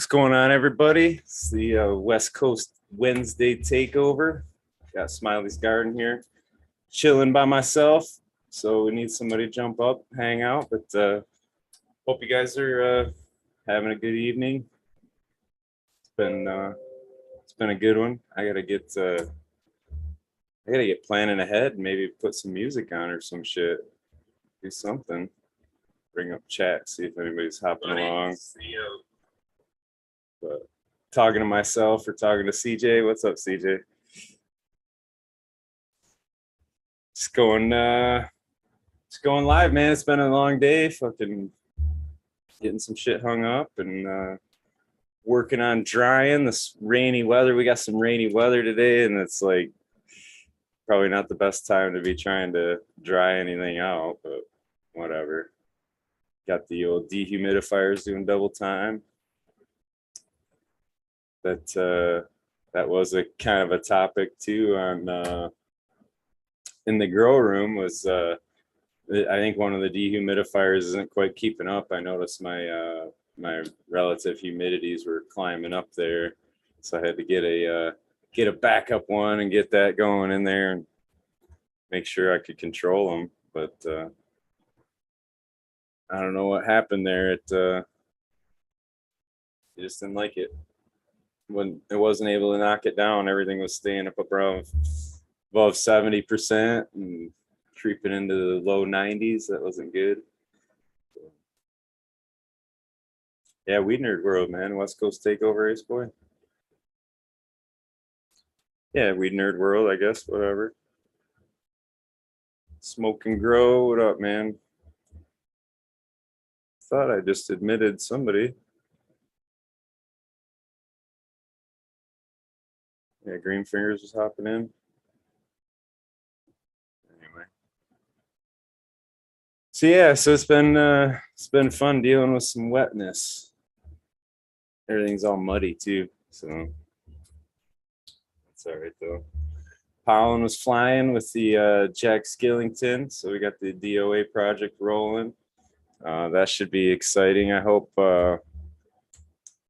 going on, everybody? It's the West Coast Wednesday takeover. Got Smiley's Garden here, chilling by myself. So we need somebody to jump up, hang out. But hope you guys are having a good evening. It's been a good one. I gotta get planning ahead. Maybe put some music on or some shit. Do something. Bring up chat. See if anybody's hopping along. But talking to myself or talking to CJ. What's up, CJ? Just going live, man. It's been a long day. Fucking getting some shit hung up and working on drying this rainy weather. We got some rainy weather today, and it's like probably not the best time to be trying to dry anything out, but whatever. Got the old dehumidifiers doing double time. That was a kind of a topic too on in the grow room was I think one of the dehumidifiers isn't quite keeping up. I noticed my my relative humidities were climbing up there, so I had to get a backup one and get that going in there and make sure I could control them. But I don't know what happened there. It just didn't like it. When it wasn't able to knock it down, everything was staying up above 70% and creeping into the low 90s. That wasn't good. Yeah, Weed Nerd World, man. West Coast takeover, Ace Boy. Yeah, Weed Nerd World, I guess. Whatever. Smoke and Grow. What up, man? Thought I just admitted somebody. Yeah, Green Fingers was hopping in. Anyway. So yeah, so it's been fun dealing with some wetness. Everything's all muddy too, so that's all right though. Pollen was flying with the Jack Skillington, so we got the DOA project rolling. That should be exciting. I hope.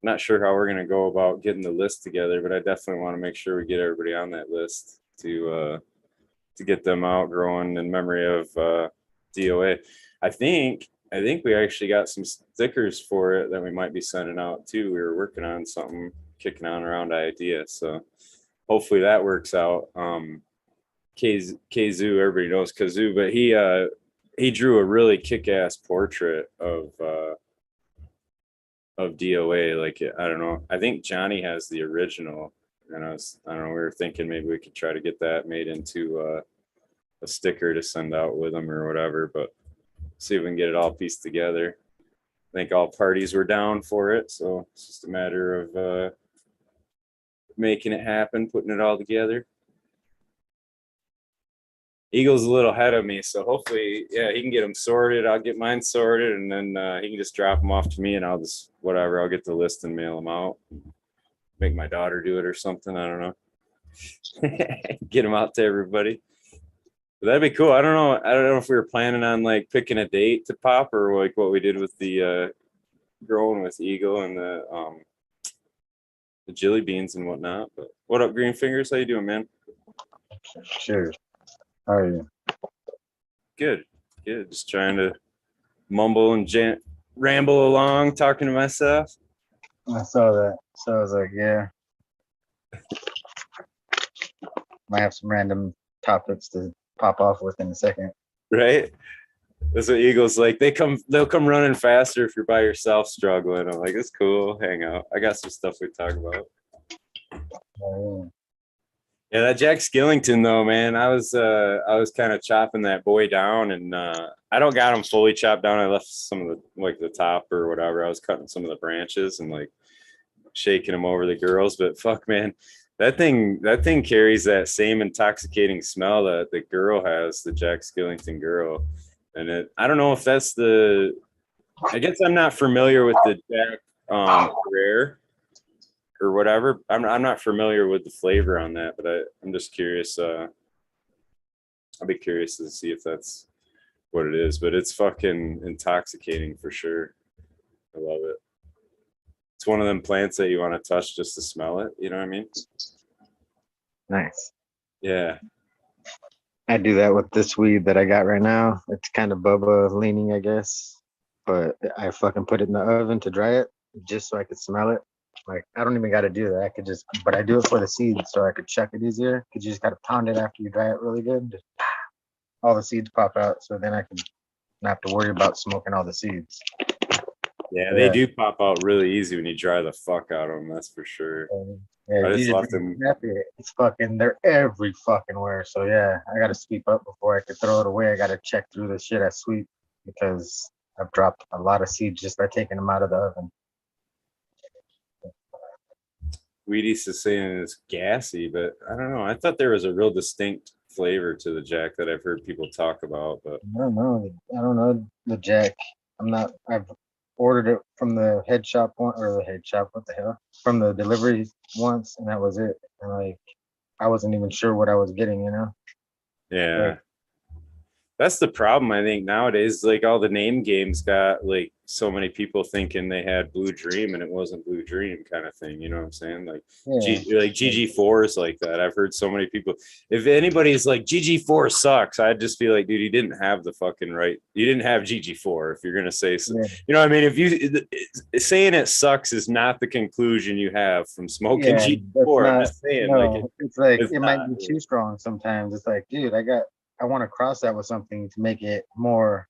Not sure how we're going to go about getting the list together, but I definitely want to make sure we get everybody on that list to get them out growing in memory of DOA. I think we actually got some stickers for it that we might be sending out too. We were working on something, kicking on around idea, so hopefully that works out. Kazoo, everybody knows Kazoo, but he drew a really kick-ass portrait of DOA. Like, I don't know. I think Johnny has the original, and I don't know. We were thinking maybe we could try to get that made into a sticker to send out with them or whatever. But see if we can get it all pieced together. I think all parties were down for it, so it's just a matter of making it happen, putting it all together. Eagle's a little ahead of me, so hopefully, yeah, he can get them sorted. I'll get mine sorted, and then he can just drop them off to me, and I'll just whatever. I'll get the list and mail them out. Make my daughter do it or something. I don't know. Get them out to everybody. But that'd be cool. I don't know if we were planning on like picking a date to pop or like what we did with the growing with Eagle and the jelly beans and whatnot. But what up, Green Fingers? How you doing, man? Sure. How are you? Good. Just trying to mumble and ramble along, talking to myself. I saw that. So I was like, yeah. Might have some random topics to pop off with in a second. Right? That's what Eagle's like. They'll come running faster if you're by yourself struggling. I'm like, it's cool. Hang out. I got some stuff we talk about. Oh, yeah. Yeah, that Jack Skillington though, man, I was kind of chopping that boy down, and I don't got him fully chopped down. I left some of the like the top or whatever. I was cutting some of the branches and like shaking them over the girls. But fuck, man, that thing carries that same intoxicating smell that the girl has, the Jack Skillington girl. And I don't know if that's the. I guess I'm not familiar with the Jack Rare or whatever. I'm not familiar with the flavor on that, but I'm just curious. I'll be curious to see if that's what it is, but it's fucking intoxicating for sure. I love it. It's one of them plants that you want to touch just to smell it. You know what I mean? Nice. Yeah. I do that with this weed that I got right now. It's kind of Bubba leaning, I guess. But I fucking put it in the oven to dry it just so I could smell it. Like, I don't even got to do that. I could just, but I do it for the seeds so I could check it easier. Because you just got to pound it after you dry it really good. Just, all the seeds pop out. So then I can not have to worry about smoking all the seeds. Yeah, they do pop out really easy when you dry the fuck out of them. That's for sure. Yeah, I you just just left them. it's fucking, they're every fucking where. So yeah, I got to sweep up before I could throw it away. I got to check through the shit I sweep because I've dropped a lot of seeds just by taking them out of the oven. Weedy's is saying it's gassy, but I don't know. I thought there was a real distinct flavor to the Jack that I've heard people talk about, but I don't know. I don't know the Jack. I've ordered it from the head shop one, or the head shop, what the hell? From the delivery once, and that was it. And like, I wasn't even sure what I was getting, you know? yeah. Like, That's the problem, I think, nowadays. Like all the name games got like so many people thinking they had Blue Dream and it wasn't Blue Dream kind of thing. You know what I'm saying? Like like GG4 is like that. I've heard so many people. If anybody's like GG4 sucks, I'd just be like, dude, you didn't have the fucking right. You didn't have GG4 if you're gonna say so. yeah. You know what I mean? If you saying it sucks is not the conclusion you have from smoking GG4. I'm just saying, like it's like it's it might be too strong sometimes. It's like, dude, I want to cross that with something to make it more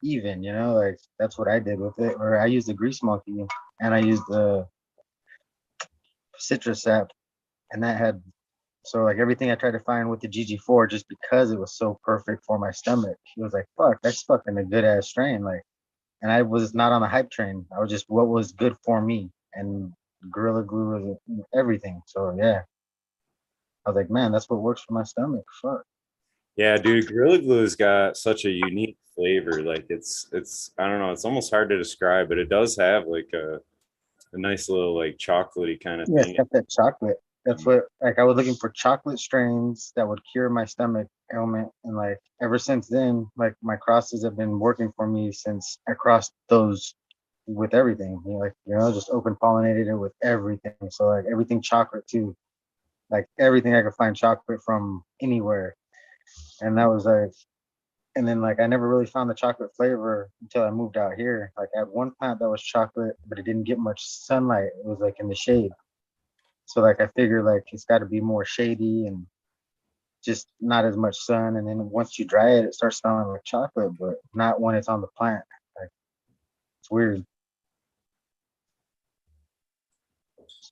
even, you know, like that's what I did with it. Or I used the grease monkey and I used the citrus sap, and that had, so like everything I tried to find with the GG4 just because it was so perfect for my stomach. It was like, fuck, that's fucking a good ass strain. Like, and I was not on the hype train. I was just what was good for me, and Gorilla Glue was everything. So yeah, I was like, man, that's what works for my stomach. Fuck. Yeah, dude, Gorilla Glue's got such a unique flavor. Like it's I don't know, it's almost hard to describe, but it does have like a nice little like chocolatey kind of Yeah, it's thing. got that chocolate. That's what, like, I was looking for chocolate strains that would cure my stomach ailment. And like ever since then, like my crosses have been working for me since I crossed those with everything. You know, like, you know, just open pollinated it with everything. So like everything chocolate too. Like everything I could find chocolate from anywhere. And that was like, and then like I never really found the chocolate flavor until I moved out here. Like I had one plant that was chocolate, but it didn't get much sunlight. It was like in the shade. So like I figured like it's got to be more shady and just not as much sun. And then once you dry it, it starts smelling like chocolate, but not when it's on the plant. Like it's weird.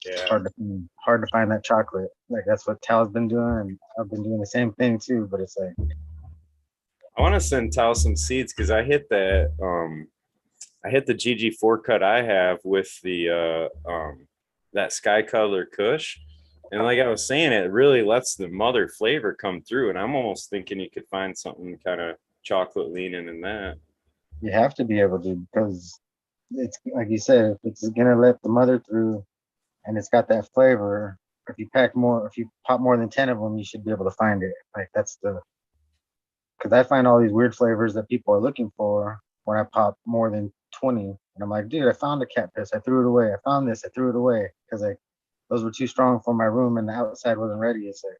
Yeah. Hard to find that chocolate. Like that's what Tal's been doing, and I've been doing the same thing too. But it's like, I want to send Tal some seeds because I hit that I hit the GG4 cut I have with the that sky color Kush. And like I was saying, it really lets the mother flavor come through. And I'm almost thinking you could find something kind of chocolate leaning in that. you have to be able to, because it's like you said, if it's gonna let the mother through and it's got that flavor, if you pop more than 10 of them, you should be able to find it. Like that's the, because I find all these weird flavors that people are looking for when I pop more than 20. And I'm like, dude, I found a cat piss. I threw it away. I found this. I threw it away because like those were too strong for my room and the outside wasn't ready. It's like,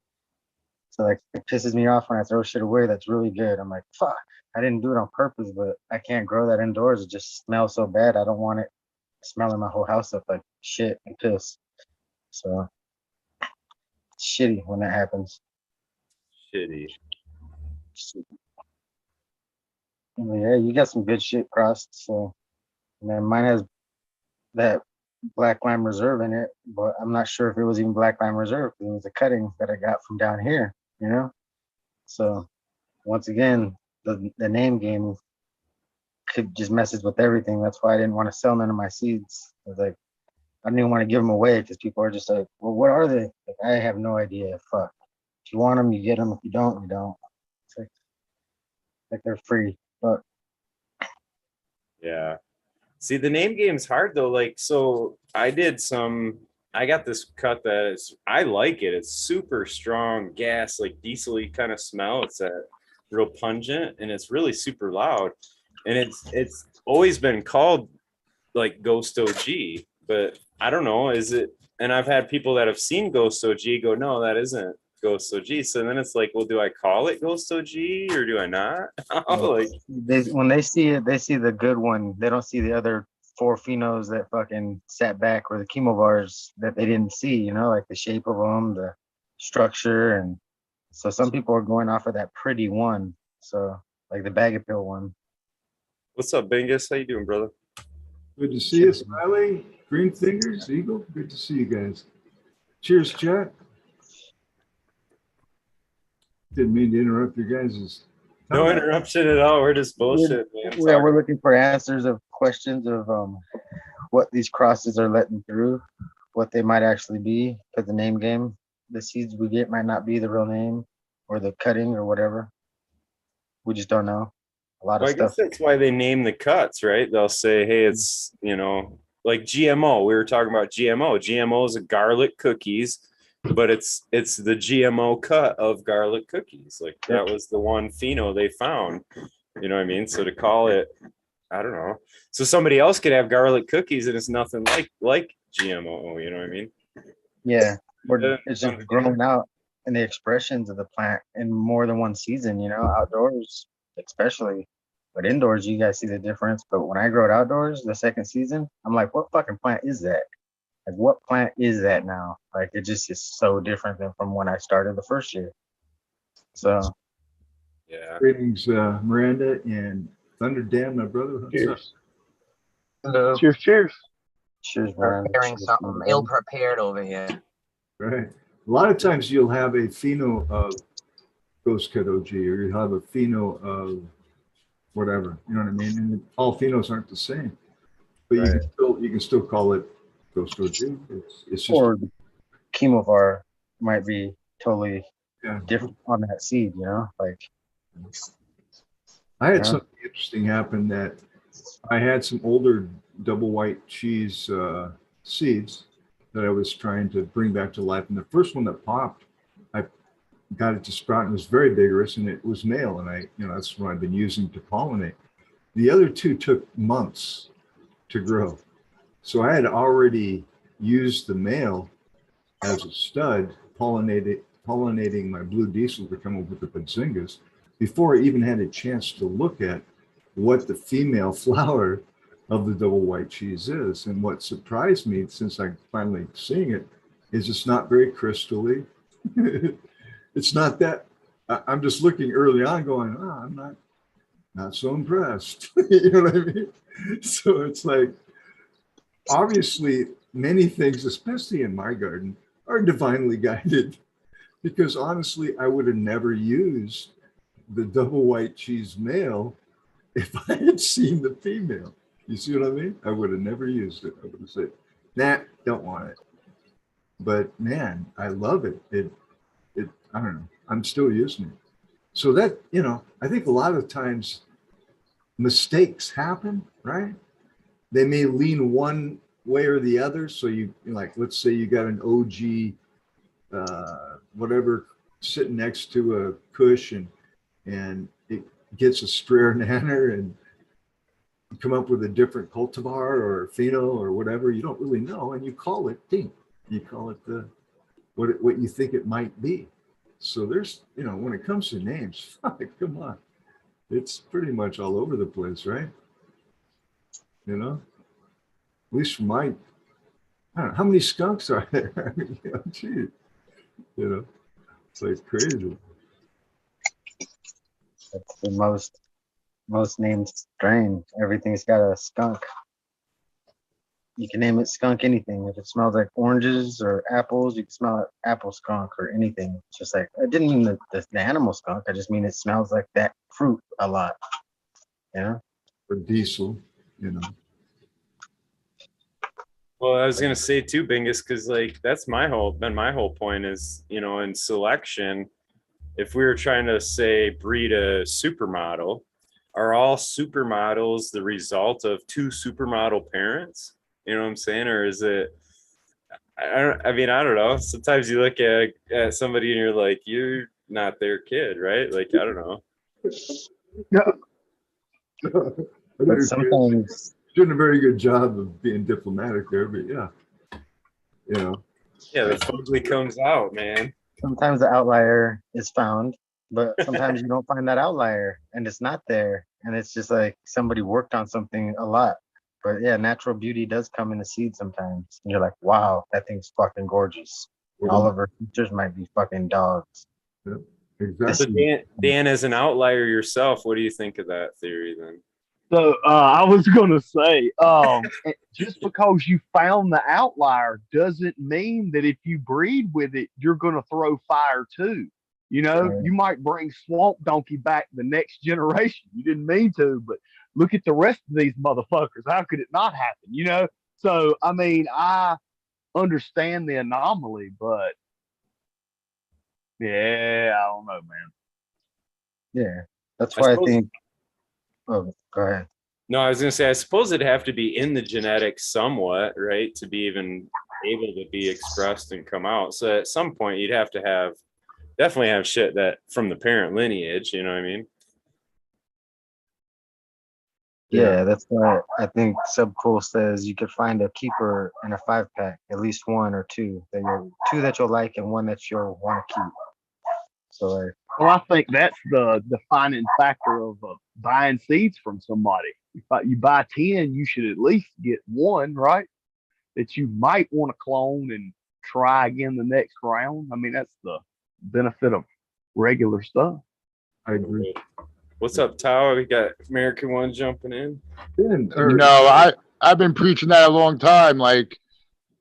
so like it pisses me off when I throw shit away that's really good. I'm like, fuck, I didn't do it on purpose, but I can't grow that indoors. It just smells so bad. I don't want it smelling my whole house up like shit and piss. So it's shitty when that happens. Shitty. Yeah, you got some good shit crossed. So, man, mine has that Black Lime Reserve in it, but I'm not sure if it was even Black Lime Reserve because it was a cutting that I got from down here, you know? So, once again, the name game could just messes with everything. That's why I didn't want to sell none of my seeds. I was like, I didn't even want to give them away because people are just like, well, what are they? Like, I have no idea. Fuck. If you want them, you get them. If you don't, you don't. It's like they're free. But Yeah. See, the name game's hard though. Like, so I got this cut that is, I like it. It's super strong gas, like diesel-y kind of smell. It's real pungent and it's really super loud. And it's always been called like Ghost OG. but I don't know. Is it? And I've had people that have seen Ghost OG go, no, that isn't Ghost OG. So then it's like, well, do I call it Ghost OG or do I not? Like, when they see it, they see the good one. They don't see the other four phenos that fucking sat back, or the chemo bars that they didn't see, you know, like the shape of them, the structure. And so some people are going off of that pretty one. So like the bag of pill one. what's up, Bingus? How you doing, brother? Good to see you, Smiley. Green Fingers, Eagle. Good to see you guys. Cheers, chat. Didn't mean to interrupt your guys'. No interruption at all. We're just bullshit, man. Yeah, we're looking for answers of questions of what these crosses are letting through, what they might actually be for the name game. The seeds we get might not be the real name or the cutting or whatever. We just don't know. A lot of I guess stuff. that's why they name the cuts, right? They'll say, hey, it's, you know, like GMO. We were talking about GMO. GMO is a garlic cookies, but it's the GMO cut of garlic cookies. Like that was the one pheno they found. You know what I mean? So to call it, I don't know. So somebody else could have garlic cookies and it's nothing like GMO. You know what I mean? Yeah, it's just growing out in the expressions of the plant in more than one season. You know, outdoors especially, but indoors you guys see the difference. But when I grow it outdoors, the second season, I'm like, what fucking plant is that? Like, what plant is that now? Like, it just is so different than from when I started the first year. So, yeah. Greetings, Miranda and Thunder Dan, my brother. What's up? Hello. Cheers, cheers. Cheers, Miranda. Preparing something ill prepared over here. Right. A lot of times you'll have a pheno of Ghost Cut OG, or you'll have a pheno of whatever. You know what I mean? And all phenos aren't the same, but you can still call it Ghost OG. It's just, or the chemovar might be totally different on that seed, you know? Like, I had something interesting happen that I had some older double white cheese seeds that I was trying to bring back to life. And the first one that popped, I got it to sprout and it was very vigorous and it was male. And that's what I've been using to pollinate. The other two took months to grow. So I had already used the male as a stud, pollinating my blue diesel to come up with the bingus before I even had a chance to look at what the female flower of the double white cheese is. And what surprised me, since I'm finally seeing it, is it's not very crystally. It's not that. I'm just looking early on going, I'm not so impressed. You know what I mean? So it's like, obviously many things, especially in my garden, are divinely guided, because honestly, I would have never used the double white cheese male if I had seen the female. You see what I mean? I would have never used it. I would have said, nah, don't want it. But man, I love it. I don't know. I'm still using it. So that, I think a lot of times mistakes happen, right? They may lean one way or the other. So let's say you got an OG, whatever, sitting next to a Kush and it gets a Strayer Nanner and come up with a different cultivar or pheno or whatever. You don't really know, and you call it ding. You call it what you think it might be. So there's, when it comes to names, come on, it's pretty much all over the place, right? At least for I don't know, how many skunks are there? I mean, geez, it's like crazy. That's the most named strain. Everything's got a skunk. You can name it skunk anything. If it smells like oranges or apples, you can smell it apple skunk or anything. It's just like, I didn't mean the animal skunk. I just mean it smells like that fruit a lot. Or diesel, Well, I was gonna say too, Bingus, because that's my whole point is, in selection, if we were trying to say breed a supermodel, are all supermodels the result of two supermodel parents? You know what I'm saying? Or is it, I don't know. Sometimes you look at somebody and you're like, you're not their kid, right? Like, I don't know. But sometimes doing a very good job of being diplomatic there, but yeah, you know. Yeah, the fugly comes out, man. Sometimes the outlier is found, but sometimes you don't find that outlier and it's not there. And it's just like somebody worked on something a lot. But yeah, natural beauty does come in a seed sometimes. And you're like, wow, that thing's fucking gorgeous. And all of her features might be fucking dogs. Yeah, So exactly. Dan, as an outlier yourself, what do you think of that theory then? So I was gonna say, just because you found the outlier doesn't mean that if you breed with it, you're gonna throw fire too. You know, Right. you might bring Swamp Donkey back the next generation. You didn't mean to, but look at the rest of these motherfuckers. How could it not happen? You know? So I mean, I understand the anomaly, but yeah, I don't know, man. Yeah. That's I why I suppose- think. Oh, go ahead. No, I was gonna say, I suppose it'd have to be in the genetics somewhat, right, to be even able to be expressed and come out. So at some point, you'd have to definitely have shit that from the parent lineage. You know what I mean? Yeah, that's why I think Subcool says you could find a keeper in a 5-pack, at least one or two that you'll like and one that you'll want to keep. So like, Well, I think that's the defining factor of buying seeds from somebody. If you buy 10, you should at least get one, right? That you might want to clone and try again the next round. I mean, that's the benefit of regular stuff. I agree. What's up, Tao? We got American One jumping in. I've been preaching that a long time. Like,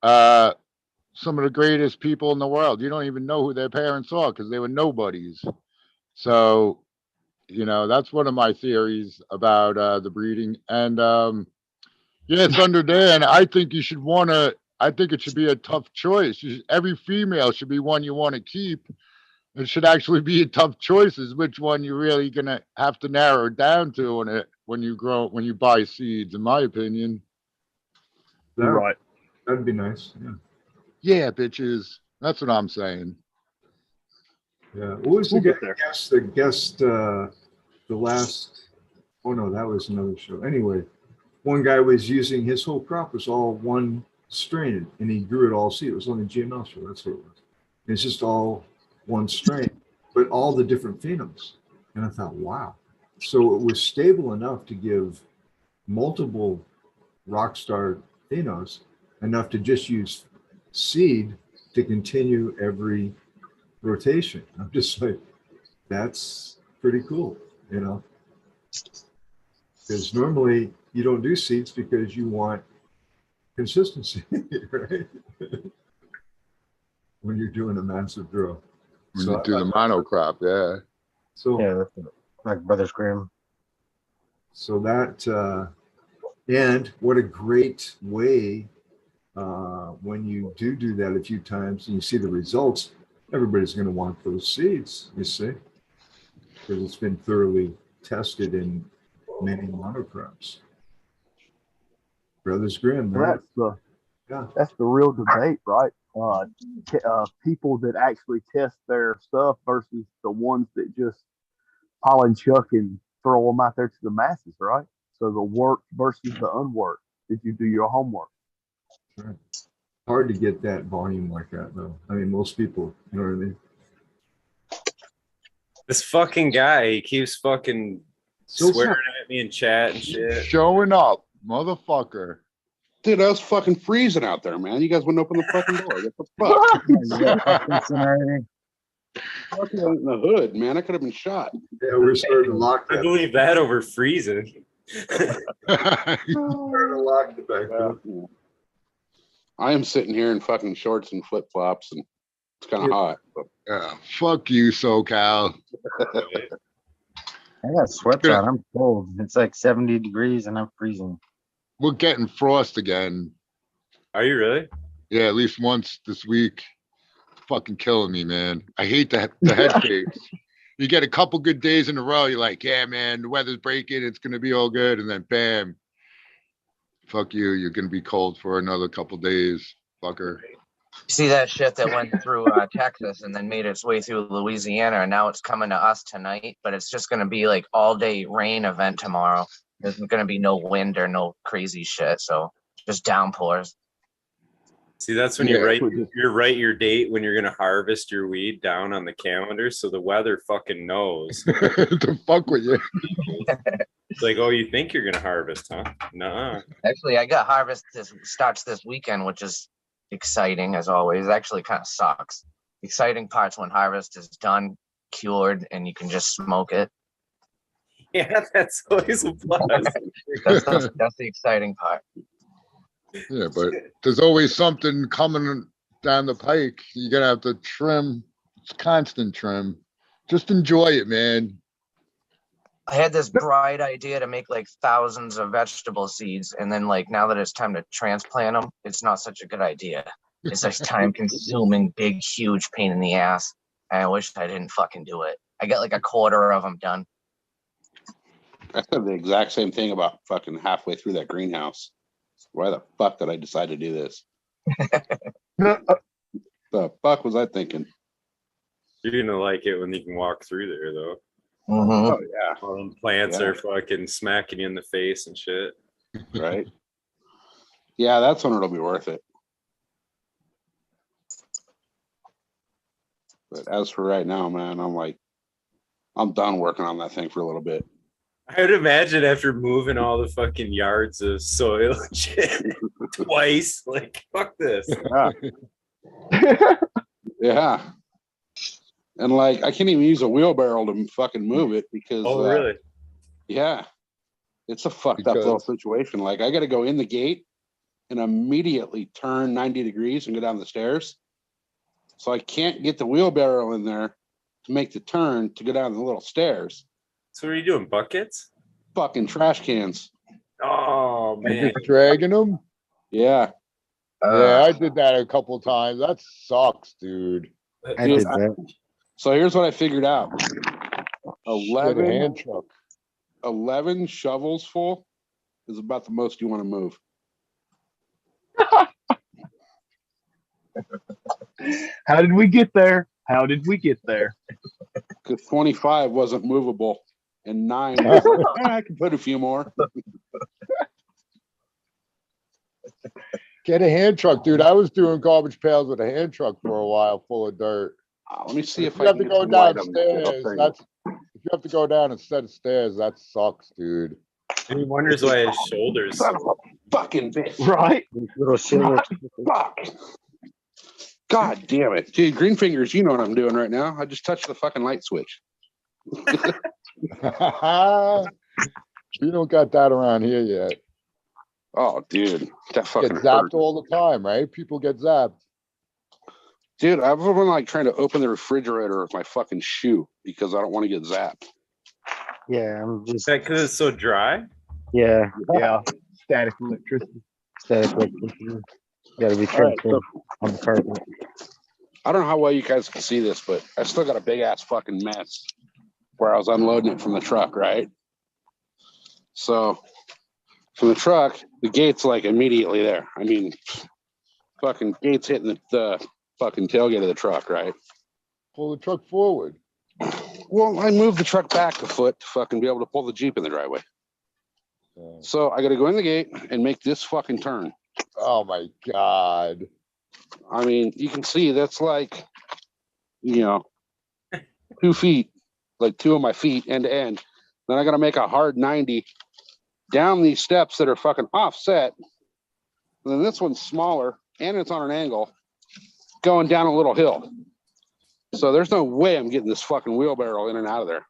some of the greatest people in the world, you don't even know who their parents are because they were nobodies. So, you know, that's one of my theories about the breeding. And yeah, Thunder Dan, I think you should I think it should be a tough choice. Every female should be one you want to keep. It should actually be a tough choices which one you're really gonna have to narrow it down to when you buy seeds, in my opinion. Right. That'd be nice. Yeah. Yeah, bitches. That's what I'm saying. Yeah. What was the guest the last, oh no, that was another show. Anyway, one guy was using, his whole crop was all one strain and he grew it all seed. It was on the GML show. That's what it was. It's just all one strain, but all the different phenoms. And I thought, wow. So it was stable enough to give multiple rock star phenos, enough to just use seed to continue every rotation. I'm just like, that's pretty cool, you know? Because normally you don't do seeds because you want consistency, right? When you're doing a massive grow. When you do the monocrop, yeah. So yeah, that's like Brothers Grimm. So that, and what a great way when you do that a few times and you see the results, everybody's going to want those seeds, you see, because it's been thoroughly tested in many monocrops. Brothers Grimm, right? That's the real debate, right? People that actually test their stuff versus the ones that just pollen chuck and throw them out there to the masses, right? So the work versus the unworked. Did you do your homework? Right. Hard to get that volume like that, though. I mean, most people, you know what I mean? This fucking guy, he keeps fucking swearing at me in chat and shit. Showing up, motherfucker. Dude, I was fucking freezing out there, man. You guys wouldn't open the fucking door. What the fuck? Fucking in the hood, man. I could have been shot. Yeah, we're starting to lock I that. believe that over freezing. Starting to lock the back door. Yeah. I am sitting here in fucking shorts and flip flops, and it's kind of hot. But. Yeah, fuck you, SoCal. I got sweats on. I'm cold. It's like 70 degrees and I'm freezing. We're getting frost again. Are you really? Yeah, at least once this week. Fucking killing me, man. I hate the headaches. You get a couple good days in a row, you're like, yeah, man, the weather's breaking, it's gonna be all good, and then bam, fuck you, you're gonna be cold for another couple days, fucker. See that shit that went through Texas and then made its way through Louisiana, and now it's coming to us tonight, but it's just going to be like all day rain event tomorrow. There's gonna be no wind or no crazy shit, so just downpours. See, that's when Yeah, you write your date when you're gonna harvest your weed down on the calendar, so the weather fucking knows. To fuck with you. It's like, oh, you think you're gonna harvest, huh? Nuh-uh. Actually, I got harvest starts this weekend, which is exciting as always. Actually, kind of sucks. Exciting parts when harvest is done, cured, and you can just smoke it. Yeah, that's always a plus. That's the exciting part. Yeah, but there's always something coming down the pike. You're gonna have to trim. It's constant trim. Just enjoy it, man. I had this bright idea to make like thousands of vegetable seeds, and then like now that it's time to transplant them, it's not such a good idea. It's just time consuming, big, huge pain in the ass. I wish I didn't fucking do it. I got like a quarter of them done. I said the exact same thing about fucking halfway through that greenhouse. Why the fuck did I decide to do this? The fuck was I thinking? You're gonna like it when you can walk through there, though. Mm-hmm. Oh yeah, All them plants Yeah. are fucking smacking you in the face and shit. right. Yeah, that's when it'll be worth it. But as for right now, man, I'm done working on that thing for a little bit. I would imagine after moving all the fucking yards of soil and shit twice, like, fuck this. Yeah. And like, I can't even use a wheelbarrow to fucking move it because, Oh, really? yeah, it's a fucked up little situation. Like, I got to go in the gate and immediately turn 90 degrees and go down the stairs. So I can't get the wheelbarrow in there to make the turn to go down the little stairs. So what are you doing, buckets? Fucking trash cans. Oh, And man. just dragging them. Yeah. Yeah, I did that a couple of times. That sucks, dude. I did that. So here's what I figured out. Get a 11, hand truck. 11 shovels full is about the most you want to move. How did we get there? How did we get there? Because 25 wasn't movable. And 9 was like, I can put a few more. Get a hand truck, dude. I was doing garbage pails with a hand truck for a while, full of dirt. Let me see If if you I have can to get go some light on downstairs, this. that's if you have to go down a set of stairs, that sucks, dude. And he wonders why his shoulders. Son of a fucking bitch. Right? These little shit. Fuck. God damn it. Dude, green fingers, you know what I'm doing right now. I just touched the fucking light switch. You don't got that around here yet. Oh, dude. That Get fucking zapped hurt. all the time, right? People get zapped. Dude, I've been like trying to open the refrigerator with my fucking shoe because I don't want to get zapped. Yeah, I'm Is just that because it's so dry? yeah. Yeah. Static electricity. Static electricity. Gotta be All right, careful on the carpet. I don't know how well you guys can see this, but I still got a big ass fucking mess where I was unloading it from the truck, right? So from the truck, the gate's like immediately there. I mean, fucking gate's hitting the fucking tailgate of the truck, right? Pull the truck forward. Well, I moved the truck back a foot to fucking be able to pull the Jeep in the driveway. So I got to go in the gate and make this fucking turn. Oh my God. I mean, you can see that's like, 2 feet, like 2 of my feet end to end. Then I got to make a hard 90 down these steps that are fucking offset. And then this one's smaller and it's on an angle going down a little hill. So there's no way I'm getting this fucking wheelbarrow in and out of there.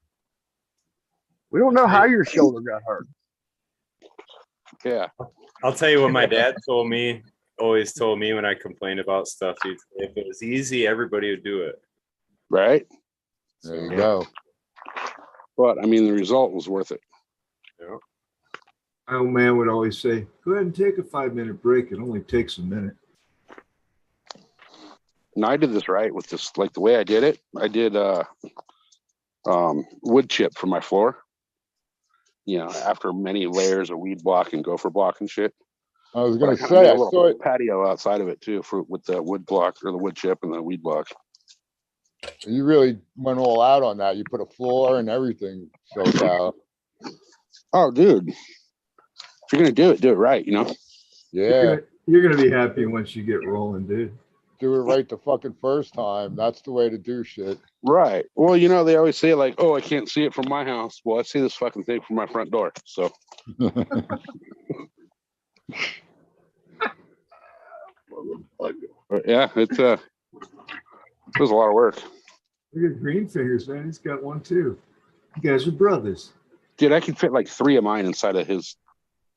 We don't know how your shoulder got hurt. Yeah. I'll tell you what my dad always told me when I complained about stuff. He'd say, if it was easy, everybody would do it. Right. There you go. But I mean, the result was worth it. Yeah. My old man would always say, go ahead and take a 5-minute break. It only takes a minute. And I did this right with this, like the way I did it. I did wood chip for my floor. After many layers of weed block and gopher block and shit. I was But gonna kinda say, made a I little saw it. patio outside of it too with the wood block or the wood chip and the weed block. You really went all out on that. You put a floor and everything built out. Oh, dude. If you're gonna do it right, you know. Yeah, You're gonna be happy once you get rolling, dude. do it right the fucking first time. That's the way to do shit. Right. Well, you know, they always say like, "Oh, I can't see it from my house." Well, I see this fucking thing from my front door. So yeah, it was a lot of work. Look at Green Fingers, man. He's got one too. You guys are brothers. Dude, I can fit like 3 of mine inside of the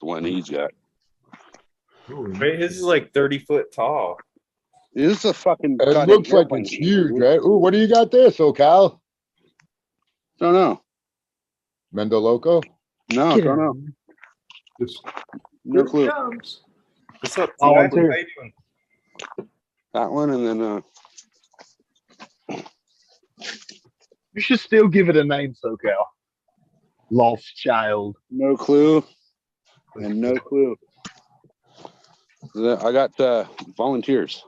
one he's got. Holy Right, his is like 30 foot tall. This is a fucking. It goddamn looks like airplane it's sheet, huge, dude. right? Ooh, what do you got there, SoCal? Don't know. Mendo Loco? No, don't know. Just No here it clue. comes. What's up, Oh, T.I.? I'm too. How you doing? That one, and then You should still give it a name, SoCal. Lost Child. no clue, and no clue. I got volunteers.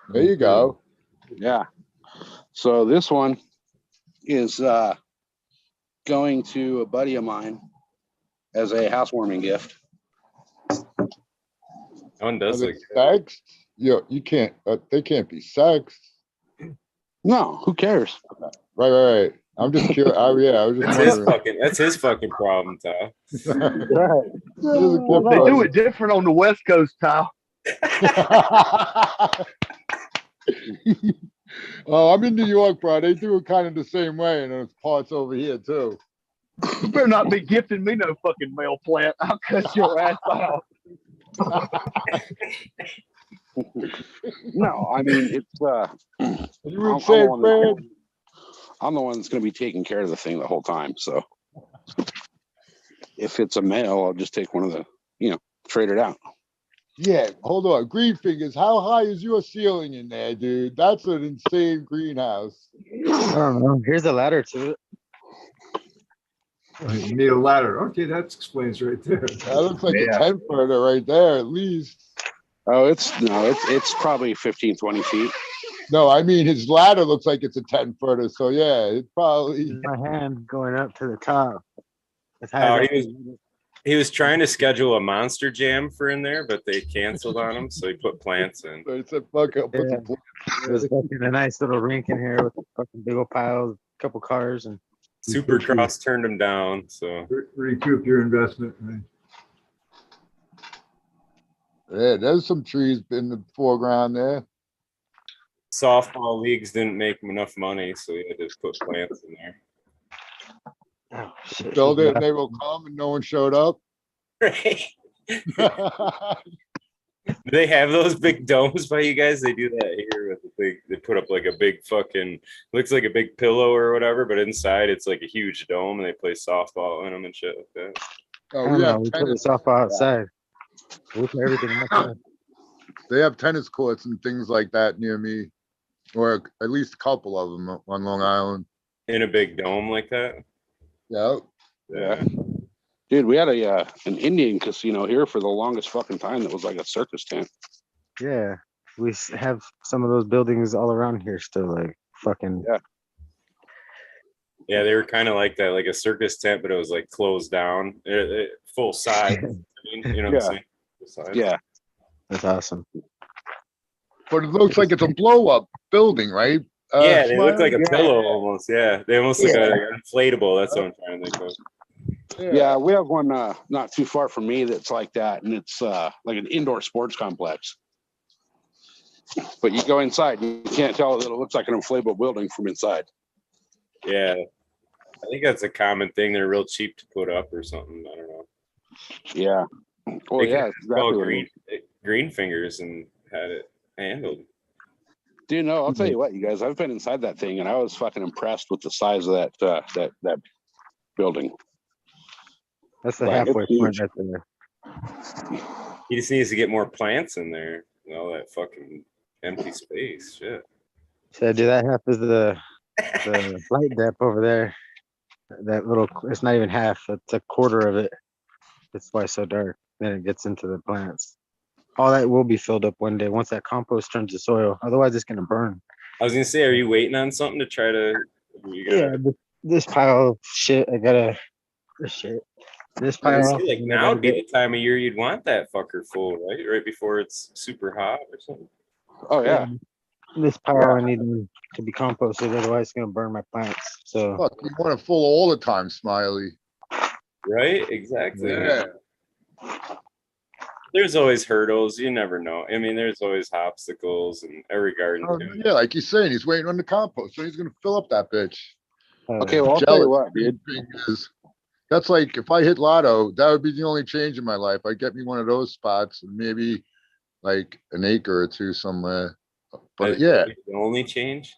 There you go. Yeah. So this one is going to a buddy of mine as a housewarming gift. That one Are does they look good. sexed? Yo, you can't, they can't be sexed. No, who cares? Right. I'm just curious. Yeah, I was just wondering. That's his fucking problem, Ty. Right. They do it different on the West Coast, Kyle. Oh, I'm in New York, bro. They do it kind of the same way, and there's parts over here too. You better not be gifting me no fucking male plant. I'll cut your ass out. No, I mean it's You would say, Fred? I'm the one that's going to be taking care of the thing the whole time. So if it's a male, I'll just take one of the, trade it out. Yeah, hold on. Green Fingers, how high is your ceiling in there, dude? That's an insane greenhouse. I don't know. Here's a ladder to it. You need a ladder. Okay, that explains right there. That looks like a 10-footer right there, at least. Oh, it's probably 15, 20 feet. No, I mean, his ladder looks like it's a 10-footer. So, yeah, it probably. My hand going up to the top. He was trying to schedule a monster jam for in there, but they canceled on him, so he put plants in. So it's a fuck up. Yeah. It was fucking a nice little rink in here with fucking big old piles, a couple cars, and Supercross turned him down, so Recoup your investment, right? Yeah, there's some trees in the foreground there. softball leagues didn't make him enough money, so he had to put plants in there. oh, shit. Build it and they will come and no one showed up. Right. Do they have those big domes by you guys? They do that here with the big. They put up like a big fucking looks like a big pillow or whatever, but inside it's like a huge dome, and they play softball in them and shit like that. I Oh, don't we know. have We put the tennis. softball outside. We put everything outside. They have tennis courts and things like that near me, or at least a couple of them on Long Island. In a big dome like that. Yeah. Yeah. Dude, we had an Indian casino here for the longest fucking time that was like a circus tent. Yeah. We have some of those buildings all around here still, like fucking. Yeah. Yeah, they were kind of like that, like a circus tent, but it was like closed down, full size. You know what I'm saying? Full size. Yeah. That's awesome. But it looks like it's a blow up building, right? Yeah, they look like a Yeah. pillow almost. Yeah, they almost look like an inflatable. That's what I'm trying to think of. Yeah, we have one not too far from me that's like that, and it's like an indoor sports complex. But you go inside, you can't tell that it looks like an inflatable building from inside. Yeah, I think that's a common thing. They're real cheap to put up or something. I don't know. Yeah. Well, They yeah, could exactly. call what it is. green fingers and had it handled. Dude, no, I'll tell you what, you guys, I've been inside that thing, and I was fucking impressed with the size of that building. That's the Like, halfway it's point huge. right there. He just needs to get more plants in there. All that fucking empty space. Shit. So do that half is the light depth over there. That little, it's not even half, it's a quarter of it. That's why it's so dark. Then it gets into the plants. All that will be filled up one day once that compost turns to soil. Otherwise, it's gonna burn. I was gonna say, are you waiting on something to try to? Yeah, this pile of shit. I gotta. This shit. This I pile. see, like now would be the time of year you'd want that fucker full, right? Right before it's super hot or something. Oh yeah. This pile I need to be composted, otherwise it's gonna burn my plants. So Fuck, you want it full all the time, Smiley. Right? Exactly. Yeah. There's always hurdles. You never know. I mean, there's always obstacles in every garden. Oh, yeah, like he's saying, he's waiting on the compost, so he's gonna fill up that bitch. Okay, well I'll tell you what, dude. That's like if I hit lotto, that would be the only change in my life. I'd get me one of those spots and maybe like an acre or two somewhere. But yeah, The only change.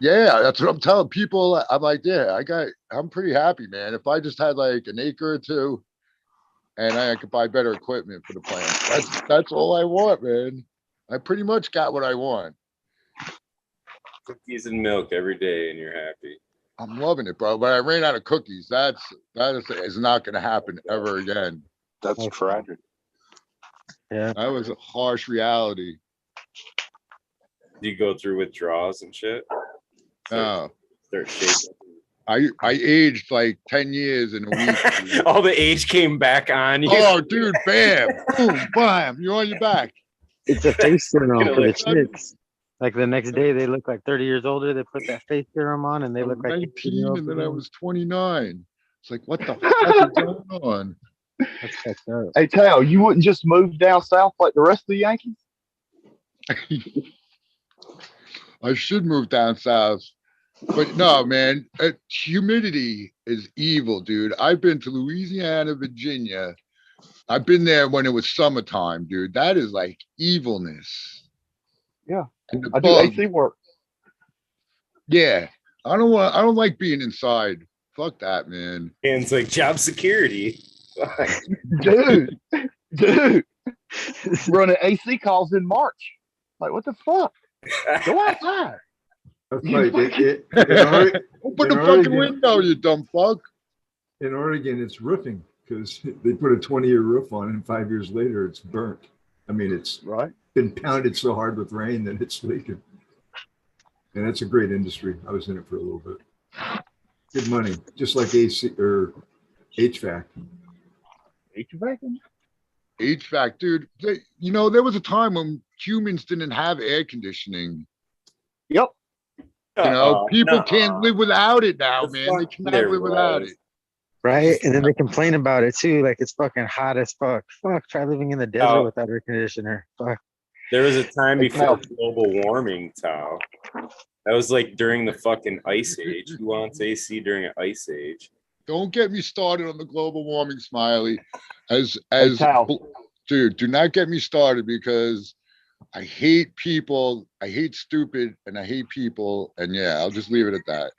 yeah, that's what I'm telling people. I'm like, yeah, I'm pretty happy, man. If I just had like an acre or two and I could buy better equipment for the plants, that's all I want, man. I pretty much got what I want. Cookies and milk every day, and you're happy. I'm loving it, bro. But I ran out of cookies. That is not going to happen ever again. That's tragic. yeah. That was a harsh reality. Do you go through withdrawals and shit? No, Start shaking. I aged like 10 years in a week. All the age came back on you. Oh, dude, bam, boom, bam, you're on your back. It's a face serum for the Like- chicks. Like the next day they look like 30 years older. They put that face serum on and they I was look like 19 and then I 18-year-olds. was 29. It's like, what the fuck is going on? That's fucked up. Hey, Tal, you wouldn't just move down south like the rest of the Yankees? I should move down south. But no, man, humidity is evil, dude. I've been to Louisiana, Virginia. I've been there when it was summertime, dude. That is like evilness. Yeah. And the I do bugs, AC work. yeah. I don't like being inside. Fuck that, man. And it's like job security. Dude, running AC calls in March. Like, what the fuck? Go outside. That's right. Open In the fucking Oregon- window, you dumb fuck. In Oregon, it's roofing because they put a 20-year roof on it, and 5 years later, it's burnt. I mean, it's Right. been pounded so hard with rain that it's leaking. And it's a great industry. I was in it for a little bit. Good money, just like AC or HVAC. HVAC, dude. There was a time when humans didn't have air conditioning. Yep. People can't live without it now, The man. They fuck cannot there live without was. it. Right? And then they complain about it too. Like it's fucking hot as fuck. Fuck, try living in the desert Oh. without air conditioner. Fuck. There was a time Hey, before Kyle. global warming, Tao. That was like during the fucking ice age. Who wants AC during an ice age? Don't get me started on the global warming, Smiley. Tal. Dude, do not get me started because I hate people. I hate stupid and I hate people. And yeah, I'll just leave it at that.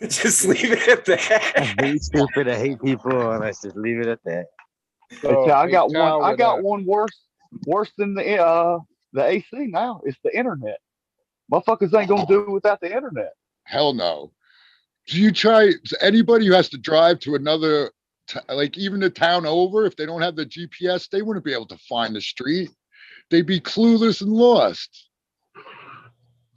Just leave it at I that. hate stupid. I hate people. And let's just leave it at that. Hey, Tal, I got Hey, Tal, one. I what got up? one worse than the AC now. It's the internet. Motherfuckers ain't gonna do it without the internet. Hell no. Do you try anybody who has to drive to another, like even the town over, if they don't have the GPS, they wouldn't be able to find the street. They'd be clueless and lost.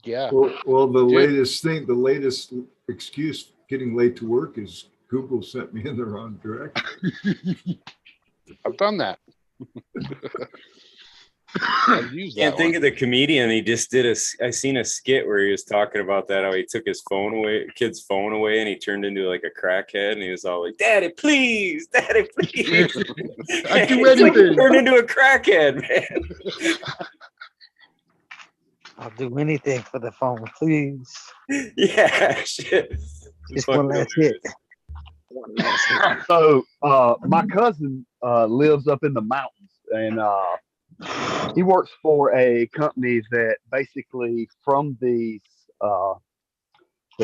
Yeah. Well, the Dude. latest excuse getting late to work is Google sent me in the wrong direction. I've done that. I've used Can't that think one. of the comedian. He just did I seen a skit where he was talking about that, how he took his phone away, kid's phone away, and he turned into like a crackhead, and he was all like, "Daddy, please, Daddy, please." I'd do It's like he anything. turned into a crackhead, man. I'll do anything for the phone, please. Yeah, shit. Just Fucking one last hit. So my cousin lives up in the mountains, and he works for a company that basically from the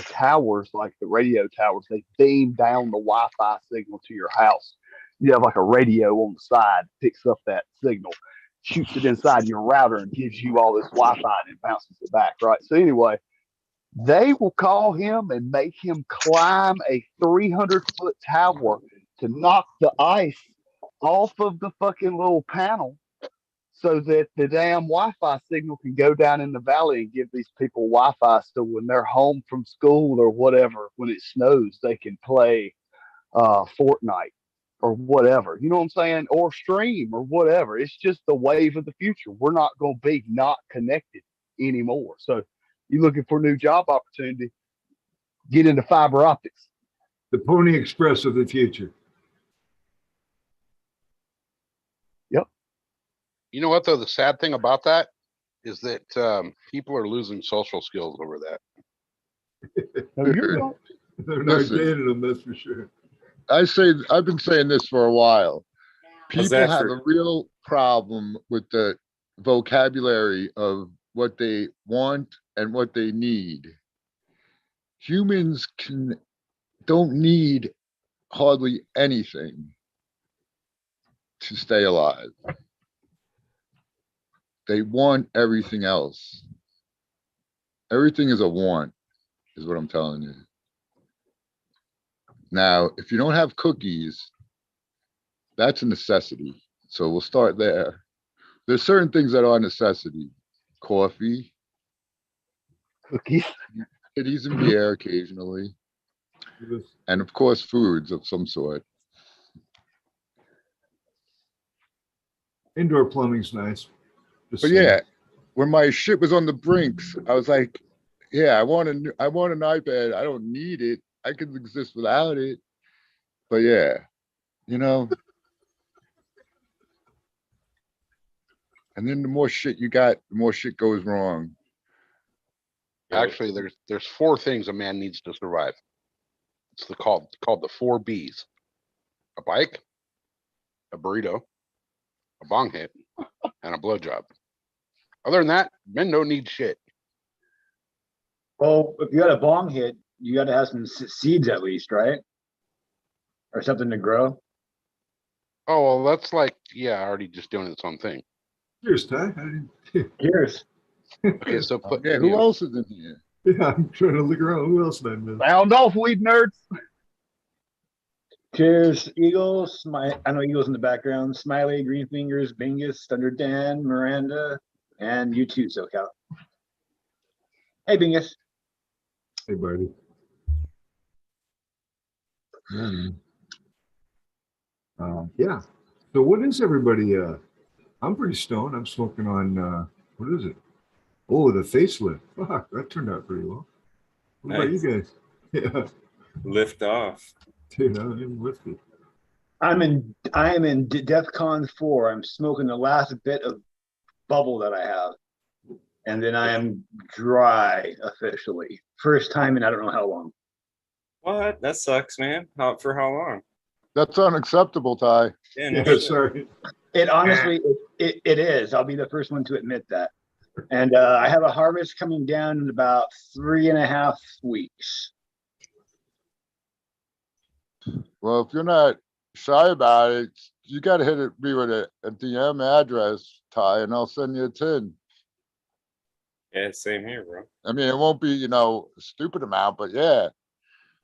towers, like the radio towers, they beam down the Wi-Fi signal to your house. You have like a radio on the side, picks up that signal, shoots it inside your router, and gives you all this Wi-Fi, and it bounces it back, right? So anyway, they will call him and make him climb a 300-foot tower to knock the ice off of the fucking little panel so that the damn Wi-Fi signal can go down in the valley and give these people Wi-Fi so when they're home from school or whatever, when it snows, they can play Fortnite or whatever. You know what I'm saying? Or stream or whatever. It's just the wave of the future. We're not going to be not connected anymore. So you're looking for a new job opportunity, get into fiber optics. The Pony Express of the future. Yep. You know what though? The sad thing about that is that people are losing social skills over that. No, you're right. They're not Listen. gaining them, that's for sure. I've been saying this for a while. How's People that have for- a real problem with the vocabulary of what they want and what they need. Humans don't need hardly anything to stay alive. They want everything else. Everything is a want, is what I'm telling you. Now, if you don't have cookies, that's a necessity. So we'll start there. There's certain things that are a necessity. Coffee, Cookies. kitties and beer occasionally, and of course foods of some sort. Indoor plumbing's nice. Just But saying. yeah, when my shit was on the brinks, I was like, yeah, I want an iPad. I don't need it. I could exist without it. But yeah, you know. And then the more shit you got, the more shit goes wrong. Actually, there's 4 things a man needs to survive. It's called the 4 B's: a bike, a burrito, a bong hit, and a blowjob. Other than that, men don't need shit. Well, if you got a bong hit, you got to have some seeds at least, right? Or something to grow. Oh well, that's like already just doing its own thing. Cheers, Ty. I didn't- Cheers. Okay, so put Yeah, who else is in here? Yeah, I'm trying to look around. Who else did I miss? Sound off, weed nerds. Cheers, Eagles. I know Eagles in the background. Smiley, Green Fingers, Bingus, Thunder Dan, Miranda, and you too, SoCal. Hey, Bingus. Hey, buddy. Yeah. So what is everybody? I'm pretty stoned. I'm smoking on, what is it? Oh, the facelift. Fuck, that turned out pretty well. What about you guys? Yeah. Lift off. Dude, I'm lifted. I am in DEFCON 4. I'm smoking the last bit of bubble that I have. And then I am dry officially. First time in I don't know how long. What? That sucks, man. For how long? That's unacceptable, Ty. Yeah, no Yeah, shit. sorry. It honestly, it is. I'll be the first one to admit that. And I have a harvest coming down in about 3.5 weeks. Well, if you're not shy about it, you got to hit me with a DM address, Ty, and I'll send you a tin. Yeah, same here, bro. I mean, it won't be, a stupid amount, but yeah.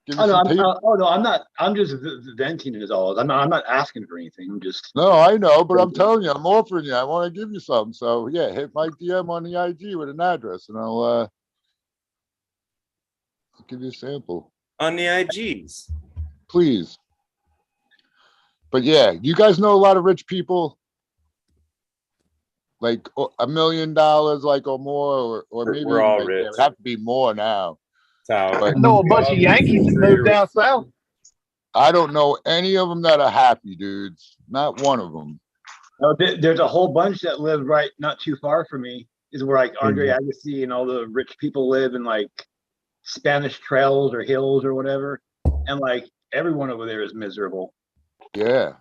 Give me Oh no, some paper. I'm not. I'm just venting it as all. I'm not asking for anything. I'm just. No, I know, but I'm telling you, I'm offering you. I want to give you something. So yeah, hit my DM on the IG with an address, and I'll give you a sample, On the IGs. please. But yeah, you guys know a lot of rich people, like $1 million, like or more, or maybe We're all like, rich. it would have to be more now. Tao. But I know a bunch of Yankees that moved down south. I don't know any of them that are happy, dudes. Not one of them. No, there's a whole bunch that live right not too far from me. Is where like Andre Agassi and all the rich people live in like Spanish trails or hills or whatever, and like everyone over there is miserable. Yeah.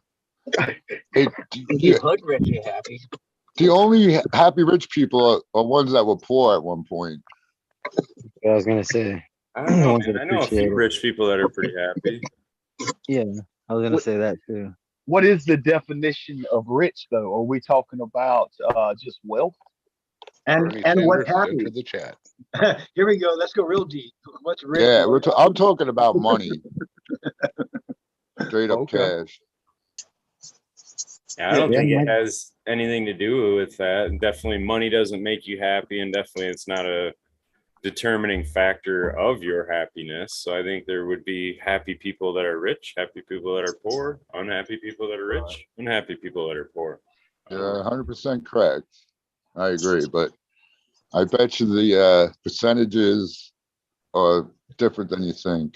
Hey, You hood rich, you happy. the only happy rich people are ones that were poor at one point. I was gonna say. I don't know, Ones that man. I know a appreciate few it. rich people that are pretty happy. Yeah, I was gonna say that too. What is the definition of rich, though? Are we talking about just wealth? And what's happy? To the chat. Here we go. Let's go real deep. What's rich? Yeah, I'm talking about money. Straight up Okay. cash. Yeah, I don't Yeah, think it money- has anything to do with that. And definitely money doesn't make you happy, and definitely it's not a determining factor of your happiness. So I think there would be happy people that are rich, happy people that are poor, unhappy people that are rich, unhappy people that are poor. You're 100% correct. I agree, but I bet you the percentages are different than you think.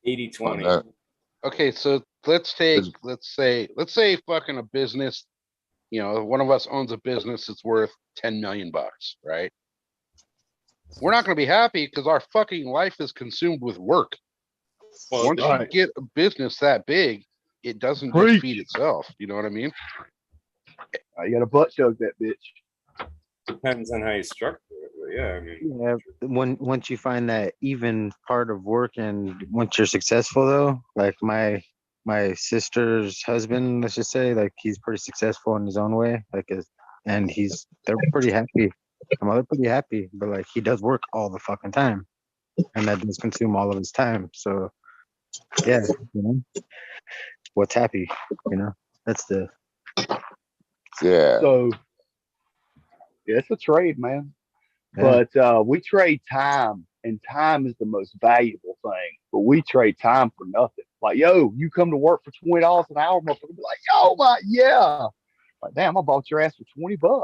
80-20. Okay, so let's say fucking a business, you know, one of us owns a business that's worth 10 million bucks, right? We're not going to be happy because our fucking life is consumed with work. Well, Once you get a business that big, it doesn't just feed itself. You know what I mean? You got to butt choke that bitch. depends on how you structure it. But yeah, I mean, Yeah, once you find that even part of work, and once you're successful though, like my sister's husband, let's just say, like he's pretty successful in his own way, like and they're pretty happy. My mother pretty happy, but like he does work all the fucking time, and that does consume all of his time. So yeah, you know, what's happy, you know, that's the Yeah. So yeah, it's a trade, man. Yeah. But we trade time, and time is the most valuable thing. But we trade time for nothing. Like, yo, you come to work for $20 an hour, motherfucker be like, yo, yeah. Like, damn, I bought your ass for $20.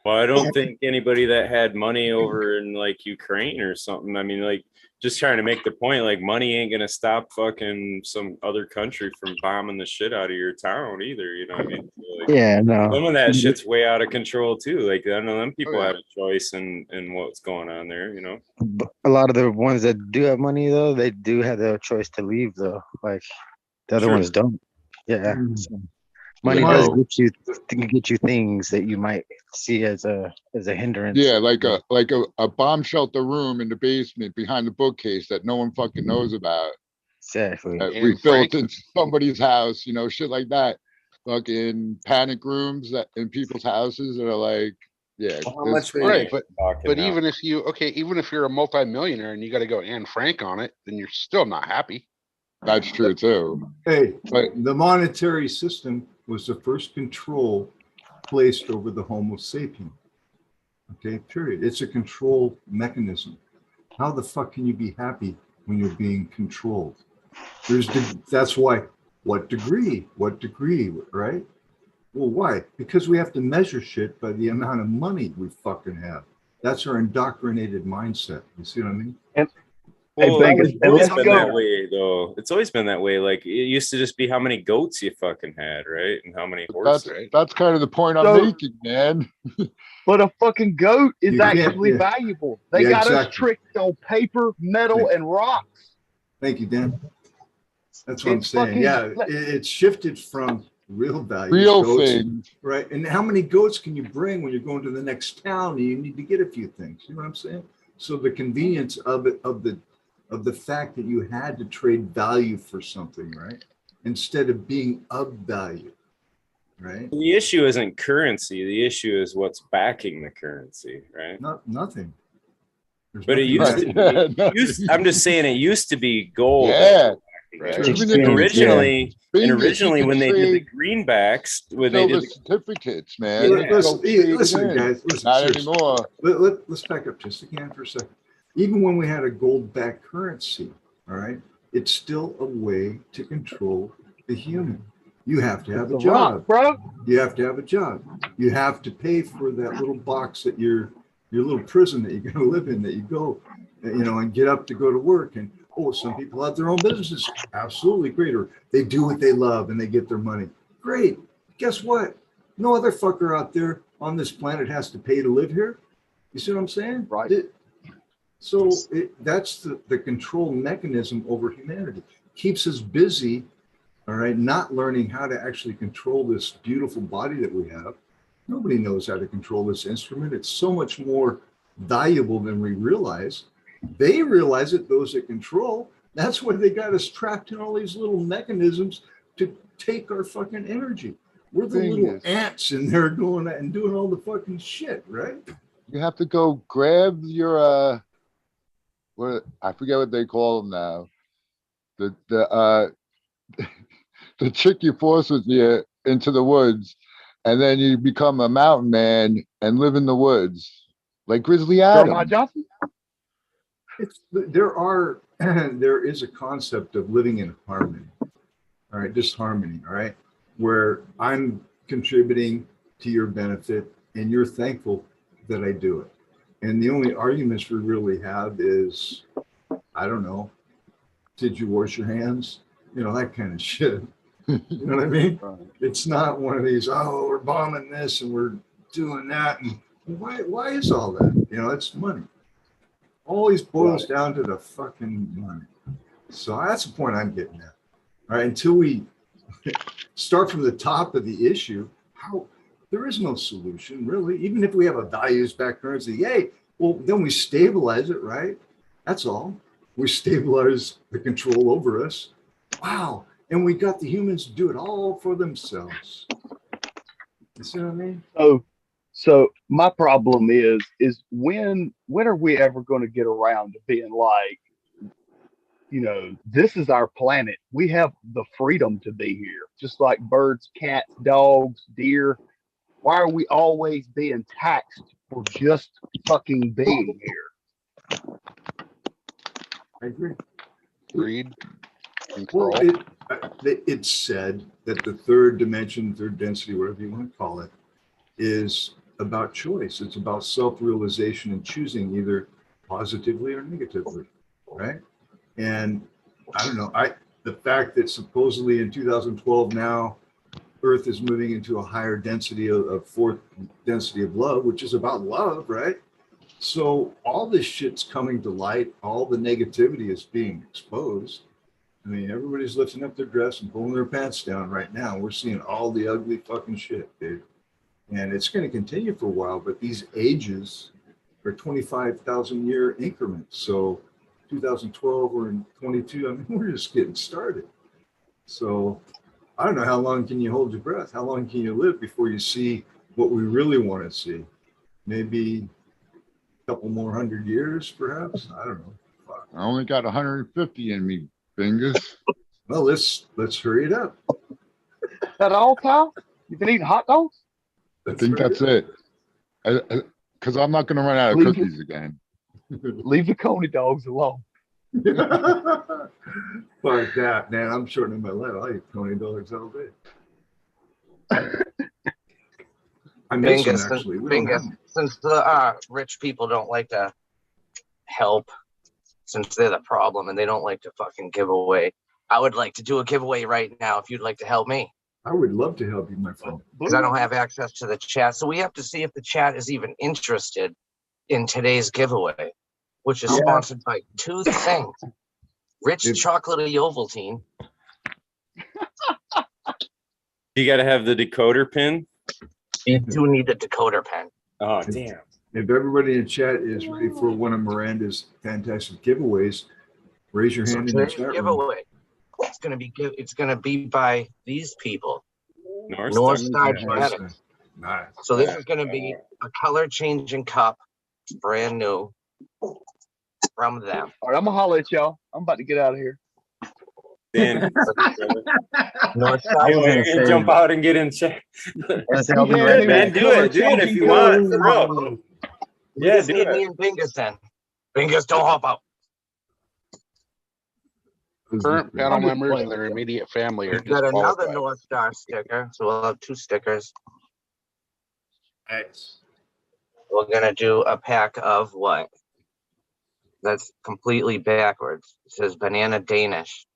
well, I don't think anybody that had money over in like Ukraine or something. I mean, like just trying to make the point, like money ain't gonna stop fucking some other country from bombing the shit out of your town either. You know what I mean? So, like, yeah, no. some of that shit's way out of control too. Like I know them people yeah. had a choice in what's going on there. You know, But a lot of the ones that do have money though, they do have the choice to leave though. Like the other Sure. ones don't. Yeah. Mm. So money You does know, get you things that you might see as a hindrance. yeah, like a bomb shelter room in the basement behind the bookcase that no one fucking knows about. Exactly. That And we Frank- built into somebody's house, you know, shit like that. Fucking panic rooms that in people's houses that are like, yeah, well, how it's much crazy. Right, but talking now? even if you're a multimillionaire and you got to go Anne Frank on it, then you're still not happy. That's true too. Hey, But the monetary system was the first control placed over the Homo sapien. Okay, period. It's a control mechanism. How the fuck can you be happy when you're being controlled? That's why, what degree, right? Well, why? Because we have to measure shit by the amount of money we fucking have. That's our indoctrinated mindset. You see what I mean? Well, Bingus, it's always let's been go. that way, though. It's always been that way. Like it used to just be how many goats you fucking had, right? And how many horses. that's kind of the point I'm So- making, man. But a fucking goat is You can't- actually yeah. valuable. They Yeah, got us exactly. tricked on paper, metal, and rocks. Thank you, Dan. That's what I'm It's saying. fucking- Yeah, it's shifted from real value. Real goats, things. right? And how many goats can you bring when you're going to the next town and you need to get a few things? You know what I'm saying? So the convenience of it, of the fact that you had to trade value for something, right? Instead of being of value, right? The issue isn't currency. The issue is what's backing the currency, right? Nothing. There's But it nothing used back- to be. I'm just saying it used to be gold. Yeah. Right. And Even if you originally, Bingus, and you originally could when they did the trade greenbacks, when they silver did certificates, man. Yeah. You go Listen, trade it listen, in. guys. Listen, Not seriously. anymore. Let's back up just again for a second. Even when we had a gold-backed currency, all right, it's still a way to control the human. You have to have a It's a job. rock, bro. You have to have a job. You have to pay for that little box that your little prison that you're going to live in, that you go, you know, and get up to go to work. And some people have their own businesses. Absolutely great. Or they do what they love and they get their money. Great. Guess what? No other fucker out there on this planet has to pay to live here. You see what I'm saying? Right. So that's the control mechanism over humanity. Keeps us busy, all right, not learning how to actually control this beautiful body that we have. Nobody knows how to control this instrument. It's so much more valuable than we realize. They realize it, those that control. That's why they got us trapped in all these little mechanisms to take our fucking energy. We're the Thing little is- ants in there going and doing all the fucking shit, right? You have to go grab your what I forget what they call them now. The the chick you force with you into the woods, and then you become a mountain man and live in the woods like Grizzly Jeremiah Adams. Johnson? There is a concept of living in harmony. All right, just harmony, all right, where I'm contributing to your benefit and you're thankful that I do it. And the only arguments we really have is, I don't know, did you wash your hands? You know, that kind of shit. You know what I mean? It's not one of these, oh, we're bombing this and we're doing that. And why is all that? You know, it's money. Always boils down to the fucking money. So that's the point I'm getting at. All right, until we start from the top of the issue, there is no solution, really. Even if we have a values-backed currency, yay, well, then we stabilize it, right? That's all. We stabilize the control over us. Wow. And we got the humans to do it all for themselves. You see what I mean? So my problem is when are we ever going to get around to being like, you know, this is our planet. We have the freedom to be here, just like birds, cats, dogs, deer. Why are we always being taxed for just fucking being here? I agree. Greed. Control. Well, it's said that the third dimension, third density, whatever you want to call it, is about choice. It's about self-realization and choosing either positively or negatively, right? And I don't know, the fact that supposedly in 2012 now, Earth is moving into a higher density of fourth density of love, which is about love, right? So all this shit's coming to light. All the negativity is being exposed. I mean, everybody's lifting up their dress and pulling their pants down right now. We're seeing all the ugly fucking shit, dude. And it's going to continue for a while, but these ages are 25,000 year increments. So 2012 or in 22, I mean, we're just getting started. So I don't know, how long can you hold your breath? How long can you live before you see what we really want to see? Maybe a couple more 100 years, perhaps. I don't know. Fuck. I only got 150 in me, bingus. Well, let's hurry it up. That all, Kyle? You been eating hot dogs? I think that's it. Because I'm not going to run out of Leave cookies again. Leave the Coney dogs alone. Fuck that, man. I'm shortening my life. I eat $20 all day. I miss them, actually. Since the rich people don't like to help, since they're the problem and they don't like to fucking give away, I would like to do a giveaway right now if you'd like to help me. I would love to help you, my friend. Because I don't have access to the chat. So we have to see if the chat is even interested in today's giveaway, which is sponsored by two things. Rich chocolatey Ovaltine. You got to have the decoder pin. You do need the decoder pen. Oh, damn. If everybody in chat is ready for one of Miranda's fantastic giveaways, raise your hand in the chat room. Giveaway. It's gonna be by these people. North Star Genetics. Nice. So this is gonna be a color changing cup, brand new from them. All right, I'm gonna holler at y'all. I'm about to get out of here. Dan, North Star. you can jump out and get in check. Man, Man, do it, dude, if you want. Bro. Yeah, Just do need me it. and Bingus then. Bingus, don't hop out. Current panel members and their immediate family are We've got another disqualified. North Star sticker, so we'll have two stickers. Nice. We're gonna do a pack of what? That's completely backwards. It says banana Danish.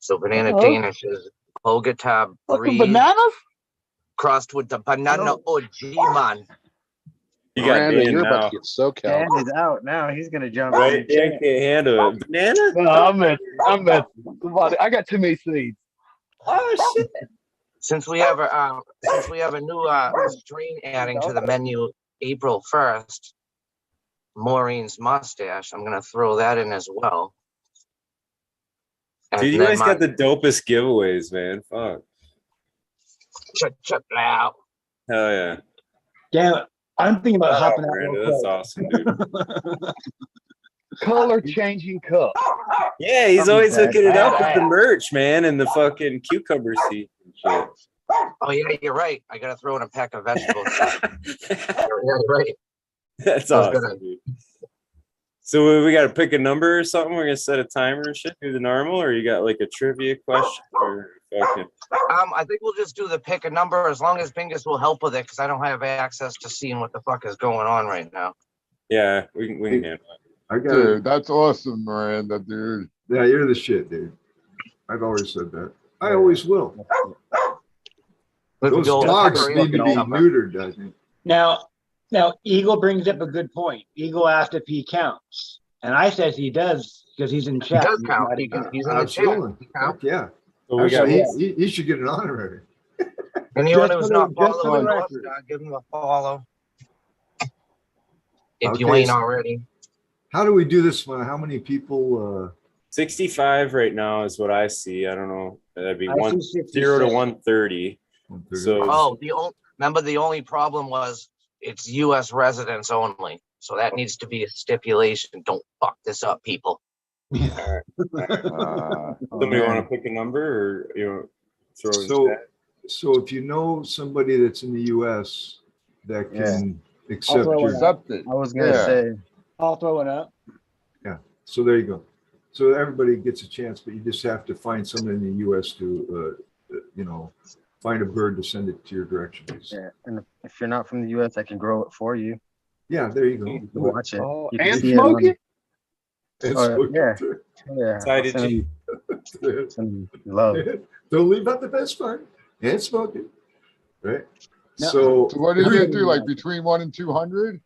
So banana Danish is Bogota Fucking breed bananas? crossed with the banana OG man. You got Miranda, Dan you're now. about to get SoCal. Dan is out now. He's gonna jump Right? in. Dan can't handle it. Banana? No, I'm messing. Somebody, I got too many seeds. Oh, shit. Since we have a new strain adding to the menu April 1st, Maureen's mustache, I'm gonna throw that in as well. And Dude, you then guys got the dopest giveaways, man. Fuck. Hell yeah. Damn it. I'm thinking about hopping out. Miranda, real that's quick. awesome, dude. Color changing cup. Yeah, he's always hooking it up with the merch, man, and the fucking cucumber seed and shit. Oh yeah, you're right. I gotta throw in a pack of vegetables. Yeah, you're right. That's That was good. awesome, dude. So we got to pick a number or something. We're gonna set a timer and shit. Do the normal, or you got like a trivia question, or fucking. I think we'll just do the pick a number as long as Bingus will help with it because I don't have access to seeing what the fuck is going on right now. Yeah, we can handle it. I got Dude, that's awesome, Miranda, dude. Yeah, you're the shit, dude. I've always said that. I always will. We can Those go dogs pepper need to be number. neutered, I think. Now, Eagle brings up a good point. Eagle asked if he counts, and I said he does because he's in He chat. does count. He's in the chat. Absolutely. He counts. Fuck yeah. So we got Actually, he should get an honorary. Anyone Just who's for not the- just for the following us, record. give him a follow. If you Okay, ain't so- already. How do we do this one? How many people? 65 right now is what I see. I don't know. That'd be I see 0 to 66. 130. So Oh, remember the only problem was it's U.S. residents only. So that needs to be a stipulation. Don't fuck this up, people. Oh, somebody want to pick a number, or throw it in So, chat? so if you know somebody that's in the U.S. that can accept throw your, it accept it. I was gonna Yeah. say, I'll throw it up. so there you go. So everybody gets a chance, but you just have to find someone in the U.S. to, find a bird to send it to your direction. yeah. And if you're not from the U.S., I can grow it for you. Yeah, there you go. You can watch it. Oh, You can and see smoke on- it? It's yeah. Yeah. Decided I'll you- send love. Don't leave out the best part. And smoke it. Right? No. So, So what are you gonna do? Like between 1 and 200?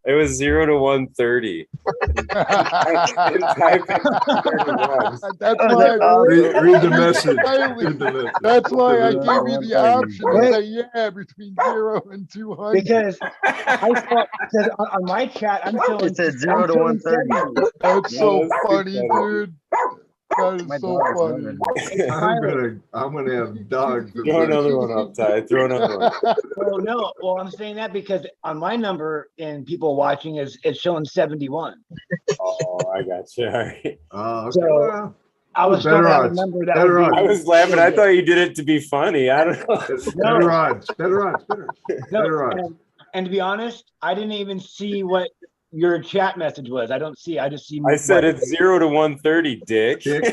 It was 0 to 130. That's why. read the message. Read the message. That's why I gave you the option to Wait. say yeah between 0 and 200. Because I saw because on my chat I'm showing It said 0 to I'm showing 130. 70. That's so that's funny, funny. dude. That My is so dog is funny. loving I'm gonna have dog. for Throw another one up, Ty. Throw another one. Well, no, well, I'm saying that because on my number and people watching it's showing 71. Oh, I got you. All right. Okay, So- well, I was Better trying to odds. remember that. Better would be- I was laughing. I thought you did it to be funny. I don't know. better odds. Better odds. Better No, odds. and to be honest, I didn't even see what your chat message was. I don't see. I just see. I said it's 0 to 130, dick. Dick.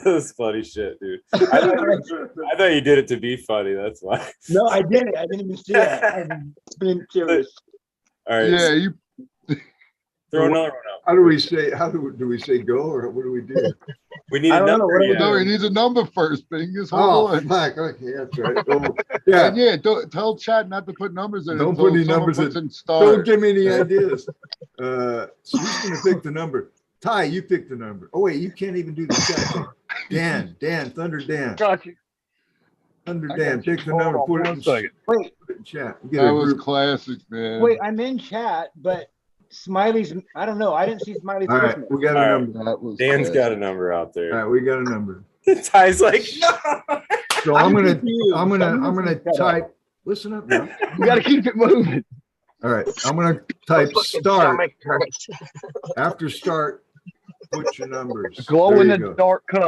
That's funny shit, dude. I thought you did it to be funny. That's why. No, I didn't. I didn't even see that. I'm being serious. All right. Yeah, you Throw another one up. How do we say? Do we say go or what do we do? We need I a don't know, number. what do we Yeah. no, he needs a number first, Bingus. Oh, Hold on. fuck. Okay, that's right. Oh, yeah. And yeah, don't tell chat not to put numbers in. Don't until put any someone numbers puts in. in star. Don't give me any ideas. So who's gonna pick the number? Ty, you pick the number. Oh wait, you can't even do the chat thing. Dan, Thunder Dan. Got you. Thunder I Dan, got you. pick the Hold number, on put it one in second. Wait, chat. You get That a was group. classic, man. wait. I'm in chat, but Smiley's. I don't know. I didn't see Smiley's. All right, Christmas. we got a All right. number. That was Dan's got a classic. number out All there. right, we got a number. Ty's like, no. So I'm gonna confused. type. Listen up now. You got to keep it moving. All right, I'm gonna type Fucking start. stomach hurts. After start, put your numbers. Glow There in you the go. dark cup.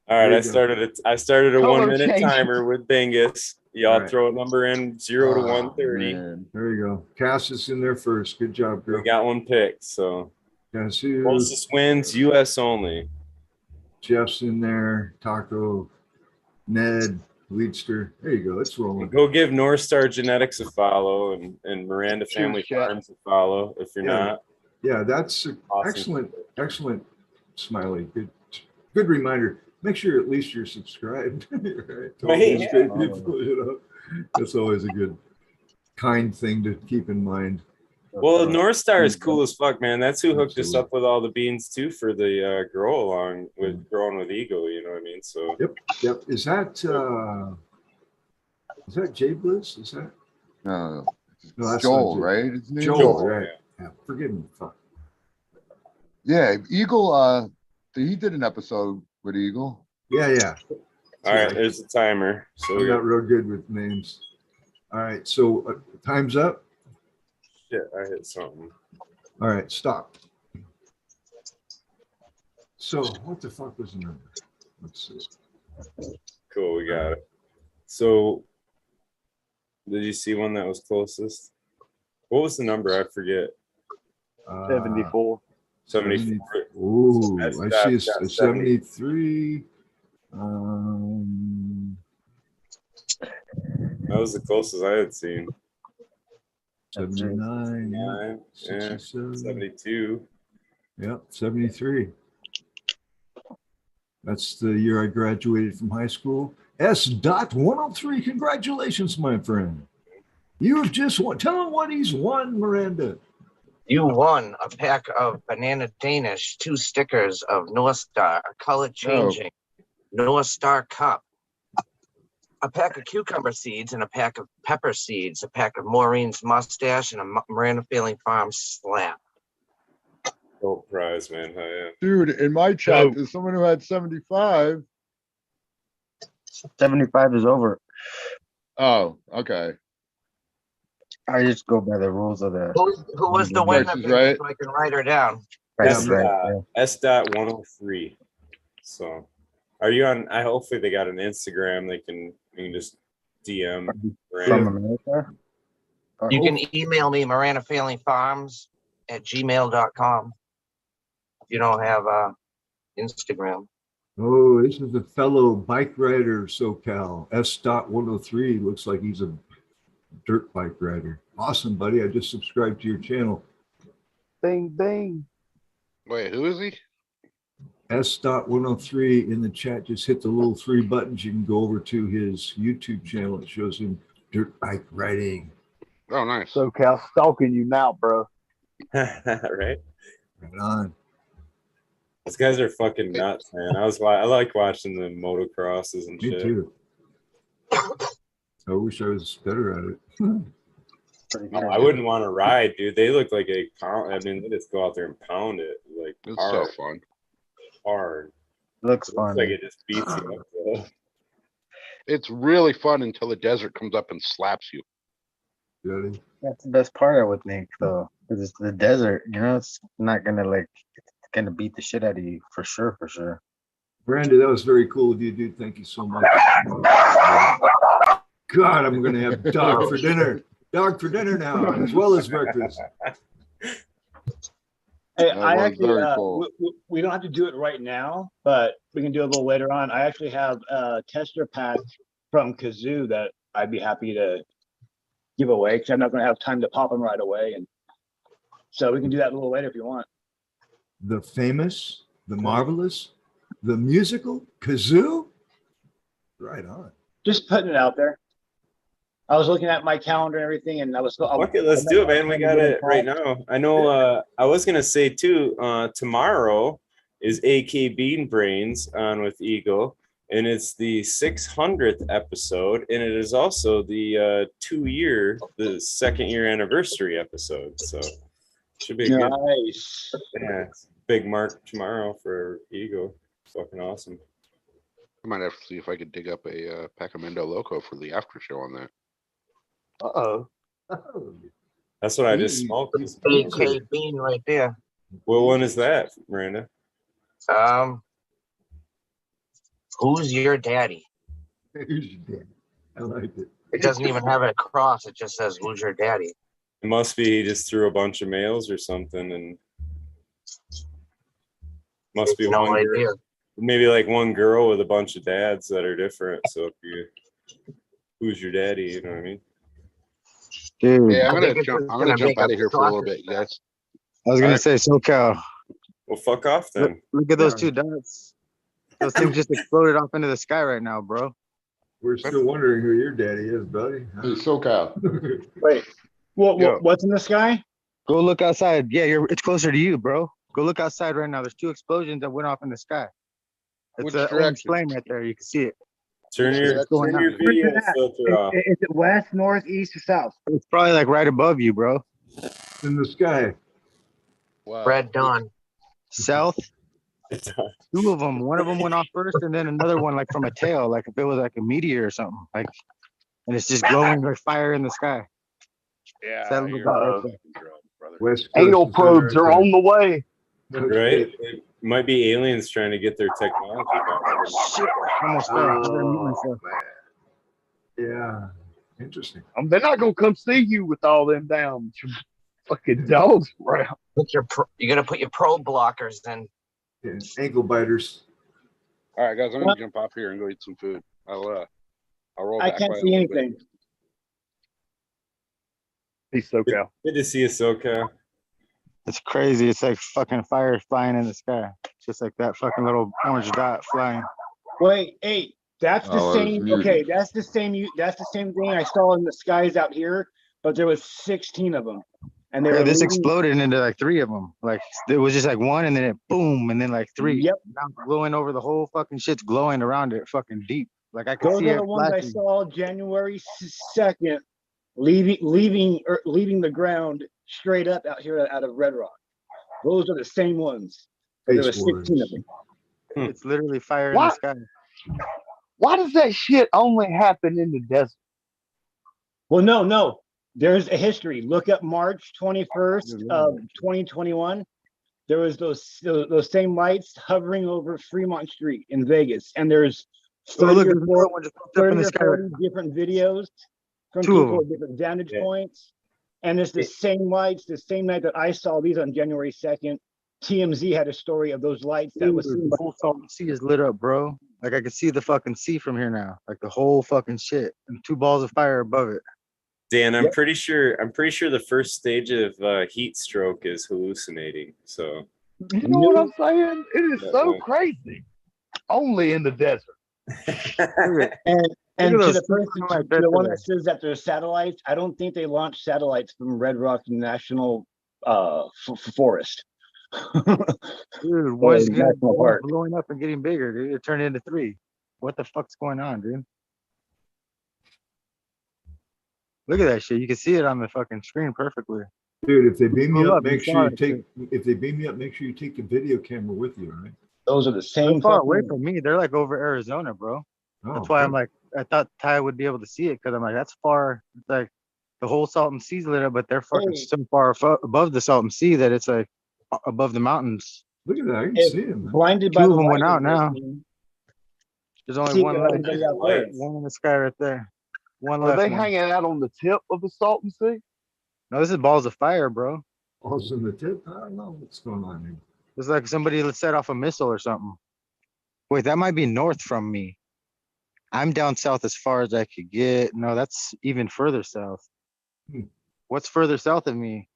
All right, There I you go. started a Color 1 minute changes. timer with Bingus. Y'all All right. throw a number in 0 to Oh, 130. Man. There you go. Cass is in there first. Good job, We girl. got one picked. So Cass is, closest wins, US only. Jeff's in there. Taco, Ned, Leadster. There you go. Let's roll. Go give North Star Genetics a follow and Miranda Family Cheers, chat. Farms a follow if you're Yeah. not. Yeah, that's a Awesome. excellent, Smiley. Good reminder. Make sure at least you're subscribed. Right? To all these Right. great people, That's always a good, kind thing to keep in mind. Well, North Star is cool as fuck, man. That's who hooked us up with all the beans too for the grow along with growing with Eagle. You know what I mean? So Yep. Is that Jay Bliss? Is that No, no? That's Joel, not Jay. right? His name? Joel, right? Yeah. Forgive me. Fuck. Yeah, Eagle. He did an episode with Eagle. Yeah. all right, there's a timer. So We got real good with names. All right, so time's up. Shit, I hit something. All right, stop. So what the fuck was the number? Let's see. Cool, we got it. So, did you see one that was closest? What was the number? I forget. 74. 74. Ooh, That's- I that's see a got 73. That was the closest I had seen. 79. Yeah, 9, yeah, 67. 72. Yep, 73. That's the year I graduated from high school. S.103. Congratulations, my friend. You have just won. Tell him what he's won, Miranda. You won a pack of Banana Danish, 2 stickers of North Star, a color changing North Star cup, a pack of cucumber seeds and a pack of pepper seeds, a pack of Maureen's mustache, and a Miranda Feeling Farm slap. Dope prize, man. Oh, yeah. Dude, in my chat, there's someone who had 75. 75 is over. Oh, okay. I just go by the rules of the Who was the winner? Price is Right. So I can write her down. price, Yeah, right? Yeah. S.103. So, are you on? I hopefully they got an Instagram. You can just DM. From Miranda. America? You can email me mirandafeelingfarms@gmail.com. If you don't have Instagram. Oh, this is a fellow bike rider, SoCal. S.103. Looks like he's a dirt bike rider. Awesome, buddy. I just subscribed to your channel. Ding, ding. Wait, who is he? S.103 in the chat. Just hit the little 3 buttons. You can go over to his YouTube channel. It shows him dirt bike riding. Oh, nice. SoCal stalking you now, bro. Right? Right on. Those guys are fucking nuts, man. I like watching the motocrosses and Me shit. too. I wish I was better at it. I wouldn't want to ride, dude. They look like a pound. I mean, they just go out there and pound it like It's hard, so fun. hard. Looks It looks fun. like it just beats you up. Though. It's really fun until the desert comes up and slaps you. Really? That's the best part, I would think, though. 'Cause it's the desert, it's not gonna it's gonna beat the shit out of you for sure, for sure. Brandon, that was very cool of you, dude. Thank you so much. God, I'm going to have dog for dinner. Dog for dinner now, as well as breakfast. Hey, That I was actually, very cool. we don't have to do it right now, but we can do it a little later on. I actually have a tester pack from Kazoo that I'd be happy to give away because I'm not going to have time to pop them right away. And so we can do that a little later if you want. The famous, the marvelous, the musical Kazoo. Right on. Just putting it out there. I was looking at my calendar and everything, and I was. Okay, let's do it, man. We got it right now. I know. I was gonna say too. Tomorrow is AK Bean Brains on with Eagle, and it's the 600th episode, and it is also the 2 second year anniversary episode. So should be a good. Nice. Yeah, it's a big mark tomorrow for Eagle. Fucking awesome. I might have to see if I could dig up a pack of Mendo Loco for the after show on that. Uh-oh. That's what I just smoked. AK Bean right there. What one is that, Miranda? Who's your daddy? I like it. It doesn't even have a cross. It just says, "Who's your daddy?" It must be he just threw a bunch of males or something, and must be No one idea. girl, maybe like one girl with a bunch of dads that are different. So if you, who's your daddy? You know what I mean? Dude, Yeah, I I'm think gonna it's jump. just I'm gonna gonna jump make out a of here for a little sausage bit, you guys. I was gonna say SoCal. Well, fuck off Look, then. look at those 2 dots. Those things just exploded off into the sky right now, bro. We're still wondering who your daddy is, buddy. Hey, SoCal. Wait. Yo. What's in the sky? Go look outside. Yeah, it's closer to you, bro. Go look outside right now. There's 2 explosions that went off in the sky. It's Which an orange direction? flame right there. You can see it. Turn your going on? video filter off. Is it west, north, east, or south? It's probably like right above you, bro. In the sky. Wow. Red Dawn. South. 2 of them. One of them went off first, and then another one like from a tail, like if it was like a meteor or something. Like and it's just glowing like fire in the sky. Yeah, That little you're dot right fucking there. drunk, brother. West Anal Coast is probes right are there. on the way. Right? It might be aliens trying to get their technology back. Shit, almost fell. I better mute myself. Yeah, interesting. They're not gonna come see you with all them damn fucking dogs around. You gotta put your probe blockers in. Yeah, ankle biters. All right, guys, I'm gonna jump off here and go eat some food. I'll roll I back. can't by in a see little bit. anything. He's SoCal. Good to see you, SoCal. It's crazy. It's like fucking fire flying in the sky. Just like that fucking little orange dot flying. Wait, hey, that's the Oh, I was same. muted. Okay, that's the same thing I saw in the skies out here, but there was 16 of them, and they Yeah, were this leaving- exploded into like 3 of them. Like there was just like one, and then it boom, and then like 3. Yep, Now glowing over the whole fucking shit's glowing around it, fucking deep. Like I could those see are it the ones I flashing. saw January 2nd, leaving the ground straight up out here out of Red Rock. Those are the same ones. But there were Space 16 of Wars. them. It's literally fire in the What? sky. Why does that shit only happen in the desert? Well, no. There's a history. Look up March 21st of 2021. There was those same lights hovering over Fremont Street in Vegas, and there's Oh, 30 look, or there's 40, another one just popped up in 30 the or sky. 40 different videos from 2 of people them. at different vantage Yeah. points. And it's the same lights, the same night that I saw these on January 2nd. TMZ had a story of those lights that was seen The whole fucking sea is lit up, bro. Like I could see the fucking sea from here now. Like the whole fucking shit. And 2 balls of fire above it. Dan, I'm Yep. pretty sure the first stage of heat stroke is hallucinating. So You know what I'm saying? It is so Yeah. crazy. Only in the desert. And Look at to those the two person, on my to bed the one there. that says that they're satellites, I don't think they launched satellites from Red Rock National Forest. Dude, one's National Park. blowing up and getting bigger, dude. It turned into 3. What the fuck's going on, dude? Look at that shit. You can see it on the fucking screen perfectly. Dude, if they beam me Pull up, up, you make saw sure you it, take. If they beam me up, make sure you take the video camera with you. All right. Those are the They're same. far away fucking- from me. They're like over Arizona, bro. Oh, That's why I'm okay. like, I thought Ty would be able to see it because I'm like, that's far. It's like the whole Salton Sea's lit up, but they're fucking Hey. so far above the Salton Sea that it's like above the mountains. Look at that. I can If see him. blinded 2 by of the them went light out is now. listening, There's only see one left. everybody out there. Lights. One in the sky right there. One Are left. they now. hanging out on the tip of the Salton Sea? No, this is balls of fire, bro. Also in the tip. I don't know what's going on here. It's like somebody set off a missile or something. Wait, that might be north from me. I'm down south as far as I could get. No, that's even further south. Hmm. What's further south of me?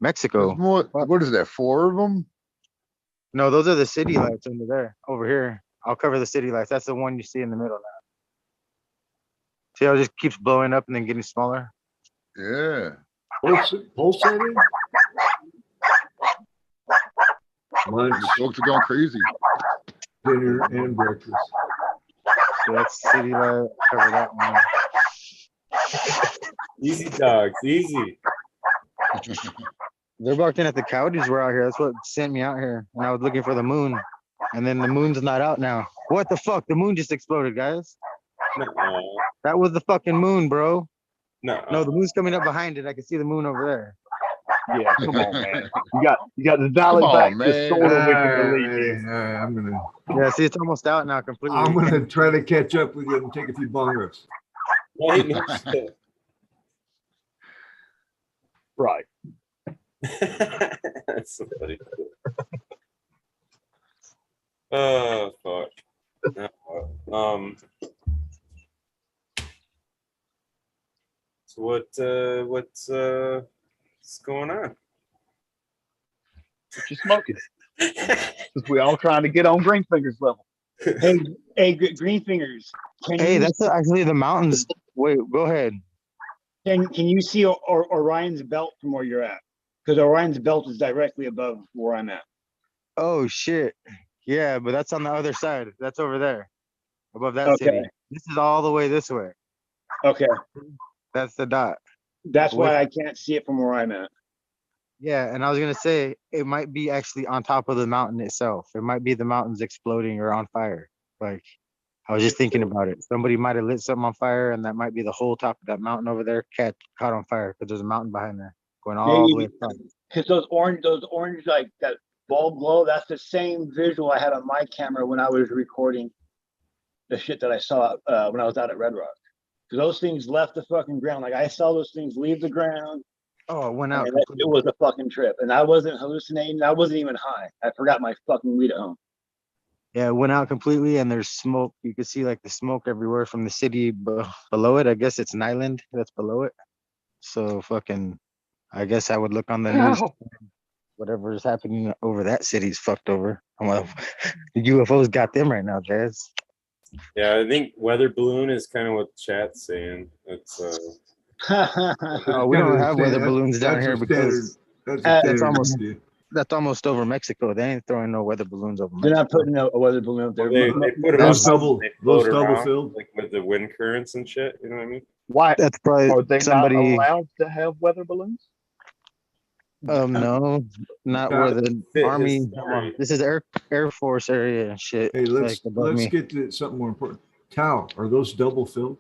Mexico. There's more, what is that, 4 of them? No, those are the city lights under there. Over here. I'll cover the city lights. That's the one you see in the middle now. See how it just keeps blowing up and then getting smaller? Yeah. Pulsating. Lunch, The folks are going crazy. dinner, and breakfast. So that's city light. Cover that one. easy dogs, easy. They're barking at the coyotes were out here. That's what sent me out here. And I was looking for the moon. And then the moon's not out now. What the fuck? The moon just exploded, guys. No, That was the fucking moon, bro. no. No, the moon's coming up behind it. I can see the moon over there. Yeah, come on, man. You got to dial Come it back on, just man. sort of we can believe Alright, this. I'm Yeah, see, it's almost out now completely. gonna try to catch up with you and take a few bongos. Right, no shit. Right. That's so funny. Oh fuck. So what's going on? What you smoking? Because we all trying to get on Green Fingers level. Hey, Green Fingers. Hey, that's actually the mountains. Wait, go ahead. Can you see Orion's belt from where you're at? Because Orion's belt is directly above where I'm at. Oh, shit. Yeah, but that's on the other side. That's over there. Above that Okay. city. This is all the way this way. Okay, That's the dot. that's why I can't see it from where I'm at. Yeah, and I was gonna say it might be actually on top of the mountain itself. It might be the mountains exploding or on fire. Like I was just thinking about it. Somebody might have lit something on fire, and that might be the whole top of that mountain over there caught on fire because there's a mountain behind there going all the way across. Because those orange like that bulb glow, that's the same visual I had on my camera when I was recording the shit that I saw when I was out at Red Rock. Because those things left the fucking ground. Like I saw those things leave the ground. Oh, it went out. It was a fucking trip, and I wasn't hallucinating. I wasn't even high. I forgot my fucking weed at home. Yeah, it went out completely, and there's smoke. You could see like the smoke everywhere from the city below it. I guess it's an island that's below it. So fucking, I guess I would look on the news. Whatever is happening over that city's fucked over. Well, the UFOs got them right now, Jazz. Yeah, I think weather balloon is kind of what the chat's saying. It's Oh, we don't have weather balloons down here because that's almost over Mexico. They ain't throwing no weather balloons over They're Mexico. not putting a weather balloon up there. they put them Those up, double, they those float double around, filled. like with the wind currents and shit. You know what I mean? Why That's are probably they somebody. not allowed to have weather balloons? No, not where the Fit his army. story. This is Air Force area and shit. Hey, like above me. get to something more important. Tao, are those double filled?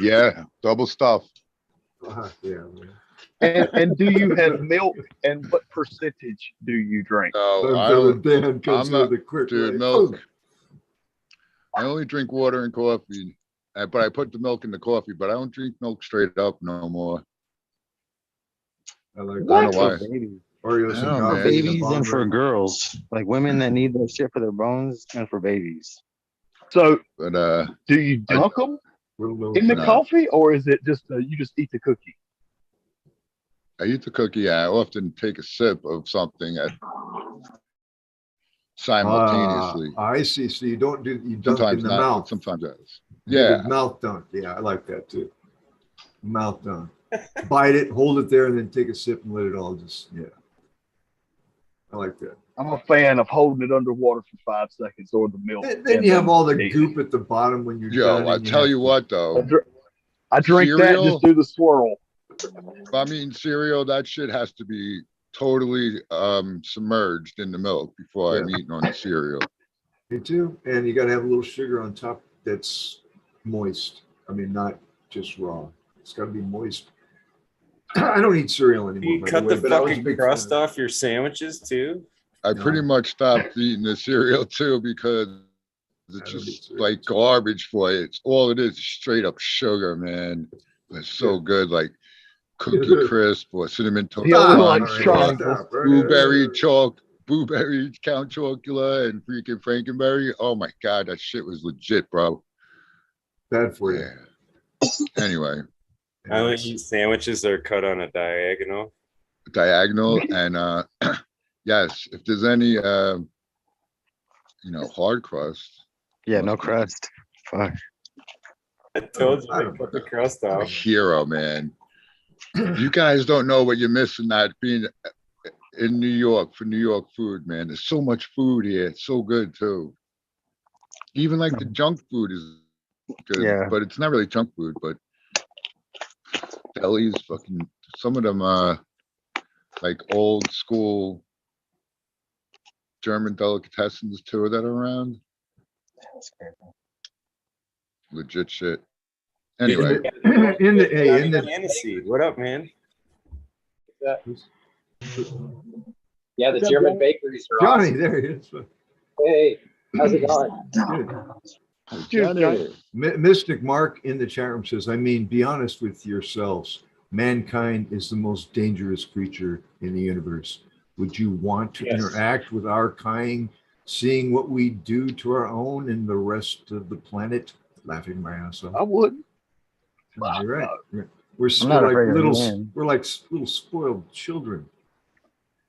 Yeah, double stuff. Yeah. And do you have milk? And what percentage do you drink? So I'm not, dude, milk. I only drink water and coffee, but I put the milk in the coffee. But I don't drink milk straight up no more. I like I don't know why. Oreos I and know, For man. coffee. babies and for girls, like women that need that shit for their bones, and for babies. So But do you dunk them in the No. coffee, or is it just you just eat the cookie? I eat the cookie. I often take a sip of something simultaneously. I see. So you don't you dunk Sometimes in the not, mouth. but sometimes yes. Yeah, Yeah. mouth dunk. Yeah, I like that too. Mouth dunk. Bite it, hold it there, and then take a sip and let it all just I like that. I'm a fan of holding it underwater for 5 seconds or the milk. Then you have all the eat it. goop at the bottom when you're Yo, done. I and tell have you to- what though, I drink that, cereal? just do the swirl. if I'm eating cereal, that shit has to be totally submerged in the milk before I'm eating on the cereal. Me too. And you got to have a little sugar on top that's moist. I mean, not just raw. It's got to be moist. I don't eat cereal anymore. You by cut way, the but I was a fucking big crust fan of off your sandwiches too. I pretty much stopped eating the cereal too because it's I don't eat just cereal. like garbage for you. It's all it is straight up sugar, man. It's so good, like Cookie Crisp or Cinnamon Toast He only Crunch likes or triangles. Blueberry Count Chocula and freaking Frankenberry. Oh my God, that shit was legit, bro. Bad for you. Yeah. Anyway, I only eat sandwiches that are cut on a diagonal. and yes, if there's any hard crust. Yeah, no crust. Fuck. I told you I cut the crust A off. hero, man. You guys don't know what you're missing that being in New York for New York food, man. There's so much food here. It's so good too. Even like the junk food is good, Yeah. but it's not really junk food, but delis, fucking some of them like old school German delicatessens too that are around. Legit shit. Anyway, in the Canna Seed. What up, man? Yeah, the German bakeries are Johnny, awesome. there he is. Hey, how's it going? Good. Mystic Mark in the chat room says, I mean, be honest with yourselves. Mankind is the most dangerous creature in the universe. Would you want to interact with our kind, seeing what we do to our own and the rest of the planet? Laughing my ass off. I wouldn't. You're right. We're not like afraid of little, men. we're like little spoiled children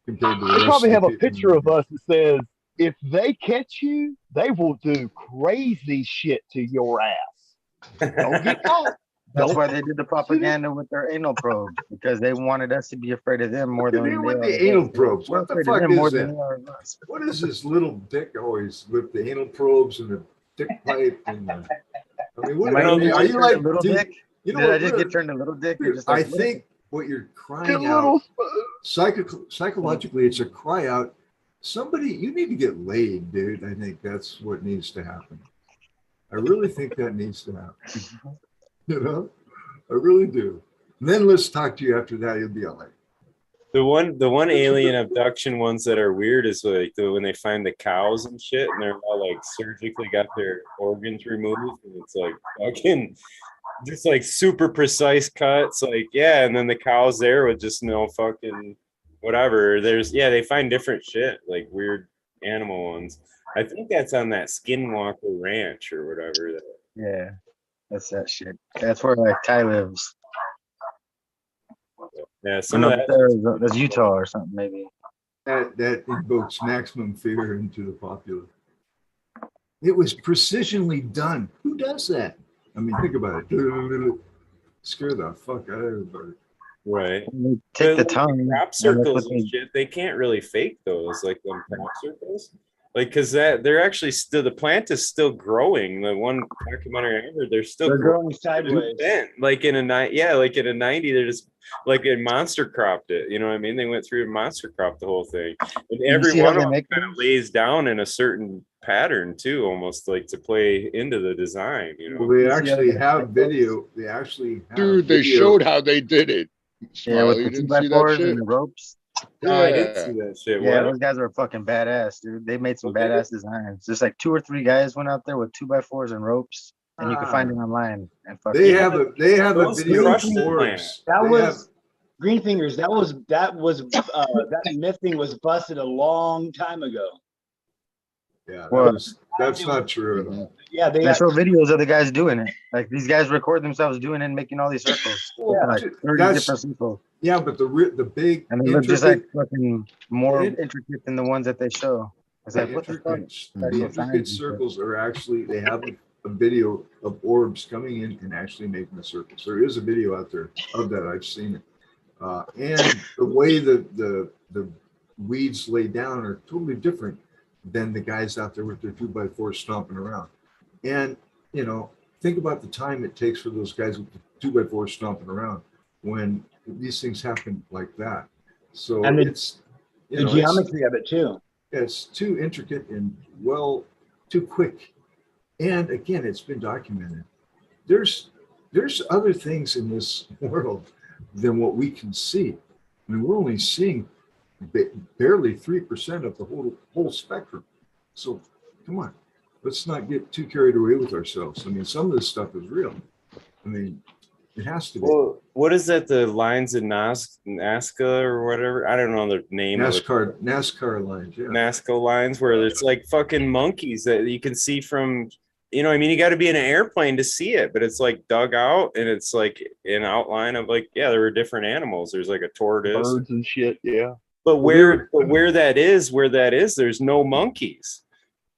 compared to the They rest probably of have the a people. picture of us that says, if they catch you, they will do crazy shit to your ass. Don't get caught. That's why they did the propaganda with their anal probes, because they wanted us to be afraid of them more than They with they the are anal of us. probes. We're What the afraid of fuck them is more that? than they are of us. What is this little dick always with the anal probes and the dick pipe and the, I mean, what Am I are you turned like a little dude, dick? You know Did what, I just really- get turned a little dick? You're dude, just like, I think what you're Good crying little out psychologically, it's a cry out somebody, you need to get laid, dude. I think that's what needs to happen. I really think that needs to happen. You know, I really do. And then let's talk to you after that. You'll be all right. The one alien abduction ones that are weird is like when they find the cows and shit, and they're all like surgically got their organs removed, and it's like fucking just like super precise cuts, like yeah, and then the cows there with just no fucking whatever. They find different shit, like weird animal ones. I think that's on that Skinwalker Ranch or whatever. Yeah, that's that shit. That's where like Ty lives. Yeah, I some know of that. that's Utah or something maybe. That invokes maximum fear into the populace. It was precisionally done. Who does that? I mean, think about it. Scare the fuck out of everybody. Right. Take the But, like, tongue. crop circles and shit, they can't really fake those, like them crop circles. Like, because they're actually still, the plant is still growing. The one documentary I heard, they're still They're growing sideways. Like in a 90, they're just like in monster cropped it. You know what I mean? They went through and monster cropped the whole thing. And every one of them kind of lays down in a certain pattern too, almost like to play into the design. You know, well, they actually have video. They actually have Dude, they video. showed how they did it. Yeah, with Smiley, the you didn't see that 2x4s shit? and the ropes. yeah, I did see that shit. Yeah, What? those guys are fucking badass, dude. They made some Okay. badass designs. Just like 2 or 3 guys went out there with 2x4s and ropes, and you can find it online. And They have a Those video of crushed the orbs. That They was Green Fingers. That that myth thing was busted a long time ago. Yeah, Well, that's not true at all. Yeah, they They got show videos of the guys doing it. Like these guys record themselves doing it and making all these circles. Yeah. Like 30 That's- different circles. Yeah, but the big And they look just like intricate, fucking more It- intricate than the ones that they show. It's like, what the fuck? the intricate circles are actually, they have a video of orbs coming in and actually making the circles. There is a video out there of that. I've seen it. And the way the weeds lay down are totally different than the guys out there with their 2x4 stomping around. And, you know, think about the time it takes for those guys with the 2x4 stomping around when these things happen like that. So And the- it's, you the know, it's- geometry of it too. it's too intricate and too quick. And again, it's been documented. There's other things in this world than what we can see. I mean, we're only seeing barely 3% of the whole spectrum. So come on, let's not get too carried away with ourselves. I mean, some of this stuff is real. I mean, it has to be. Well, what is that? The lines in Nazca or whatever? I don't know the name of it. NASCAR lines, yeah. Nazca lines where it's like fucking monkeys that you can see from, you know, I mean, you got to be in an airplane to see it, but it's like dug out and it's like an outline of like, yeah, there were different animals. There's like a tortoise, Birds and shit. Yeah. but where that is, there's no monkeys.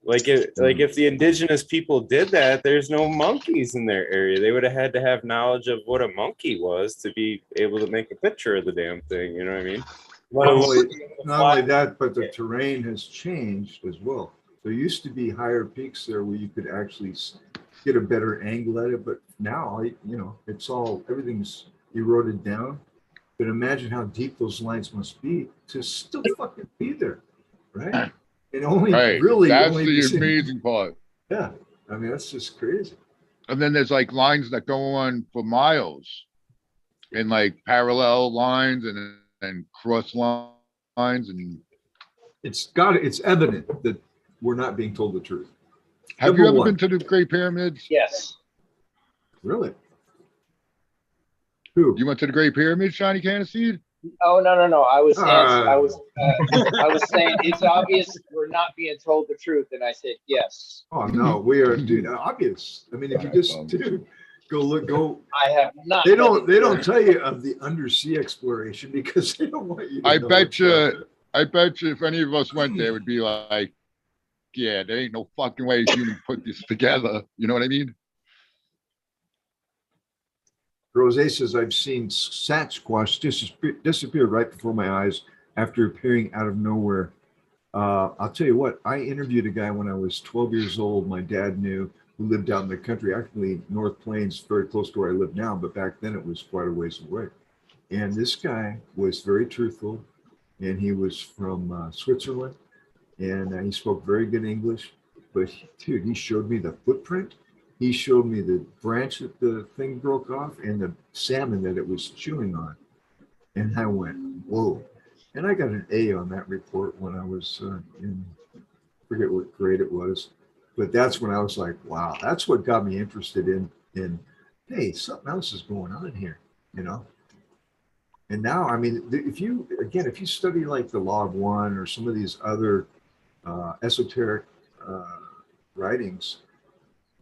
Like if the indigenous people did that, there's no monkeys in their area. They would have had to have knowledge of what a monkey was to be able to make a picture of the damn thing. You know what I mean? Not only that, but the terrain has changed as well. There used to be higher peaks there where you could actually get a better angle at it, but now, you know, everything's eroded down. But imagine how deep those lines must be to still fucking be there, right? And only Right. really That's only the amazing part. Yeah, I mean that's just crazy. And then there's like lines that go on for miles in like parallel lines and cross lines. And It's evident that we're not being told the truth. have you Number ever one. been to the Great Pyramids? Yes. Really? Who? You went to the Great Pyramids, Shiny Canna Seed? Oh no. I was saying it's obvious we're not being told the truth, and I said yes. Oh no, we are, dude. Obvious. I mean, if you just go. I have not. They don't tell you of the undersea exploration because they don't want you to I know bet it's you out there. I bet you if any of us went there, it would be like, yeah, there ain't no fucking way humans put this together. You know what I mean? Rose says, I've seen Sasquatch disappear right before my eyes after appearing out of nowhere. I'll tell you what, I interviewed a guy when I was 12 years old. My dad knew, who lived out in the country, actually North Plains, very close to where I live now, but back then it was quite a ways away. And this guy was very truthful, and he was from Switzerland. and he spoke very good English. But dude, he showed me the footprint. He showed me the branch that the thing broke off and the salmon that it was chewing on. And I went, whoa. And I got an A on that report when I was in, forget what grade it was. But that's when I was like, wow, that's what got me interested in, hey, something else is going on here, you know? And now, I mean, if you study like the Law of One or some of these other esoteric writings,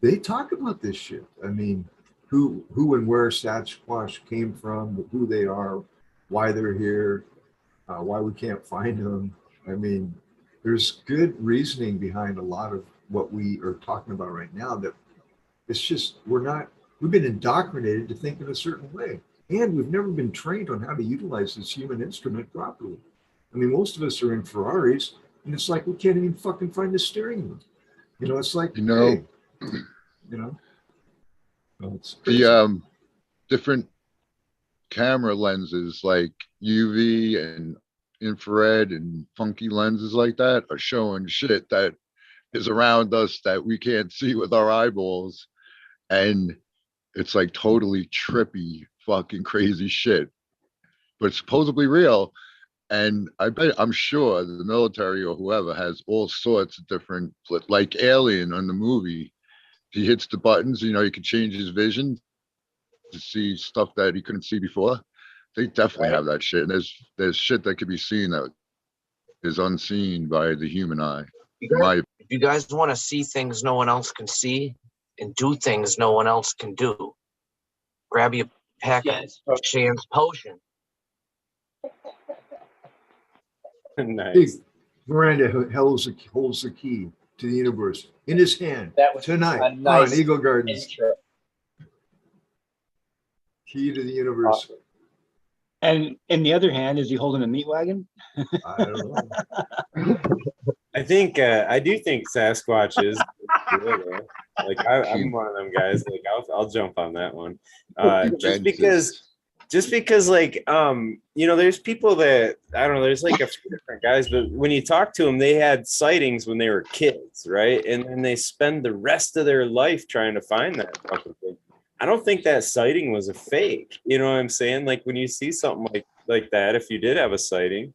they talk about this shit. I mean, who and where Sasquatch came from, who they are, why they're here, why we can't find them. I mean, there's good reasoning behind a lot of what we are talking about right now, that it's just, we've been indoctrinated to think in a certain way. And we've never been trained on how to utilize this human instrument properly. I mean, most of us are in Ferraris, and it's like we can't even fucking find the steering wheel. You know, it's like, hey, you know, it's crazy. The different camera lenses like UV and infrared and funky lenses like that are showing shit that is around us that we can't see with our eyeballs, and it's like totally trippy fucking crazy shit, but it's supposedly real. And I'm sure the military or whoever has all sorts of different, like Alien on the movie, he hits the buttons, you know, he can change his vision to see stuff that he couldn't see before. They definitely have that shit, and there's shit that could be seen that is unseen by the human eye. If you guys want to see things no one else can see and do things no one else can do, grab your pack of Shan's potion. Nice. Big Miranda holds the key to the universe in his hand tonight on Eagle Gardens. Intro. Key to the universe. Awesome. And in the other hand, is he holding a meat wagon? I don't know. I do think Sasquatch is like I'm one of them guys. Like I'll jump on that one. Just because like you know, there's people that I don't know, there's like a few different guys, but when you talk to them, they had sightings when they were kids, right? And then they spend the rest of their life trying to find that fucking thing. I don't think that sighting was a fake. You know what I'm saying? Like when you see something like that, if you did have a sighting,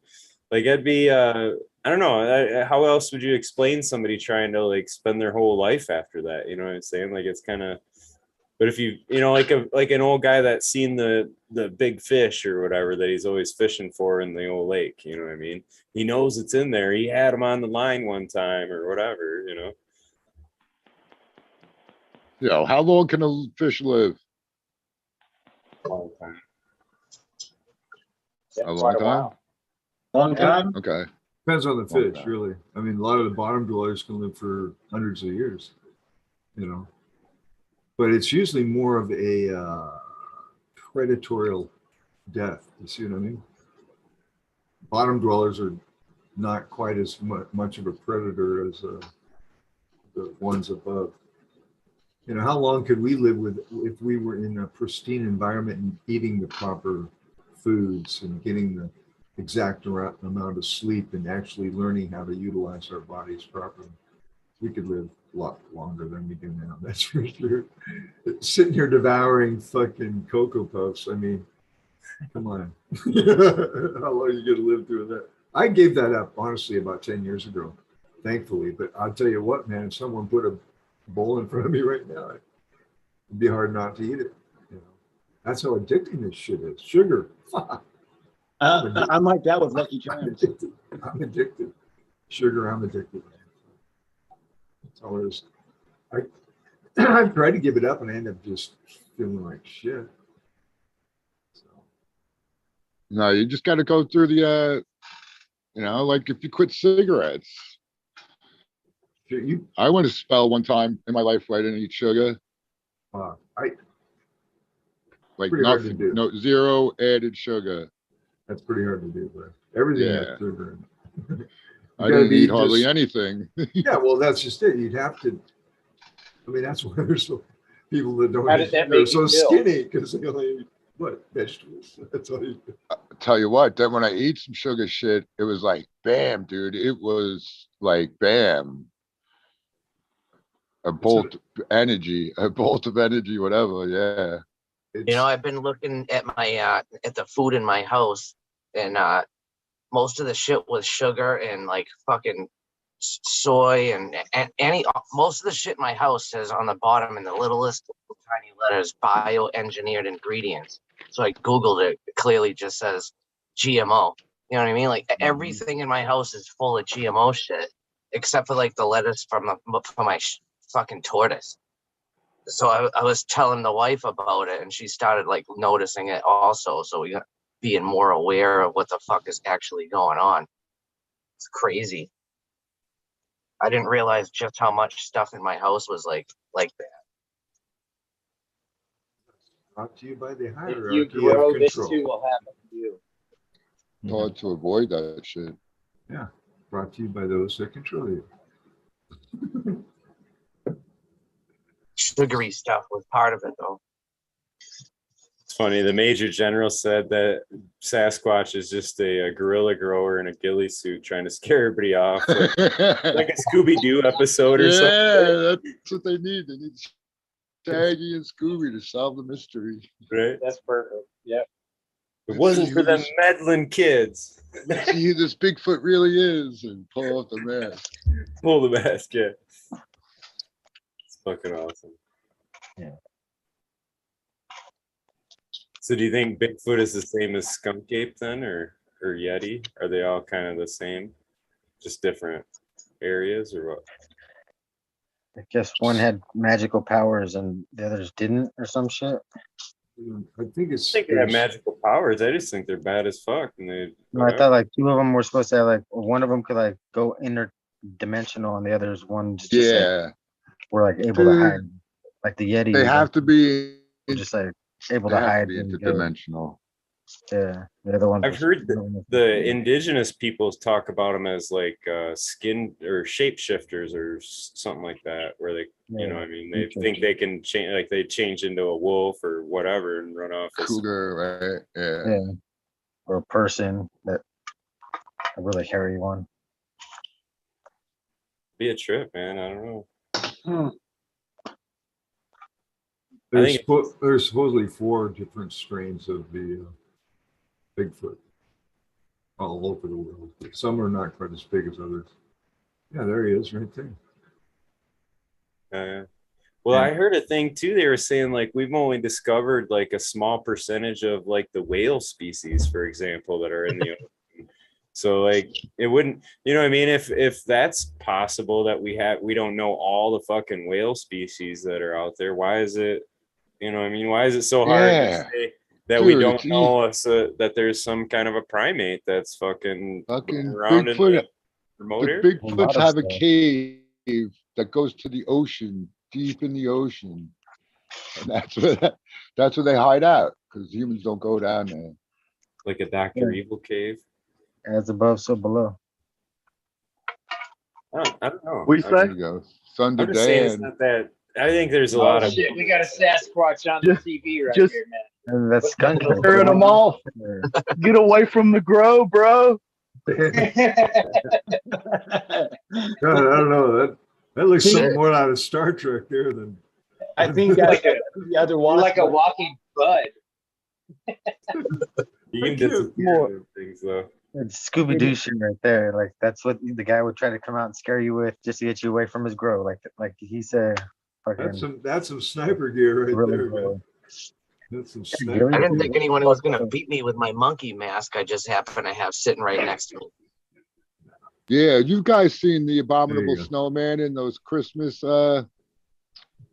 like that'd be I don't know. How else would you explain somebody trying to like spend their whole life after that? You know what I'm saying? Like it's kind of. But if you know, like an old guy that's seen the big fish or whatever that he's always fishing for in the old lake, you know what I mean? He knows it's in there. He had him on the line one time or whatever, you know. Yeah, how long can a fish live? Long time. A long time? Long time? Okay. Depends on the Long fish, time. really. I mean, a lot of the bottom dwellers can live for hundreds of years, you know. But it's usually more of a predatorial death. You see what I mean? Bottom dwellers are not quite as much of a predator as the ones above. You know, how long could we live if we were in a pristine environment and eating the proper foods and getting the exact amount of sleep and actually learning how to utilize our bodies properly? We could live a lot longer than we do now, that's for sure. Sitting here devouring fucking Cocoa Puffs, I mean, come on. How long are you going to live through that? I gave that up, honestly, about 10 years ago, thankfully. But I'll tell you what, man, if someone put a bowl in front of me right now, it'd be hard not to eat it. You know, that's how addicting this shit is. Sugar. I'm like that with Lucky Charms. I'm addicted. Sugar, I'm addicted. That's all it is. I've tried to give it up and I end up just feeling like shit. So. No, you just got to go through the, you know, like if you quit cigarettes. I went a spell one time in my life where I didn't eat sugar. Like nothing, no, zero added sugar. That's pretty hard to do, but everything has sugar in it. I didn't eat hardly anything. Yeah, well, that's just it. You'd have to. I mean, that's why there's so people that don't eat, they're so skinny because they only eat What vegetables? That's all you. Tell you what, then when I eat some sugar shit, it was like, bam, dude. It was like, bam. A bolt of energy, whatever. Yeah. You know, I've been looking at my at the food in my house, and most of the shit was sugar and like fucking soy and any most of the shit in my house says on the bottom in the littlest tiny letters bioengineered ingredients. So I googled it. It clearly just says GMO. You know what I mean? Like everything in my house is full of GMO shit, except for like the lettuce from my fucking tortoise. So I was telling the wife about it, and she started like noticing it also. So we got being more aware of what the fuck is actually going on. It's crazy. I didn't realize just how much stuff in my house was like that. Brought to you by the If hierarchy you grow, of this control. too will happen to you. Hard to avoid that shit. Yeah, brought to you by those that control you. Sugary stuff was part of it though. It's funny. The Major General said that Sasquatch is just a gorilla grower in a ghillie suit trying to scare everybody off, like a Scooby-Doo episode or something. Yeah, that's what they need. They need Shaggy and Scooby to solve the mystery. Right? That's perfect. Yep. It wasn't for them meddling kids. Let's see who this Bigfoot really is and pull off the mask. Pull the mask, yeah. It's fucking awesome. Yeah. So do you think Bigfoot is the same as skunk ape then, or Yeti? Are they all kind of the same? Just different areas or what? I guess one had magical powers and the others didn't, or some shit. I think it's. I think they have magical powers. I just think they're bad as fuck. And they. No, I thought like two of them were supposed to have like one of them could like go interdimensional, and the others one just like, Yeah, were like able to hide, like the Yeti. they was, have like, to be. just like able They to have to hide. be and go. interdimensional. Yeah, the other ones. I've heard the indigenous peoples talk about them as like skin or shapeshifters or something like that, where they, you know, what I mean, they think they can change, like they change into a wolf or whatever and run off. Cougar, right? Yeah. Yeah, or a person that a really hairy one. Be a trip, man. I don't know. There's supposedly 4 different strains of the Bigfoot all over the world. Some are not quite as big as others. Yeah, there he is, right there. Well, I heard a thing too. They were saying like we've only discovered like a small percentage of like the whale species, for example, that are in the ocean. So like it wouldn't, you know what I mean? If that's possible that we don't know all the fucking whale species that are out there, why is it, you know what I mean? Why is it so hard to say that we don't know that there's some kind of a primate that's fucking around in the remote area? Bigfoots have a cave that goes to the ocean, deep in the ocean, and that's where they hide out because humans don't go down there. Like a Dr. Evil cave. As above, so below. I don't know. We say? There you go. Thunder I'm just saying it's Dan. not that. I think there's a lot of. Shit, we got a Sasquatch on the TV right here, man. And that's skunk. Scaring them off. Get away from the grow, bro. God, I don't know. That looks something more out of Star Trek there than. I think like the other one, like a walking bud. You can get some things though. It's Scooby-Doo shit right there. Like that's what the guy would try to come out and scare you with, just to get you away from his grow. Like he said, That's some sniper gear right really there. grow. That's some sniper I didn't gear. think anyone was gonna beat me with my monkey mask. I just happen to have sitting right next to me. Yeah, you guys seen the There abominable you go. snowman in those Christmas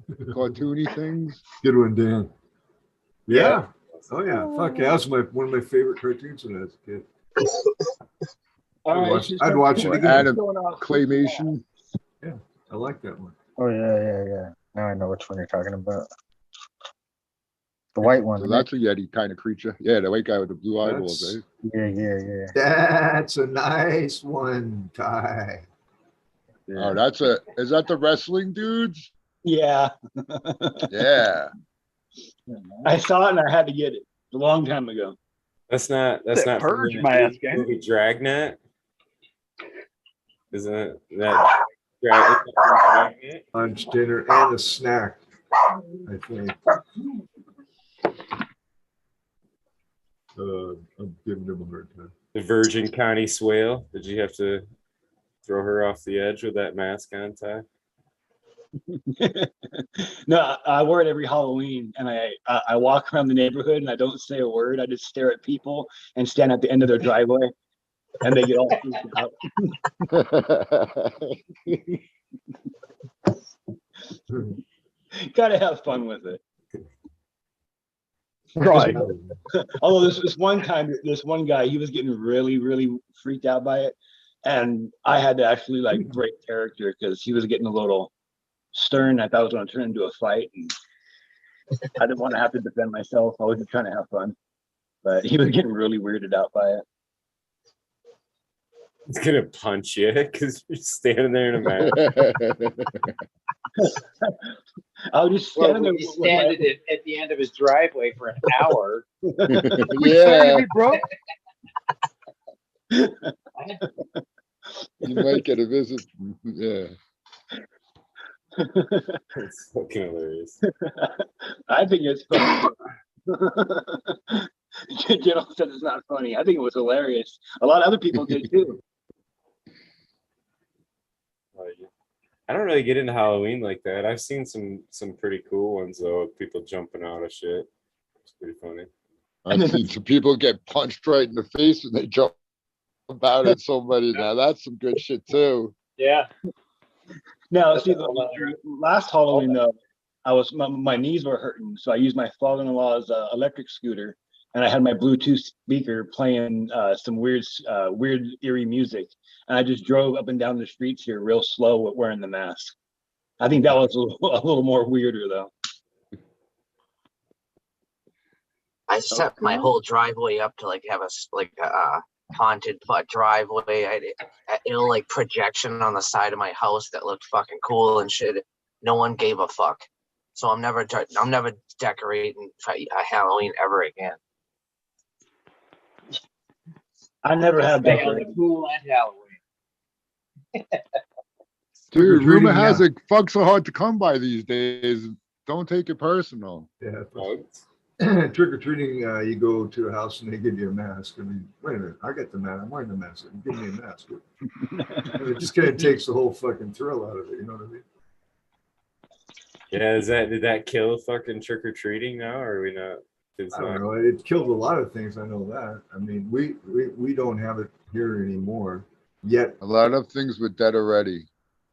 cartoony things? Good one, Dan. Yeah. Oh yeah. Fuck yeah. That's one of my favorite cartoons when I was a kid. I'd watch it again. Adam claymation. Yeah, I like that one. Oh yeah. Now I know which one you're talking about. The white one. So that's a Yeti kind of creature. Yeah, the white guy with the blue eyeballs, eh? Yeah. That's a nice one, Ty. Oh, is that the wrestling dudes? yeah. Yeah. I saw it and I had to get it. a long time ago. That's not That from purge the mask, ain't it? movie Dragnet. Isn't it that Dragnet? Lunch, dinner, and a snack, I think. I'm giving him a hard time. The Virgin Connie Swale. Did you have to throw her off the edge with that mask on, Ty? No, I wear it every Halloween, and I walk around the neighborhood and I don't say a word. I just stare at people and stand at the end of their driveway, and they get all freaked out. Gotta have fun with it. Right. Although this one time, this one guy, he was getting really, really freaked out by it, and I had to actually like break character because he was getting a little stern. I thought it was going to turn into a fight, and I didn't want to have to defend myself. I was just trying to have fun, but he was getting really weirded out by it. He's gonna punch you because you're standing there in a mask. I was just Well, standing there. he standing at the end of his driveway for an hour. Yeah, bro. you might get a visit. Yeah. It's fucking hilarious. I think it's funny. General said it's not funny. I think it was hilarious. A lot of other people did too. I don't really get into Halloween like that. I've seen some pretty cool ones though, of people jumping out of shit. It's pretty funny. I've seen some people get punched right in the face and they jump out at somebody. Now that's some good shit too. Yeah. Now, see, the last Halloween though, my knees were hurting, so I used my father-in-law's electric scooter, and I had my Bluetooth speaker playing some weird, eerie music, and I just drove up and down the streets here real slow wearing the mask. I think that was a little more weirder though. I set my whole driveway up to like have a haunted driveway. I like projection on the side of my house that looked fucking cool and shit. No one gave a fuck, so I'm never decorating Halloween ever again. I never had Stay that. on the pool at Halloween. Dude, rumor Trick-or-treating has now. it fucks are hard to come by these days. Don't take it personal. Yeah. Bugs? Trick or treating, you go to a house and they give you a mask. I mean, wait a minute, I got the mask. I'm wearing the mask. Give me a mask. And it just kind of takes the whole fucking thrill out of it. You know what I mean? Yeah, did that kill fucking trick or treating now, or are we not? It's I don't not. know. It killed a lot of things. I know that. I mean, we don't have it here anymore. Yet, A lot of things were dead already.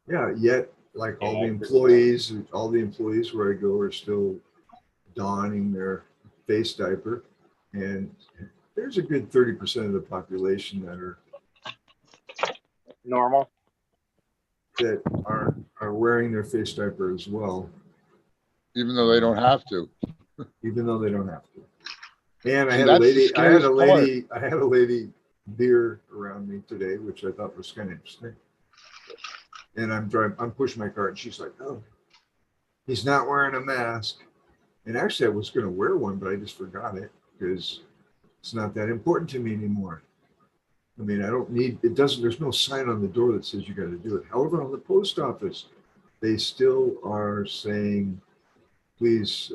yeah. Yet, like all the employees where I go are still donning their face diaper, and there's a good 30% of the population Normal. that are wearing their face diaper as well, Even though they don't have to. even though they don't have to. And I See, had that's the I had a lady veer around me today, which I thought was kind of interesting. And I'm pushing my cart, and she's like, "Oh, he's not wearing a mask." And actually, I was going to wear one, but I just forgot it because it's not that important to me anymore. I mean, I don't need it. There's no sign on the door that says you got to do it. However, on the post office, they still are saying, please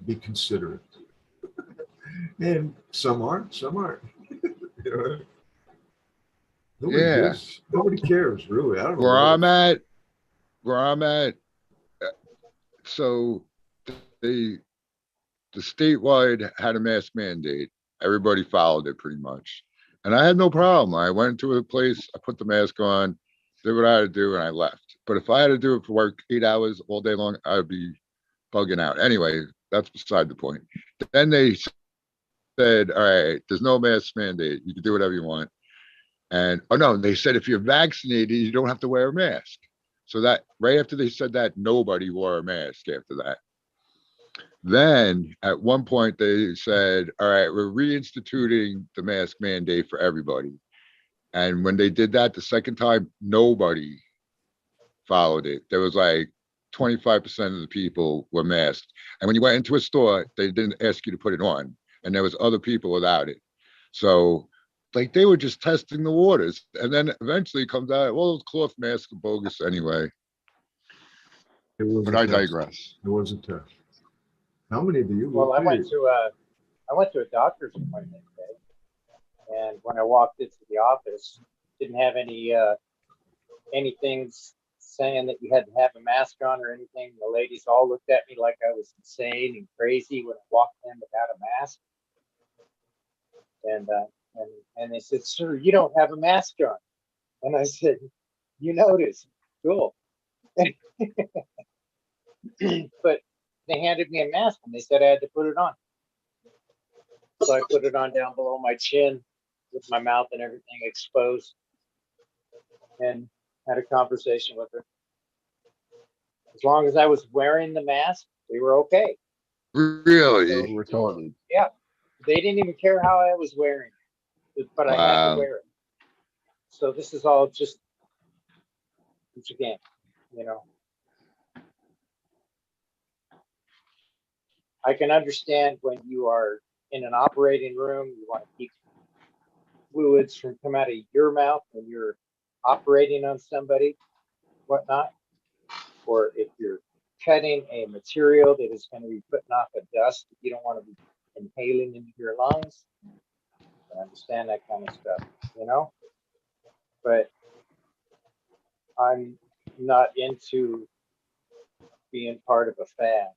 be considerate. And some are, some aren't. You know? Nobody cares, really. I don't know. Where I'm at, so the statewide had a mask mandate. Everybody followed it pretty much. And I had no problem. I went to a place, I put the mask on, did what I had to do, and I left. But if I had to do it for work 8 hours all day long, I would be bugging out. Anyway, that's beside the point. Then they said, all right, there's no mask mandate. You can do whatever you want. And, oh no, they said if you're vaccinated, you don't have to wear a mask. So that right after they said that, nobody wore a mask after that. Then at one point they said, all right, we're reinstituting the mask mandate for everybody. And when they did that the second time, nobody followed it. There was like 25% of the people were masked. And when you went into a store, they didn't ask you to put it on. and there was other people without it. So like they were just testing the waters, and then eventually it comes out, well, those cloth masks are bogus anyway. It was But a I test. digress. It was a test. How many do you? Well, I went do? to a doctor's appointment today, and when I walked into the office, didn't have anything saying that you had to have a mask on or anything. The ladies all looked at me like I was insane and crazy when I walked in without a mask. And they said, "Sir, you don't have a mask on." And I said, "You noticed? Cool." But they handed me a mask and they said I had to put it on. So I put it on down below my chin with my mouth and everything exposed, and had a conversation with her. As long as I was wearing the mask, we were okay. Really? Retarded. Yeah. They didn't even care how I was wearing it, but I had Wow. to wear it. So this is all just, it's a game, you know. I can understand when you are in an operating room, you want to keep fluids from come out of your mouth when you're operating on somebody, whatnot. Or if you're cutting a material that is going to be putting off a dust that you don't want to be inhaling into your lungs. I understand that kind of stuff, you know? But I'm not into being part of a fad,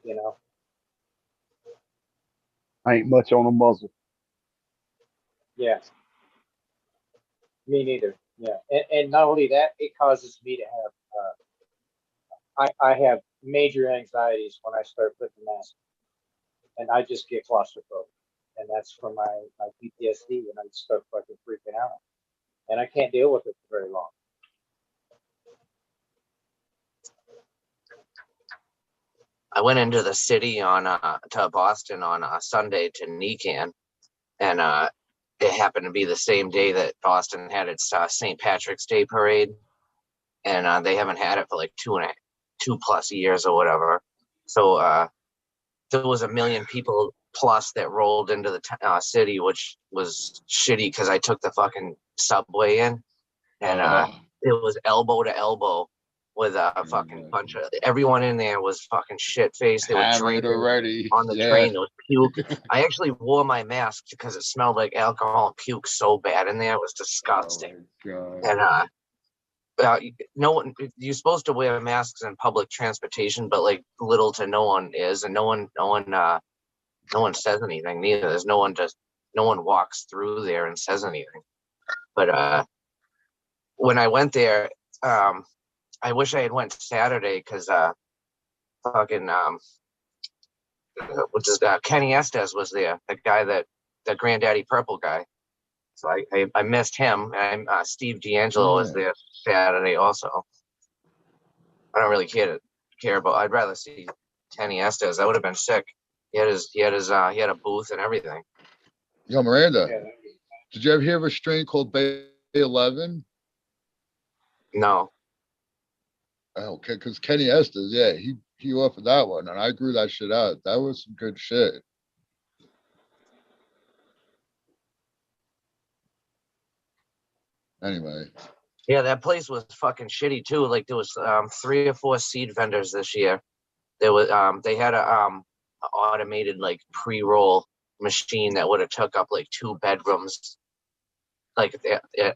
you know? Ain't much on a muzzle. Yeah. Me neither. Yeah. And not only that, it causes me to have, I have major anxieties when I start putting the mask on. And I just get claustrophobic. And that's from my PTSD, and I start fucking freaking out. And I can't deal with it for very long. I went into the city to Boston on Sunday to NECAN, and it happened to be the same day that Boston had its St. Patrick's Day parade, and they haven't had it for like 2+ years or whatever. So there was 1 million people plus that rolled into the city, which was shitty because I took the fucking subway in, and it was elbow to elbow with a fucking bunch of everyone in there was fucking shit faced. They were drinking already on the train. There was puke. I actually wore my mask because it smelled like alcohol and puke so bad in there. It was disgusting. Oh my God. And no one, you're supposed to wear masks in public transportation, but like little to no one is, and no one says anything neither. There's no one walks through there and says anything. But when I went there, I wish I had went Saturday because fucking Kenny Estes was there, the Granddaddy Purple guy. So I missed him, and Steve D'Angelo was there Saturday also. I don't really care about. I'd rather see Kenny Estes. That would have been sick. He had a booth and everything. Yo, Miranda, did you ever hear of a strain called Bay 11? No. Oh, okay, because Kenny Estes, he offered that one, and I grew that shit out. That was some good shit. Anyway. Yeah, that place was fucking shitty too. Like there was 3 or 4 seed vendors this year. There was they had a automated like pre-roll machine that would have took up like 2 bedrooms, like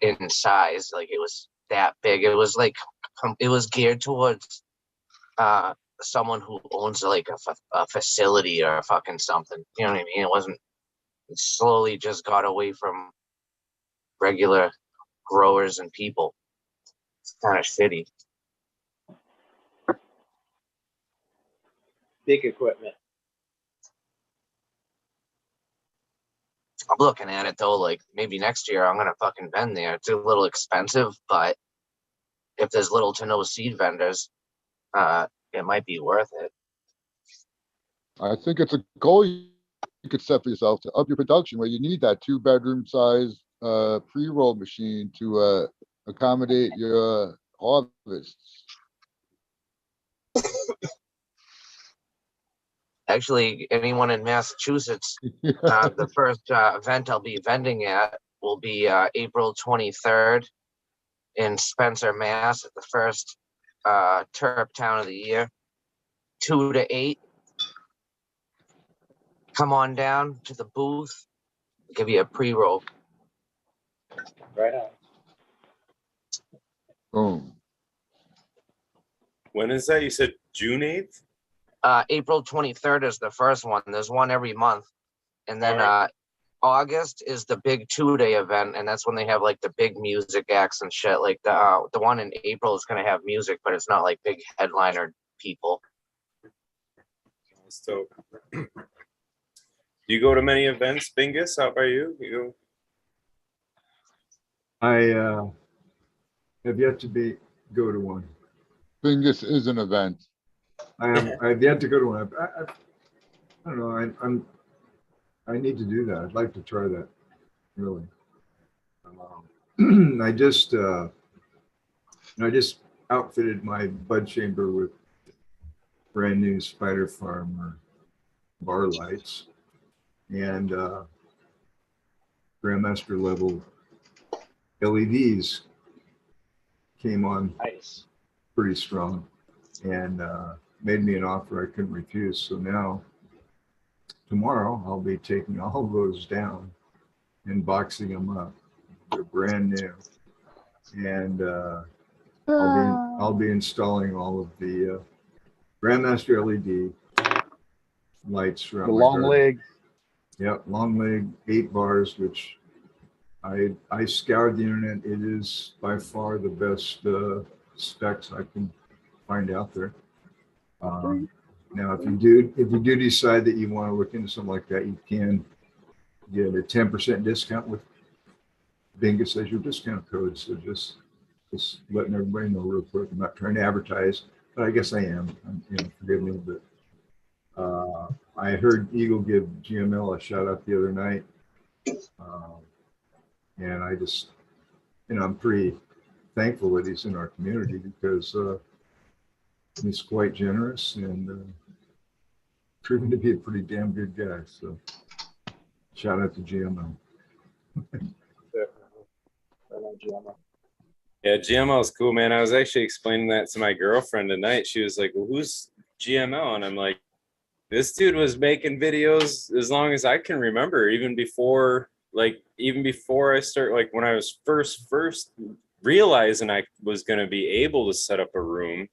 in size. Like it was that big. It was like it was geared towards someone who owns like a facility or fucking something. You know what I mean? It slowly just got away from regular growers and people. It's kind of shitty. Big equipment. I'm looking at it though, like maybe next year I'm gonna fucking vend there. It's a little expensive, but if there's little to no seed vendors, it might be worth it. I think it's a goal you could set for yourself to up your production, where you need that 2-bedroom size pre-roll machine to accommodate your harvests. Actually, anyone in Massachusetts, the first event I'll be vending at will be April 23rd in Spencer, Mass. At the first Terp Town of the year, 2 to 8. Come on down to the booth. I'll give you a pre-roll. Right on. Boom. When is that? You said June 8th? April 23rd is the first one. There's one every month. And then August is the big 2-day event, and that's when they have like the big music acts and shit. Like the one in April is gonna have music, but it's not like big headliner people. So, do you go to many events, Bingus? How about you? You I have yet to go to one. Bingus is an event. I've yet to go to one. I don't know. I need to do that. I'd like to try that. Really. I just outfitted my bud chamber with brand new Spider Farmer bar lights and Grandmaster level LEDs came on Nice. pretty strong and made me an offer I couldn't refuse. So now, tomorrow, I'll be taking all of those down and boxing them up. They're brand new. And I'll be installing all of the Grandmaster LED lights from The long leg. Yep, long leg, 8 bars, which I scoured the internet. It is by far the best specs I can find out there. Now, if you do decide that you want to look into something like that, you can get a 10% discount with Bingus as your discount code. So just letting everybody know real quick. I'm not trying to advertise, but I guess I am. Forgive me, but I heard Eagle give GML a shout out the other night, and I just, I'm pretty thankful that he's in our community because he's quite generous and proven to be a pretty damn good guy. So shout out to GML. Yeah, GML is cool, man. I was actually explaining that to my girlfriend tonight. She was like, well, who's GML? And I'm like, this dude was making videos as long as I can remember, even before I start, like when I was first realizing I was going to be able to set up a room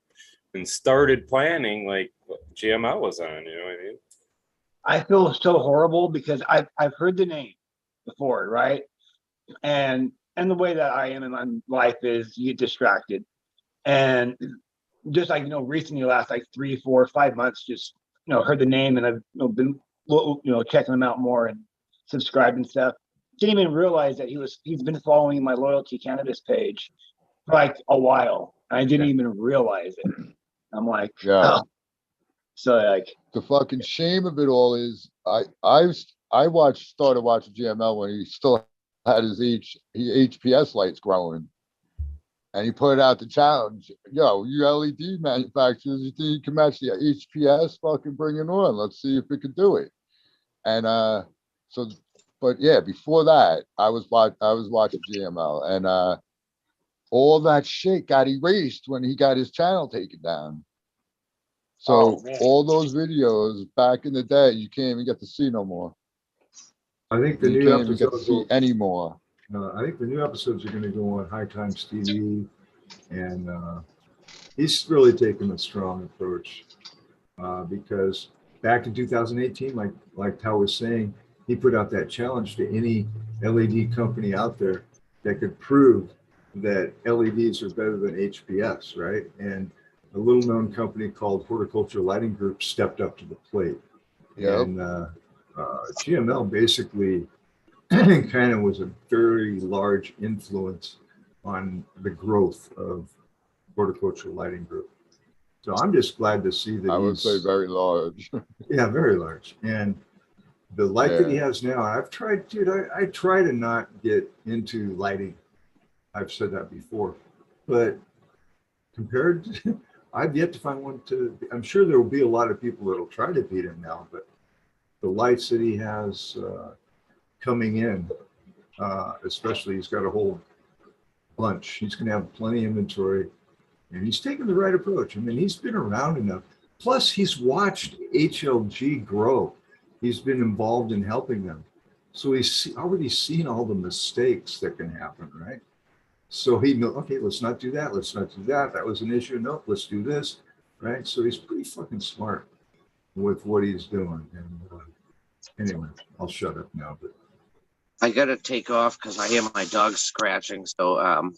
and started planning, like GML was on, you know what I mean? I feel so horrible because I've heard the name before, right? And the way that I am in my life is you get distracted. And just like, recently last like 3, 4, 5 months, just, heard the name and I've been, checking them out more and subscribed and stuff. Didn't even realize that he's been following my loyalty cannabis page for like a while. I didn't even realize it. I'm like, Yeah. oh. So like The fucking shame of it all is I started watching GML when he still had his HPS lights growing. And he put out the challenge, yo, you LED manufacturers, you think you can match the HPS? Fucking bring it on. Let's see if it can do it. And but yeah, before that, I was watching GML, and all that shit got erased when he got his channel taken down. So all those videos back in the day, you can't even get to see no more. I think the You new can't even get to episodes see anymore. I think the new episodes are going to go on High Times TV, and he's really taken a strong approach because back in 2018, like Tao was saying, he put out that challenge to any LED company out there that could prove that LEDs are better than HPS, right? And a little-known company called Horticulture Lighting Group stepped up to the plate. Yep. And GML basically kind of was a very large influence on the growth of Horticulture Lighting Group. So I'm just glad to see that I would say very large. Yeah, very large. And the light that he has now, I've tried, dude, I try to not get into lighting. I've said that before, but compared to, I've yet to find one to. I'm sure there will be a lot of people that'll try to beat him now, but the lights that he has coming in, especially, he's got a whole bunch. He's going to have plenty of inventory, and he's taking the right approach. I mean, he's been around enough. Plus, he's watched HLG grow. He's been involved in helping them. So he's already seen all the mistakes that can happen, right? So he knows, okay, let's not do that. Let's not do that. That was an issue. No, let's do this, right? So he's pretty fucking smart with what he's doing. And anyway, I'll shut up now. But I gotta take off because I hear my dog scratching. So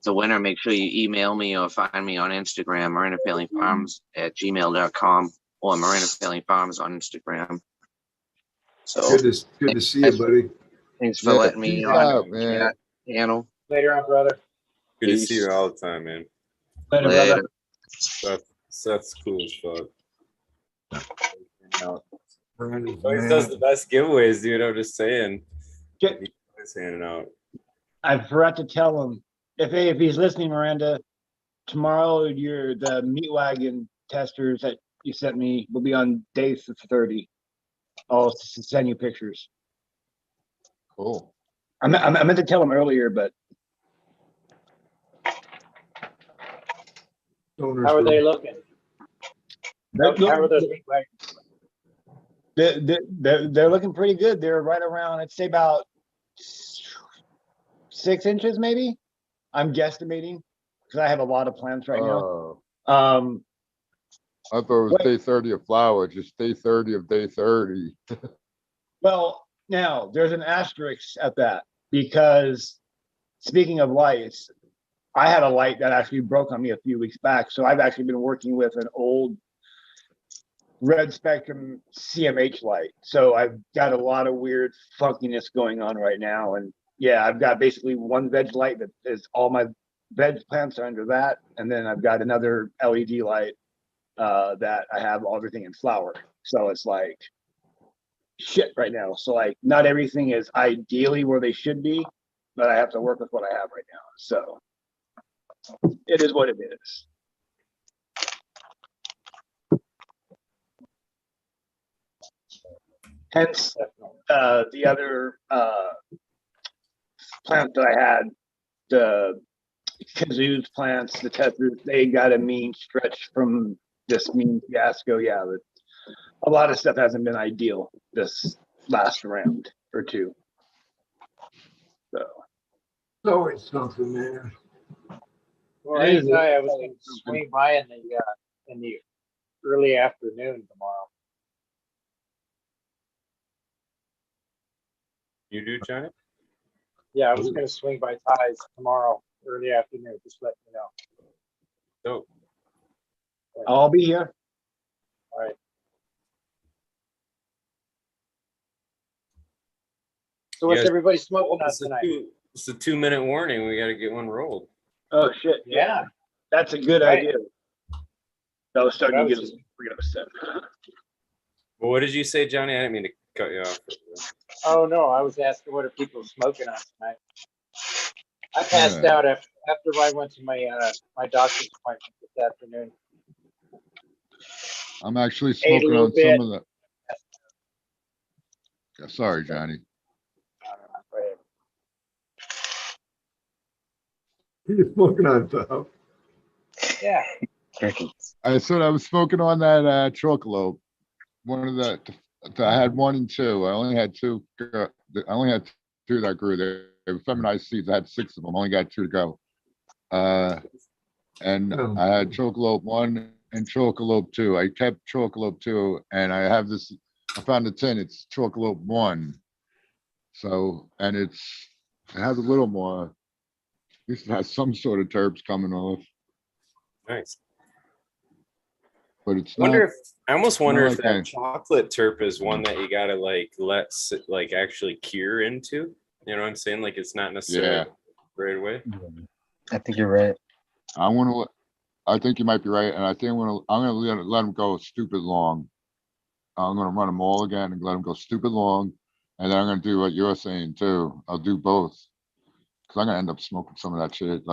the winner, make sure you email me or find me on Instagram, mirandafamilyfarms@gmail.com or Miranda Family Farms on Instagram. So good to see you, buddy. Thanks for letting me on man. channel. Later on, brother. Good to see you all the time, man. Later. Seth's cool as fuck. Miranda's Always man. does the best giveaways, dude. I'm just saying. Get- He's handing out. I forgot to tell him if he's listening, Miranda. Tomorrow, the meat wagon testers that you sent me will be on day 30. I'll send you pictures. Cool. I meant to tell him earlier, but How are they looking? How are those meat wagons? they're looking pretty good. They're right around, I'd say about 6 inches, maybe. I'm guesstimating because I have a lot of plants right now. I thought it was Wait. day 30 of flower, just day 30 of day 30. Well, now there's an asterisk at that because speaking of lights, I had a light that actually broke on me a few weeks back. So I've actually been working with an old red spectrum CMH light. So I've got a lot of weird funkiness going on right now. And yeah, I've got basically one veg light that is all my veg plants are under that. And then I've got another LED light that I have everything in flower. So it's like shit right now. So like not everything is ideally where they should be, but I have to work with what I have right now. So it is what it is. Hence, the other plant that I had, the kazoos plants, the testers, they got a mean stretch from this mean fiasco. Yeah, but a lot of stuff hasn't been ideal this last round or two. So It's always something, man. Well, I was going to swing by in the early afternoon tomorrow. You do, Johnny? Yeah, I was going to swing by Ty's tomorrow early afternoon. Just let me know. Dope. I'll be here. All right. So what's Yes. everybody smoking on tonight? It's a 2-minute warning. We got to get one rolled. Oh shit! Yeah. That's a good Right. idea. I was starting to That get was pretty upset. Well, what did you say, Johnny? I didn't mean to cut you off. Oh no, I was asking what are people smoking on tonight. I passed Yeah. out after I went to my my doctor's appointment this afternoon. I'm actually Ate a smoking little on bit. some of the. Sorry, Johnny. Go ahead. You're smoking on top. Yeah. I said I was smoking on that chocolate. One of the, I had 1 and 2. I only had 2. I only had 2 that grew. They were feminized seeds. I had 6 of them. Only got 2 to go. And I had chocolate 1 and chocolate 2. I kept chocolate 2, and I have this. I found the tin. It's chocolate 1. So, and it has a little more. At least it has some sort of terps coming off, Nice. but it's I almost wonder if okay. that chocolate terp is one that you gotta let sit, actually cure into. You know what I'm saying? Like it's not necessarily right away. I think you're right. I think you might be right, and I think I'm gonna let them go stupid long. I'm gonna run them all again and let them go stupid long, and then I'm gonna do what you're saying too. I'll do both, because I'm gonna end up smoking some of that shit,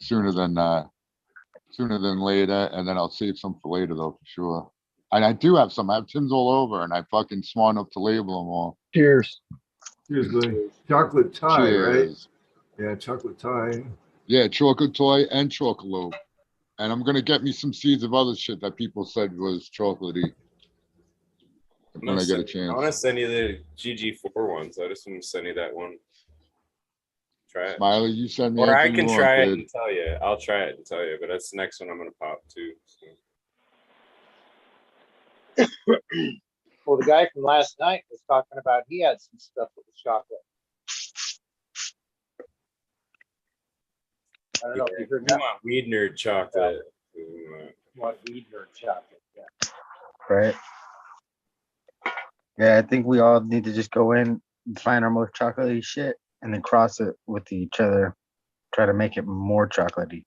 sooner than sooner than later, and then I'll save some for later though, for sure. And I do have some. I have tins all over, and I fucking smart enough to label them all. Cheers. Here's the chocolate tie, right? Cheers. Yeah, chocolate tie. Yeah, chocolate toy and chocolate. And I'm gonna get me some seeds of other shit that people said was chocolatey when I get a I want to chance. send you the GG4 ones. I just want to send you that one. Try it. Smiley, you send me Or I anything can you try want, it kid. and tell you. I'll try it and tell you, but that's the next one I'm gonna pop too. So. Well, the guy from last night was talking about he had some stuff with the chocolate. I don't know if you heard We that. want weed nerd chocolate. What weed nerd chocolate? Yeah. Right. Yeah, I think we all need to just go in and find our most chocolatey shit and then cross it with each other. Try to make it more chocolatey.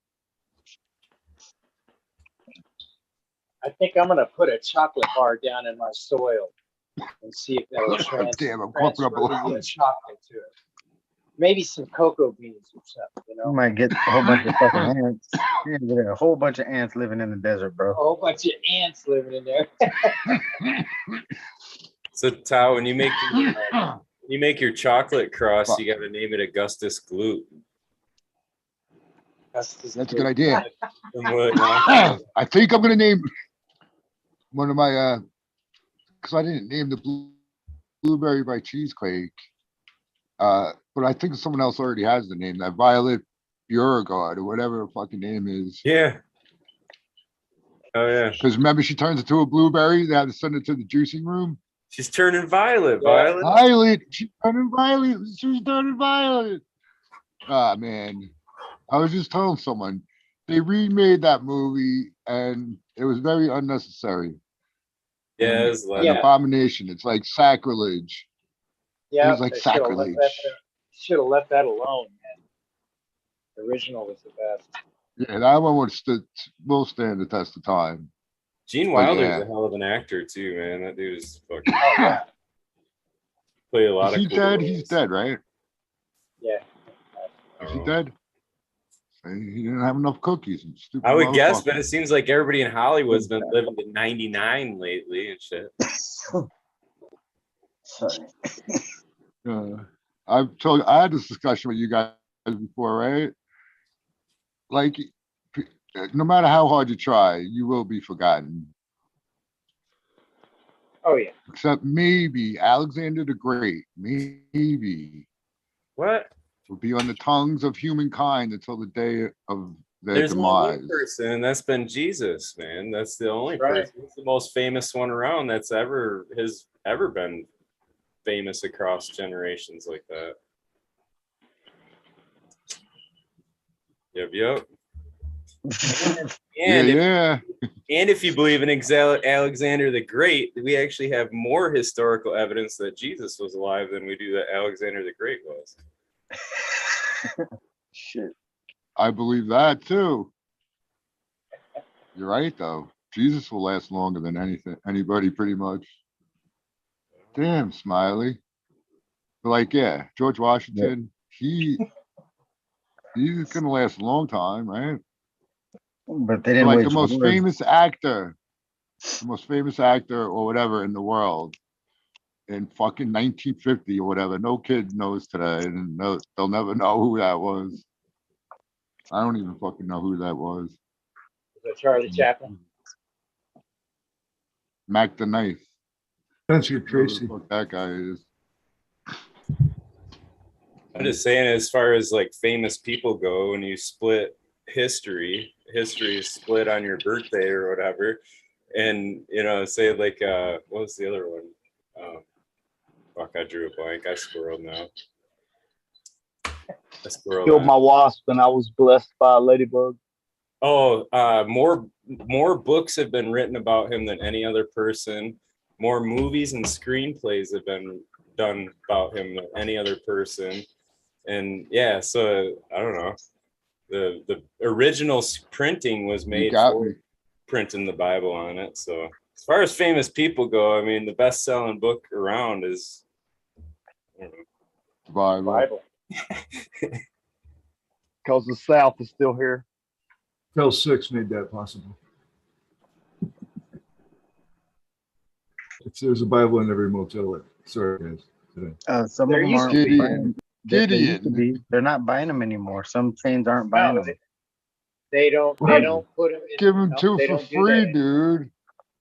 I think I'm gonna put a chocolate bar down in my soil and see if that will Damn, I'm coughing up a transfer the lot. chocolate to it. Maybe some cocoa beans or something, you You know. might get a whole bunch of fucking ants. You're gonna get a whole bunch of ants living in the desert, bro. A whole bunch of ants living in there. So Tao, when you make your chocolate cross, you got to name it Augustus Gloop. That's a good idea. What? I think I'm gonna name one of my because I didn't name the blueberry by cheesecake. But I think someone else already has the name, that Violet Beauregard or whatever her fucking name is. Yeah. Oh yeah. Because remember, she turns into a blueberry. They had to send it to the juicing room. She's turning violet. Yeah. Violet. Violet, she's turning violet. She's turning violet. Ah, man. I was just telling someone they remade that movie and it was very unnecessary. Yeah, it was An like, abomination. It's like sacrilege. Yeah, was like they should have left sacrilege. Left that alone, man. The original was the best. Yeah, that one will stand the test of time. Gene But Wilder's yeah. a hell of an actor too, man. That dude is fucking Oh yeah, play a lot Is he of cool dead? roles. He's dead, right? yeah. Is he dead? He didn't have enough cookies. And stupid I would guess, but motherfucker. it seems like everybody in Hollywood's been living to 99 lately and shit. Sorry. I had this discussion with you guys before, right? Like, no matter how hard you try, you will be forgotten. Oh yeah. Except maybe Alexander the Great, maybe, What? will be on the tongues of humankind until the day of their There's only demise. one person, and that's been Jesus, man. That's the only Right. person. He's the most famous one around that's ever been famous across generations like that. Yep. And Yeah. if you believe in Alexander the Great, we actually have more historical evidence that Jesus was alive than we do that Alexander the Great was. Shit. I believe that too. You're right, though. Jesus will last longer than anybody, pretty much. Damn, Smiley. But like, yeah, George Washington, he's gonna last a long time, right? But they didn't Like wage the most wars. famous actor or whatever in the world in fucking 1950 or whatever. No kid knows today, and they'll never know who that was. I don't even fucking know who that was. Is that Charlie Chaplin? Mac the Knife. Spencer Whoever Tracy. the fuck that guy is. I'm just saying, as far as like famous people go, when you split history is split on your birthday or whatever. And, say like, what was the other one? Fuck, I drew a blank. I squirreled now. Killed my wasp and I was blessed by a ladybug. Oh, more books have been written about him than any other person. More movies and screenplays have been done about him than any other person. And yeah, so I don't know. The original printing was made for printing the Bible on it. So as far as famous people go, I mean, the best-selling book around is Bible. Because the South is still here. Motel 6 made that possible. There's a Bible in every motel. Sorry, guys. Some There of them used aren't to be. buying. They used to be. They're not buying them anymore. Some chains aren't buying No, them. they don't put them in. Give them no, two they for don't do free, that. dude.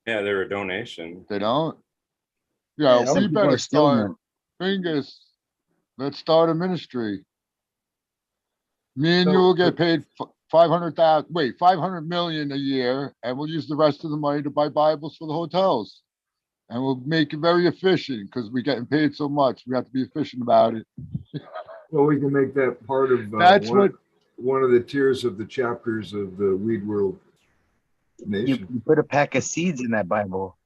Yeah, they're a donation. They don't. Yeah, Some we people better are stealing start. them. Bingus. Let's start a ministry. Me and So- you will get paid 500,000. Wait, 500 million a year, and we'll use the rest of the money to buy Bibles for the hotels. And we'll make it very efficient because we're getting paid so much. We have to be efficient about it. Well, we can make that part of That's one of the tiers of the chapters of the Weed World Nation. You put a pack of seeds in that Bible.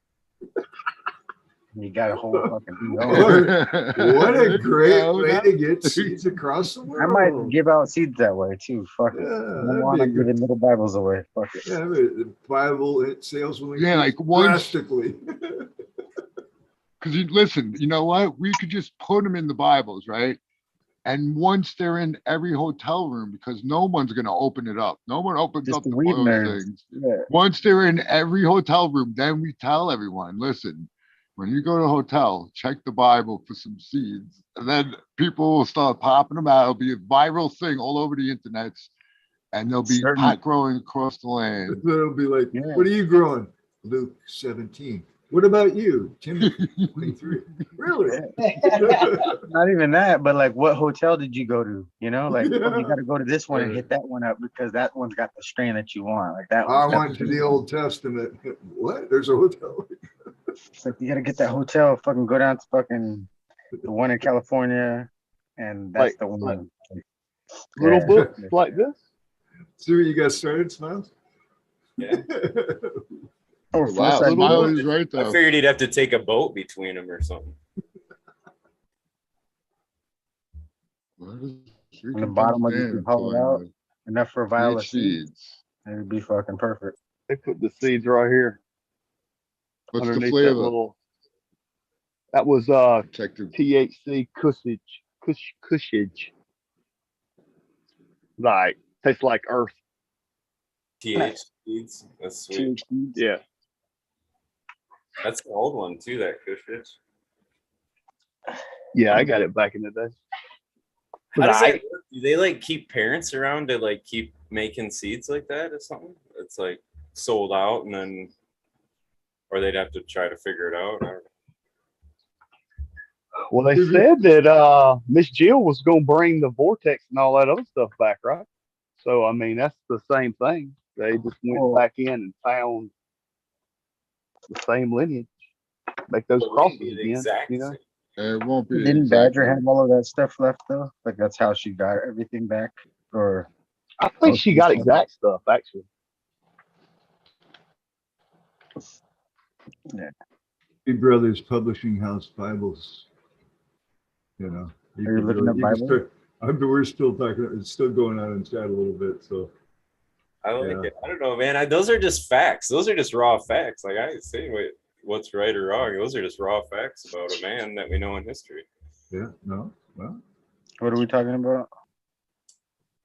You got a whole fucking thing What going. What a great Yeah, way that- to get seeds across the I world. might give out seeds that way too. Fuck it. I Yeah, don't that'd want be to a good. give little Bibles away. Fuck it. Yeah, the Bible sales will Yeah, increase like once- drastically. Because you listen, you know what? We could just put them in the Bibles, right? And once they're in every hotel room, because no one's going to open it up. No one opens Just up the the weed those nerds. things. Yeah. Once they're in every hotel room, then we tell everyone, listen, when you go to a hotel, check the Bible for some seeds. And then people will start popping them out. It'll be a viral thing all over the internet. And they'll be Certain- pot growing across the land. It'll be like, Yeah. what are you growing? Luke 17. What about you? Timothy 23. Really? Not even that, but like, what hotel did you go to? You know, like, oh, you Yeah. got to go to this one and Yeah. hit that one up because that one's got the strain that you want. Like that. I one's got went to the Old Testament. What? There's a hotel. It's like you got to get that hotel. Fucking go down to fucking the one in California, and that's Like- the one. Little Yeah. books like this. See what you guys started, Smiles? Yeah. Or Wow, Foresight little Bible. is right I though. figured he'd have to take a boat between them or something. On the bottom of it, you pull it out. Enough for violet seeds. Seeds. It'd be fucking perfect. They put the seeds right here What's the underneath that flavor? little. That was Check the THC cushage. Like tastes like earth. TH seeds. That's sweet. Yeah. That's an old one too, that Kushich. Yeah, I got it back in the day. How But does that I, work? Do they like keep parents around to like keep making seeds like that or something? It's like sold out and then, or they'd have to try to figure it out. I don't know. well, they said that Miss Jill was gonna bring the vortex and all that other stuff back, right? So I mean, that's the same thing. They just went back in and found the same lineage, make those But it crosses wouldn't be the again. exact You know, same. It won't be. Didn't exactly- Badger have all of that stuff left though? Like that's how she got everything back, or I think she got exact stuff actually. Big Brothers Publishing House Bibles. You know. Are you looking at Bible? We're still talking. It's still going on in chat a little bit. So I like Yeah. it. I don't know, man. Those are just facts. Those are just raw facts. Like I ain't saying what's right or wrong. Those are just raw facts about a man that we know in history. yeah, no, well, what are we talking about?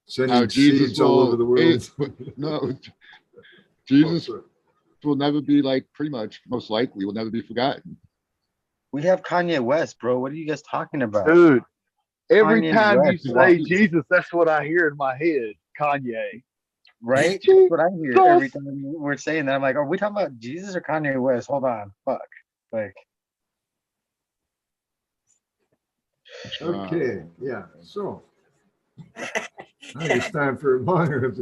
sending Now, Jesus seeds all over the world. No, Oh, Jesus sorry. will never be like pretty much most likely will never be forgotten. We have Kanye West, bro. What are you guys talking about? Dude, every Kanye time you West, say right? Jesus, that's what I hear in my head. Kanye. Right? That's what I hear every time we're saying that. I'm like, are we talking about Jesus or Kanye West? Hold on. Fuck. Like, Okay, yeah. So now it's time for a minor.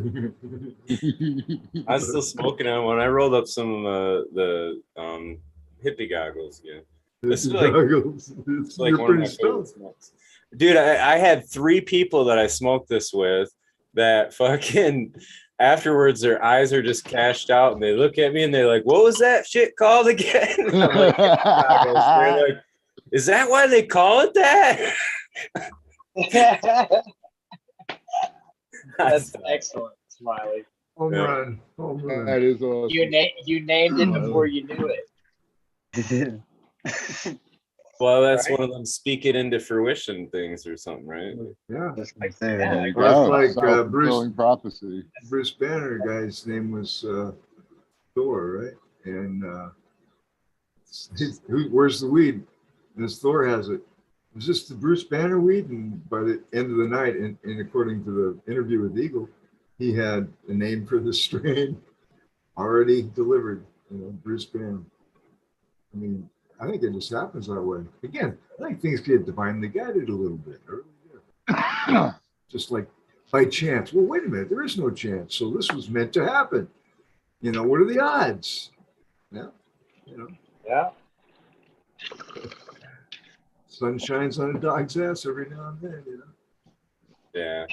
I was still smoking on when I rolled up some of the hippie goggles. Yeah, This is like- it's like one of my favorite smokes. Dude, I had 3 people that I smoked this with that fucking afterwards their eyes are just cashed out and they look at me and they're like, what was that shit called again? I'm like, goggles. They're like, is that why they call it that? That's excellent, Smiley. Home Yeah. run. Home run. That is awesome. You named it before you knew it. Well, that's Right. one of them speak it into fruition things or something, right? Yeah. Just like say Yeah, that. Well, Wow, it's like Bruce self-fulfilling prophecy. Banner guy's name was Thor, right? And where's the weed? This Thor has it. Was this the Bruce Banner weed? And by the end of the night, and according to the interview with Eagle, he had a name for the strain already delivered. You know, Bruce Banner. I mean, I think it just happens that way. Again, I think things get divinely guided a little bit. Just like by chance. Well, wait a minute, there is no chance. So this was meant to happen. You know, what are the odds? Yeah, you know. Yeah. Sun shines on a dog's ass every now and then, you know. Yeah.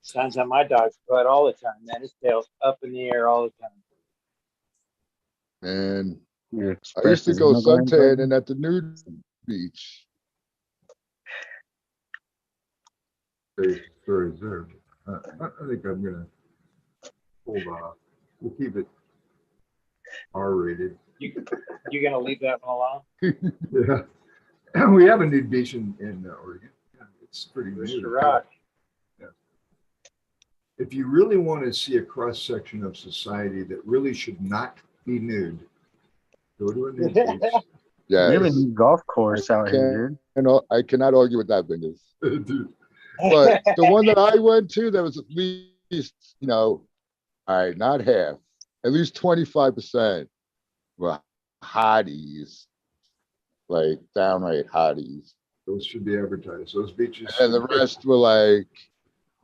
Sun's on my dog's butt all the time, man. His tail's up in the air all the time. And You I used express to his go immigrant suntanning at the nude beach. Very there. I think I'm gonna hold off. We'll keep it R-rated. You gonna leave that one alone? Yeah. And we have a nude beach in Oregon. Yeah, it's pretty nude. Mr. Rock. If you really want to see a cross section of society that really should not be nude, go to a nude beach. Yeah, We have a new golf course out here, dude. I cannot argue with that, Bingus. Dude, But the one that I went to, that was at least, you know, all right, not half, at least 25% were hotties, like downright hotties. those should be advertised. Those beaches. And the rest were like,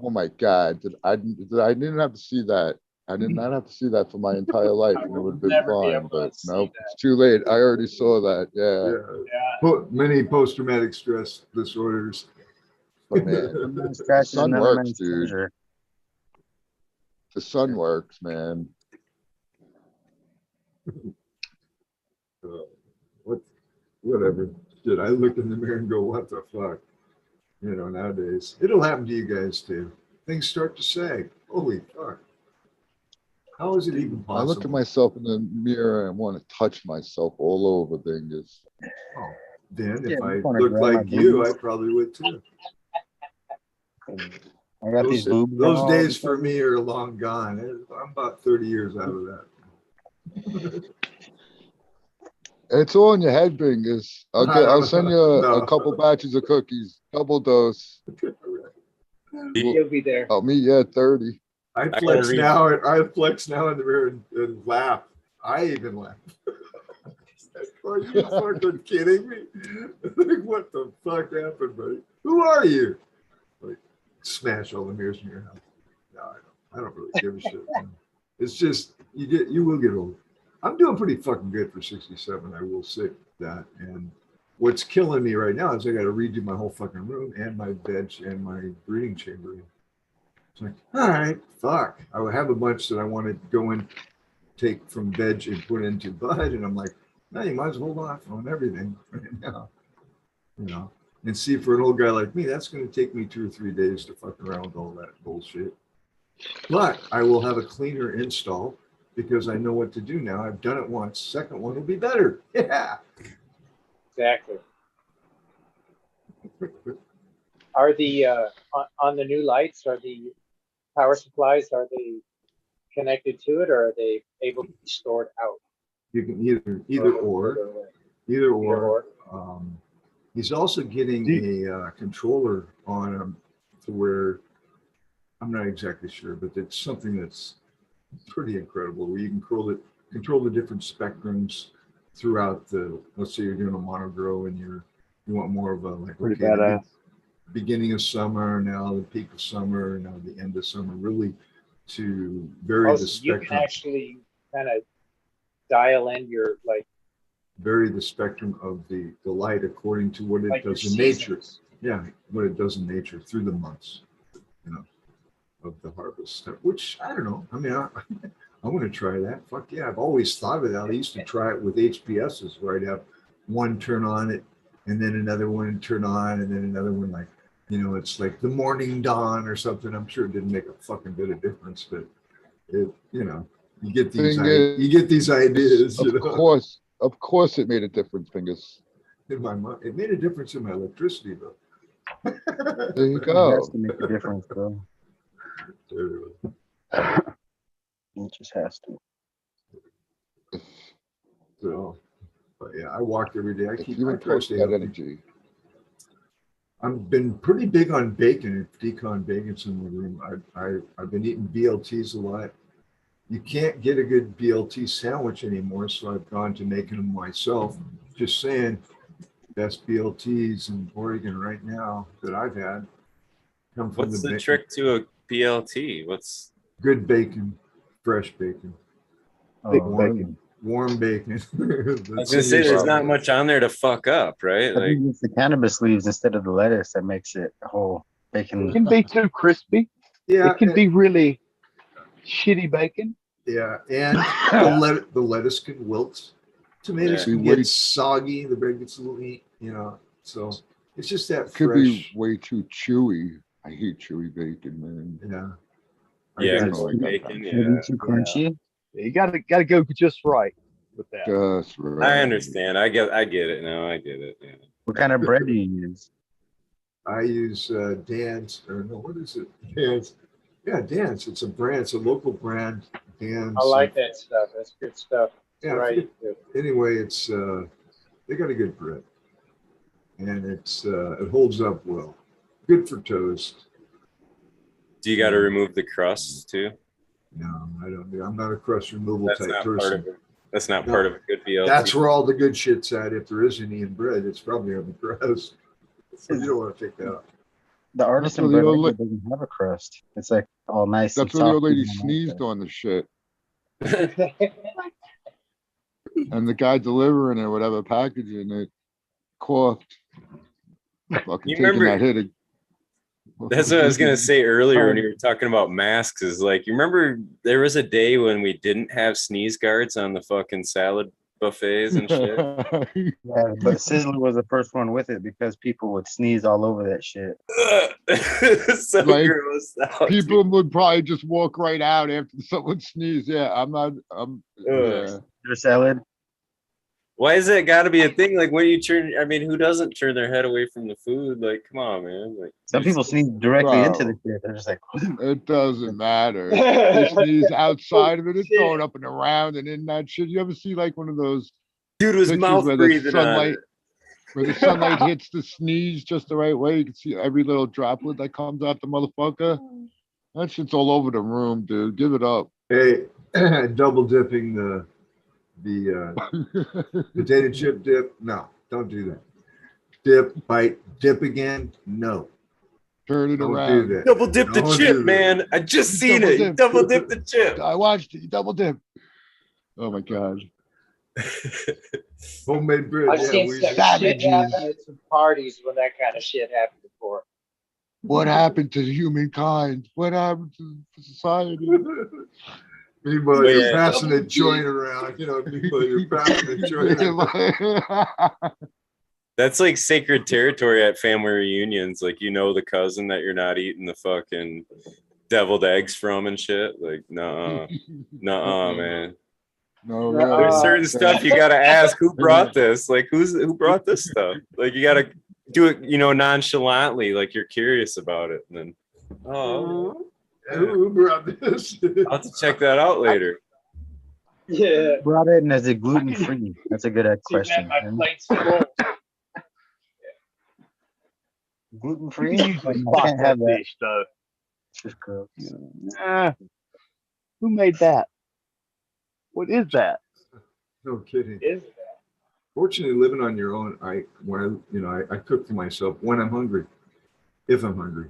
oh my God, I didn't have to see that. I did not have to see that for my entire life, and it would have been Never be fine. able to But see nope, that. it's too late. I already saw that. Yeah, Yeah. Many post-traumatic stress disorders. but man, One man the scratches sun another works, man's dude. treasure. The sun works, man. Whatever. Shit, I look in the mirror and go, what the fuck? You know, nowadays. It'll happen to you guys too. Things start to sag. Holy fuck. How is it even I look at possible? myself in the mirror and want to touch myself all over, Bingus. Oh, then Yeah, if I I wanna looked grab my like you, boobies. I probably would too. I got these boobies. Those all days of a for sudden. me are long gone. I'm about 30 years out of that. It's all in your head, Bingus. I'll send you No. a couple batches of cookies, double dose. You'll be there. I'll meet you at 30. I gotta flex read- now. I flex now in the mirror and laugh. I even laugh. Are you fucking kidding me? Like, what the fuck happened, buddy? Who are you? Like, smash all the mirrors in your house. No, I don't really give a shit. Man. It's just you will get old. I'm doing pretty fucking good for 67. I will say that. And what's killing me right now is I got to redo my whole fucking room and my bed and my breeding chamber. It's like, all right, fuck. I would have a bunch that I want to go and take from veg and put into bud, and I'm like, no, you might as well hold off on everything right now, you know. And see, for an old guy like me, that's going to take me 2 or 3 days to fuck around with all that bullshit. But I will have a cleaner install because I know what to do now. I've done it once. Second one will be better. Yeah. Exactly. Are the on the new lights, are the power supplies, are they connected to it, or are they able to be stored out? You can either or. He's also getting a controller on him to where I'm not exactly sure, but it's something that's pretty incredible where you can control the different spectrums throughout the. Let's say you're doing a monogrow and you want more of a like Pretty okay, badass. beginning of summer, now the peak of summer, now the end of summer, really to vary Oh, the so you can spectrum. actually kind of dial in your Vary the spectrum of the light according to what it like your does in nature. seasons. Yeah, what it does in nature through the months, you know, of the harvest. Which I don't know. I mean, I want to try that. Fuck yeah! I've always thought of that. I used to try it with HPSs where I'd have one turn on it, and then another one turn on, and then another one like, you know, it's like the morning dawn or something. I'm sure it didn't make a fucking bit of difference, but it, you know, you get these Thing is, ideas. You know? Of course it made a difference, Bingus. in my mind. It made a difference in my electricity bill. There you It go. has to make a difference, bro. It just has to. So, but yeah, I walk every day. I If keep you I would try to post stay that healthy. energy. I've been pretty big on bacon. Decon bacon's in my room. I've been eating BLTs a lot. You can't get a good BLT sandwich anymore, so I've gone to making them myself. Just saying, best BLTs in Oregon right now that I've had come from What's the bacon. trick to a BLT? What's Good bacon, fresh bacon, Thick Oh, bacon. warm bacon. I was gonna say there's not much on there to fuck up, right? I Like think it's the cannabis leaves instead of the lettuce that makes it a whole It bacon. can be too crispy. Yeah, It can be really shitty bacon. yeah, and the lettuce can wilt. Tomatoes Yeah. can get soggy. The bread gets a little, so it's just that It could fresh. be way too chewy. I hate chewy bacon, man. Yeah. yeah, don't crispy like that bacon. kind Maybe Yeah, too crunchy. You gotta go just right with that. Just right. I understand. I get it now. I get it. Yeah. What kind of bread do you use? I use Dan's, or no, what is it? Dan's. Yeah, Dan's. It's a brand. It's a local brand. Dan's. I like that stuff. That's good stuff. Yeah. Right. Anyway, it's they got a good bread, and it holds up well. Good for toast. Do you got to remove the crust too? No, I don't. I'm not a crust removal That's type not person. part of it. That's not No. part of a good BLT. That's where all the good shit's at. If there is any in bread, it's probably on the crust. So you don't want to take that out. The artisan where the bread old maker doesn't have a crust. It's like all nice. That's and where the old soft lady and all that sneezed stuff. on the shit. And the guy delivering it, whatever, packaging it, coughed. Fucking You taking remember- that hit. That's what I was gonna say earlier when you were talking about masks. Is like, you remember there was a day when we didn't have sneeze guards on the fucking salad buffets and shit. Yeah, but Sizzler was the first one with it because people would sneeze all over that shit. So Like, gross. Out, People would probably just walk right out after someone sneezed. Yeah, yeah. Your salad. Why is it got to be a thing? Like, when you turn, I mean, who doesn't turn their head away from the food? Like, come on, man. Like, Some people sneeze directly Bro. into the shit. They're just like, It doesn't matter. They sneeze outside of it. It's going up and around and in that shit. You ever see like one of those dude was pictures mouth where the breathing on sunlight, it. where the sunlight hits the sneeze just the right way? You can see every little droplet that comes out the motherfucker. That shit's all over the room, dude. Give it up. Hey, double dipping the potato chip dip. No, don't do that. Dip, bite, dip again. No, Turn it don't do around. that. Double dip the Don't chip, do that. man. I just You seen double it. You dip. double dip the chip. I watched it. You double dip. Oh my god. Homemade bread. I've Yeah, seen we some Savages. shit happen at some parties when that kind of shit happened before. What happened to humankind? What happened to society? Meanwhile, But you're yeah. passing a joint around. Meanwhile, you're passing a joint around. That's like sacred territory at family reunions. Like, you know, the cousin that you're not eating the fucking deviled eggs from and shit. Like, nuh-uh, man. No, There's really. There's certain stuff you gotta ask, who brought this? Like, who brought this stuff? Like, you gotta do it, nonchalantly, like you're curious about it. And then, Who brought this? I'll have to check that out later. Yeah. brought it and is it gluten free? That's a good Too question. bad my plate's full. Gluten You free? can usually I spot can't that have that. dish though. Just gross. Who made that? What is that? No kidding. Is Fortunately, living on your own, I cook for myself when I'm hungry, if I'm hungry,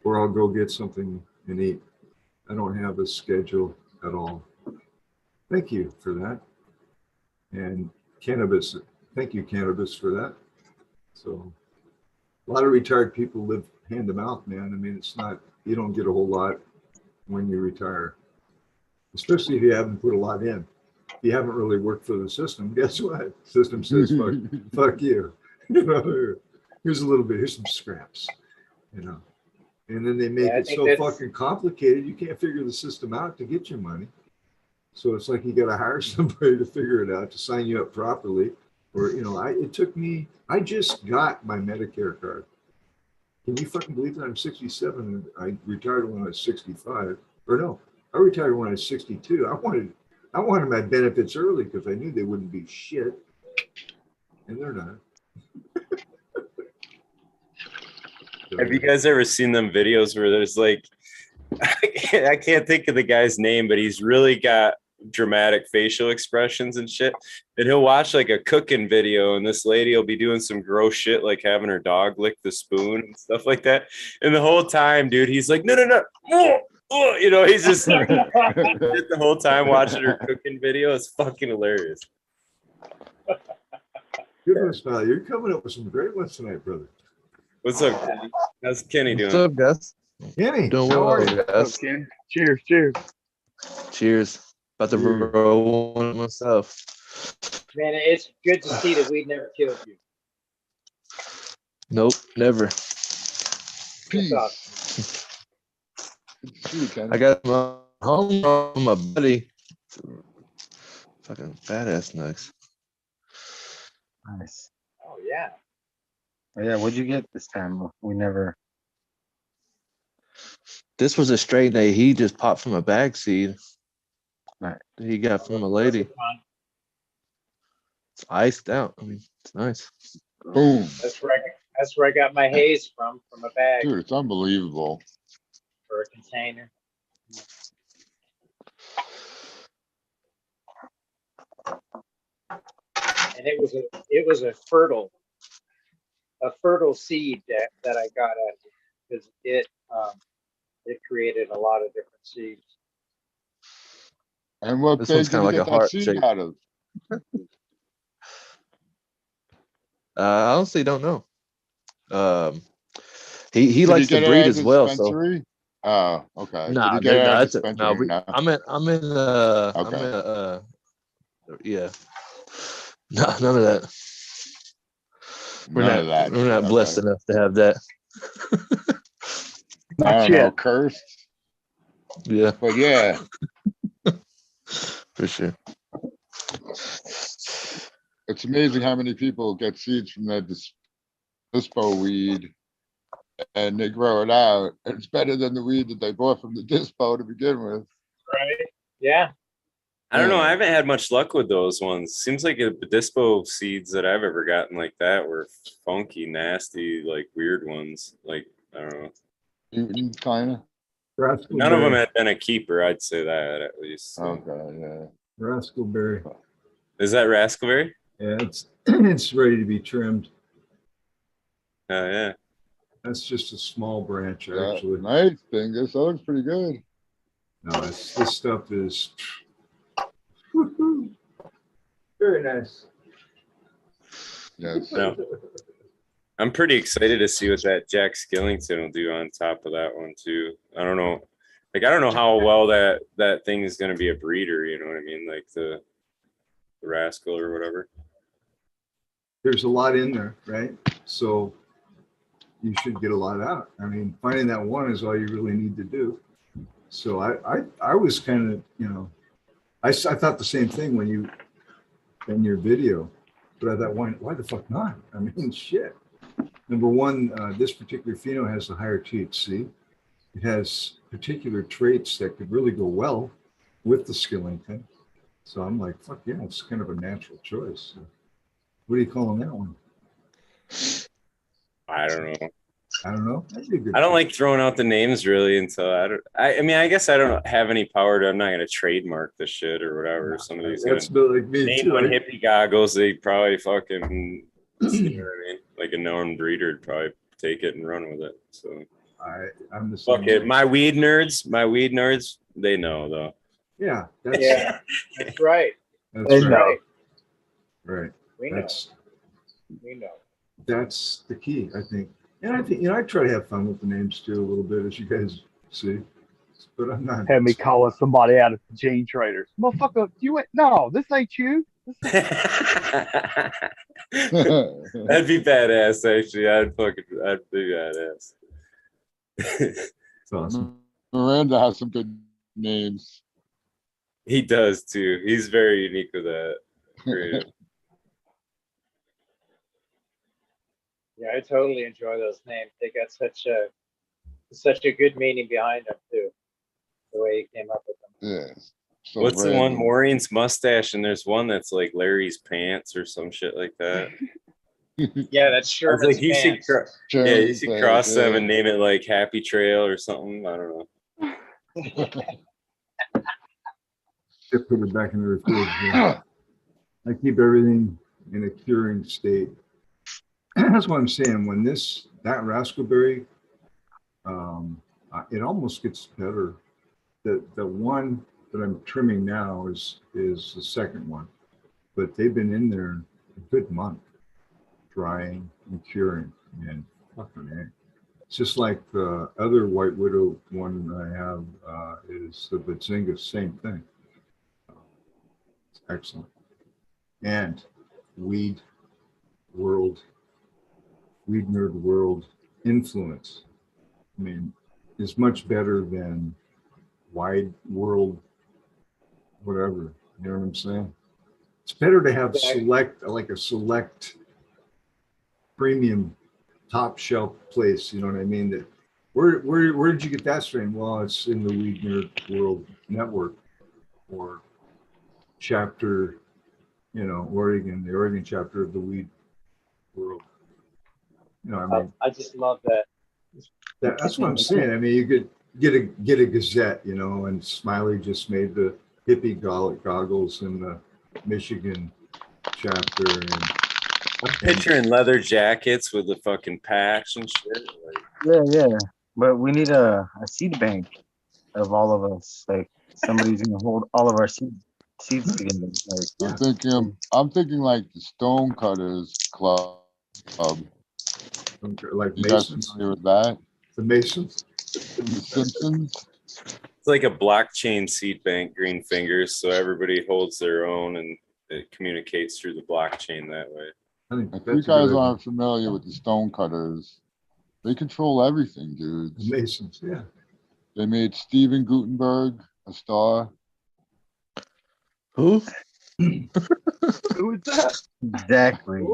or I'll go get something and eat. I don't have a schedule at all. Thank you for that. And cannabis, thank you, cannabis, for that. So a lot of retired people live hand to mouth, man. I mean, it's not, you don't get a whole lot when you retire, especially if you haven't put a lot in. If you haven't really worked for the system, guess what? System says, fuck you. Here's a little bit, here's some scraps, And then they make Yeah, I it think so that's- fucking complicated, you can't figure the system out to get your money. So it's like you got to hire somebody to figure it out, to sign you up properly. Or, you know, it took me, I just got my Medicare card. Can you fucking believe that I'm 67 and I retired when I was 65? Or no, I retired when I was 62. I wanted my benefits early because I knew they wouldn't be shit. And they're not. Have you guys ever seen them videos where there's like, I can't think of the guy's name, but he's really got dramatic facial expressions and shit. And he'll watch like a cooking video, and this lady will be doing some gross shit like having her dog lick the spoon and stuff like that. And the whole time, dude, he's like, no. Oh, you know, he's just the whole time watching her cooking video. It's fucking hilarious. Goodness, pal, you're coming up with some great ones tonight, brother. What's up, Kenny? How's Kenny doing? What's up, guys? Kenny, Doing how well, are you? guys. Okay. Cheers, cheers. Cheers. About to Cheers. roll one myself. Man, it's good to see that weed never killed you. Nope, never. That's awesome. I got my home from my buddy. Fucking fat ass nugs. Nice. Oh yeah. Oh, yeah, what'd you get this time? We never. This was a strain that he just popped from a bag seed. Right. That he got from a lady. It's iced out. I mean, it's nice. Boom. That's where I got my haze from a bag Dude, it's unbelievable. or a container. And it was a fertile seed that I got out of it because it created a lot of different seeds. And what This bag one's did kinda you like get a that heart seed shape. out of? I honestly don't know. He Did you likes to get it breed at a as well, so dispensary? Oh, okay. Did nah, you get it at a that's dispensary? no. No. I'm in Okay. yeah. No, none of that. None of that. We're not Okay. blessed enough to have that. I don't know, yet. cursed. Yeah, But yeah, for sure. it's amazing how many people get seeds from that dispo weed and they grow it out. It's better than the weed that they bought from the dispo to begin with. Right? Yeah. I don't know. Yeah. I haven't had much luck with those ones. Seems like the dispo seeds that I've ever gotten like that were funky, nasty, like weird ones. Like, I don't know. Kind of. None of them had been a keeper. I'd say that at least. Okay, yeah. Rascalberry. Is that raspberry? Yeah, it's ready to be trimmed. Oh, yeah. That's just a small branch, Yeah, actually. nice, bingus. That looks pretty good. No, this stuff is very nice. Yes. No. I'm pretty excited to see what that Jack Skillington will do on top of that one too. I don't know. Like, I don't know how well that thing is going to be a breeder. You know what I mean? Like the rascal or whatever. There's a lot in there, right? So you should get a lot out. I mean, finding that one is all you really need to do. So I was kind of, you know, I thought the same thing when you in your video, but I thought, why the fuck not? I mean, shit. Number one, this particular pheno has a higher THC. It has particular traits that could really go well with the Skillington. So I'm like, fuck yeah, it's kind of a natural choice. So what are you calling that one? I don't know. I don't know. That'd be a good I don't choice. like throwing out the names really until I mean, I guess I don't have any power to. I'm not going to trademark the shit or whatever. Somebody's going That's to about like me name too. one right? hippie goggles. They probably fucking, you know what I mean? Like a known breeder would probably take it and run with it. So I'm the same. fuck it. way. My weed nerds, they know though. Yeah, that's Yeah. That's right. that's They right. know. Right. We know. That's We know. the key, I think. And I think, you know, I try to have fun with the names too a little bit, as you guys see. But I'm not. Had me calling somebody out at the gene traders. Motherfucker, you went, no, this ain't you. That'd be badass, actually. I'd be badass. It's awesome. Miranda has some good names. He does too. He's very unique with that. Very- Yeah, I totally enjoy those names. They got such a good meaning behind them too. The way he came up with them. Yeah. So What's the one? random. Maureen's mustache, and there's one that's like Larry's pants or some shit like that. Yeah, that's I was Sherman's like, you should, pants. yeah, you Sherman's should pants, cross them yeah. and name it like Happy Trail or something. I don't know. Just put it back in the refrigerator. I keep everything in a curing state. That's what I'm saying. When that raspberry, it almost gets better. The one that I'm trimming now is the second one, but they've been in there a good month, drying and curing, and fucking A. It's just like the other White Widow one I have is the bingus, same thing. It's excellent. And WEEdNerdWorld influence, I mean, is much better than Wide World, whatever. You know what I'm saying? It's better to have a select premium top shelf place. You know what I mean? That where did you get that strain? Well, it's in the WEEdNerdWorld network or chapter, Oregon, the Oregon chapter of the Weed World. You know, I mean, I just love that. that's what I'm saying. I mean, you could get a Gazette, and Smiley just made the hippie goggles in the Michigan chapter. And I'm picturing leather jackets with the fucking patch and shit. Yeah. But we need a seed bank of all of us. Like somebody's gonna hold all of our seeds together. Like I'm thinking like the Stone Cutters Club. Like You guys Masons. familiar with that? The Masons. The Simpsons. It's like a blockchain seed bank, Green Fingers, so everybody holds their own and it communicates through the blockchain that way. If you guys aren't familiar with the Stone Cutters, they control everything, dude. The Masons, yeah. They made Steven Gutenberg a star. Who? Who is that? exactly.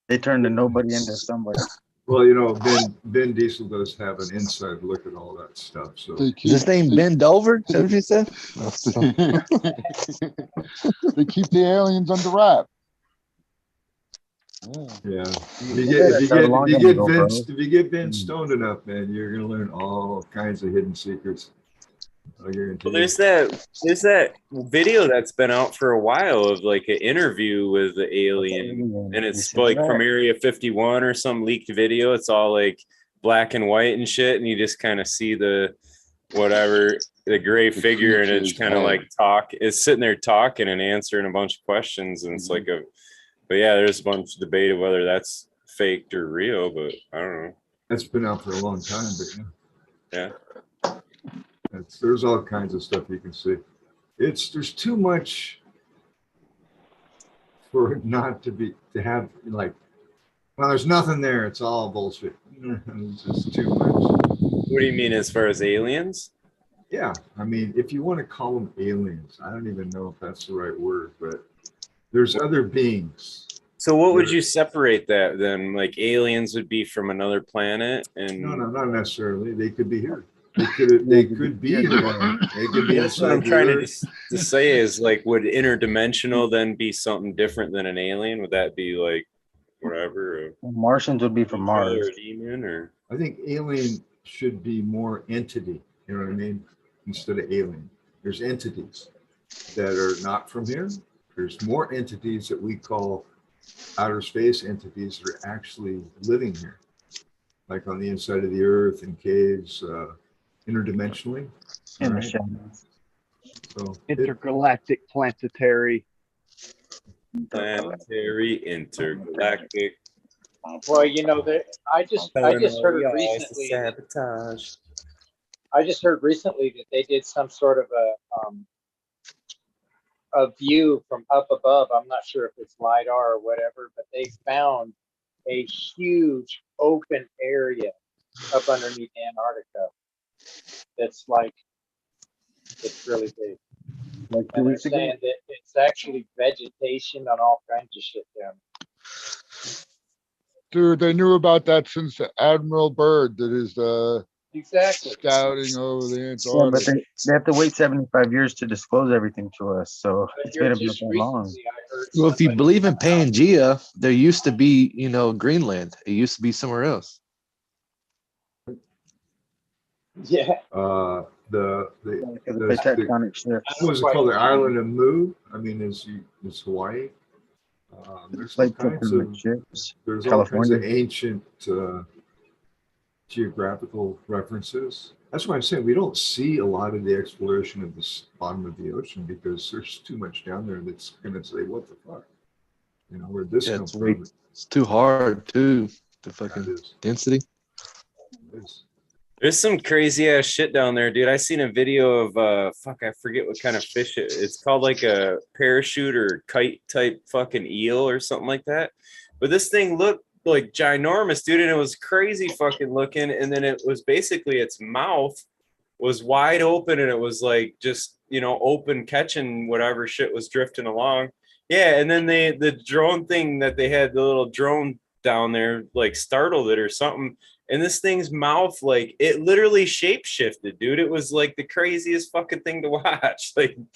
They turned a nobody into somebody. Well, Ben Diesel does have an inside look at all that stuff. So Is his name Ben Dover? Is that what you said? They keep the aliens under wrap. yeah, if you get Ben stoned enough, man, you're gonna learn all kinds of hidden secrets. Well, there's that video that's been out for a while of like an interview with the alien, and it's like from Area 51 or some leaked video. It's all like black and white and shit, and you just kind of see the gray figure, and it's kind of like it's sitting there talking and answering a bunch of questions, and it's like but yeah, there's a bunch of debate of whether that's faked or real, but I don't know. That's been out for a long time, but yeah. There's all kinds of stuff you can see. There's too much for it not to have like, well, there's nothing there. It's all bullshit. It's just too much. What do you mean as far as aliens? Yeah, I mean, if you want to call them aliens, I don't even know if that's the right word, but there's other beings. So what would you separate that then? Like aliens would be from another planet, and no, not necessarily. They could be here. They could be here. They could be. That's what I'm trying to say is like, would interdimensional then be something different than an alien? Would that be like whatever? Martians would be from Mars. Or a demon, or I think alien should be more entity. You know what I mean? Instead of alien, there's entities that are not from here. There's more entities that we call outer space entities that are actually living here, like on the inside of the earth, in caves, interdimensionally. In right? the shadows. So Intergalactic, planetary. Intergalactic. Well, I just heard recently. Sabotage. I just heard recently that they did some sort of a view from up above. I'm not sure if it's LiDAR or whatever, but they found a huge open area up underneath Antarctica. That's like, it's really big. Like 2 And they're weeks ago. saying that it's actually vegetation on all kinds of shit down. Dude, they knew about that since Admiral Byrd did his Exactly. scouting over the Yeah, Antarctic. but they have to wait 75 years to disclose everything to us. So But it's here been about just that long. recently, I heard Well, if you somebody believe in come out- Pangea, there used to be, Greenland. It used to be somewhere else. Yeah. The Because of the tectonic shifts. what was it called? The island of Mu? I mean, is Hawaii? There's all Plate kinds of tectonic shifts. there's all kinds of California. ancient geographical references. That's why I'm saying we don't see a lot of the exploration of the bottom of the ocean because there's too much down there that's going to say, "What the fuck?" Where'd this come It's from? it's too hard too. The It fucking is. density. It is. There's some crazy ass shit down there, dude. I seen a video of I forget what kind of fish it's called, like a parachute or kite type fucking eel or something like that. But this thing looked like ginormous, dude, and it was crazy fucking looking. And then it was basically its mouth was wide open and it was like just open catching whatever shit was drifting along. Yeah, and then the drone thing that they had, the little drone down there, like startled it or something. And this thing's mouth, like, it literally shape shifted, dude. It was like the craziest fucking thing to watch. Like, and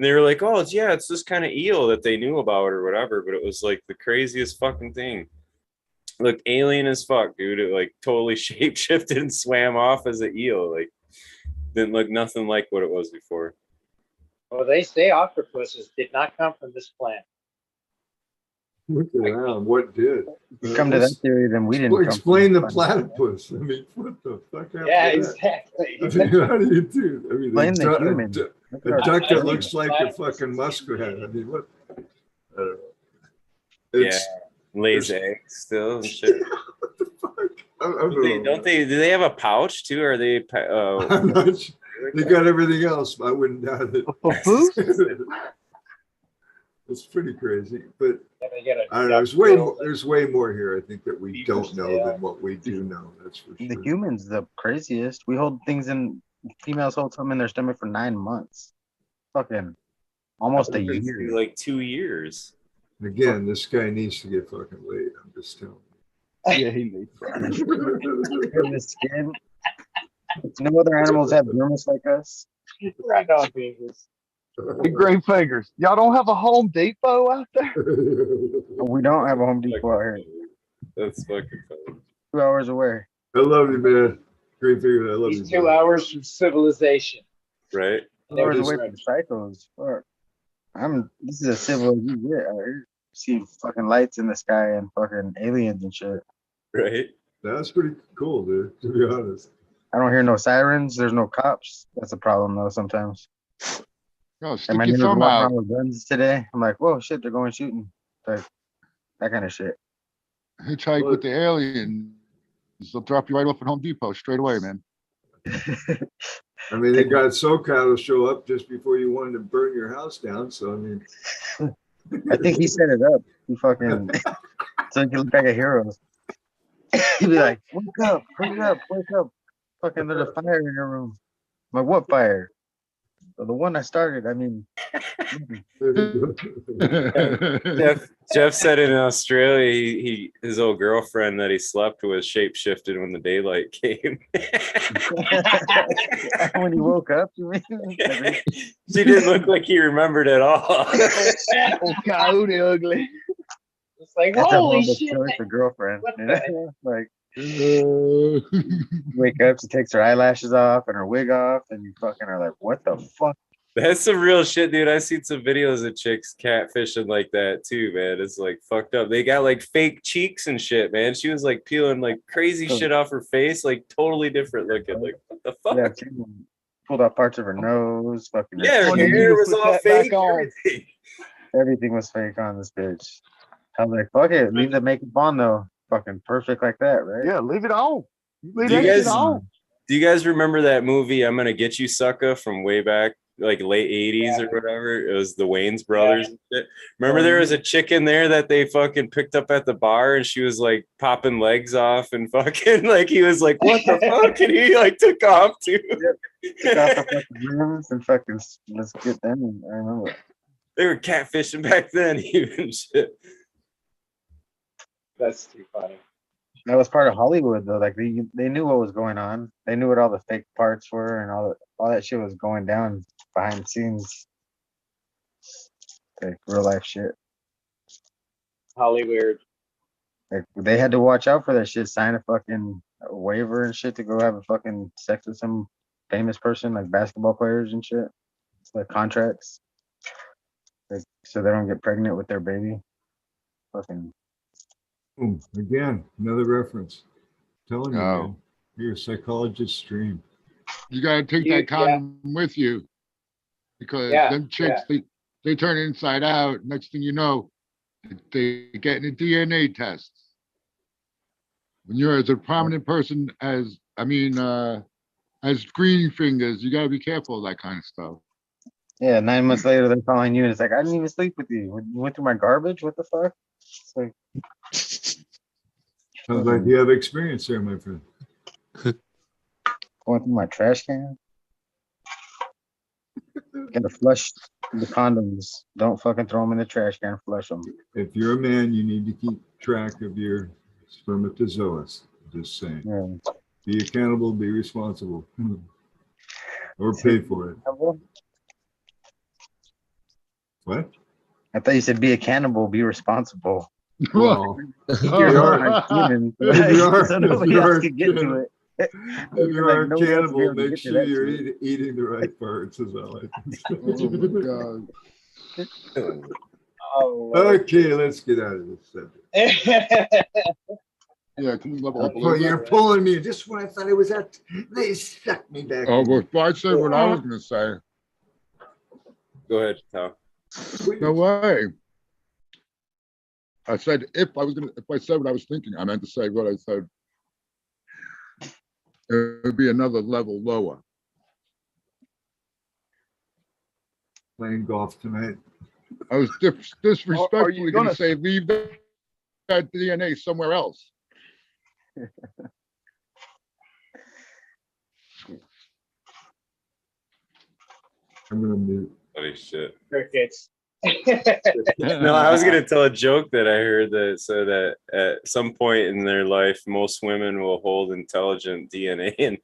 they were like, "Oh, it's this kind of eel that they knew about or whatever." But it was like the craziest fucking thing. It looked alien as fuck, dude. It like totally shape shifted and swam off as an eel. Like, didn't look nothing like what it was before. Well, they say octopuses did not come from this planet. Look around. What did? If you come to that theory, then we didn't. Explain the platypus. I mean, what the fuck happened? Yeah, to exactly. that? I mean, how do you do? I mean, Explain the human. a duck I that think looks the like a platypus fucking is- muskrat. I mean, what? I don't know. Yeah, It's, lays eggs still and shit. what the fuck? I don't know. Do they have a pouch too? Or are they? I'm not sure. They got everything else. I wouldn't doubt it. It's pretty crazy, but Yeah, they get a I don't know. There's way more here. I think that we don't know than what we do know. That's for The sure. humans, the craziest. We hold things in. Females hold something in their stomach for 9 months. Fucking almost a It's year. like 2 years. Again, this guy needs to get fucking laid. I'm just telling Yeah, he needs that. The skin. No other animals have dermis like us. right on, bingus. Big green fingers. Y'all don't have a Home Depot out there? you. We don't have a Home Depot out here. That's fucking funny. 2 hours away. I love you, man. Great figure. I love you. He's 2 man. hours from civilization. Right? 2 hours Notice away right. from psychos. Fuck. This is as civil as you get out here. See fucking lights in the sky and fucking aliens and shit. Right? That's pretty cool, dude. To be honest. I don't hear no sirens. There's no cops. That's a problem though sometimes. No, And stick my your neighbor thumb walking out. around with guns today. I'm like, whoa, shit, they're going shooting. Like that kind of shit. Hitchhike with the aliens. They'll drop you right off at Home Depot straight away, man. I mean, they got SoCal to show up just before you wanted to burn your house down. So I mean, I think he set it up. He fucking so he can look like a hero. He'd be like, wake up, hurry up, wake up. Fucking there's a fire in your room. I'm like, what fire? Well, the one I started, I mean. Jeff said in Australia, his old girlfriend that he slept with shape shifted when the daylight came. When he woke up, you mean? She didn't look like he remembered at all. Oh, coyote ugly. It's like, That's a holy horrible shit. choice for girlfriend. What You the know? Like, wake up, she takes her eyelashes off and her wig off, and you fucking are like, what the fuck? That's some real shit, dude. I've seen some videos of chicks catfishing like that too, man. It's like fucked up. They got like fake cheeks and shit, man. She was like peeling like crazy shit off her face, like totally different looking. Like, what the fuck? Yeah, she pulled out parts of her nose, fucking Yeah, her When you hair to was put all that back fake. on. Everything. everything was fake on this bitch. I was like, fuck it, leave the makeup on though. Fucking perfect like that, right? Yeah, leave it on. Leave Do you that shit guys- on. Do you guys remember that movie "I'm Gonna Get You, Sucker" from way back, like late '80s or whatever? It was the Wayans brothers and shit. Remember there was a chick in there that they fucking picked up at the bar, and she was like popping legs off and fucking like he was like, "What the fuck?" And he like took off too. Took off the fucking rims and fucking let's get them. I remember. They were catfishing back then, even shit. That's too funny. That was part of Hollywood though. Like they knew what was going on. They knew what all the fake parts were and all that shit was going down behind the scenes. Like real life shit. Hollywood. Like they had to watch out for that shit, sign a fucking waiver and shit to go have a fucking sex with some famous person, like basketball players and shit. It's like contracts. Like, so they don't get pregnant with their baby. Fucking Boom. Again, another reference. Telling you, Oh. man, you're a psychologist stream. You gotta take You- that condom with you because Yeah, them chicks, they turn inside out. Next thing you know, they getting a DNA test. When you're as a prominent person as green fingers, you gotta be careful of that kind of stuff. yeah. 9 months later, they're calling you and it's like, I didn't even sleep with you. You went through my garbage. What the fuck? It's like, Sounds like you have experience there, my friend. going through my trash can. Gotta flush the condoms. Don't fucking throw them in the trash can. Flush them. If you're a man, you need to keep track of your spermatozoas. Just saying. Yeah. Be accountable, be responsible. Or pay for it. What? I thought you said be a cannibal, be responsible. Well, You're human, if you are- so nobody if you else are can get to cannibal- it. if you are a Nobody else will be cannibal, able to make get to sure that you're shit. eating the right parts as well. Oh my God. Oh, Okay, let's get out of this subject. Yeah, can we level up a little Oh, you're bit? pulling me just when I thought it was at. They sucked me back. Oh, in. well, I said what I was gonna say. Go ahead, Tom. No way. I said if I said what I was thinking, I meant to say what I said. It would be another level lower. Playing golf tonight. I was disrespectfully gonna gonna say leave that DNA somewhere else. I'm gonna mute. Holy shit. crickets. No, I was gonna tell a joke that I heard that said that at some point in their life, most women will hold intelligent DNA in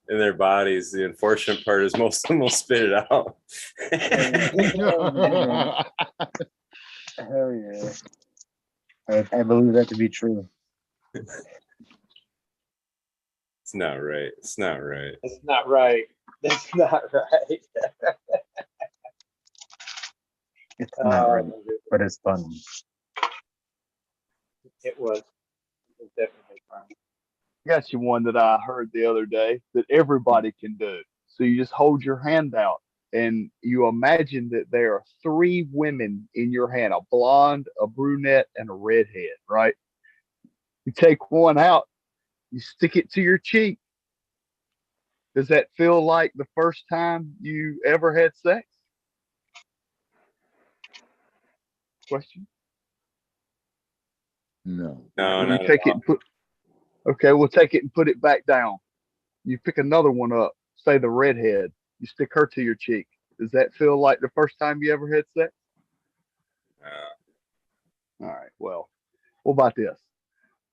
their bodies. The unfortunate part is most of them will spit it out. Hell yeah. I believe that to be true. It's not right. It's not right. That's not right. That's not right. It's not right, Um, but it's fun. It was definitely fun. I got you one that I heard the other day that everybody can do. So you just hold your hand out and you imagine that there are 3 women in your hand, a blonde, a brunette, and a redhead, right? You take one out, you stick it to your cheek. Does that feel like the first time you ever had sex? Question. No. No, You not take at it all. and put. Okay, we'll take it and put it back down. You pick another one up, say the redhead. You stick her to your cheek. Does that feel like the first time you ever had sex? All right. Well, what about this?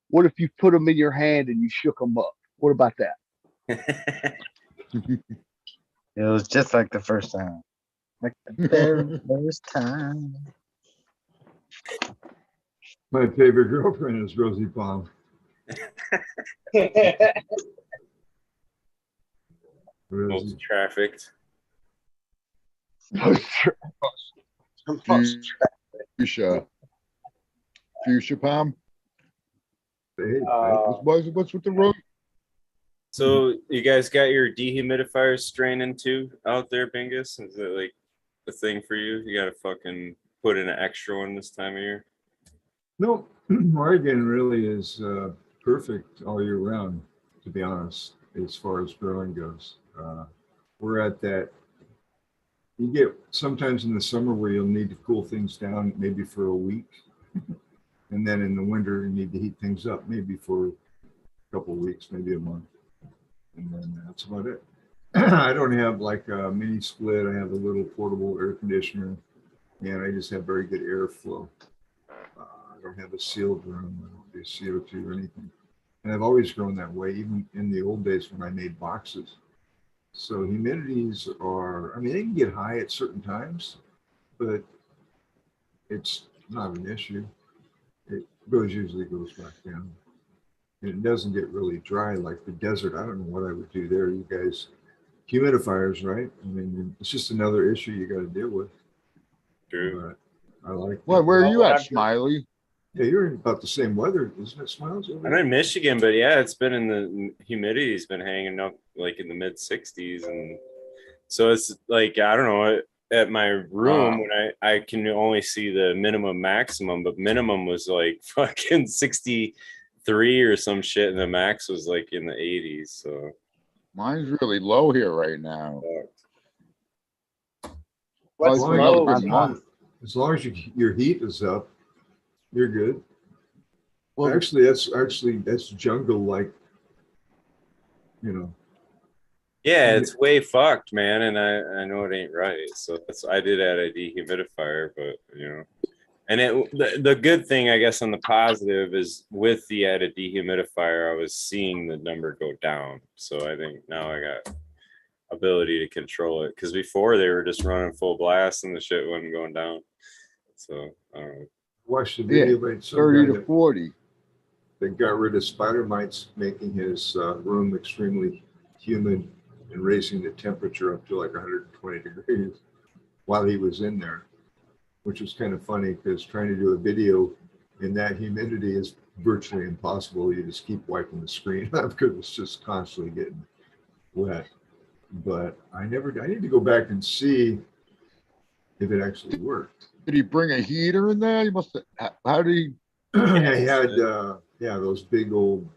What if you put them in your hand and you shook them up? What about that? It was just like the first time. Like the very first time. My favorite girlfriend is Rosie Palm. Rosie. Most trafficked. Fuchsia palm. Hey, What's with the road? So you guys got your dehumidifiers straining too out there, Bingus? Is it like the thing for you? You gotta fucking put in an extra one this time of year? No, Oregon really is perfect all year round, to be honest, as far as growing goes. We're at that. You get sometimes in the summer where you'll need to cool things down maybe for a week. And then in the winter, you need to heat things up maybe for a couple of weeks, maybe a month. And then that's about it. I don't have like a mini split. I have a little portable air conditioner, and I just have very good airflow. I don't have a sealed room. I don't produce CO2 or anything. And I've always grown that way, even in the old days when I made boxes. So humidities are, I mean, they can get high at certain times, but it's not an issue. It usually goes back down. And it doesn't get really dry like the desert. I don't know what I would do there. You guys, humidifiers, right? I mean, it's just another issue you got to deal with. True. But I like Well, that. where are you at, Smiley? Yeah, you're in about the same weather, isn't it, Smiles? I'm in Michigan, but yeah, it's been in the humidity's been hanging up like in the mid 60s, and so it's like I don't know. At my room, when I can only see the minimum maximum, but minimum was like fucking 63 or some shit, and the max was like in the 80s. So mine's really low here right now. What's Probably for another low? good month. As long as your heat is up, you're good. Well, Actually, that's jungle like, you know. yeah, it's way fucked, man, and I know it ain't right. So I did add a dehumidifier, but you know, and the good thing I guess on the positive is with the added dehumidifier, I was seeing the number go down. So I think now I got ability to control it, because before they were just running full blast and the shit wasn't going down. So I don't know. Watch the video, yeah, right? 30 to 40. They got rid of spider mites, making his room extremely humid and raising the temperature up to like 120 degrees while he was in there, which was kind of funny because trying to do a video in that humidity is virtually impossible. You just keep wiping the screen up because it's just constantly getting wet. But I need to go back and see if it actually worked. Did he bring a heater in there? He must have. How did he? Yeah, he had those big old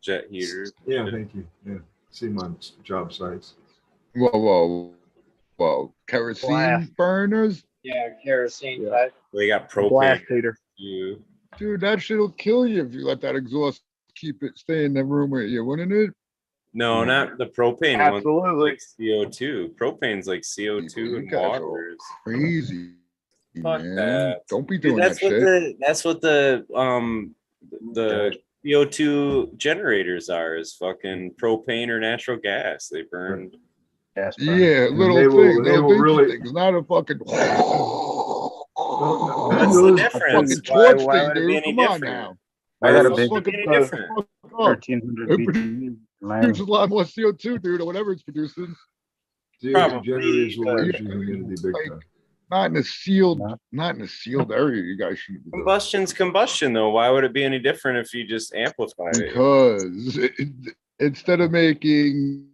Jet heaters. Yeah, thank you. Yeah, see them on job sites. Whoa! Kerosene Blast. burners. Yeah, kerosene Yeah. type. They got Blast propane. heater. Dude, that shit'll kill you if you let that exhaust stay in the room with you, wouldn't it? No, not the propane one. Absolutely. Like CO2. Propane's like CO2 You and guys are water. crazy, Fuck man. that. Don't be Dude, doing that shit. that's what the CO2 generators are, is fucking propane or natural gas. They burn. Yes, Yeah, little they will- they will dinky really- things, not a fucking. That's the difference. Fucking torch Why thing, would it be dude. any Come on different? now. I got a Why big would it be any different? 1300 It BTU. produces a lot more CO2, dude, or whatever it's producing. CO2 generators will but- raise your humidity big Like, time. not in a sealed area. You guys shouldn't be doing. Combustion's combustion, though. Why would it be any different if you just amplify it? Because instead of making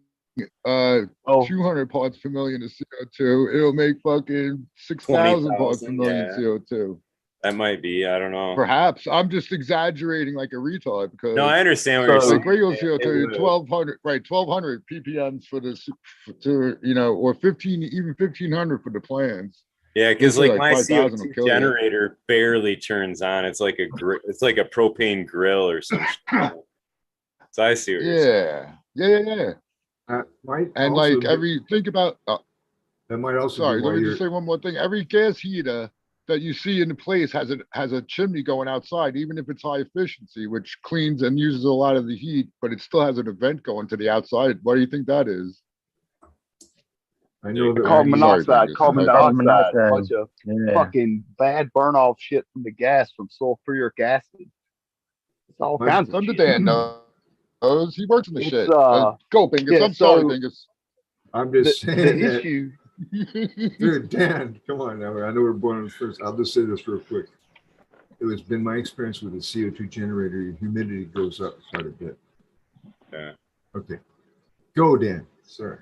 200 parts per million of CO2, it'll make fucking 6,000 parts per 20,000, million yeah. CO2. That might be. I don't know. Perhaps I'm just exaggerating like a retard because No, I understand what you're saying. like regular It CO2, would. 1,200 ppms for the or 1,500 for the plants. Yeah, because Usually like my 5,000 will CO2 kill you. generator barely turns on. It's like it's like a propane grill or some shit. So I see what you're saying. Yeah. Might And also like be- think about that might also sorry, be why let me you're just say one more thing. Every gas heater that you see in the place has a chimney going outside, even if it's high efficiency, which cleans and uses a lot of the heat, but it still has an event going to the outside. What do you think that is? I know that Carbon when you- monoxide, carbon Carbon dioxide, monoxide. bunch of Yeah. fucking bad burn off shit from the gas from sulfuric acid. It's all Well, kinds of Thunder shit. Dan knows. He works in the It's, shit. uh, Go, Bingus. yeah, I'm sorry, so- Bingus. I'm just The saying that, issue, dude, Dan, come on now. I know we're born on the first. I'll just say this real quick. It has been my experience with the CO2 generator, your humidity goes up quite a bit. Yeah. Okay. Go, Dan. Sorry.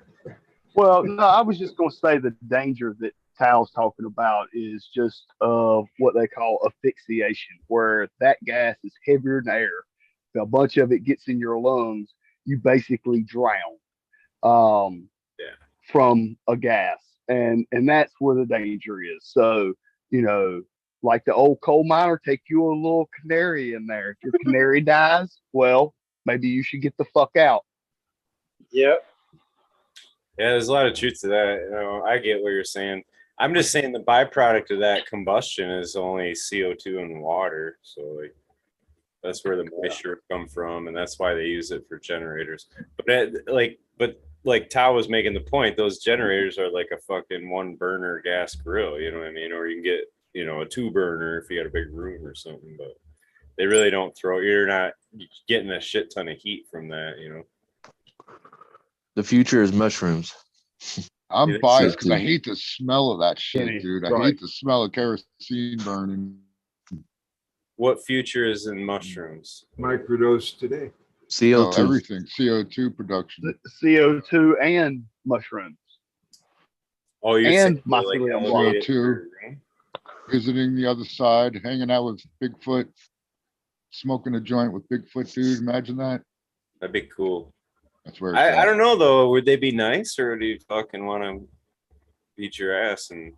well, no, I was just going to say the danger that Tal's talking about is just what they call asphyxiation, where that gas is heavier than air. If a bunch of it gets in your lungs, you basically drown from a gas. And that's where the danger is. So, like the old coal miner, take you a little canary in there. If your canary dies, well, maybe you should get the fuck out. Yep. Yeah, there's a lot of truth to that. I get what you're saying. I'm just saying the byproduct of that combustion is only CO2 and water. So like, That's where the moisture come from, and that's why they use it for generators. But like Tao was making the point, those generators are like a fucking 1 burner gas grill, you know what I mean? Or you can get, you know, a 2 burner if you got a big room or something, but they really don't you're not getting a shit ton of heat from that, you know. The future is mushrooms. I'm biased because I hate the smell of that shit, dude. I Right. hate the smell of kerosene burning. What future is in mushrooms? Microdose today. Oh, CO2. everything. CO2 production. CO2 and mushrooms. Oh, you're And saying like mycelium elevate it CO2. through, Visiting the other side, hanging out with Bigfoot, smoking a joint with Bigfoot, dude. Imagine that. That'd be cool. That's where it's I at. don't know though. Would they be nice, or do you fucking want to beat your ass? And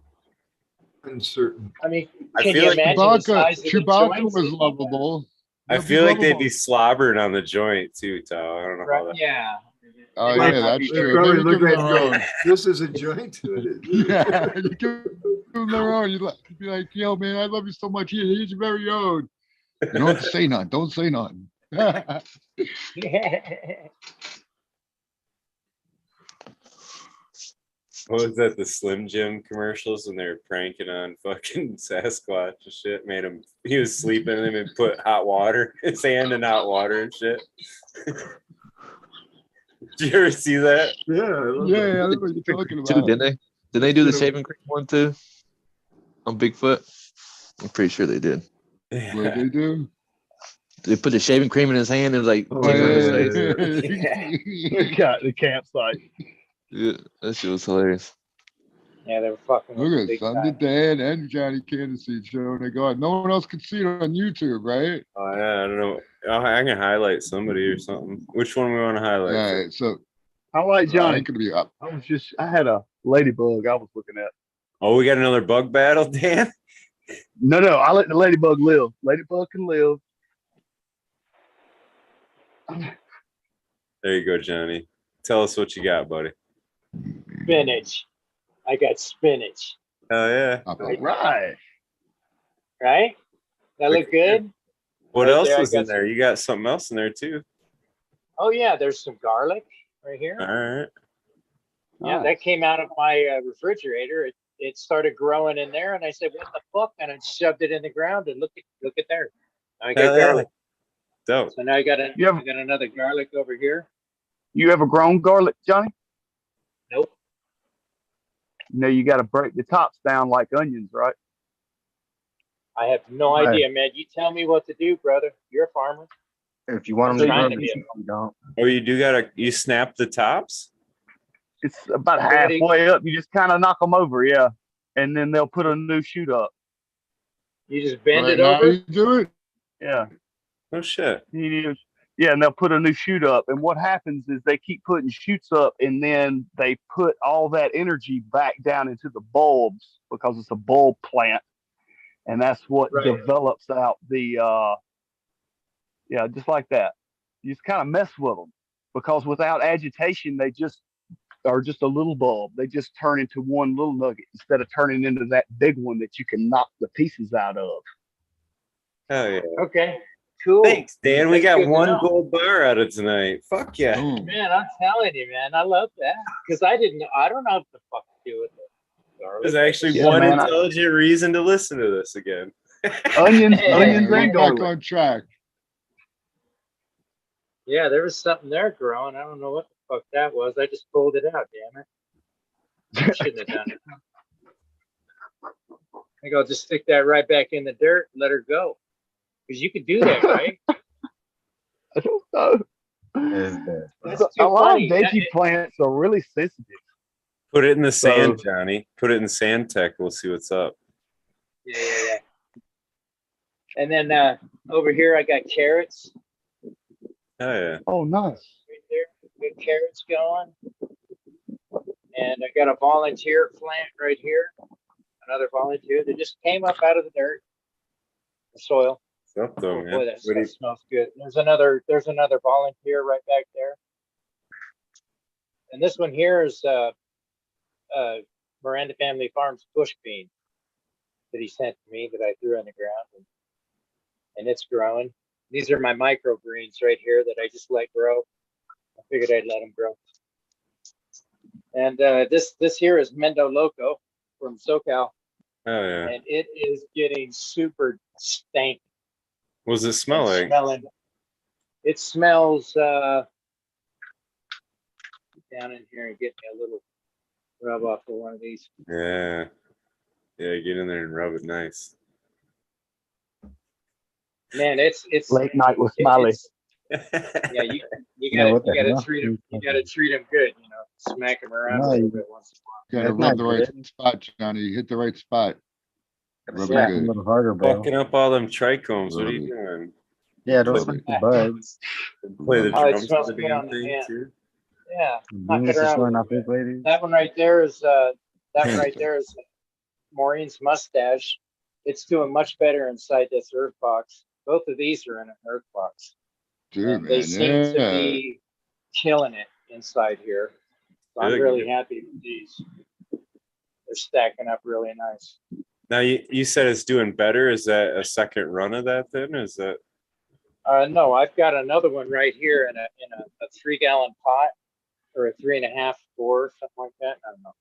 Uncertain. I mean, I can feel you like imagine the Chewbacca, size of the Chewbacca joints was that you got? lovable. I That'd feel like they'd lovable. be slobbering on the joint too, Tao. I don't know how Right, that. yeah. Oh It might yeah, not that's be They true. probably Maybe look give them at their own. this is a joint. Yeah, you give them their own. You'd be like, yo, man, I love you so much. Here's your very own. You don't have to say nothing. Don't say nothing. What was that? The Slim Jim commercials when they were pranking on fucking Sasquatch and shit. Made him. He was sleeping and then put hot water, his hand in hot water and shit. Did you ever see that? Yeah, I love Yeah, that. I know what you're talking Too, about. didn't they? Did they do the Yeah. shaving cream one too? On Bigfoot? I'm pretty sure they did. What they do? They put the shaving cream in his hand and was like, Oh, tickling his yeah, face. They got the campsite. Yeah, that shit was hilarious. Yeah, they were fucking with the Look at big Sunday time. Dan and Johnny Canna Seed showing they got. No one else can see it on YouTube, right? Oh yeah, I don't know. I can highlight somebody or something. Which one we want to highlight? Yeah, first? so I like I Johnny. ain't gonna be up. I had a ladybug I was looking at. Oh, we got another bug battle, Dan. No, I let the ladybug live. Ladybug can live. There you go, Johnny. Tell us what you got, buddy. Spinach. I got spinach. Hell yeah. Up, All right. Right? That look good? What Right else there, I was in got there? You got something else in there too. Oh yeah, there's some garlic right here. All right. Yeah, Nice. that came out of my refrigerator. It started growing in there, and I said, "What the fuck?" And I shoved it in the ground, and look at there. Now I got Hell yeah. garlic. Dope. So now I got You have- I got another garlic over here. You ever grown garlic, Johnny? Nope. You know, you got to break the tops down like onions, right? I have no Right. idea, man. You tell me what to do, brother. You're a farmer. If you want I'm them to trying grow, to be you don't. Oh, you do you snap the tops? It's about Somebody- halfway up. You just kind of knock them over, yeah, and then they'll put a new shoot up. You just bend Right it now over. you do it. Yeah, Oh shit. yeah, and they'll put a new shoot up. And what happens is they keep putting shoots up, and then they put all that energy back down into the bulbs because it's a bulb plant, and that's what Right. develops out the yeah, just like that. You just kind of mess with them because without agitation, they just are just a little bulb. They just turn into one little nugget instead of turning into that big one that you can knock the pieces out of. Hell yeah. Okay. Cool. Thanks, Dan. We That's got good to one know. gold bar out of tonight. Fuck yeah. Boom. Man, I'm telling you, man, I love that because I don't know what the fuck to do with it. There's actually Yeah, one man, intelligent reason to listen to this again. Onions, Yeah, onions, We're and back garlic. on track. Yeah, there was something there growing. I don't know what the fuck that was. I just pulled it out. Damn it! I shouldn't have done it. I think I'll just stick that right back in the dirt and let her go. Because you could do that, right? I don't know. Is there? That's A too lot funny. of veggie plants are really sensitive. Put it in the sand, So- Johnny. Put it in Sand Tech. We'll see what's up. Yeah. And then over here, I got carrots Oh yeah. Oh, nice. right there. Good carrots going. And I got a volunteer plant right here. Another volunteer that just came up out of the dirt, the soil. What's up though, Oh, man? boy, that What do stuff smells good. There's another volunteer right back there. And this one here is Miranda Family Farms bush bean that he sent to me that I threw on the ground, and it's growing. These are my microgreens right here that I just let grow. I figured I'd let them grow. And this here is Mendo Loco from SoCal, Oh yeah. and it is getting super stank. What does it smell like? It smells down in here and get me a little rub off of one of these. Yeah. Yeah, get in there and rub it nice. Man, it's Late night with Smiley. Yeah, you Yeah, what the gotta hell? treat him. You gotta treat him good. You know, smack him around a No, little you- bit once Gotta That's rub not the right good. spot, Johnny. You hit the right spot. Rub Smack it him a good. little harder, bro. Fucking up all them trichomes. What are you Rub doing? Yeah, don't Rub smack it. the buds. Play the Rub Oh, it drums smells of the good on damn the thing hand. too. Yeah, knock Bingus it is around a showing little off his bit. ladies. That one right there is that one right there is Maureen's mustache. It's doing much better inside this earth box. Both of these are in an earth box. Dude, And they man, seem to yeah. be killing it inside here. So I'm Good. really happy with these. They're stacking up really nice. Now you said it's doing better. Is that a second run of that then? Is that No, I've got another one right here in a 3-gallon pot or a 3.5, 4, something like that. I don't know.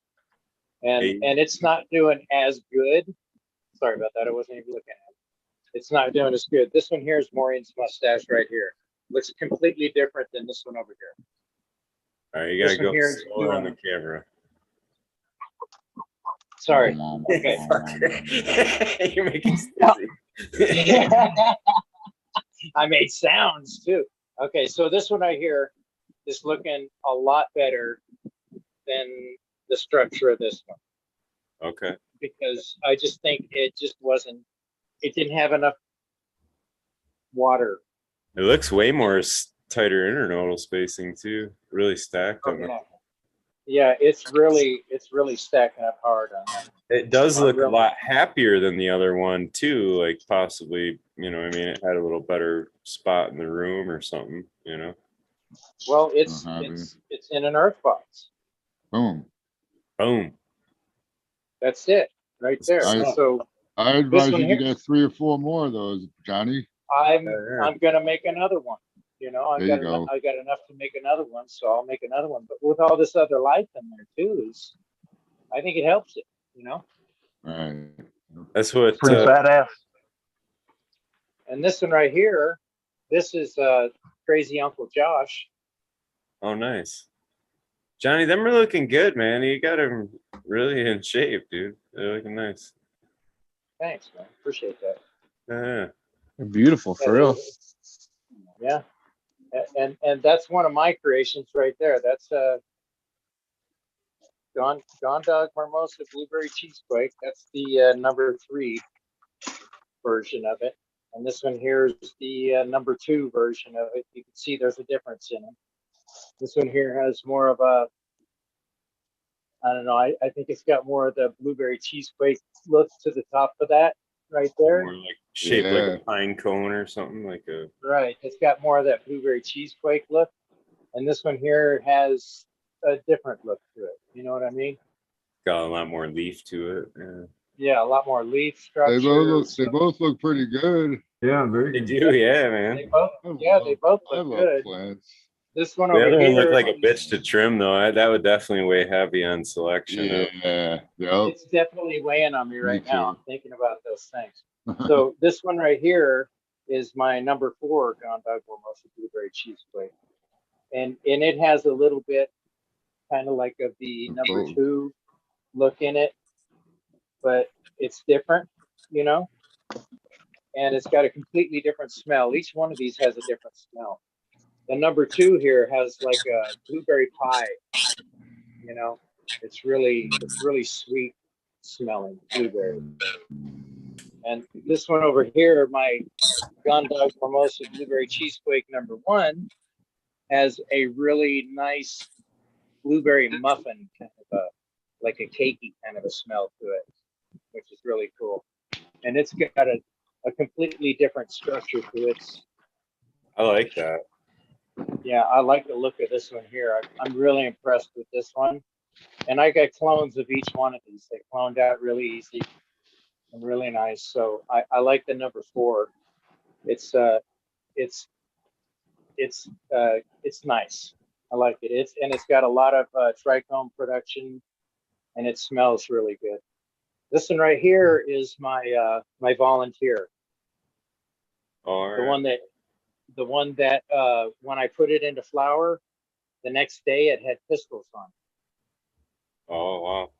And it's not doing as good. Sorry about that. I wasn't even looking at it. It's not doing as good. This one here is Maureen's mustache right here. Looks completely different than this one over here. all right? You gotta This one go here is slower on the doing- camera. Sorry. Okay. You're making I made sounds too. Okay, so this one right here is looking a lot better than the structure of this one, Okay. because I just think it didn't have enough water. It looks way more tighter internodal spacing too. Really stacked on it. Yeah, it's really stacking up hard on that. It does I'm look a really- lot happier than the other one too. Like possibly, you know, I mean, it had a little better spot in the room or something. You know. Well, it's in an earth box. Boom. Boom. That's it, right there. I- So I advise one you to here- get 3 or 4 more of those, Johnny. I'm Yeah. I'm gonna make another one. You know, There you go. I got enough to make another one, so I'll make another one. But with all this other life in there too, I think it helps it. You know. Right. That's what. Pretty badass. And this one right here, this is Crazy Uncle Josh. Oh, nice. Johnny, them are looking good, man. You got them really in shape, dude. They're looking nice. Thanks, man. Appreciate that. Yeah. They're beautiful for real. Yeah. And that's one of my creations right there. That's Gone Dog Marmosa Blueberry Cheesequake. That's the number 3 version of it. And this one here is the number 2 version of it. You can see there's a difference in them. This one here has more of a, I don't know, I think it's got more of the blueberry cheesequake look to the top of that right there. More like shaped like a pine cone or something like a. Right. It's got more of that blueberry cheesequake look. And this one here has a different look to it. You know what I mean? Got a lot more leaf to it. Yeah. Yeah, a lot more leaf structure. They both look pretty good. Yeah, very They good. do, yeah, man. They both I look love good. plants. This one The over other here, one looked like a bitch to trim, though. That would definitely weigh heavy on selection. Yeah. Yep. it's definitely weighing on me right Me now. too. I'm thinking about those things. So this one right here is my number 4 Gone Dog Marmosa Blueberry Cheesequake. And it has a little bit kind of like of the number 2 look in it, but it's different, you know, and it's got a completely different smell. Each one of these has a different smell. The number 2 here has like a blueberry pie, you know, it's really sweet smelling blueberry. And this one over here, my Gone Dog Marmosa Blueberry Cheesequake number 1, has a really nice blueberry muffin, kind of like a cakey kind of a smell to it, which is really cool. And it's got a completely different structure to it. I like that. Yeah, I like the look of this one here. I'm really impressed with this one. And I got clones of each one of these. They cloned out really easy and really nice. So I like the number 4. It's it's nice. I like it. It's got a lot of trichome production, and it smells really good. This one right here is my my volunteer. All The right. one that when I put it into flower, the next day it had pistils on it. Oh wow.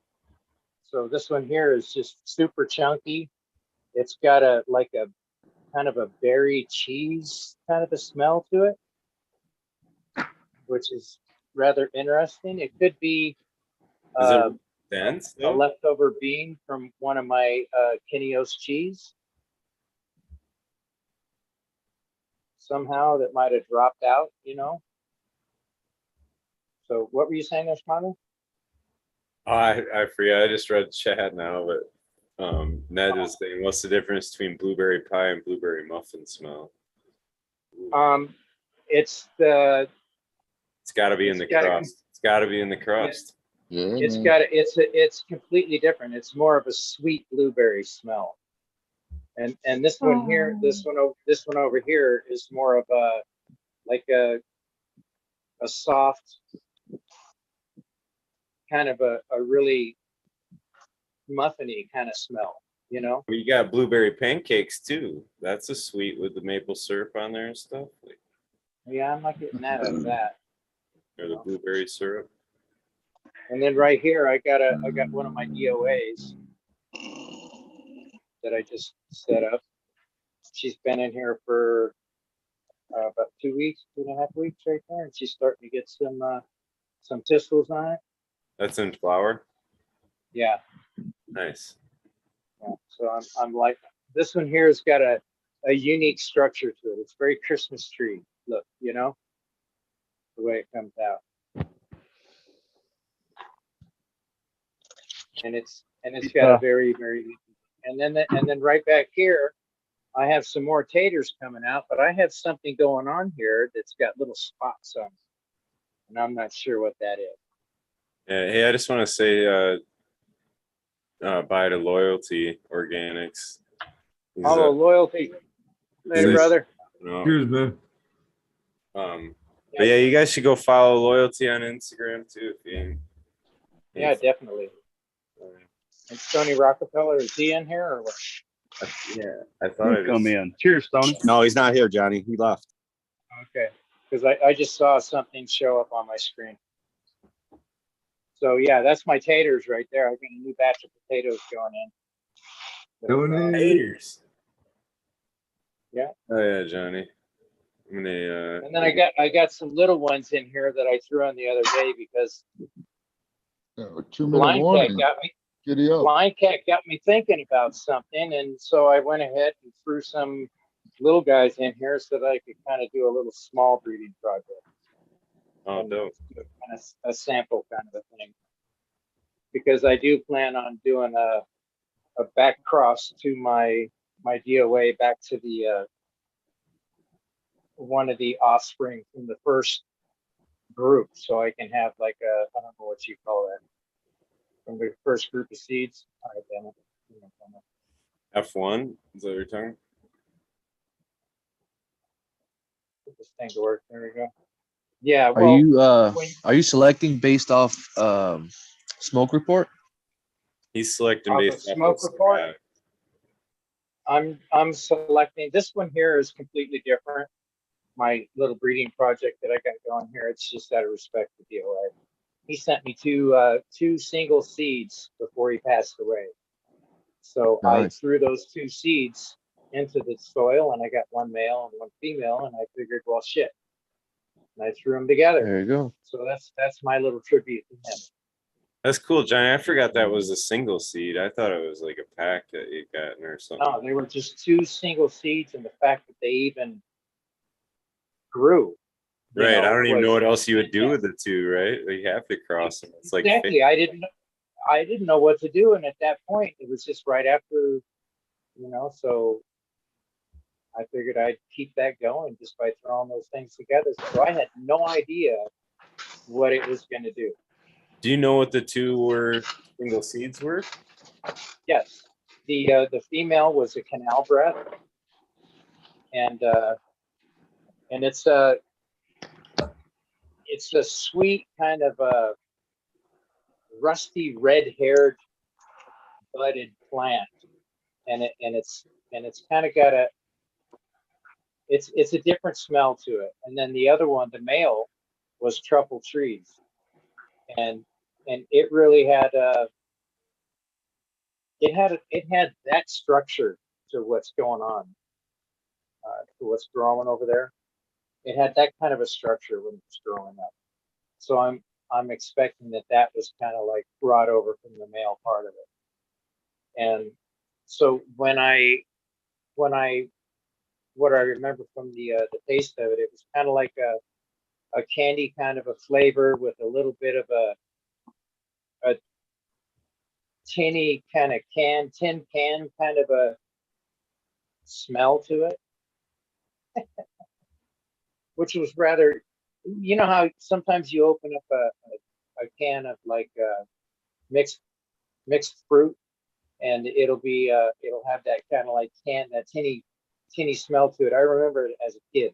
So this one here is just super chunky. It's got a kind of a berry cheese kind of a smell to it, which is rather interesting. It could be Is it dense a though? leftover bean from one of my Kineos cheese. Somehow that might have dropped out, you know. So what were you saying there, Smiley? Oh, I forget. I just read chat now, but Ned was saying, what's the difference between blueberry pie and blueberry muffin smell? It's got to be in the crust. It's got to be in the crust. Yeah, it's man. got it's completely different. It's more of a sweet blueberry smell. And this one here, this one over here is more of a like a soft kind of a really muffiny kind of smell, you know. You got blueberry pancakes too. That's a sweet with the maple syrup on there and stuff. Like, Yeah, I'm not getting that out of that. or the blueberry syrup. And then right here, I got one of my DOAs that I just set up. She's been in here for about 2 weeks, 2.5 weeks right there, and she's starting to get some thistles on it. That's in flour. Yeah. Nice. Yeah. So I'm like, this one here has got a unique structure to it. It's very Christmas tree look, you know, the way it comes out. And it's got a very, very, and then right back here, I have some more taters coming out, but I have something going on here that's got little spots on it, and I'm not sure what that is. Yeah, hey, I just want to say bye to Loyalty Organics. Hello, Loyalty. Later, brother. No. Cheers, man. But yeah, you guys should go follow Loyalty on Instagram too. If you Yeah, definitely. And Tony Rockefeller, is he in here or what? Yeah, I thought I Come in. Cheers, Tony. No, he's not here, Johnny. He left. Okay, because I just saw something show up on my screen. So yeah, that's my taters right there. I got a new batch of potatoes going in. Taters. Yeah. Oh yeah, Johnny. I'm gonna. And then I got some little ones in here that I threw on the other day because 2-minute Blind warning. Cat got me. Giddy up. Blind Cat got me thinking about something, and so I went ahead and threw some little guys in here so that I could kind of do a little small breeding project. Oh, dope. Kind of a sample kind of a thing, because I do plan on doing a back cross to my DOA back to the one of the offspring from the first group, so I can have like a, I don't know what you call that, from the first group of seeds. All right, damn it. F1 is that what you're talking? Put this thing to work. There we go. Yeah. Well, Are you selecting based off smoke report? He's selecting off of based off smoke of report. Scrap. I'm selecting this one here is completely different. My little breeding project that I got going here, it's just out of respect to DOA. He sent me two single seeds before he passed away. So Nice. I threw those 2 seeds into the soil, and I got 1 male and 1 female, and I figured, well, shit. And I threw them together. There you go. So that's my little tribute to him. That's cool, Johnny. I forgot that was a single seed. I thought it was like a pack that you got or something. No, they were just 2 single seeds, and the fact that they even grew. Right. I don't even know what else you would do fantastic. with the 2, right? Like, you have to cross them. It's like Exactly. I didn't know what to do, and at that point, it was just right after, you know. So I figured I'd keep that going just by throwing those things together. So I had no idea what it was going to do. Do you know what the 2 were single seeds were? Yes, the female was a canal breath, and and it's a sweet kind of a rusty red-haired budded plant, and it's kind of got it's a different smell to it. And then the other one, the male, was truffle trees, and it really had it had that structure to what's going on, to what's growing over there. It had that kind of a structure when it was growing up. So I'm expecting that was kind of like brought over from the male part of it. And so what I remember from the taste of it, it was kind of like a candy kind of a flavor with a little bit of a tinny kind of tin can kind of a smell to it, which was rather, you know how sometimes you open up a can of like mixed fruit, and it'll have that kind of like that tinny smell to it. I remember it as a kid,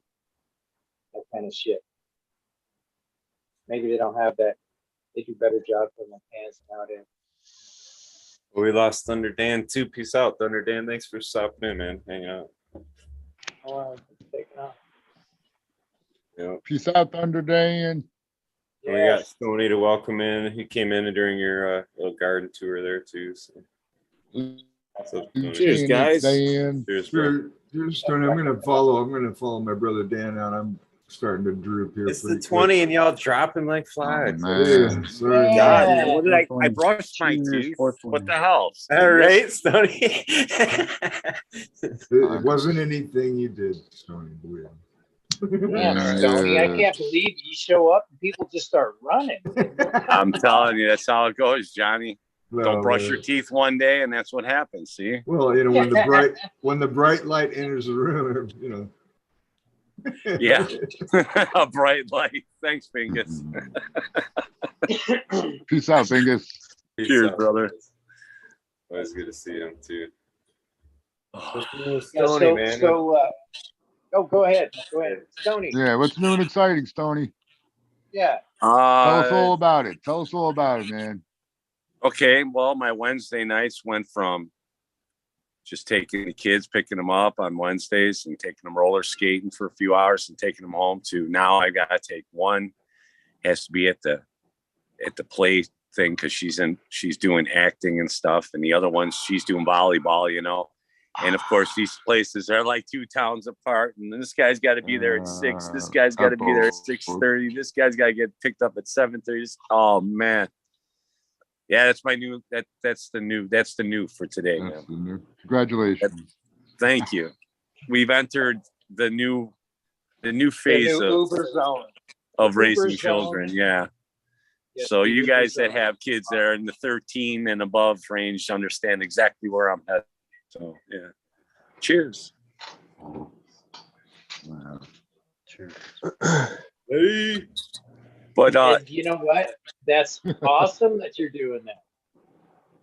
that kind of shit. Maybe they don't have that. They do a better job from the cans nowadays. Well, we lost Thunder Dan too. Peace out, Thunder Dan. Thanks for stopping in, man. Hang out. Oh, taking off. Yeah. Peace out, Thunder Dan. And we got Stoney to welcome in. He came in during your little garden tour there too. So. Cheers, guys. Dan. Cheers, bro. Cheers, Tony. I'm gonna follow my brother Dan out. I'm starting to droop here. It's the 20 and y'all dropping like flies. Yeah, sorry. God, Yeah. what did I brushed my teeth. What the hell? All right, Stoney. It wasn't anything you did, Tony. Believe me. Damn, Stoney, I can't believe you show up and people just start running. I'm telling you, that's how it goes, Johnny. Don't brush man. your teeth one day, and that's what happens. See? Well, you know, when the bright light enters the room, you know. Yeah, a bright light. Thanks, Bingus. Peace out, Bingus. Cheers, brother. Always good to see him too. Stoney, man. Go ahead. Stoney. Yeah, what's new and exciting, Stoney? Yeah. Tell us all about it. Tell us all about it, man. Okay, well, my Wednesday nights went from just taking the kids, picking them up on Wednesdays and taking them roller skating for a few hours and taking them home to now I got to take one, has to be at the play thing because she's doing acting and stuff, and the other one she's doing volleyball, you know. And of course these places are like 2 towns apart, and this guy's got to be there at 6, this guy's got to be there at 6:30, this guy's got to get picked up at 7:30. Oh man. Yeah, that's my new. That's the new for today, man. Congratulations! Thank you. We've entered the new phase of raising children. Yeah. Yes, so you guys that have kids that are in the 13 and above range understand exactly where I'm headed. So yeah. Cheers. Wow. Cheers. Hey. But and you know what? That's awesome that you're doing that.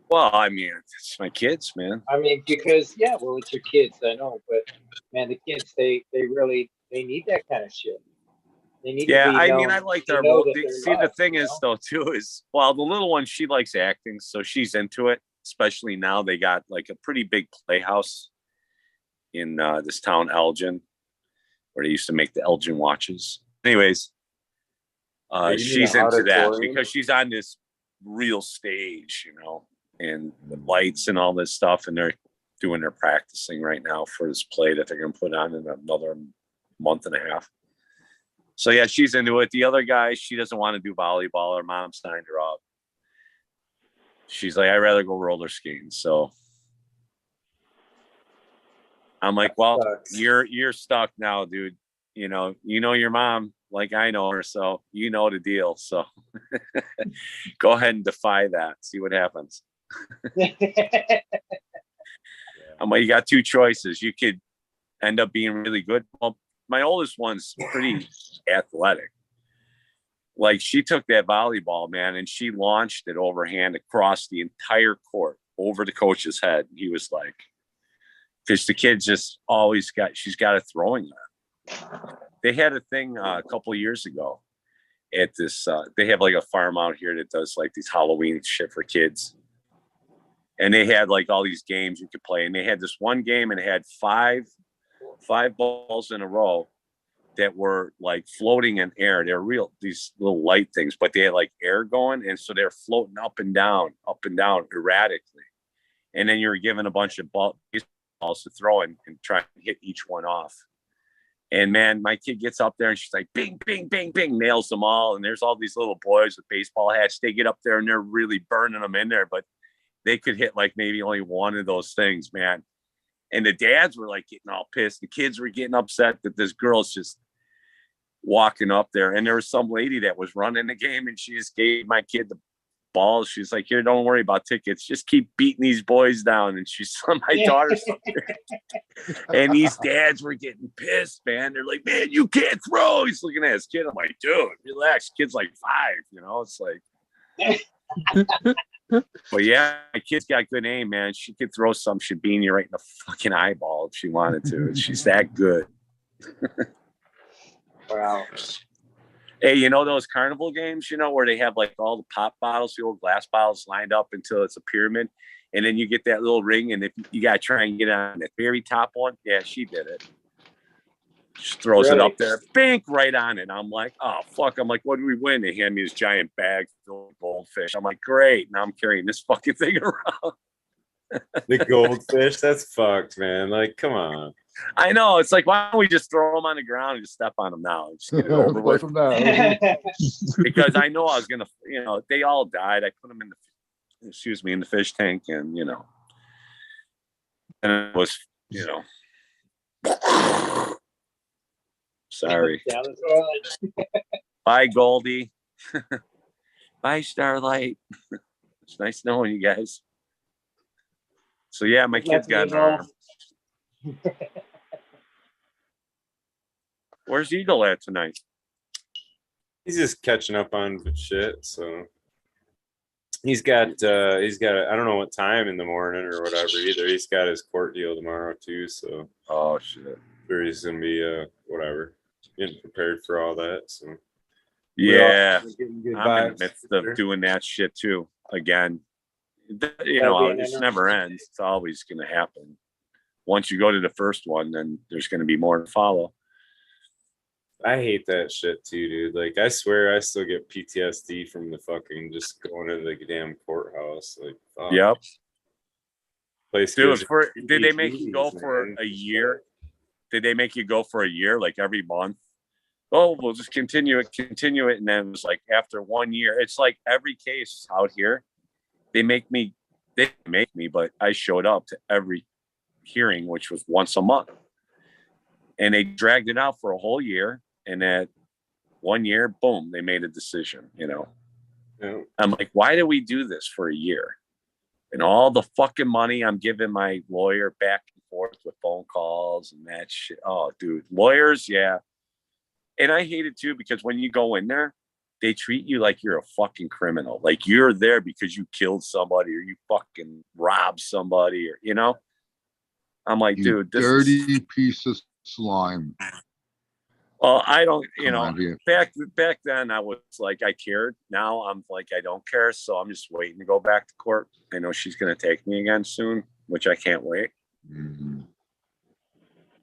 Well, I mean, it's my kids, man. I mean, because well, it's your kids, I know, but man, the kids they need that kind of shit. They need to be I mean, I like their role. See, the thing is, know? though, too, is the little one, she likes acting, so she's into it. Especially now, they got like a pretty big playhouse in this town, Elgin, where they used to make the Elgin watches. Anyways. She's into that because she's on this real stage, you know, and the lights and all this stuff. And they're doing their practicing right now for this play that they're going to put on in another month and a half. So, yeah, she's into it. The other guy, she doesn't want to do volleyball. Her mom signed her up. She's like, I'd rather go roller skating. So I'm like, well, you're stuck now, dude. You know your mom. Like I know her, so you know the deal. So go ahead and defy that. See what happens. I'm like, you got 2 choices. You could end up being really good. Well, my oldest one's pretty athletic. Like she took that volleyball, man, and she launched it overhand across the entire court over the coach's head. He was like, because the kid just always she's got a throwing arm. They had a thing a couple of years ago at this. They have like a farm out here that does like these Halloween shit for kids, and they had like all these games you could play. And they had this one game, and it had five balls in a row that were like floating in air. They're these little light things, but they had like air going, and so they're floating up and down erratically. And then you're given a bunch of balls to throw and try to hit each one off. And man, my kid gets up there and she's like, bing, bing, bing, bing, nails them all. And there's all these little boys with baseball hats. They get up there and they're really burning them in there, but they could hit like maybe only one of those things, man. And the dads were like getting all pissed. The kids were getting upset that this girl's just walking up there. And there was some lady that was running the game, and she just gave my kid the balls. She's like, here, don't worry about tickets. Just keep beating these boys down. And she saw my daughter's up there. And these dads were getting pissed, man. They're like, man, you can't throw. He's looking at his kid. I'm like, dude, relax. Kid's like 5, It's like... But yeah, my kid's got good aim, man. She could throw some. She'd beam you right in the fucking eyeball if she wanted to. She's that good. Wow. Hey, you know those carnival games, where they have like all the pop bottles, the old glass bottles lined up until it's a pyramid, and then you get that little ring, and if you got to try and get on the very top one. Yeah, she did it. Just throws it up there, bink, right on it. I'm like, oh, fuck. I'm like, what do we win? They hand me this giant bag filled with goldfish. I'm like, great. Now I'm carrying this fucking thing around. The goldfish, that's fucked, man. Like, come on. I know. It's like, why don't we just throw them on the ground and just step on them now? Just get it over with. Because I know I was going to, they all died. I put them in the fish tank, and, and it was, sorry. Bye, Goldie. Bye, Starlight. It's nice knowing you guys. So yeah, my kid's got an arm. Where's Eagle at tonight? He's just catching up on shit. So he's got I don't know what time in the morning or whatever either. He's got his court deal tomorrow too. So oh shit, sure he's gonna be whatever, getting prepared for all that. So yeah, I'm in the midst of doing that shit too. Again, it never ends. It's always gonna happen. Once you go to the first one, then there's gonna be more to follow. I hate that shit too, dude. Like, I swear I still get PTSD from the fucking just going to the damn courthouse. Like, fuck. Yep. Place dude, did they make you go for a year? Did they make you go for a year, like every month? Oh, we'll just continue it. And then it was like after 1 year, it's like every case out here, they make me, but I showed up to every hearing, which was once a month. And they dragged it out for a whole year. And at 1 year, boom, they made a decision, Yeah. I'm like, why do we do this for a year? And all the fucking money I'm giving my lawyer back and forth with phone calls and that shit. Oh, dude, lawyers, yeah. And I hate it too, because when you go in there, they treat you like you're a fucking criminal. Like you're there because you killed somebody or you fucking robbed somebody or, I'm like, dude, this dirty piece of slime. Well, I don't, back then I was like, I cared. Now I'm like, I don't care. So I'm just waiting to go back to court. I know she's going to take me again soon, which I can't wait.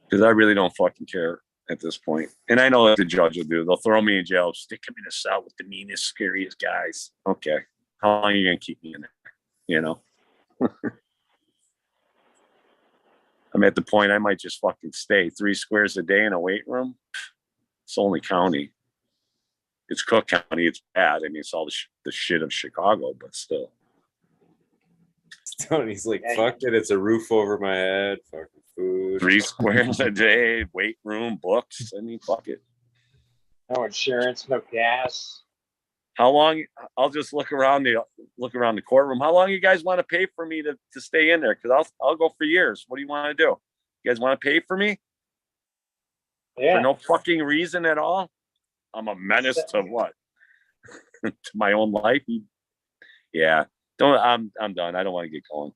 Because I really don't fucking care at this point. And I know what the judge will do. They'll throw me in jail, stick him in a cell with the meanest, scariest guys. Okay. How long are you going to keep me in there? I'm at the point I might just fucking stay 3 squares a day in a weight room. It's only county. It's Cook County. It's bad. I mean, it's all the shit of Chicago, but still. Tony's like, fuck it. It's a roof over my head. Fucking food. 3 squares a day, weight room, books. I mean, fuck it. No insurance, no gas. How long? I'll just look around the courtroom. How long you guys want to pay for me to stay in there? Because I'll go for years. What do you want to do? You guys want to pay for me? Yeah. For no fucking reason at all? I'm a menace to what? To my own life? Yeah. I'm done. I don't want to get going.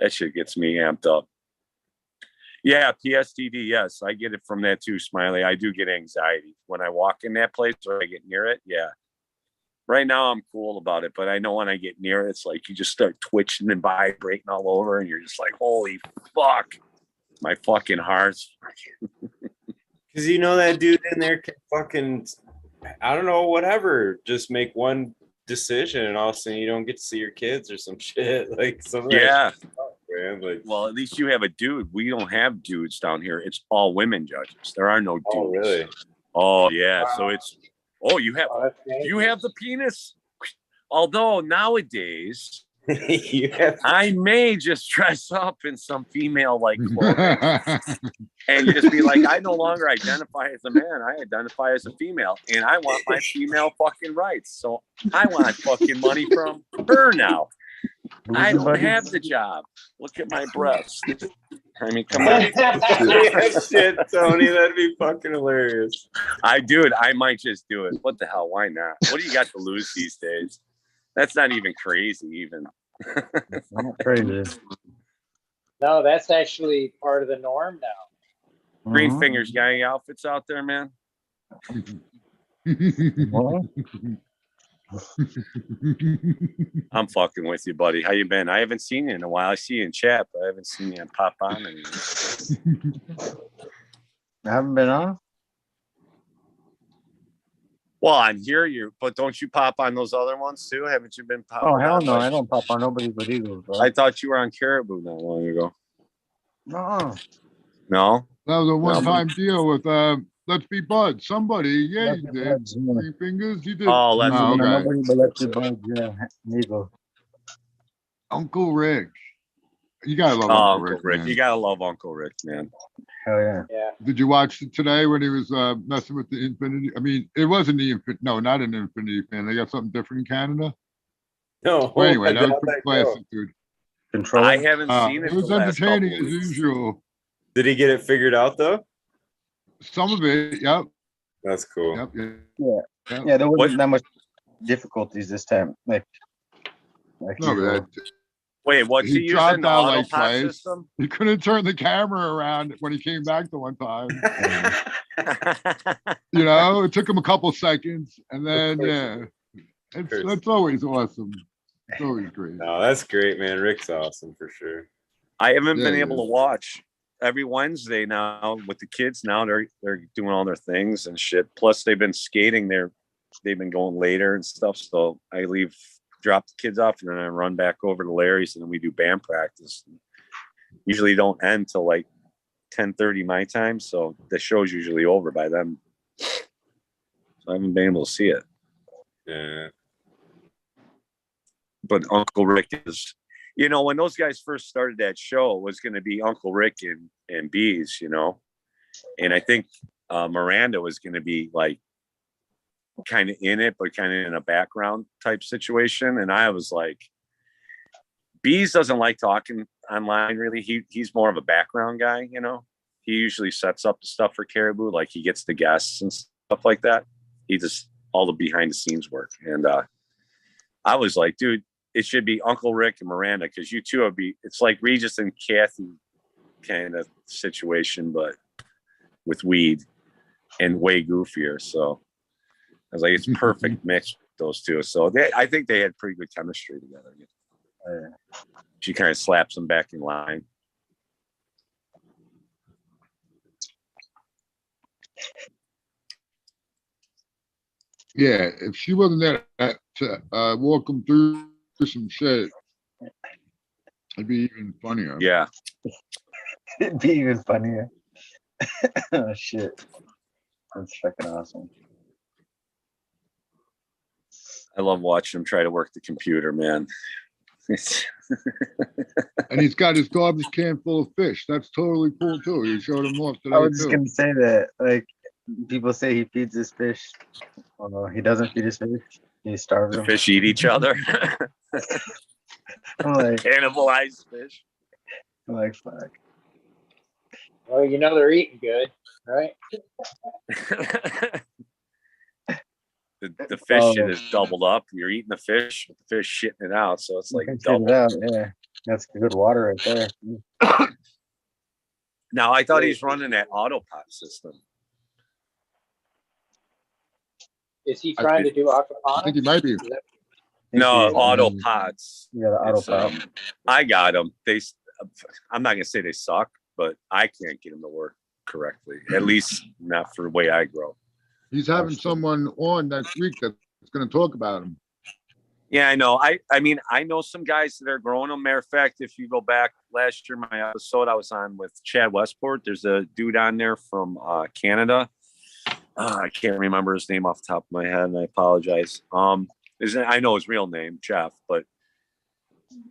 That shit gets me amped up. Yeah, PSTD. Yes, I get it from that too, Smiley. I do get anxiety when I walk in that place or I get near it. Yeah. Right now, I'm cool about it, but I know when I get near it, it's like you just start twitching and vibrating all over, and you're just like, "Holy fuck, my fucking heart's." Because you know that dude in there can fucking, I don't know, whatever, just make one decision, and all of a sudden you don't get to see your kids or some shit. Like some of that Yeah. shit, man. Like, Well, at least you have a dude. We don't have dudes down here. It's all women judges. There are no dudes. oh, really? Oh yeah. So it's you have Oh, that's dangerous. you have the penis. Although nowadays You have I may just dress up in some female like clothing and just be like, I no longer identify as a man. I identify as a female, and I want my female fucking rights. So I want fucking money from her now. I don't have the job. Look at my breasts. I mean, come on. yeah, shit, Tony. That'd be fucking hilarious. I might just do it. What the hell? Why not? What do you got to lose these days? That's not even crazy, even. Not crazy. No, that's actually part of the norm now. Green Mhm. Fingers gang outfits out there, man. Well, I'm fucking with you, buddy. How you been? I haven't seen you in a while. I see you in chat, but I haven't seen you pop on anymore. I haven't been on. Well, I'm here, but don't you pop on those other ones too? Haven't you been popping? Oh hell on? no! I don't pop on nobody but Eagles, bro. I thought you were on Caribou not long ago. No. No? That was a one-time deal with Let's Be Buds. Somebody, yeah, Let's you Be did. Buds, yeah. Green Fingers, you did. Oh, Let's Oh, Be okay. Nobody but Let's Be Buds, yeah. Eagles. Uncle Rick. You gotta love Oh, Uncle Rick, man. You gotta love Uncle Rick, man. Hell yeah. Yeah. Did you watch it today when he was messing with the Infinity? I mean, it wasn't the Infinity. No, not an Infinity fan. They got something different in Canada. No. Well, anyway, that was how'd pretty that go? classic, dude. Control. I haven't seen it. It was the last couple entertaining as weeks. usual. Did he get it figured out though? Some of it, yep. That's cool. Yep. Yeah. Yep. Yeah, there wasn't What- that much difficulties this time. Like No, usual. but Wait, what's he he dropped using? The out like autopilot twice. system? He couldn't turn the camera around when he came back the one time. You know, it took him a couple seconds, and then yeah, that's always awesome. It's always great. No, that's great, man. Rick's awesome for sure. I haven't Yeah, been he able is. to watch every Wednesday now with the kids. Now they're doing all their things and shit. Plus they've been skating there. They've been going later and stuff. So I drop the kids off, and then I run back over to Larry's, and then we do band practice. Usually don't end till like 10:30 my time. So the show's usually over by then. So I haven't been able to see it. Yeah. But Uncle Rick is, when those guys first started that show, it was going to be Uncle Rick and Bees, and I think Miranda was going to be like kind of in it, but kind of in a background type situation. And I was like, Bees doesn't like talking online really. He's more of a background guy, He usually sets up the stuff for Caribou, like he gets the guests and stuff like that. He just all the behind the scenes work. And I was like, dude, it should be Uncle Rick and Miranda, because you two it's like Regis and Kathy kind of situation, but with weed and way goofier. So I was like, it's perfect mix with those two. So I think they had pretty good chemistry together. She kind of slaps them back in line. Yeah, if she wasn't there to walk them through some shit, it'd be even funnier. Yeah. It'd be even funnier. Oh shit. That's fucking awesome. I love watching him try to work the computer, man. And he's got his garbage can full of fish. That's totally cool too. He showed him off today I was just too. gonna say that. Like people say he feeds his fish. Although he doesn't feed his fish. He starves The them. fish eat each other. I'm like, Cannibalized fish. fuck. Well, they're eating good, right? The fish shit is doubled up. You're eating the fish shitting it out. So it's like Check it double. out, yeah. That's good water right there. Now I thought he's running that auto pot system. Is he trying to do I think he aquaponics? might be. Is that- No, he's, auto pots. Yeah, the auto It's, pot. I got them. I'm not gonna say they suck, but I can't get them to work correctly. At least not for the way I grow. He's having someone on next week that's going to talk about him. Yeah, I know. I mean, I know some guys that are growing them. Matter of fact, if you go back last year, my episode I was on with Chad Westport, there's a dude on there from Canada. I can't remember his name off the top of my head, and I apologize. I know his real name, Jeff, but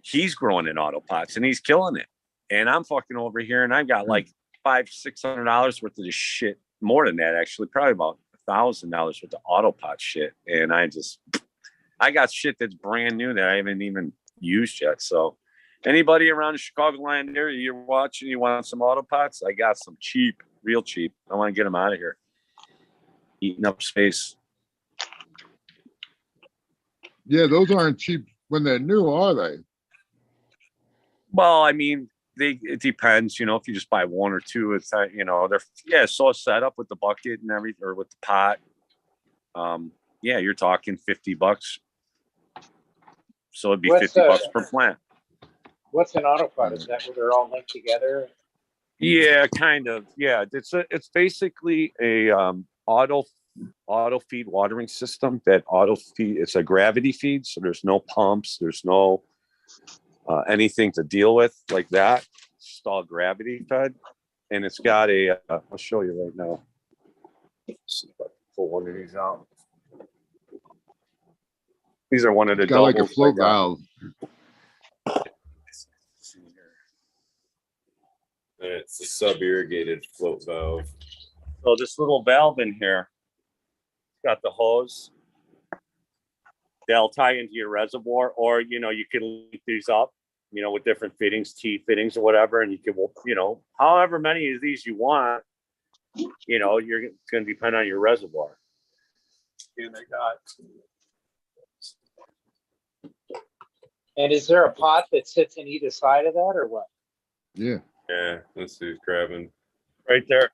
he's growing in auto pots and he's killing it. And I'm fucking over here, and I've got like $500-600 worth of this shit. More than that, actually, probably about $1,000 worth of auto pot shit. And I got shit that's brand new that I haven't even used yet. So anybody around the Chicagoland area you're watching, you want some auto pots? I got some cheap, real cheap. I want to get them out of here. Eating up space. Yeah, those aren't cheap when they're new, are they? Well, I mean, it depends, if you just buy one or two, it's they're so set up with the bucket and everything, or with the pot. You're talking $50. So it'd be $50 per plant. What's an auto pot? Is that where they're all linked together? Yeah, kind of. Yeah, it's basically a auto feed watering system that it's a gravity feed, so there's no pumps, there's no anything to deal with like that. It's just all gravity fed, and it's got I'll show you right now. Let's see if I can pull one of these out. These are one of the It's got like a doubles float I got. valve. And it's a sub-irrigated float valve. So this little valve in here, it's got the hose. They'll tie into your reservoir, or you can link these up, with different fittings, T fittings or whatever, and you can, however many of these you want, you're going to depend on your reservoir. And I got. And is there a pot that sits in either side of that, or what? Yeah. Yeah, that's who's grabbing. Right there.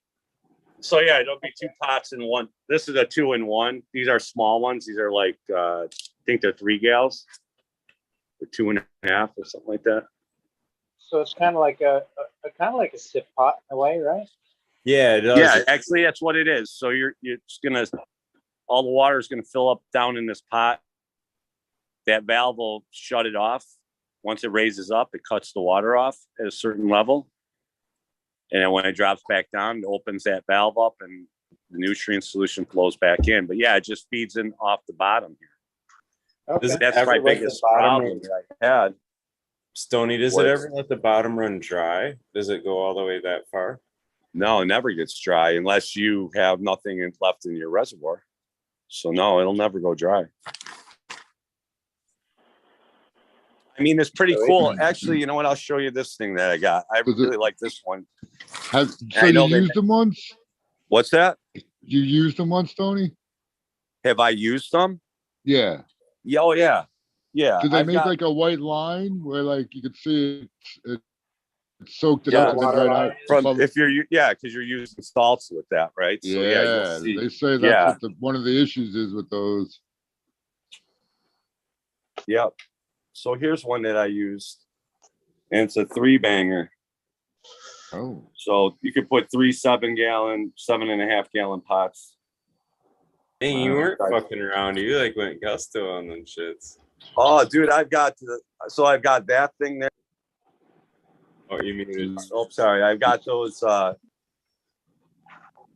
So yeah, it'll be two pots in one. This is a 2-in-1. These are small ones. These are like I think they're 3 gallons, or 2.5 or something like that. So it's kind of like a sip pot in a way, right? Yeah, it does. Yeah, actually that's what it is. So you're just gonna, all the water is gonna fill up down in this pot. That valve will shut it off. Once it raises up, it cuts the water off at a certain level. And then when it drops back down, it opens that valve up and the nutrient solution flows back in. But yeah, it just feeds in off the bottom here. Okay. That's my biggest problem that I had. Stoney, does it ever let the bottom run dry? Does it go all the way that far? No, it never gets dry unless you have nothing left in your reservoir. So no, it'll never go dry. I mean, it's pretty cool. Actually, you know what? I'll show you this thing that I got. I really like this one. So you used them once? What's that? You used them once, Tony? Have I used them? Yeah. Yeah. Oh, yeah. Yeah. Do they make like a white line where like you could see it soaked it Yeah. up and then right out? From if you're because you're using salts with that, right? So yeah, you'll see. they say that's what one of the issues is with those. Yep. So here's one that I used, and it's a 3-banger. Oh. So you could put 3 7.5 gallon pots. Hey, you weren't fucking around. You like went gusto on them shits. Oh, dude, I've got that thing there. Oh, you mean? Oh, sorry. I've got those. The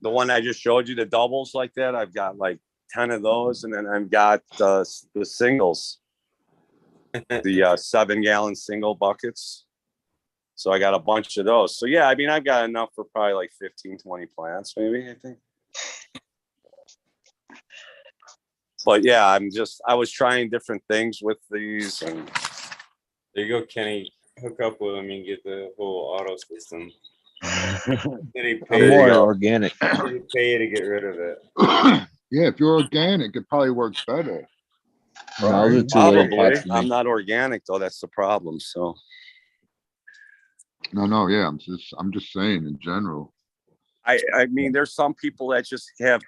one I just showed you, the doubles like that. I've got like 10 of those, and then I've got the singles. The 7-gallon single buckets. So I got a bunch of those. So yeah, I mean, I've got enough for probably like 15-20 plants, maybe, I think. But yeah, I was trying different things with these, and there you go, Kenny. Hook up with him and get the whole auto system. I'm more organic. They pay to get rid of it. Yeah, if you're organic, it probably works better. No, probably. I'm not organic though. That's the problem. So No, yeah, I'm just saying in general. I mean, there's some people that just have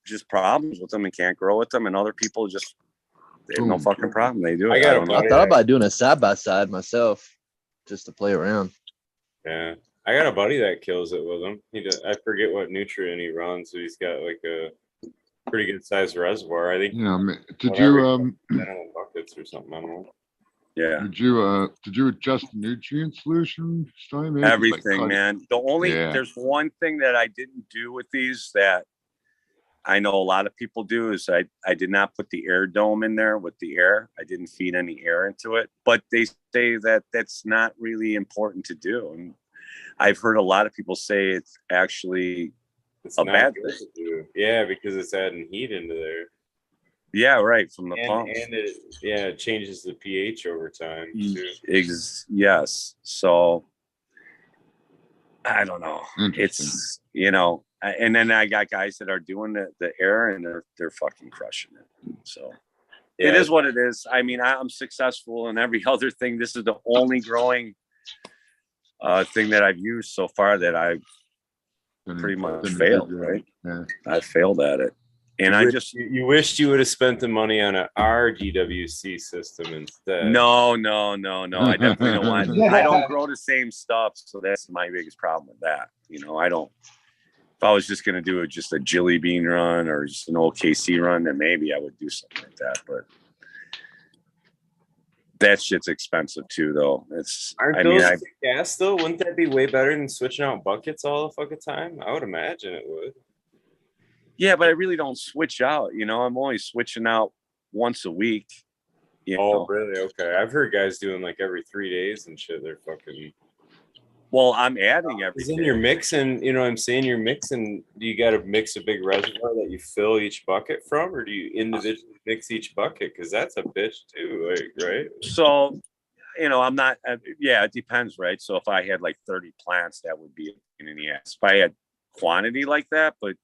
just problems with them and can't grow with them, and other people just they have no fucking problem. They do it. I don't know. I thought about doing a side by side myself, just to play around. Yeah, I got a buddy that kills it with him. I forget what nutrient he runs, but he's got like a pretty good sized reservoir. I think. Yeah, did whatever, you 10 buckets or something? I don't know. Yeah. Did you adjust the nutrient solution, Stein, man? Everything, man. The only Yeah. there's one thing that I didn't do with these that I know a lot of people do is I did not put the air dome in there with the air. I didn't feed any air into it, but they say that that's not really important to do. And I've heard a lot of people say it's actually a bad thing. To do. Yeah, because it's adding heat into there. Yeah, right, from the pump. And it changes the pH over time too. Yes. So I don't know. It's and then I got guys that are doing the air and they're fucking crushing it. So it is what it is. I mean, I'm successful in every other thing. This is the only growing thing that I've used so far that I've pretty much failed, right? Yeah. I failed at it. And you wished you would have spent the money on our DWC system instead. No. I definitely don't want. I don't grow the same stuff, so that's my biggest problem with that. I don't. If I was just gonna do just a Jilly Bean run or just an old KC run, then maybe I would do something like that. But that shit's expensive too, though. Gas though? Wouldn't that be way better than switching out buckets all the fucking time? I would imagine it would. Yeah, but I really don't switch out. I'm only switching out once a week. Oh, really? Okay. I've heard guys doing like every 3 days and shit. They're fucking. Well, I'm adding everything. You're mixing, you know what I'm saying? You're mixing. Do you got to mix a big reservoir that you fill each bucket from, or do you individually mix each bucket? Because that's a bitch too, right? So, I'm not. Yeah, it depends, right? So if I had like 30 plants, that would be in the ass. If I had quantity like that, but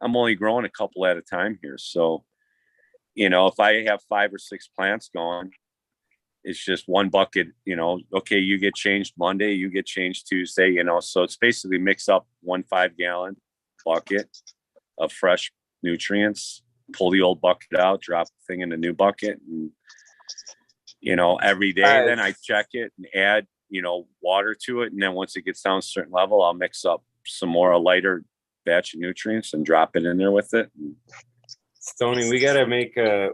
I'm only growing a couple at a time here. So, if I have 5 or 6 plants going, it's just one bucket, okay, you get changed Monday, you get changed Tuesday, so it's basically mix up 1 5-gallon bucket of fresh nutrients, pull the old bucket out, drop the thing in the new bucket. And, every day, then I check it and add, water to it. And then once it gets down a certain level, I'll mix up some more, a lighter batch of nutrients and drop it in there with it. Stoney, we gotta make a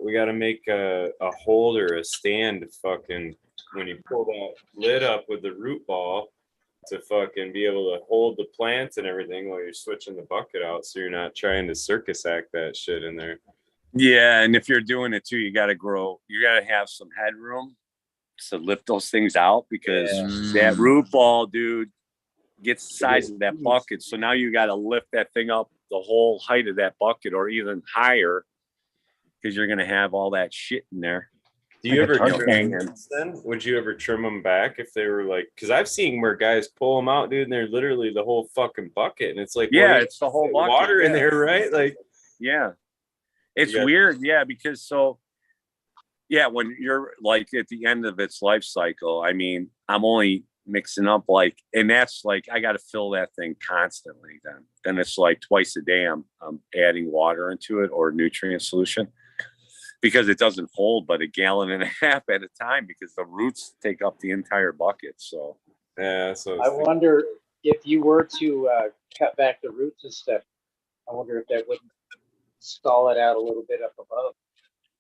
holder, a stand, fucking when you pull that lid up with the root ball to fucking be able to hold the plants and everything while you're switching the bucket out, so you're not trying to circus act that shit in there. Yeah, and if you're doing it too, you gotta have some headroom to lift those things out, because that root ball, dude, gets the size of that bucket. So now you got to lift that thing up the whole height of that bucket or even higher, because you're going to have all that shit in there. Do you ever trim them then? Would you ever trim them back if they were like, because I've seen where guys pull them out, dude, and they're literally the whole fucking bucket. And it's like, it's the whole bucket. Water in there, right? Like, yeah. It's weird. Yeah. Because when you're like at the end of its life cycle, I mean, I'm only mixing up and that's like I got to fill that thing constantly. Then it's like twice a day I'm adding water into it or nutrient solution, because it doesn't hold but 1.5 gallons at a time, because the roots take up the entire bucket. So I wonder if you were to cut back the roots and stuff, I wonder if that wouldn't stall it out a little bit up above.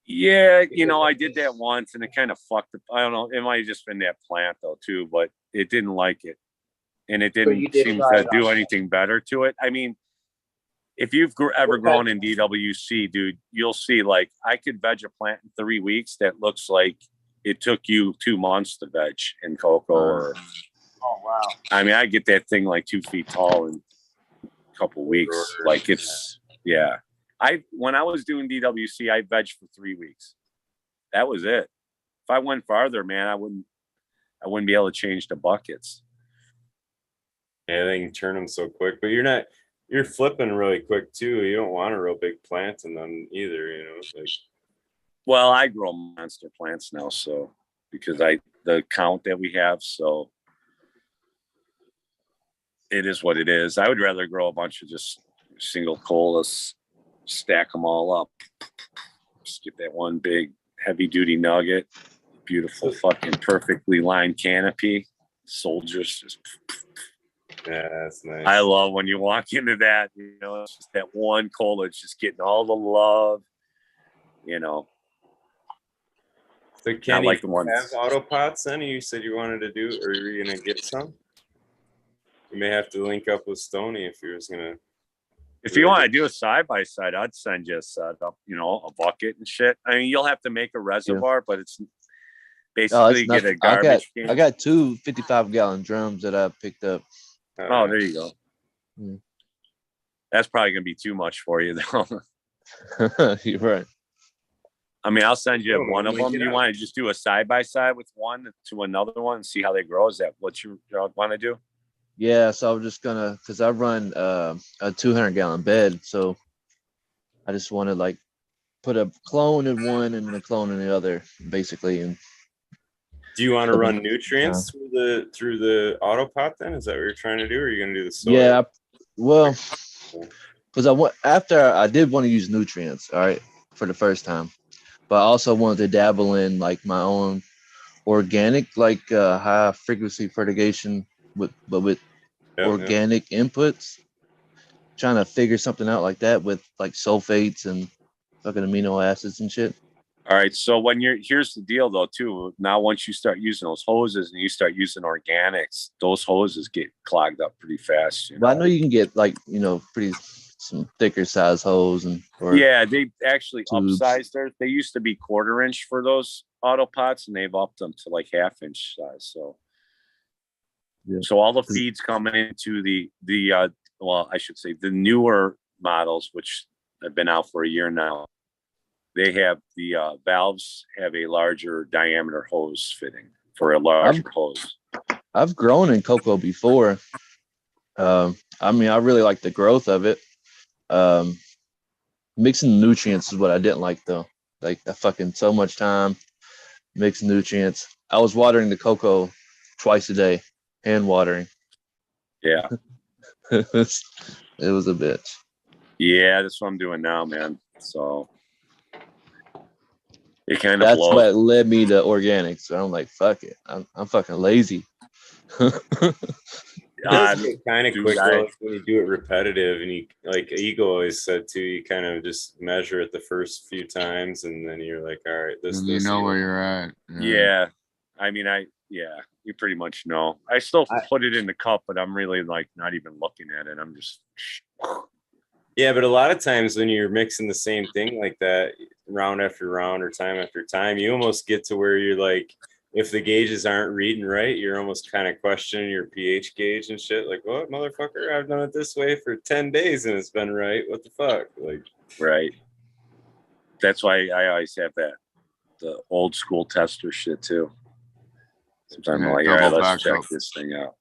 Yeah, I did that once and it kind of fucked up. I don't know. It might have just been that plant though too, but it didn't like it. And it didn't seem to do anything better to it. I mean, if you've ever grown in DWC, dude, you'll see like I could veg a plant in 3 weeks that looks like it took you 2 months to veg in cocoa. Or, oh, wow. I mean, I get that thing like 2 feet tall in a couple weeks. Like when I was doing DWC, I vegged for 3 weeks. That was it. If I went farther, man, I wouldn't be able to change the buckets. Yeah, they can turn them so quick, but you're flipping really quick too. You don't want a real big plant in them either, Well, I grow monster plants now, so because the count that we have, so it is what it is. I would rather grow a bunch of just single colas, stack them all up, just get that one big heavy duty nugget, beautiful fucking perfectly lined canopy, soldiers just. Yeah, that's nice. I love when you walk into that, you know, it's just that one cola, it's just getting all the love, you know. So can like you the ones have auto pots then? You said you wanted to do, or you're gonna get some? You may have to link up with Stoney if you're just gonna. If you want to do a side by side, I'd send you a setup, you know, a bucket and shit. I mean, you'll have to make a reservoir, but it's basically get a garbage can. I got 2 55-gallon drums that I picked up. Oh, there you go. Yeah. That's probably gonna be too much for you, though. You're right. I mean, I'll send you one of them. You want to just do a side by side with one to another one and see how they grow? Is that what you want to do? Yeah, so I'm just gonna, because I run a 200-gallon bed, so I just want to like put a clone in one and a clone in the other, basically. And do you want to run nutrients through the auto pot then? Is that what you're trying to do, or are you gonna do the soil? Yeah, well, because I did want to use nutrients, all right, for the first time, but I also wanted to dabble in like my own organic, like high frequency fertigation with organic inputs, trying to figure something out like that with like sulfates and fucking amino acids and shit. All right, so here's the deal though too. Now once you start using those hoses and you start using organics, those hoses get clogged up pretty fast. But I know you can get like, you know, some thicker size hose yeah, they actually tubes. upsized theirs. They used to be 1/4 inch for those auto pots, and they've upped them to like 1/2 inch size. So. Yeah. So all the feeds coming into the well, I should say the newer models, which have been out for a year now, they have the valves have a larger diameter hose fitting for a larger hose. I've grown in cocoa before. I mean, I really like the growth of it. Mixing nutrients is what I didn't like though. Like I fucking so much time mixing nutrients. I was watering the cocoa twice a day. Hand watering. Yeah. It was a bitch. Yeah, that's what I'm doing now, man. So it kind of that's blows. what led me to organics. So I'm like, fuck it. I'm fucking lazy. Kind of quick though, when you do it repetitive, and you like Eagle always said too, you kind of just measure it the first few times, and then you're like, all right, this. You know where you're at. Yeah. I mean, you pretty much know. I still put it in the cup, but I'm really like not even looking at it. I'm just. Yeah, but a lot of times when you're mixing the same thing like that, round after round or time after time, you almost get to where you're like, if the gauges aren't reading right, you're almost kind of questioning your pH gauge and shit. Like, what, motherfucker? I've done it this way for 10 days and it's been right. What the fuck? Like, right. That's why I always have the old school tester shit too. Sometimes I'm like, all right, let's check this thing out.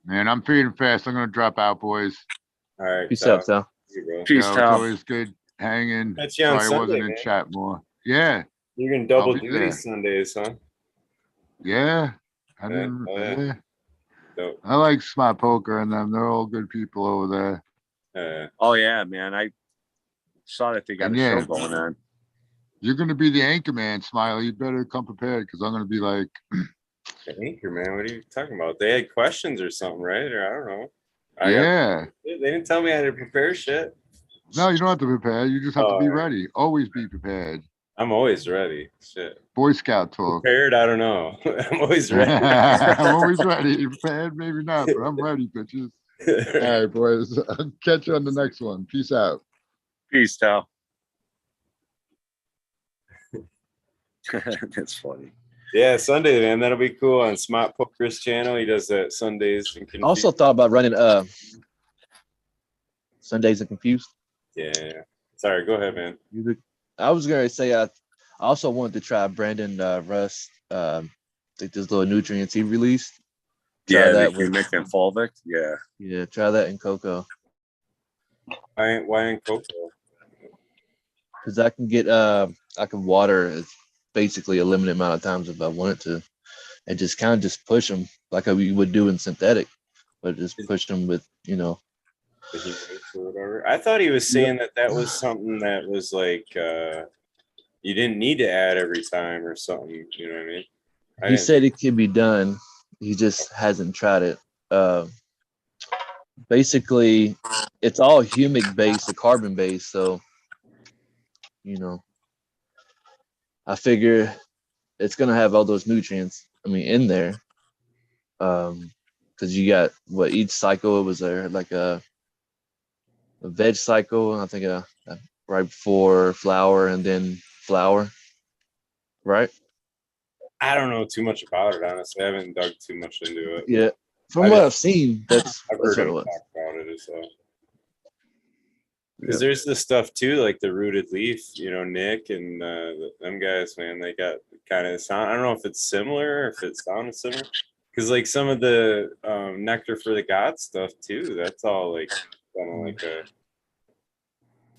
Man, I'm feeding fast. I'm gonna drop out, boys. All right. Peace out, Sal. Peace out. It's always good hanging. That's you on Sorry I wasn't Sunday, in chat more. Yeah. You're gonna double duty Sundays, huh? Yeah. I like Smart Poker and them. They're all good people over there. Oh yeah, man. I saw that they got a show going on. You're gonna be the anchor man, Smiley. You better come prepared because I'm gonna be like the anchor man. What are you talking about? They had questions or something, right? Or I don't know. They didn't tell me I had to prepare shit. No, you don't have to prepare. You just have to be ready. Always be prepared. I'm always ready. Shit. Boy Scout talk. Prepared? I don't know. I'm always ready. I'm always ready. Prepared? Maybe not, but I'm ready, bitches. All right, boys. I'll catch you on the next one. Peace out. Peace, Tal. That's funny. Yeah, Sunday, man. That'll be cool on Smart Poker's channel. He does that Sundays. I also thought about running Sundays and Confused. Yeah. Sorry, go ahead, man. I was gonna say I also wanted to try Brandon Russ, like this little nutrients he released. Try that with making fulvic. Yeah. Yeah, try that in cocoa. Why in cocoa? Because I can get I can water basically a limited amount of times if I wanted to, and just kind of just push them like you would do in synthetic. but just push them with, you know. The humics or whatever. I thought he was saying that was something that was like you didn't need to add every time or something. You know what I mean? He said it could be done. He just hasn't tried it. Basically, it's all humic based, or carbon based. So, you know, I figure it's gonna have all those nutrients. I mean, in there, because you got what each cycle was there like a veg cycle. I think right before flower and then flower, right? I don't know too much about it, honestly. I haven't dug too much into it. Yeah, from what I've seen, that's I've what heard it him was. talk about it. So. Because there's this stuff too, like the rooted leaf, you know, Nick and them guys, man, they got kind of sound. I don't know if it's similar or if it sounds similar. Because like some of the nectar for the gods stuff too, that's all like kind of like a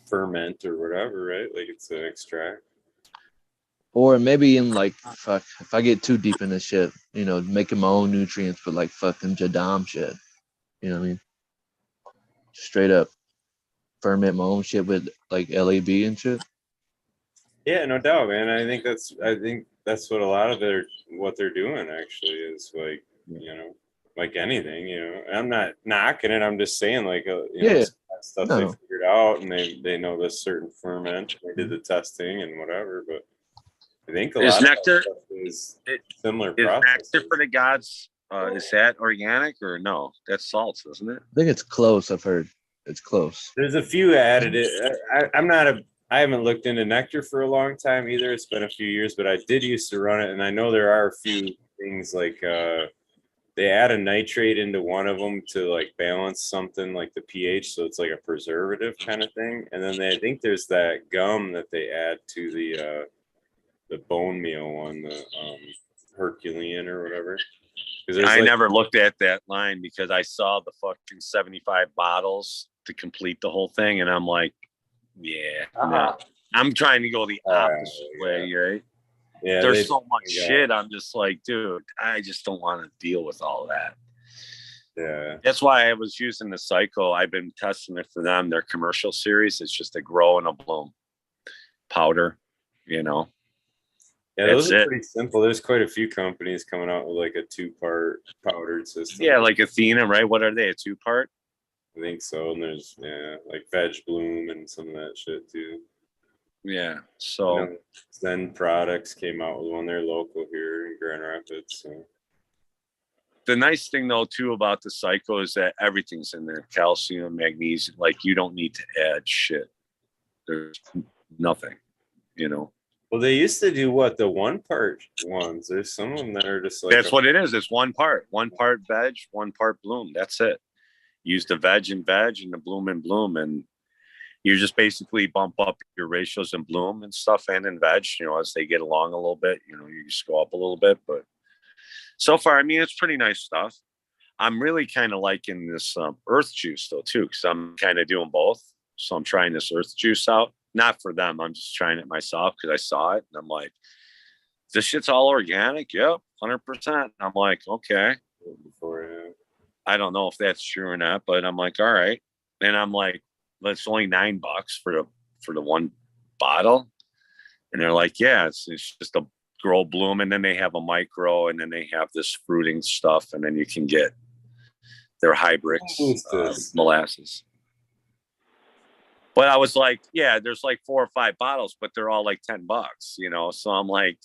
ferment or whatever, right? Like it's an extract. Or maybe in like, fuck, if I get too deep in this shit, you know, making my own nutrients for like fucking Jadam shit. You know what I mean? Straight up ferment my own shit with like LAB and shit. Yeah, no doubt, man. I think that's what a lot of what they're doing actually is like, you know, like anything, you know. And I'm not knocking it. I'm just saying like, you know, stuff they figured out and they know this certain ferment. They did the testing and whatever, but I think a lot nectar, of stuff is similar is process. nectar for the gods? Is that organic or no? That's salts, isn't it? I think it's close. I've heard it's close. There's a few added. I haven't looked into nectar for a long time either. It's been a few years, but I did used to run it, and I know there are a few things like they add a nitrate into one of them to like balance something like the pH, so it's like a preservative kind of thing. And then I think there's that gum that they add to the bone meal one, the Herculean or whatever. I never looked at that line because I saw the fucking 75 bottles to complete the whole thing, and I'm like, yeah, no. I'm trying to go the opposite way, right? Yeah, there's so much shit. I'm just like, dude, I just don't want to deal with all that. Yeah, that's why I was using the Psycho. I've been testing it for them. Their commercial series. It's just a grow and a bloom powder, you know. Yeah, those are pretty simple. There's quite a few companies coming out with like a 2-part powdered system. Yeah, like Athena, right? What are they? A 2-part? I think so. And there's like Veg Bloom and some of that shit too. Yeah. So Zen Products came out with one. They're local here in Grand Rapids. So. The nice thing though too about the Psycho is that everything's in there: calcium, magnesium. Like you don't need to add shit. There's nothing, you know. Well, they used to do what, the 1-part ones. There's some of them that are just like that's what it is. It's 1 part veg, 1 part bloom. That's it. Use the veg and the bloom and bloom, and you just basically bump up your ratios in bloom and stuff and in veg. You know, as they get along a little bit, you know, you just go up a little bit. But so far, I mean, it's pretty nice stuff. I'm really kind of liking this earth juice though too, because I'm kind of doing both. So I'm trying this earth juice out. Not for them. I'm just trying it myself because I saw it and I'm like, this shit's all organic. Yep, 100%. I'm like, okay. I don't know if that's true or not, but I'm like, all right. And I'm like, that's only $9 for the 1 bottle. And they're like, yeah, it's just a grow bloom, and then they have a micro, and then they have this fruiting stuff, and then you can get their hybrids molasses. But I was like, yeah, there's like 4 or 5 bottles, but they're all like $10, you know? So I'm like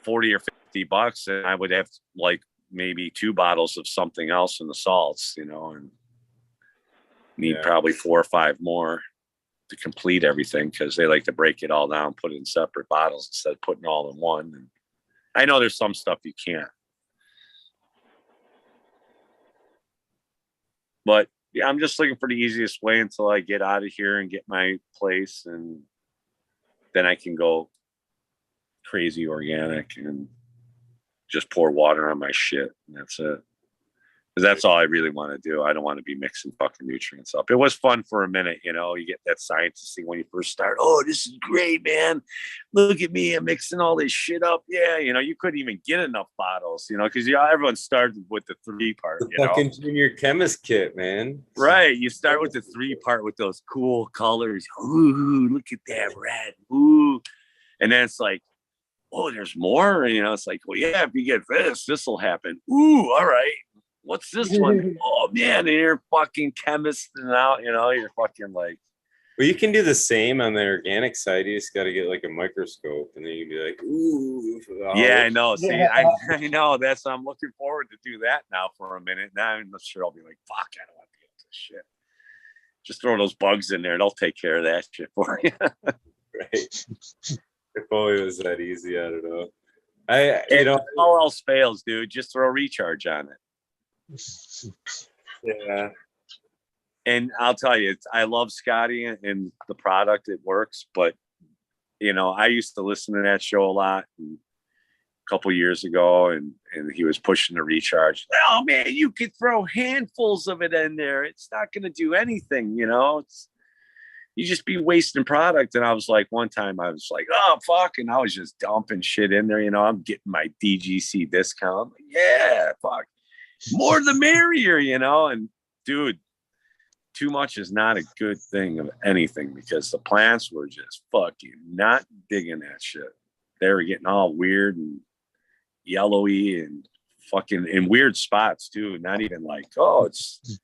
40 or $50, and I would have like maybe 2 bottles of something else in the salts, you know, and need probably 4 or 5 more to complete everything, because they like to break it all down, put it in separate bottles instead of putting it all in one. And I know there's some stuff you can't. But yeah, I'm just looking for the easiest way until I get out of here and get my place, and then I can go crazy organic and just pour water on my shit, and that's it. That's all I really want to do. I don't want to be mixing fucking nutrients up. It was fun for a minute, you know. You get that scientist thing when you first start. Oh, this is great, man. Look at me. I'm mixing all this shit up. Yeah, you know, you couldn't even get enough bottles, you know, because everyone started with the 3-part, The you know. fucking junior chemist kit, man. Right. You start with the 3-part with those cool colors. Ooh, look at that red. Ooh. And then it's like, oh, there's more. You know, it's like, well, yeah, if you get this will happen. Ooh, all right. What's this one? Oh man, and you're fucking chemist now, you know, you're fucking like. Well, you can do the same on the organic side. You just got to get like a microscope, and then you can be like, ooh. Yeah, I know. See, I know. That's I'm looking forward to do that now for a minute. Now I'm not sure I'll be like, fuck, I don't want to get this shit. Just throw those bugs in there. They'll take care of that shit for you. Right. If only it was that easy. I don't know. All else fails, dude. Just throw recharge on it. Yeah. And I'll tell you, I love Scotty and the product. It works, but you know, I used to listen to that show a lot a couple years ago, and he was pushing the recharge. Oh man, you could throw handfuls of it in there. It's not going to do anything, you know. You just be wasting product. And I was like, one time I was like, oh fuck, and I was just dumping shit in there. You know, I'm getting my DGC discount. Like, yeah, fuck. More the merrier, you know. And dude, too much is not a good thing of anything, because the plants were just fucking not digging that shit. They were getting all weird and yellowy and fucking in weird spots too. Not even like, oh, it's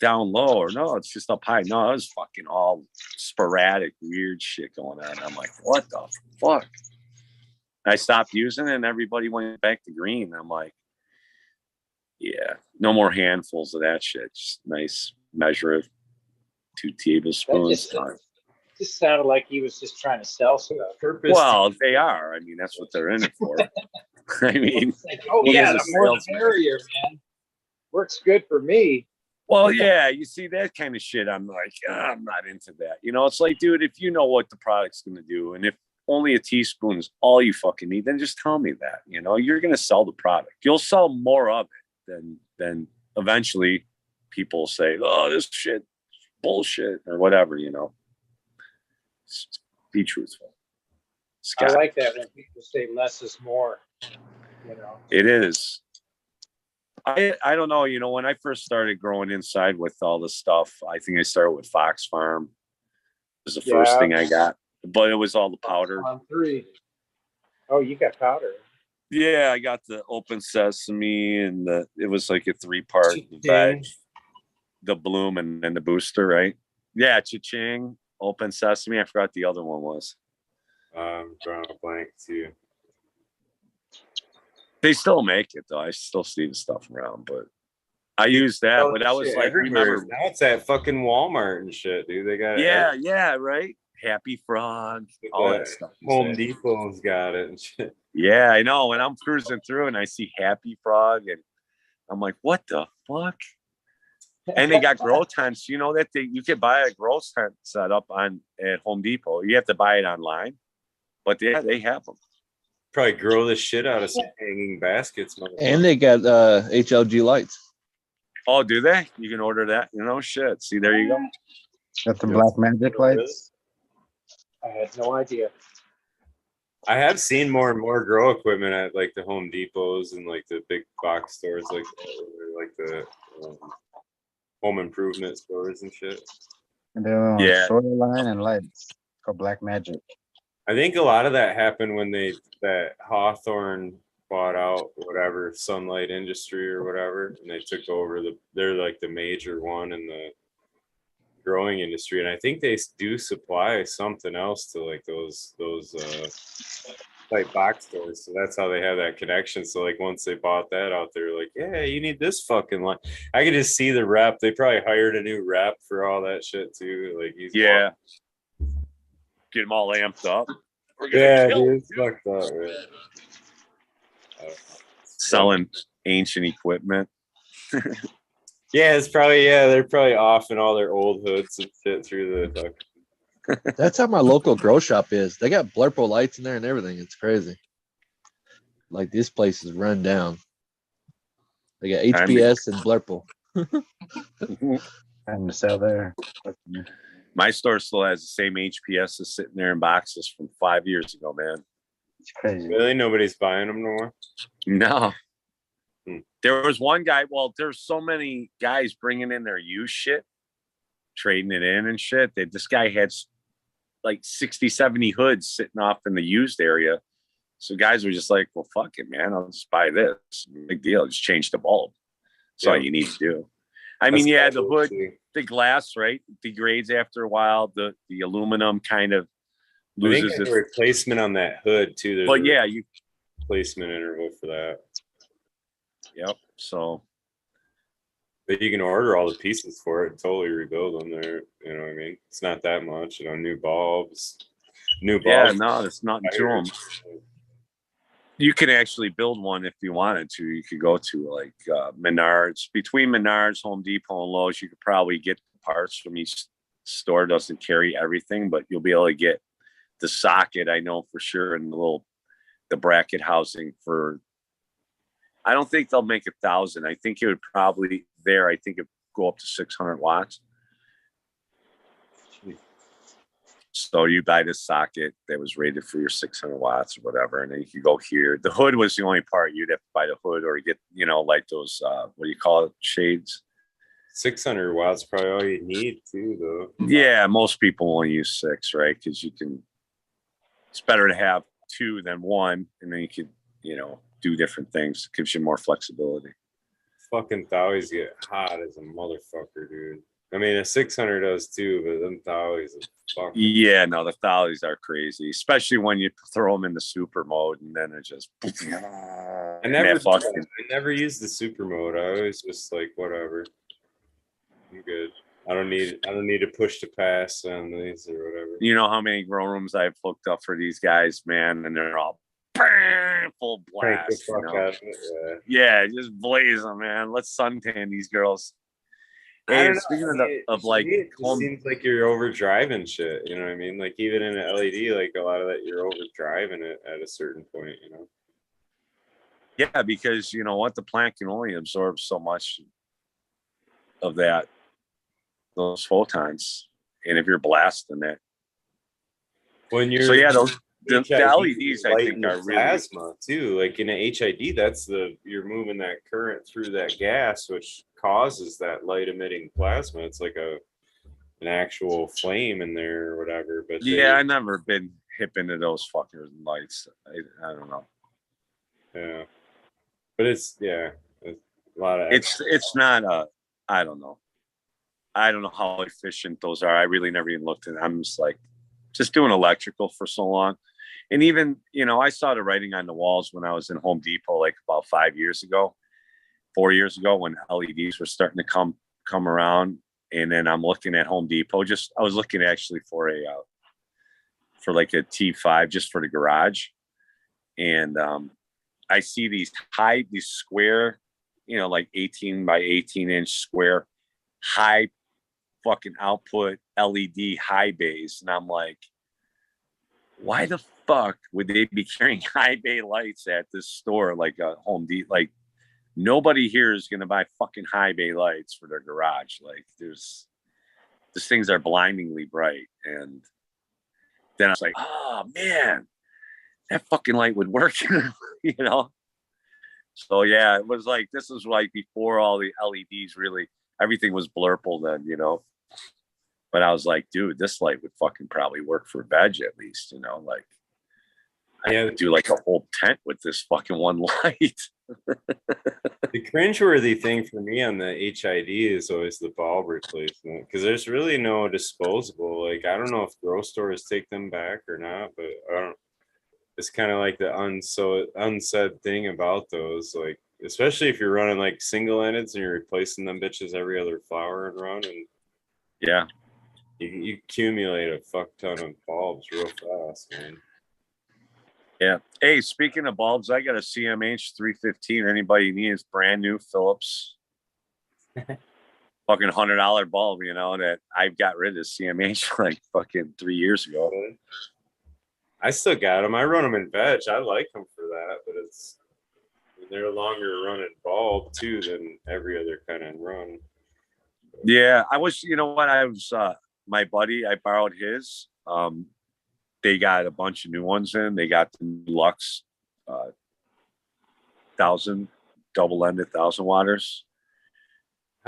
down low, or no, it's just up high. No, it was fucking all sporadic weird shit going on. I'm like, what the fuck? I stopped using it and everybody went back to green. I'm like, yeah, no more handfuls of that shit. Just nice measure of 2 tablespoons. Just sounded like he was just trying to sell stuff. Well, they are. I mean, that's what they're in it for. I mean, like, oh yeah, the more the merrier, man. Works good for me. Well, yeah, you see that kind of shit. I'm like, I'm not into that. You know, it's like, dude, if you know what the product's going to do, and if only a teaspoon is all you fucking need, then just tell me that. You know, you're going to sell the product. You'll sell more of it than eventually people will say, oh, this shit, bullshit, or whatever, you know. Just be truthful. I like that when people say less is more, you know. It is. I don't know, you know, when I first started growing inside with all this stuff, I think I started with Fox Farm. It was the first thing I got, but it was all the powder. On 3. Oh, you got powder. Yeah, I got the open sesame, and it was like a 3-part veg, the bloom, and then the booster, right? Yeah, cha-ching, open sesame. I forgot the other one was. Drawing a blank too. They still make it though. I still see the stuff around, but I use that. But that was like, remember, now it's at fucking Walmart and shit, dude. They got yeah, right. Happy Frog, all that stuff. Home Depot's got it and shit. Yeah, I know. When I'm cruising through and I see Happy Frog, and I'm like, what the fuck? And they got grow tents. You know that you could buy a grow tent set up at Home Depot. You have to buy it online, but yeah, they have them. Probably grow the shit out of some hanging baskets. And they got HLG lights. Oh, do they? You can order that. You know, shit. See, there you go. Got the black magic lights. I had no idea. I have seen more and more grow equipment at like the Home Depots and like the big box stores, like the home improvement stores and shit. And they're on solar line and lights called Black Magic. I think a lot of that happened when that Hawthorne bought out whatever Sunlight Industry or whatever, and they took over they're like the major one in the growing industry, and I think they do supply something else to like those like box stores. So that's how they have that connection. So like once they bought that out, they're like, yeah, you need this fucking line. I could just see the rep. They probably hired a new rep for all that shit too. Like get them all amped up. Yeah, dude, it's fucked up, right? Selling ancient equipment. Yeah, it's probably they're probably off in all their old hoods and shit through the fucking. That's how my local grow shop is. They got blurple lights in there and everything. It's crazy. Like this place is run down. They got HPS and Blurple. Time to sell there. My store still has the same HPS that's sitting there in boxes from 5 years ago, man. It's crazy. Really, nobody's buying them no more. No. There was one guy. Well, there's so many guys bringing in their used shit, trading it in and shit. That this guy had like 60, 70 hoods sitting off in the used area. So guys were just like, well, fuck it, man. I'll just buy this. Big deal. Just change the bulb. That's all you need to do. I mean, yeah, the hood, the glass, right, degrades after a while. The aluminum kind of loses its replacement on that hood too. There's you replacement interval for that. Yep. So, but you can order all the pieces for it and totally rebuild them there. You know what I mean? It's not that much. You know, new bulbs. Yeah, no, it's not to them. You can actually build one if you wanted to. You could go to like Menards. Between Menards, Home Depot, and Lowe's, you could probably get parts from each store. Doesn't carry everything, but you'll be able to get the socket, I know for sure, and the bracket housing for. I don't think they'll make 1,000. I think it would probably I think it go up to 600 watts. So you buy this socket that was rated for your 600 watts or whatever, and then you could go here. The hood was the only part. You'd have to buy the hood or get, like those, what do you call it, shades? 600 watts probably all you need too, though. Yeah, most people only use 6, right? Because it's better to have 2 than 1, and then you could, do different things. It gives you more flexibility. Fucking Thowies get hot as a motherfucker, dude. I mean, a 600 does too, but them Thowies are fucking. Yeah, no, the Thowies are crazy, especially when you throw them in the super mode and then it just. I never used the super mode. I always just like whatever. I'm good. I don't need to push to pass on these or whatever. You know how many grow rooms I've hooked up for these guys, man, and they're all full blast. Yeah, just blaze them, man. Let's suntan these girls. Hey, speaking of like, it seems like you're overdriving shit. You know what I mean? Like even in an LED, like a lot of that, you're overdriving it at a certain point. Yeah, because you know what, the plant can only absorb so much of those photons, and if you're blasting it, when you're the LEDs, I think, are really plasma too. Like in an HID, you're moving that current through that gas, which causes that light emitting plasma. It's like an actual flame in there or whatever. But I've never been hip into those fucking lights. I don't know. Yeah, but it's a lot of. It's not I don't know. I don't know how efficient those are. I really never even looked at it. I'm just doing electrical for so long. And even, I saw the writing on the walls when I was in Home Depot, like about 4 years ago, when LEDs were starting to come around. And then I'm looking at Home Depot. I was looking actually for like a T5 just for the garage. And I see these square, like 18 by 18 inch square, high fucking output LED high bays. And I'm like, why the fuck would they be carrying high bay lights at this store like a Home Depot? Like nobody here is going to buy fucking high bay lights for their garage. Like these things are blindingly bright. And then I was like, oh man, that fucking light would work, So yeah, it was like, this was like before all the LEDs really, everything was blurple then, But I was like, dude, this light would fucking probably work for veg at least, like I would do like a whole tent with this fucking one light. The cringeworthy thing for me on the HID is always the bulb replacement, because there's really no disposable. Like I don't know if grocery stores take them back or not, but it's kind of like the unsaid thing about those, like especially if you're running like single endeds and you're replacing them bitches every other flower and run, and yeah. You accumulate a fuck ton of bulbs real fast, man. Yeah. Hey, speaking of bulbs, I got a CMH 315. Anybody needs brand new Philips, fucking $100 bulb, that I got rid of CMH like fucking 3 years ago. I still got them. I run them in veg. I like them for that, but They're a longer running bulb too than every other kind of run. Yeah, I was, you know what? I was my buddy, I borrowed his. They got a bunch of new ones in. They got the Lux 1000 double-ended 1000-watters.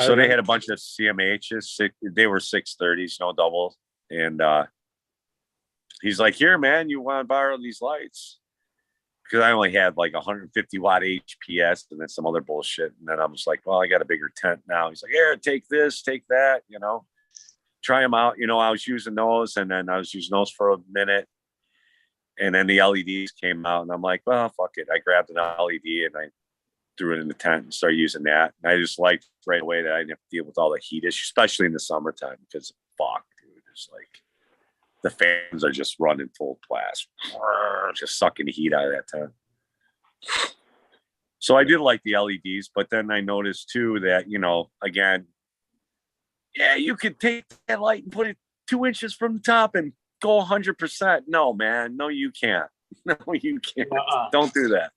So they had a bunch of CMHs. They were 630s, no double. And he's like, "Here, man, you want to borrow these lights?" Because I only had like 150 watt HPS and then some other bullshit. And then I was like, "Well, I got a bigger tent now." He's like, "Here, take this, take that, you know, try them out." You know, I was using those, and then I was using those for a minute. And then the LEDs came out, and I'm like, "Well, fuck it." I grabbed an LED and I threw it in the tent and started using that. And I just liked right away that I didn't have to deal with all the heat issues, especially in the summertime, because fuck, dude, it's like the fans are just running full blast, just sucking the heat out of that tent. So I did like the LEDs, but then I noticed too that, you know, again, yeah, you could take that light and put it 2 inches from the top and go 100%. No, man, no, you can't. No, you can't. Don't do that.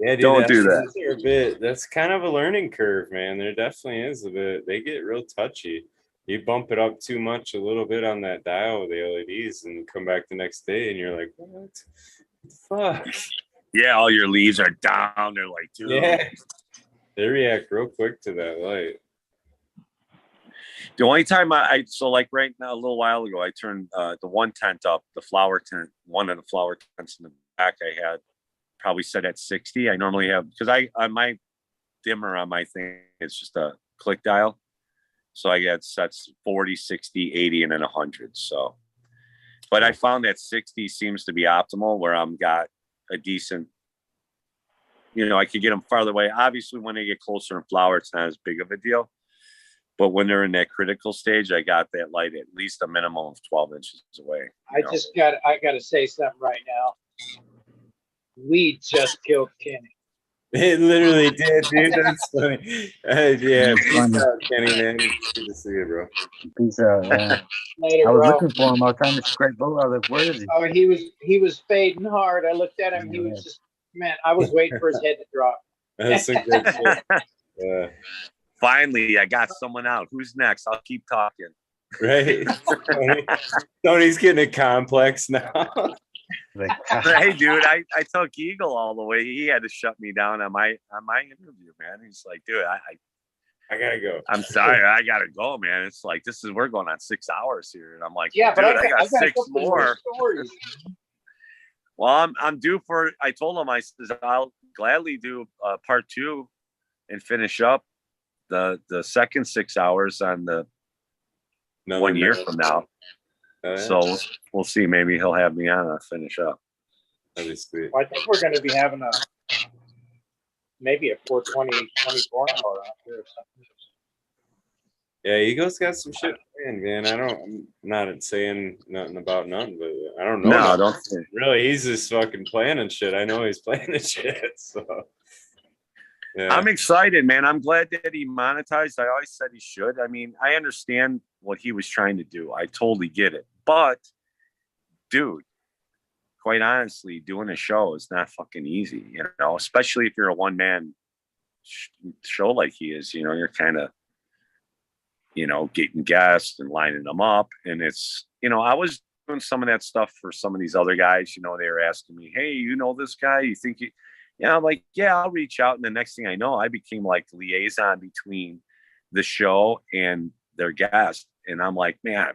Yeah, dude, Don't do that. That's kind of a learning curve, man. There definitely is a bit. They get real touchy. You bump it up too much a little bit on that dial with the LEDs and come back the next day and you're like, what the fuck? Yeah, all your leaves are down. They're like, dude. Yeah. They react real quick to that light. The only time so like right now, a little while ago, I turned the one tent up, the flower tent, one of the flower tents in the back I had probably set at 60. I normally have, because on my dimmer on my thing, it's just a click dial. So I get sets 40, 60, 80, and then 100. So, but I found that 60 seems to be optimal where I'm got a decent, you know, I could get them farther away. Obviously, when they get closer in flower, it's not as big of a deal. But when they're in that critical stage, I got that light at least a minimum of 12 inches away. I got to say something right now. We just killed Kenny. It literally did, dude. That's funny. Yeah, peace out, Kenny, man. Good to see you, bro. Peace out, yeah. Later, I was bro. looking for him. I was trying to scrape both. I was like, where is he? Oh, he was fading hard. I looked at him. He was just, man, I was waiting for his head to drop. That's some good shit. Yeah. Finally, I got someone out. Who's next? I'll keep talking. Right. Tony's getting a complex now. Hey, dude, I took Eagle all the way. He had to shut me down on my interview, man. He's like, dude, I gotta go. I'm sorry, I gotta go, man. It's like we're going on 6 hours here, and I'm like, yeah, dude, but I got 6 more. Stories. Well, I'm due for. I told him I said I'll gladly do part 2 and finish up the second 6 hours on the 1 year from now. Oh, yeah. So we'll see. Maybe he'll have me on to finish up. That'd be sweet. Well, I think we're going to be having maybe a 420 24 hour out there or something. Yeah, Eagle's got some shit planned, man. I'm not saying nothing about nothing, but I don't know. No, don't. Really, he's just fucking planning shit. I know he's planning shit. So yeah. I'm excited, man. I'm glad that he monetized. I always said he should. I mean, I understand what he was trying to do. I totally get it. But, dude, quite honestly, doing a show is not fucking easy, you know, especially if you're a one-man show like he is. You know, you're kind of, you know, getting guests and lining them up. And it's, you know, I was doing some of that stuff for some of these other guys. You know, they were asking me, hey, you know this guy? You think you... Yeah, I'm like, yeah, I'll reach out. And the next thing I know, I became like liaison between the show and their guest. And I'm like, man,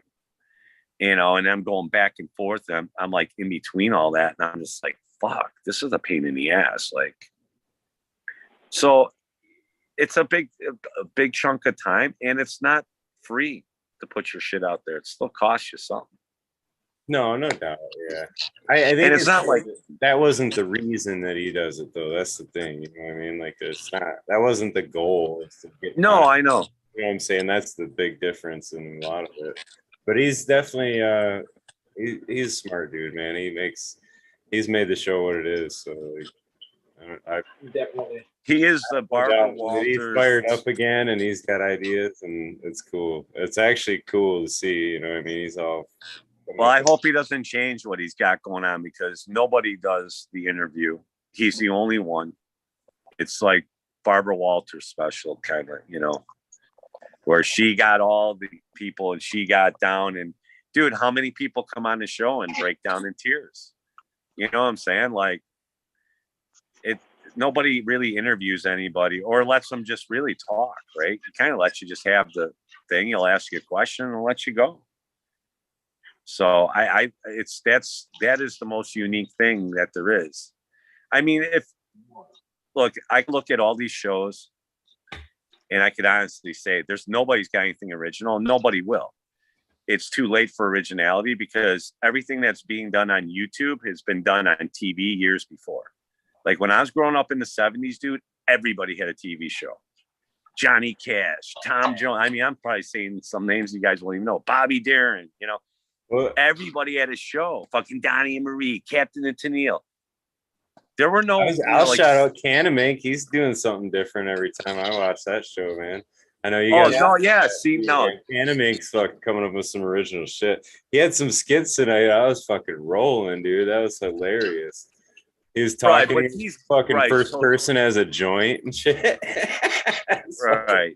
you know, and I'm going back and forth. And I'm like in between all that. And I'm just like, fuck, this is a pain in the ass. Like, so it's a big chunk of time. And it's not free to put your shit out there. It still costs you something. No doubt. Yeah. I think and it's not like that wasn't the reason that he does it though. That's the thing. You know what I mean? Like it's not, that wasn't the goal. It's to get I know. You know what I'm saying? That's the big difference in a lot of it. But he's definitely he's a smart dude, man. He's made the show what it is. So like, Definitely. He is the Barbara Walters. He's fired up again and he's got ideas and it's cool. It's actually cool to see, you know what I mean? He's all... Well, I hope he doesn't change what he's got going on because nobody does the interview. He's the only one. It's like Barbara Walters special, kind of, you know, where she got all the people and she got down. And dude, how many people come on the show and break down in tears? You know what I'm saying? Like, nobody really interviews anybody or lets them just really talk, right? He kind of lets you just have the thing. He'll ask you a question and let you go. So that is the most unique thing that there is. I mean, I look at all these shows and I could honestly say nobody's got anything original. Nobody will. It's too late for originality because everything that's being done on YouTube has been done on TV years before. Like when I was growing up in the 70s, dude, everybody had a TV show. Johnny Cash, Tom Jones. I mean, I'm probably saying some names you guys won't even know. Bobby Darin, you know. Well, everybody had a show. Fucking Donnie and Marie, Captain and Tennille. There were no. I'll shout out Canna. He's doing something different every time I watch that show, man. I know you guys. Oh, no, yeah. See, no. Canna fucking coming up with some original shit. He had some skits tonight. I was fucking rolling, dude. That was hilarious. He was talking he's fucking first person as a joint and shit. Right.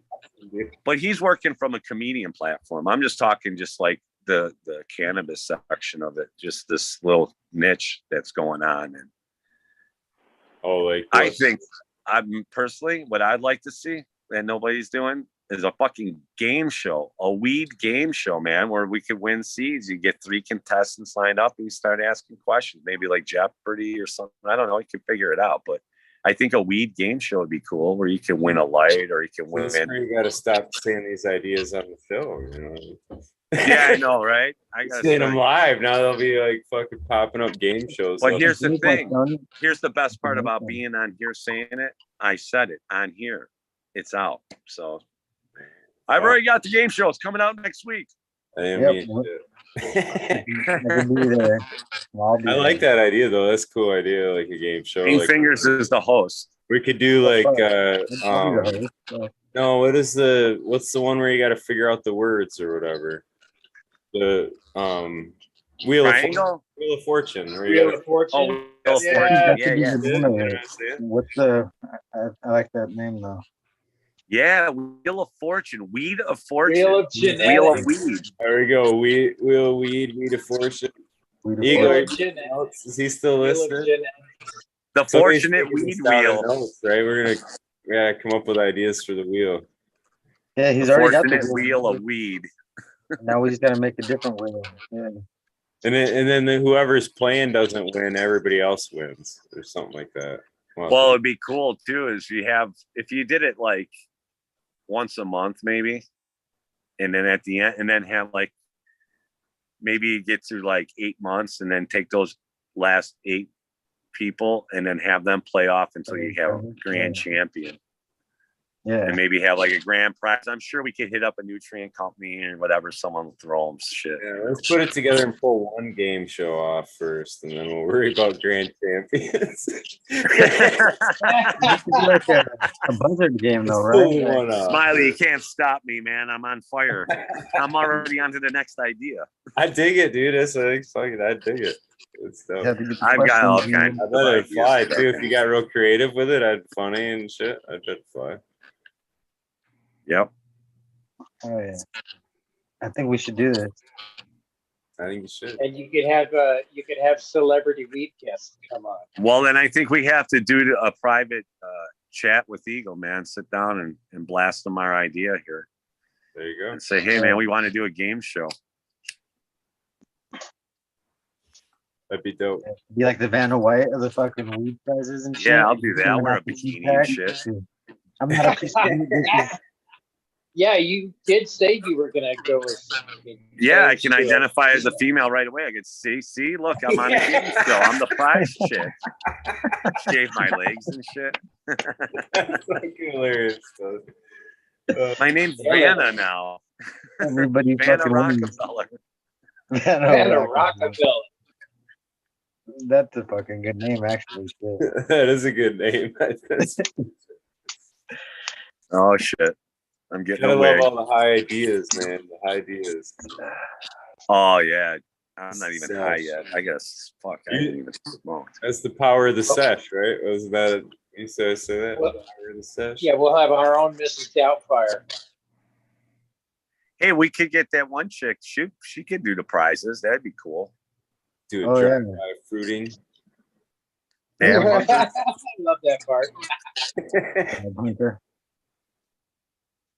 But he's working from a comedian platform. I'm just talking just like the cannabis section of it, just this little niche that's going on. And I think personally, what I'd like to see and nobody's doing is a fucking game show, a weed game show, man, where we could win seeds. You get 3 contestants lined up and you start asking questions, maybe like Jeopardy or something. I don't know. You can figure it out, but I think a weed game show would be cool where you can win a light or you can win. You got to stop saying these ideas on the film, you know? Yeah, I know, right? I got saying them live now. They'll be like fucking popping up game shows. But here's the thing. Here's the best part about being on here saying it. I said it on here. It's out. So I've already got the game show. It's coming out next week. I like that idea though. That's a cool idea, like a game show. Fingers is the host. We could do like no, what's the one where you got to figure out the words or whatever? The Wheel of Fortune. Wheel of Fortune. What's the? I like that name though. Yeah, Wheel of Fortune, Weed of Fortune, Wheel of Weed. There we go. Wheel of Weed, Weed of Fortune. Igor, is he still listening? The Fortunate Weed Wheel. Notes, right, we're gonna come up with ideas for the wheel. Yeah, he's the already got the wheel of weed. Now we just gotta make a different wheel. Yeah. And then whoever's playing doesn't win, everybody else wins, or something like that. Well, it'd be cool too. If you did it like once a month, maybe, and then at the end, and then have like maybe get through like 8 months, and then take those last 8 people, and then have them play off until you have a grand champion. Yeah, and maybe have like a grand prize. I'm sure we could hit up a nutrient company or whatever. Someone will throw them shit. Yeah, let's put it together and pull one game show off first, and then we'll worry about grand champions. Like a buzzard game, though, right? Smiley, you can't stop me, man. I'm on fire. I'm already on to the next idea. I dig it, dude. That's fucking. I dig it. It's dope. I've got all kinds. I bet it'd fly too if you got real creative with it. I'd funny and shit. I bet it'd fly. Yep. Oh yeah. I think we should do this. I think you should. And you could have celebrity weed guests come on. Well, then I think we have to do a private chat with Eagle, man. Sit down and blast them our idea here. There you go. And say, hey, man, we want to do a game show. That'd be dope. Be like the Vanna White of the fucking weed prizes and shit. Yeah, I'll do that. I'll wear a bikini and shit. I'm not a piece of Yeah, you did say you were gonna go with. Yeah, I can identify as a female right away. I can see, look, I'm on a TV show. I'm the prize chick. Shave my legs and shit. That's fucking hilarious. My name's Vanna now. Everybody Vanna fucking Rockefeller. Vanna Rockefeller. That's a fucking good name, actually. That is a good name. Oh shit. I'm getting I away. love all the high ideas, man. The high ideas. Oh yeah, I'm not even high yet. I guess. Fuck, I haven't even smoked. That's the power of the sesh, right? Wasn't that You say that. Well, Fire the sesh? Yeah, we'll have our own Mrs. Doubtfire. Hey, we could get that one chick. She could do the prizes. That'd be cool. Do a Oh, yeah. drive-by fruiting. Yeah, I love that part. Bunker.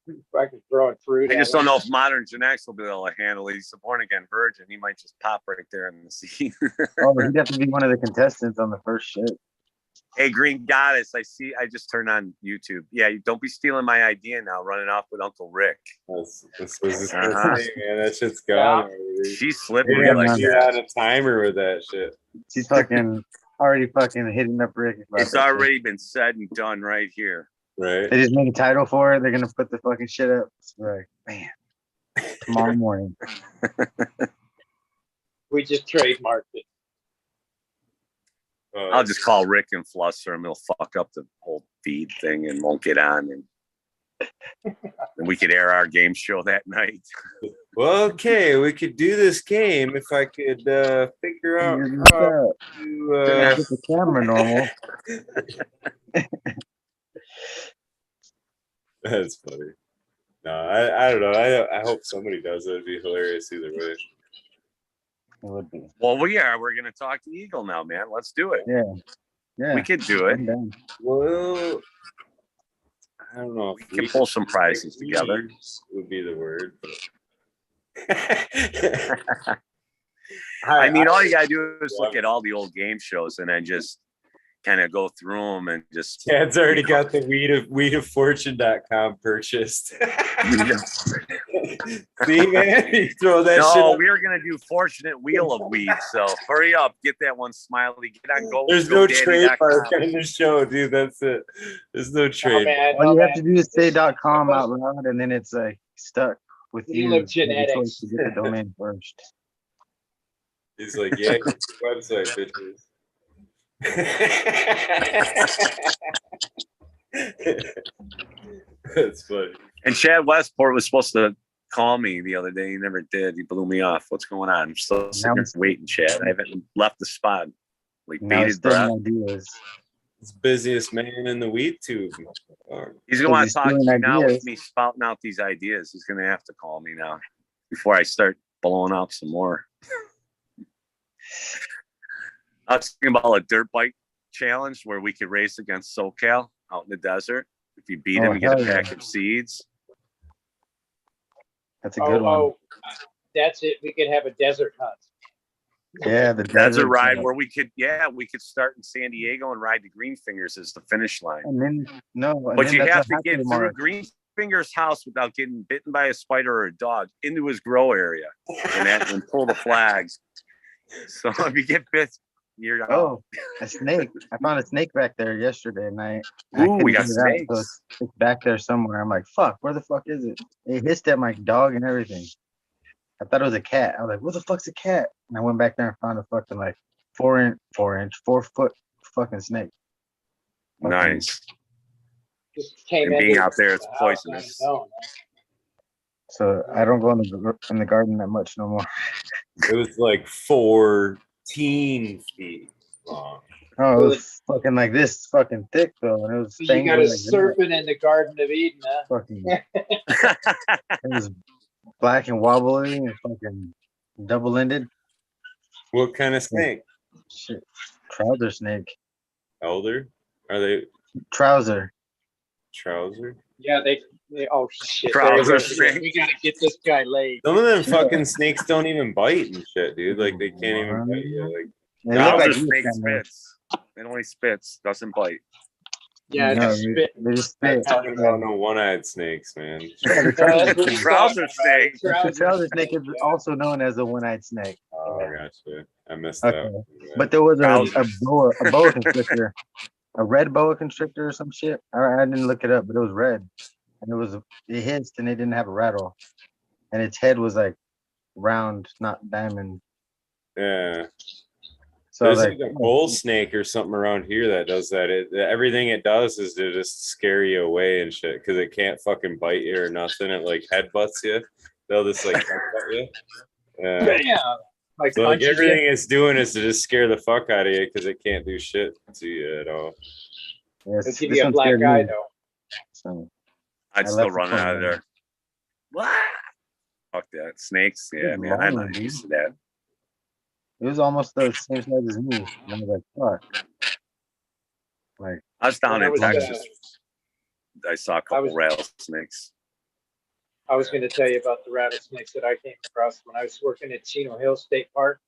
If I could throw a fruit. I at just him. don't know if Modern Genetics will be able to handle it. He's a born-again virgin. He might just pop right there in the scene. Oh, he'd have to be one of the contestants on the first shit. Hey, Green Goddess, I just turned on YouTube. Yeah, you don't be stealing my idea now, running off with Uncle Rick. This was Uh-huh. man. That shit's gone. already. She's They slippery have like to be that. on a timer with that shit. She's fucking already fucking hitting up Rick. about It's that shit. already been said and done right here. Right. They just made a title for it. They're gonna put the fucking shit up. It's like, man, tomorrow morning. We just trademarked it. I'll just call Rick and fluster him. He'll fuck up the whole feed thing and won't get on. And we could air our game show that night. Well, okay, we could do this game if I could figure out how to. Get the camera normal. That's funny. No, I don't know. I hope somebody does it. It'd be hilarious either way. It would be. Well, we're going to talk to Eagle now, man. Let's do it. Yeah. Yeah. We could do it. I'm down. Well, I don't know. We can pull some prizes together. Would be the word. I mean, all you got to do is look at all the old game shows and then just kind of go through them and just. Chad's already got the weedoffortune.com purchased. See, man, you throw that shit. No, up. we are going to do Fortunate Wheel of Weed. So hurry up, get that one, Smiley. Get on go. There's no trademark in the show, dude. That's it. There's no trade. All you have to do is say .com out loud, and then it's like stuck with you. Wheel of You have a choice Genetics. to get the domain first. He's like, yeah, website, bitches. That's funny. And Chad Westport was supposed to call me the other day. He never did. He blew me off. What's going on? I'm still sitting here waiting, Chad. I haven't left the spot. Like Now it's bated still breath. ideas. He's busiest man in the weed tube. He's gonna want to talk to stealing you now with ideas. me spouting out these ideas. He's gonna have to call me now before I start blowing out some more. I was thinking about a dirt bike challenge where we could race against SoCal out in the desert. If you beat him, you get a hell pack yeah. of seeds. That's a good one. That's it. We could have a desert hunt. Yeah, the Desert ride hunt. where we could start in San Diego and ride to Greenfingers as the finish line. And then and But then you that's have a to get halfway through mark. Greenfinger's house without getting bitten by a spider or a dog into his grow area and pull the flags. So if you get bit, you're out. Oh, a snake! I found a snake back there yesterday night. Ooh, we got snakes. It's back there somewhere. I'm like, fuck, where the fuck is it? It hissed at my dog and everything. I thought it was a cat. I was like, what the fuck's a cat? And I went back there and found a fucking like 4 foot fucking snake. Nice. Just came And in being here out there, to it's the house on poisonous. its own. So I don't go in the garden that much no more. It was like 14 feet long. Oh, it was fucking like this fucking thick though, and it was. So you got a fangs like that. serpent in the Garden of Eden, huh? Fucking. It was black and wobbly and fucking double-ended. What kind of snake? Shit, trouser snake. Elder? Are they Trouser. trouser? Yeah, they oh shit. Trouser There we go. snake. We gotta get this guy laid. Some of them fucking snakes don't even bite and shit, dude. Like they can't even bite you. Like They look like Trouser you snake kinda. spits. It only spits, doesn't bite. Yeah, No, it's spit. they just I'm spit. talking about no one-eyed snakes, man. That's what he's Trouser talking snake. about. The trouser snake is also known as a one-eyed snake. Oh, gotcha. I missed Okay. that. But there was a Trousers. boa constrictor, a red boa constrictor or some shit. I didn't look it up, but it was red, and it hissed and it didn't have a rattle, and its head was like round, not diamond. Yeah. So I was There's like, like a bull snake or something around here that does that. Everything it does is to just scare you away and shit because it can't fucking bite you or nothing. It like headbutts you. They'll just like headbutt you. Yeah. Yeah. Like, So like punches everything it's doing is to just scare the fuck out of you because it can't do shit to you at all. Yes, It'll give this you a one black scared eye me. though. So I'd I still left the run out of phone. there. What? Fuck that. Snakes? Yeah, Good man. I'm lord, not dude. used to that. It was almost the same size as me. And I was like, fuck. Like, I was down When I in was, Texas. I saw a I couple was rattlesnakes. I was going to tell you about the rattlesnakes that I came across when I was working at Chino Hill State Park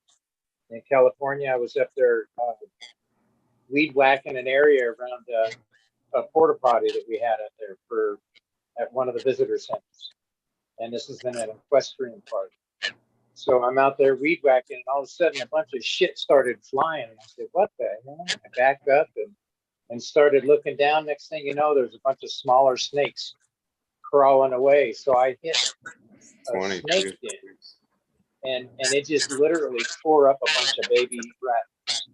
in California. I was up there weed whacking an area around a porta potty that we had up there at one of the visitor centers. And this is in an equestrian park. So I'm out there weed whacking, and all of a sudden a bunch of shit started flying. And I said, "What the hell?" I backed up and started looking down. Next thing you know, there's a bunch of smaller snakes crawling away. So I hit a snake den, and it just literally tore up a bunch of baby rats.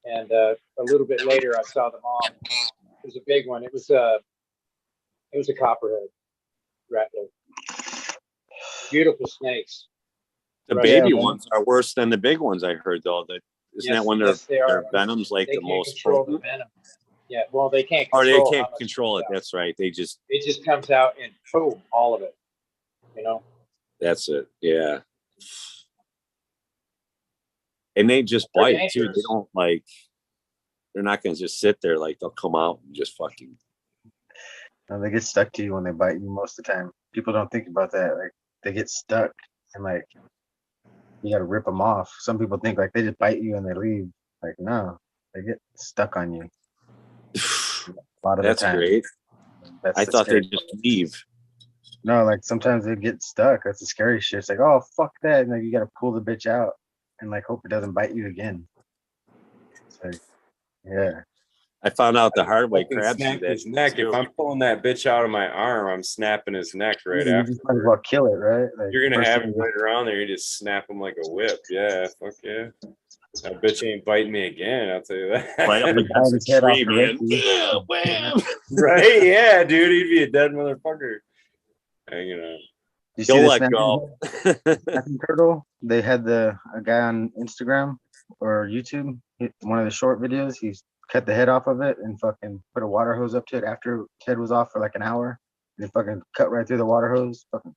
And a little bit later, I saw the mom. It was a big one. It was a copperhead rattler. Beautiful snakes. The Right. baby Yeah, ones are worse than the big ones. I heard though. That isn't Yes, that when yes, they their are. venom's like They the can't most control the potent? venom. Yeah, well, they can't Or control. they how can't much control it. comes out. That's right. They just It just comes out and boom, all of it. You know. that's it. Yeah. And they just They're bite too. They dangerous. don't like. They're not gonna just sit there. Like they'll come out and just fucking. they get stuck to you when they bite you most of the time. People don't think about that. Like, they get stuck and, like, you got to rip them off. Some people think, like, they just bite you and they leave. Like, no, they get stuck on you. A lot of That's the time. great. That's I the thought they scary just part. leave. No, like, sometimes they get stuck. That's the scary shit. It's like, oh, fuck that. And, like, you got to pull the bitch out and, like, hope it doesn't bite you again. It's like, yeah. I found out the hard way. Fucking Crabs do snap that his neck. too. If I'm pulling that bitch out of my arm, I'm snapping his neck right You after. just might as well kill it, right? Like, You're gonna first have thing- it right around there. You just snap him like a whip. Yeah, fuck yeah. That bitch ain't biting me again. I'll tell you that. Right up Bite against his the head off tree, the man. rest Yeah, wham. Right? Yeah, dude. He'd be a dead motherfucker. Hanging on. You see He'll the let snapping go. snapping turtle? They had a guy on Instagram or YouTube, one of the short videos. He cut the head off of it and fucking put a water hose up to it after its head was off for like an hour. And it fucking cut right through the water hose. Fucking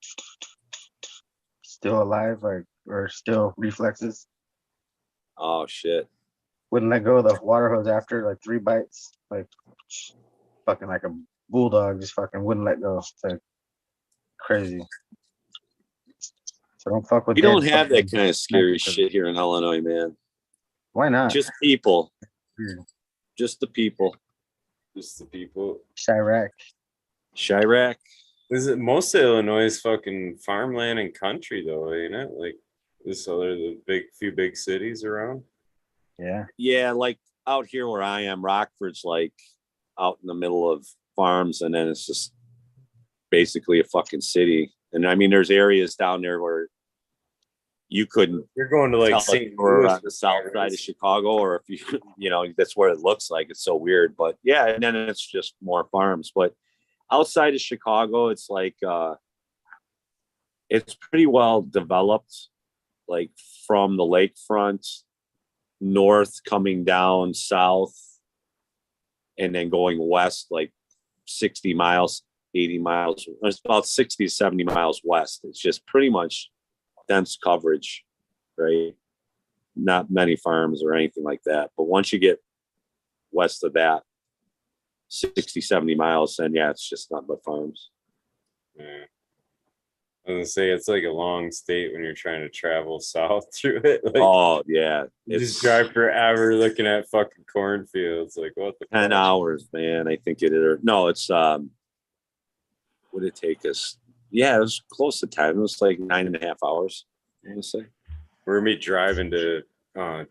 still alive, like, or still reflexes. Oh shit. Wouldn't let go of the water hose after like 3 bites. Like, fucking like a bulldog, just fucking wouldn't let go. It's like crazy. So don't fuck with We don't dead have that fucking kind of scary snapping turtles. shit here in Illinois, man. Why not? Just people. Weird. Just the people. Just the people. Chirac. Chirac. Is it most of Illinois is fucking farmland and country though, ain't it? Like this other the few big cities around. Yeah. Yeah, like out here where I am, Rockford's like out in the middle of farms, and then it's just basically a fucking city. And I mean, there's areas down there where you couldn't You're going to like tell St. if you're Louis on the south side of Chicago, or if you know, that's what it looks like. It's so weird, but yeah, and then it's just more farms. But outside of Chicago, it's like it's pretty well developed, like from the lakefront north coming down south and then going west like 60 miles, 80 miles. It's about 60 to 70 miles west. It's just pretty much dense coverage, right? Not many farms or anything like that. But once you get west of that, 60, 70 miles, then yeah, it's just not but farms. Yeah. I was gonna say it's like a long state when you're trying to travel south through it. Like, Oh yeah, you it's just drive forever looking at fucking cornfields. Like what the 10 fuck? hours, man. I think it is. No, it's would it take us? Yeah, it was close to 10. It was like 9.5 hours, I want to say. We're gonna be driving to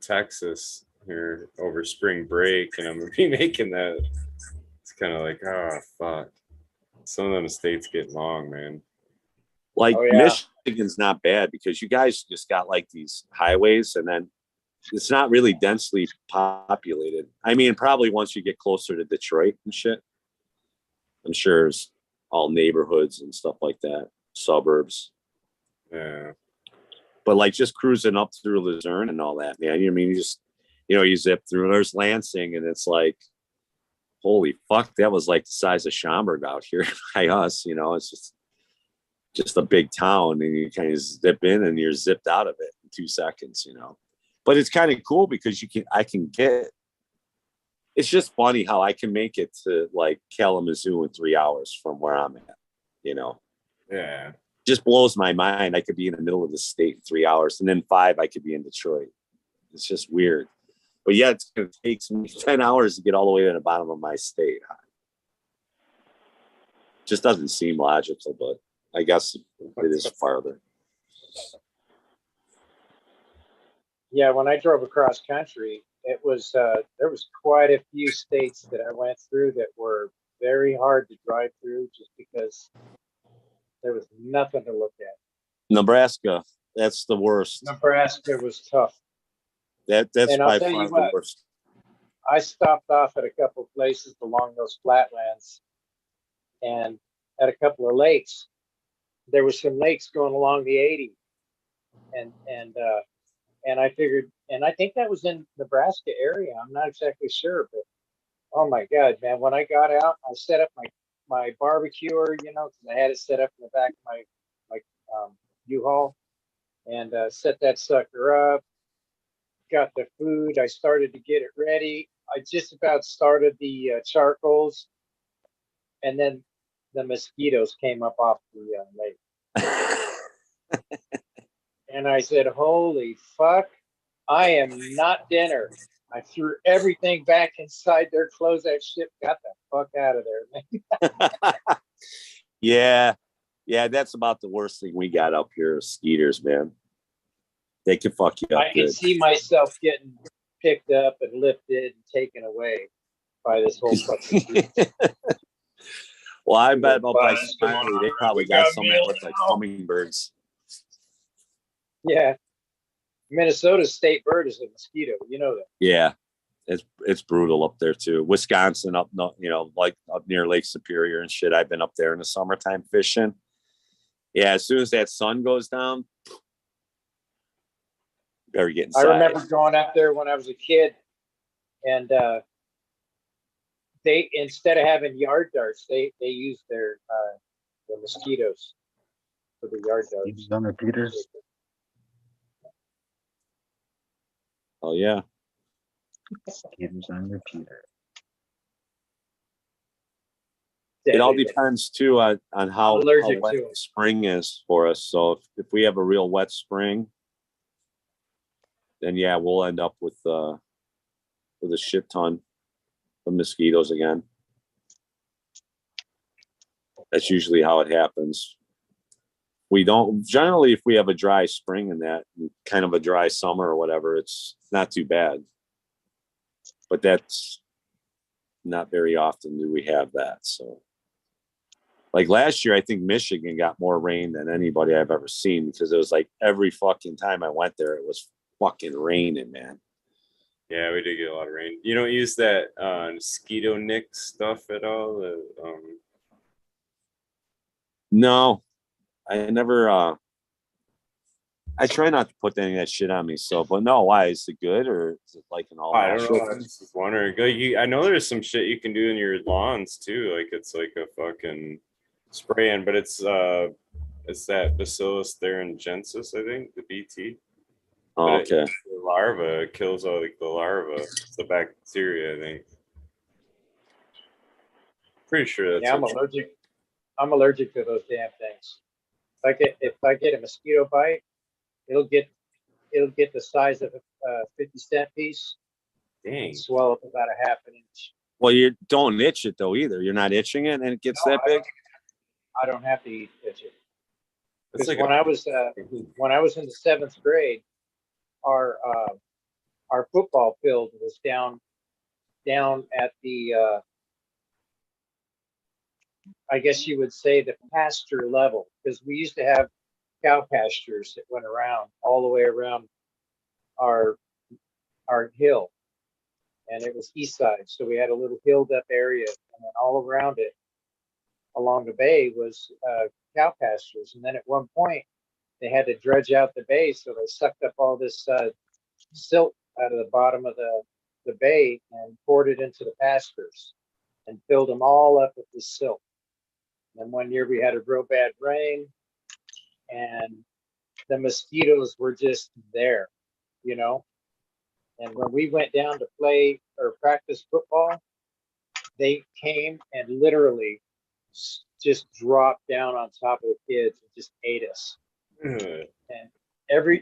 Texas here over spring break, and I'm gonna be making that. It's kind of like, oh fuck. Some of them states get long, man. Like Oh, yeah. Michigan's not bad because you guys just got like these highways, and then it's not really densely populated. I mean, probably once you get closer to Detroit and shit, I'm sure it's all neighborhoods and stuff like that, suburbs. Yeah. But like just cruising up through Luzerne and all that, man. I mean, you just, you know, you zip through. There's Lansing, and it's like holy fuck, that was like the size of Schaumburg out here by us. You know, it's just a big town, and you kind of zip in and you're zipped out of it in 2 seconds. You know, but it's kind of cool because it's just funny how I can make it to like Kalamazoo in 3 hours from where I'm at. You know, Yeah. just blows my mind. I could be in the middle of the state in 3 hours, and then 5 I could be in Detroit. It's just weird. But yeah, it's going to take me 10 hours to get all the way to the bottom of my state. Just doesn't seem logical, but I guess it is farther. Yeah, when I drove across country, it was there was quite a few states that I went through that were very hard to drive through just because there was nothing to look at. Nebraska, that's the worst. Nebraska was tough. That's And I'll by tell you far the what, worst. I stopped off at a couple of places along those flatlands and at a couple of lakes. There were some lakes going along the 80. And I figured, and I think that was in Nebraska area. I'm not exactly sure, but oh my God, man, when I got out, I set up my barbecuer, you know, because I had it set up in the back of my U-Haul, and set that sucker up. Got the food. I started to get it ready. I just about started the charcoals, and then the mosquitoes came up off the lake. And I said, holy fuck, I am not dinner. I threw everything back inside there, closed that shit, got the fuck out of there, man. Yeah, that's about the worst thing we got up here, skeeters, man. They can fuck you up. I can good. see myself getting picked up and lifted and taken away by this whole fucking group. Well, I bet about by Buzz, Smiley, they probably we got got some that mail look like now. hummingbirds. Yeah. Minnesota's state bird is a mosquito. You know that. Yeah, it's brutal up there too. Wisconsin, like up near Lake Superior and shit. I've been up there in the summertime fishing. Yeah, as soon as that sun goes down, better get inside. I remember going up there when I was a kid, and they, instead of having yard darts, they used the mosquitoes for the yard darts. On repeaters. Oh yeah. Mosquitoes on repeater. It all depends too on how allergic wet to the 'em. spring is for us. So if we have a real wet spring, then yeah, we'll end up with a shit ton of mosquitoes again. That's usually how it happens. We don't generally, if we have a dry spring and that kind of a dry summer or whatever, it's not too bad. But that's not very often do we have that. So like last year, I think Michigan got more rain than anybody I've ever seen, because it was like every fucking time I went there, it was fucking raining, man. Yeah, we did get a lot of rain. You don't use that mosquito nick stuff at all? No, I never. I try not to put any of that shit on me. So, but no, why is it good, or is it like an all I don't natural know. I thing? just was wondering. I know there's some shit you can do in your lawns too. Like it's like a fucking spraying, but it's that Bacillus thuringiensis, I think, the BT. Oh, But okay. the larva kills all like the larva. It's the bacteria, I think. Pretty sure that's Yeah, I'm allergic. I'm allergic to those damn things. If I get a mosquito bite, it'll get the size of a 50-cent piece Dang. and swell up about a half an inch. Well, you don't itch it though either. You're not itching it, and it gets No, that big. I don't have to itch it. It's Because like when I was in the 7th grade, our football field was down at the I guess you would say the pasture level, because we used to have cow pastures that went around all the way around our hill, and it was east side, so we had a little hilled up area, and then all around it along the bay was cow pastures. And then at one point they had to dredge out the bay, so they sucked up all this silt out of the bottom of the bay and poured it into the pastures. and filled them all up with the silk. And one year we had a real bad rain, and the mosquitoes were just there, you know. And when we went down to play or practice football, they came and literally just dropped down on top of the kids and just ate us. And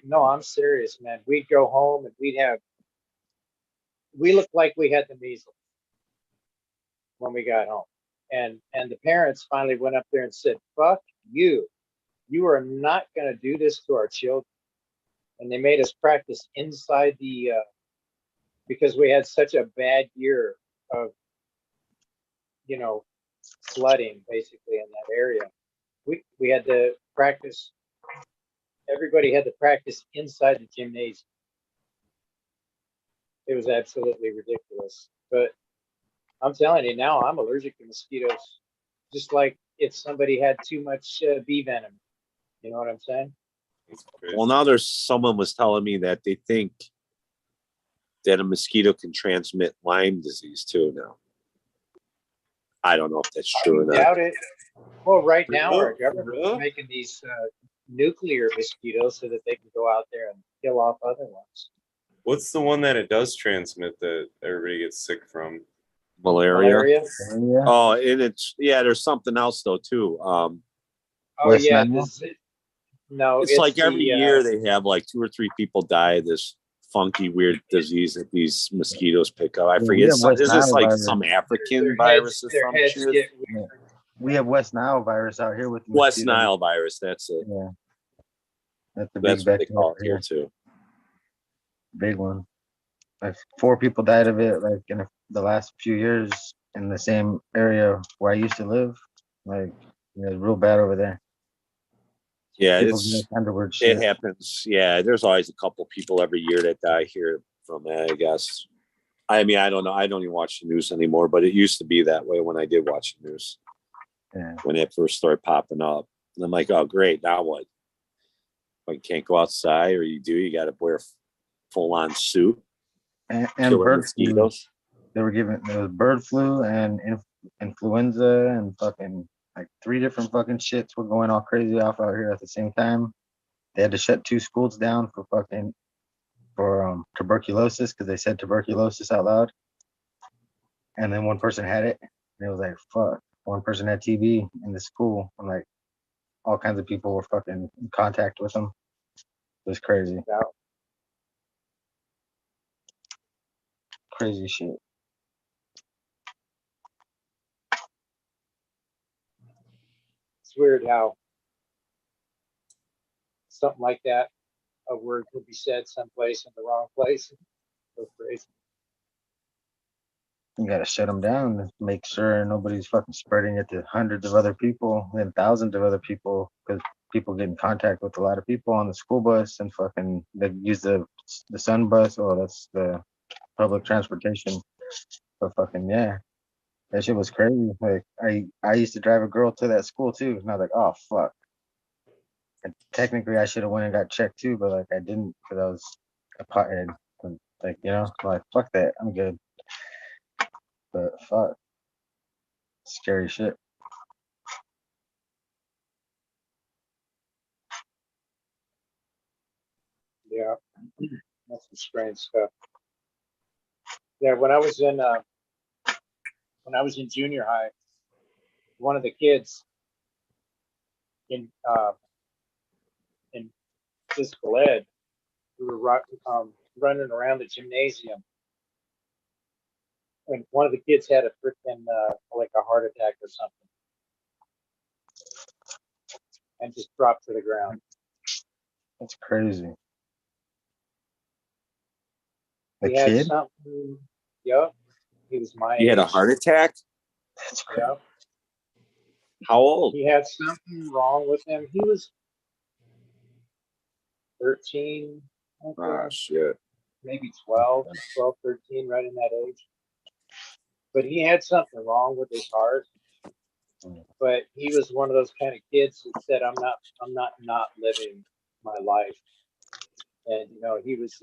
no, I'm serious, man. We'd go home and we looked like we had the measles when we got home. And the parents finally went up there and said, fuck you. You are not going to do this to our children. And they made us practice inside the, because we had such a bad year of, you know, flooding basically in that area. We had to practice, everybody had to practice inside the gymnasium. It was absolutely ridiculous. But I'm telling you now, I'm allergic to mosquitoes, just like if somebody had too much bee venom. You know what I'm saying? Well, now there's someone was telling me that they think that a mosquito can transmit Lyme disease too now. I don't know if that's true or not. Doubt it. Well, right now our government is making these nuclear mosquitoes so that they can go out there and kill off other ones. What's the one that it does transmit that everybody gets sick from? Malaria. Yeah. Oh, and it's there's something else though too. Oh West yeah, Nile? no, It's like every the, year they have like 2 or 3 people die of this funky weird disease that these mosquitoes pick up. I Yeah, forget. we have West Is this Nile like virus. some African their virus or their some heads shit? get Yeah. We have West Nile virus out here with the West mosquito. Nile virus. That's it. Yeah. That's the That's big what they call it bacteria. here too. Big one. Like 4 people died of it like in the last few years in the same area where I used to live. Like it was real bad over there. Yeah, People do that kind of weird it shit. happens. Yeah, there's always a couple people every year that die here from that, I guess. I mean, I don't know. I don't even watch the news anymore, but it used to be that way when I did watch the news. Yeah. When it first started popping up. And I'm like, oh, great. Now what? Like, you can't go outside, or you do. You got to wear full on suit. And Killer bird flu. mosquitoes. There was bird flu and influenza and fucking like 3 different fucking shits were going all crazy off out here at the same time. They had to shut 2 schools down for tuberculosis because they said tuberculosis out loud. And then one person had it. And it was like, fuck. One person had TB in the school. And like all kinds of people were fucking in contact with them. It was crazy. Yeah. Crazy shit. It's weird how something like that, a word could be said someplace in the wrong place. So crazy. You gotta shut them down and make sure nobody's fucking spreading it to hundreds of other people and thousands of other people, because people get in contact with a lot of people on the school bus and fucking they use the sun bus. Oh, that's the public transportation. But fucking yeah, that shit was crazy. Like I used to drive a girl to that school too, and I was like, oh fuck. And technically, I should have went and got checked too, but like I didn't because I was a pothead. And, like like fuck that, I'm good. But fuck, scary shit. Yeah, that's some strange stuff. Yeah, when I was in junior high, one of the kids in physical ed, we were running around the gymnasium, and one of the kids had a freaking like a heart attack or something, and just dropped to the ground. That's crazy. He had something. Yep, he was my age. He had a heart attack? That's crazy. Yep. How old? He had something wrong with him. He was 13, I think, Ah, shit. maybe 12, 13, right in that age. But he had something wrong with his heart. But he was one of those kind of kids that said, I'm not living my life. And, he was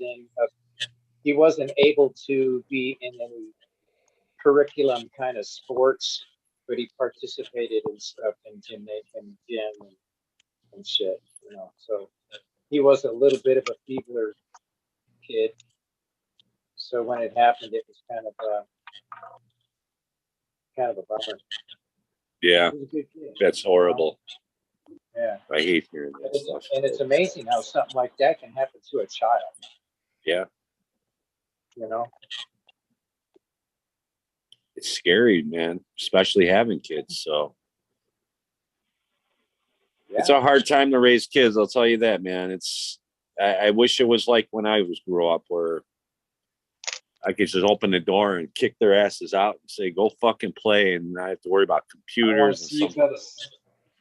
he wasn't able to be in any curriculum kind of sports, but he participated in stuff in gym and shit, you know. So he was a little bit of a feebler kid. So when it happened, it was kind of a bummer. Yeah, He was a good kid. that's horrible. Yeah. I hate hearing that stuff. And it's amazing how something like that can happen to a child. Yeah, You know? it's scary, man, especially having kids. So it's a hard time to raise kids. I'll tell you that, man. I wish it was like when I grew up, where I could just open the door and kick their asses out and say, "Go fucking play," and not have to worry about computers and stuff.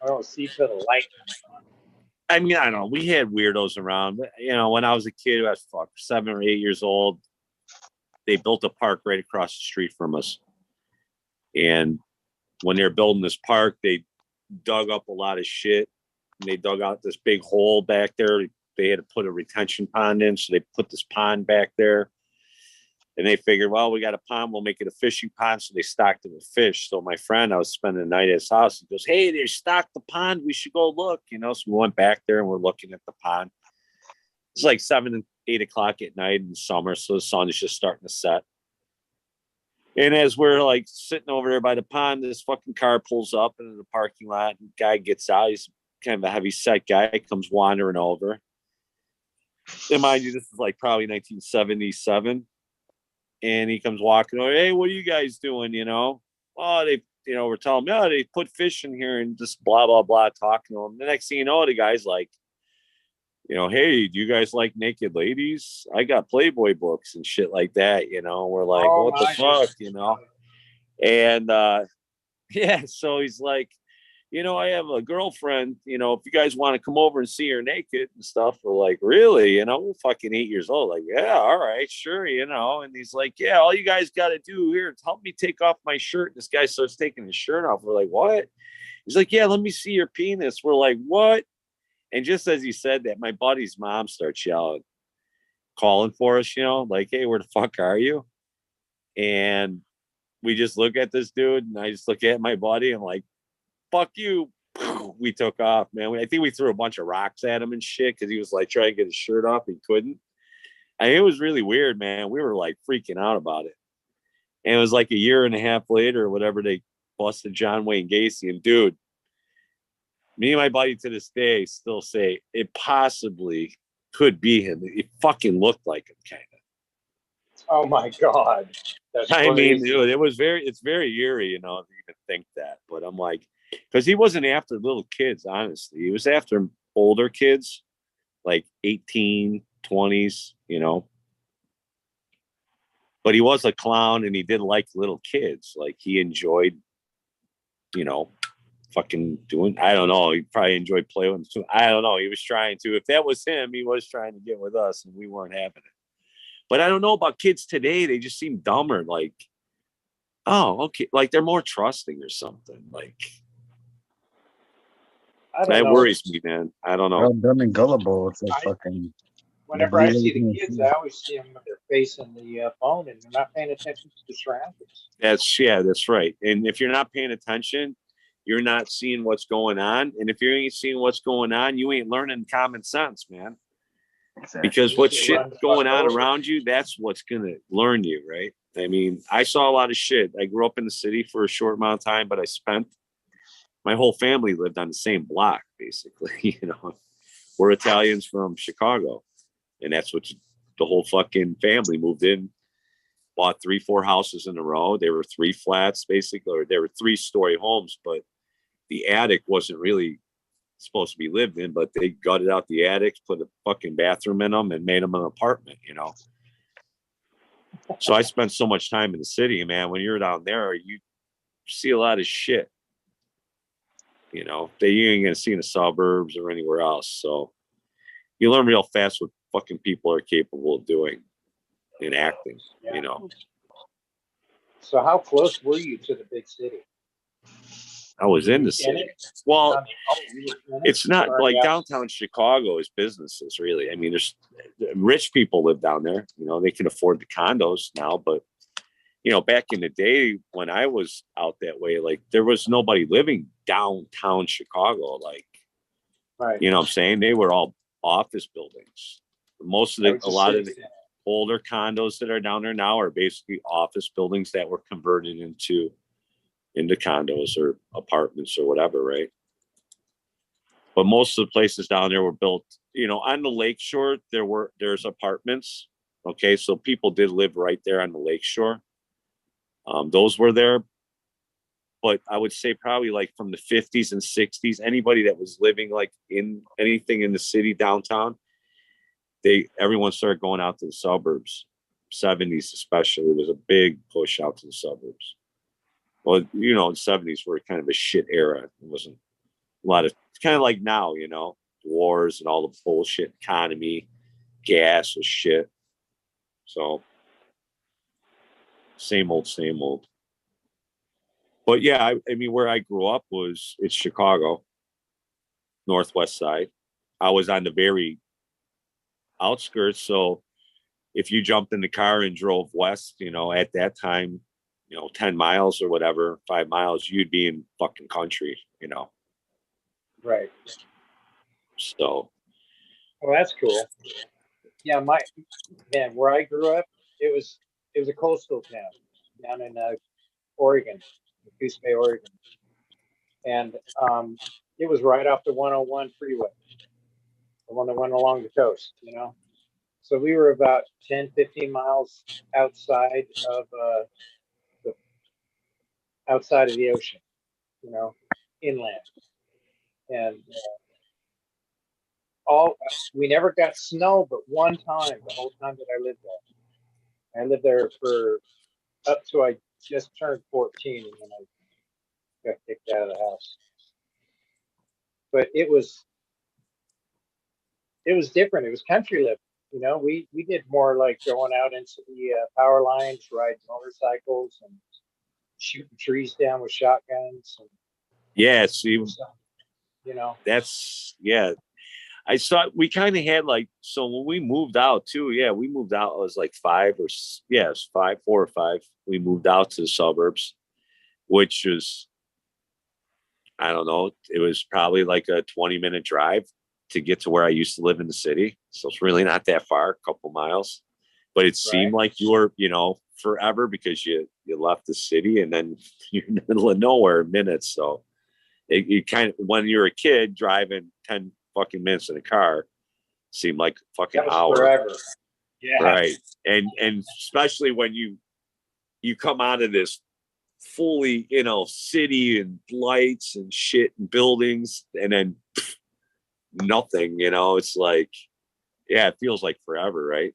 I don't see for the light. I mean, I don't know. We had weirdos around, but you know, when I was a kid, I was 7 or 8 years old. They built a park right across the street from us, and when they were building this park, they dug up a lot of shit. And they dug out this big hole back there. They had to put a retention pond in, so they put this pond back there. And they figured, well, we got a pond, we'll make it a fishing pond. So they stocked it with fish. So my friend, I was spending the night at his house. He goes, "Hey, they stocked the pond. We should go look." You know, so we went back there and we're looking at the pond. It's like 7 and 8 o'clock at night in summer. So the sun is just starting to set. And as we're like sitting over there by the pond, this fucking car pulls up into the parking lot. And the guy gets out. He's kind of a heavy set guy, comes wandering over. And mind you, this is like probably 1977. And he comes walking over. "Hey, what are you guys doing?" You know, "Oh, they, you know, we're telling them, yeah, they put fish in here," and just blah, blah, blah, talking to them. The next thing you know, the guy's like, you know, "Hey, do you guys like naked ladies? I got Playboy books and shit like that." You know, we're like, Oh, what the my fuck, you know? And yeah, so he's like, "You know, I have a girlfriend, you know, if you guys want to come over and see her naked and stuff." We're like, "Really?" You know, we're fucking 8 years old. Like, "Yeah, all right, sure," you know. And he's like, "Yeah, all you guys got to do here is help me take off my shirt." And this guy starts taking his shirt off. We're like, "What?" He's like, "Yeah, let me see your penis." We're like, "What?" And just as he said that, my buddy's mom starts yelling, calling for us, you know, like, "Hey, where the fuck are you?" And we just look at this dude, and I just look at my buddy and I'm like, "Fuck you." We took off, man. I think we threw a bunch of rocks at him and shit because he was like trying to get his shirt off. He couldn't. And it was really weird, man. We were like freaking out about it. And it was like a year and a half later or whatever, they busted John Wayne Gacy. And dude, me and my buddy to this day still say it possibly could be him. It fucking looked like him, kind of. Oh my God. That's I mean, crazy. dude, it's very eerie, you know, to even think that. But I'm like, because he wasn't after little kids, honestly. He was after older kids, like 18, 20s, you know. But he was a clown and he did like little kids. Like he enjoyed, you know, fucking doing, I don't know. He probably enjoyed playing with them too. I don't know. He was trying to. If that was him, he was trying to get with us and we weren't having it. But I don't know about kids today. They just seem dumber. Like, oh, okay. Like they're more trusting or something. Like, that worries me, man. I don't know. They're all dumb and gullible. It's like fucking. Whenever I see the kids, I always see them with their face in the phone and they're not paying attention to the surroundings. That's right. And if you're not paying attention, you're not seeing what's going on. And if you ain't seeing what's going on, you ain't learning common sense, man. Exactly. Because what's shit going on around you, that's what's gonna learn you, right? I mean, I saw a lot of shit. I grew up in the city for a short amount of time, but I spent my whole family lived on the same block, basically. You know, we're Italians from Chicago, and that's what the whole fucking family moved in, bought 3-4 houses in a row. There were 3 flats, basically, or there were 3-story homes, but the attic wasn't really supposed to be lived in, but they gutted out the attics, put a fucking bathroom in them, and made them an apartment, you know. So I spent so much time in the city, man. When you're down there, you see a lot of shit, you know, that you ain't gonna see in the suburbs or anywhere else. So you learn real fast what fucking people are capable of doing and acting, you know. So how close were you to the big city? I was in the city. Well, it's not like downtown Chicago is businesses, really. I mean, there's rich people live down there. You know, they can afford the condos now, but you know, back in the day when I was out that way, like there was nobody living downtown Chicago. Like, Right. you know what I'm saying? They were all office buildings. Most of I the, would a just lot say of the that. older condos that are down there now are basically office buildings that were converted into condos or apartments or whatever, right? But most of the places down there were built, you know, on the lakeshore. There's apartments. Okay, so people did live right there on the lakeshore. Those were there, but I would say probably like from the 50s and 60s, anybody that was living like in anything in the city downtown, everyone started going out to the suburbs. 70s especially was a big push out to the suburbs. Well, you know, the 70s were kind of a shit era. It wasn't a lot of, it's kind of like now, you know, wars and all the bullshit economy, gas was shit. So same old, same old. But yeah, I mean, where I grew up it's Chicago, Northwest side. I was on the very outskirts. So if you jumped in the car and drove west, you know, at that time, you know, 10 miles or whatever, 5 miles, you'd be in fucking country, you know. Right. So. Well, that's cool. Yeah, where I grew up, it was a coastal town down in Oregon, Coos Bay, Oregon, and it was right off the 101 freeway, the one that went along the coast, you know. So we were about 10, 15 miles outside of the ocean, you know, inland, and we never got snow, but one time, the whole time that I lived there. I lived there for up to I just turned 14, and then I got kicked out of the house. But it was different. It was country living. You know, we did more like going out into the power lines, riding motorcycles, and shooting trees down with shotguns. And Yeah, see, stuff, you know. yeah. I saw we kind of had like, so when we moved out too, yeah, we moved out. It was like 4 or 5. We moved out to the suburbs, which was, I don't know, it was probably like a 20-minute drive to get to where I used to live in the city. So it's really not that far, a couple miles. But it seemed like you were, you know, forever because you left the city and then you're in the middle of nowhere in minutes. So it kind of, when you're a kid driving 10 fucking minutes in a car, seemed like a fucking hour. Forever. Yeah. Right. And especially when you come out of this fully, you know, city and lights and shit and buildings and then nothing, you know, it's like, yeah, it feels like forever, right?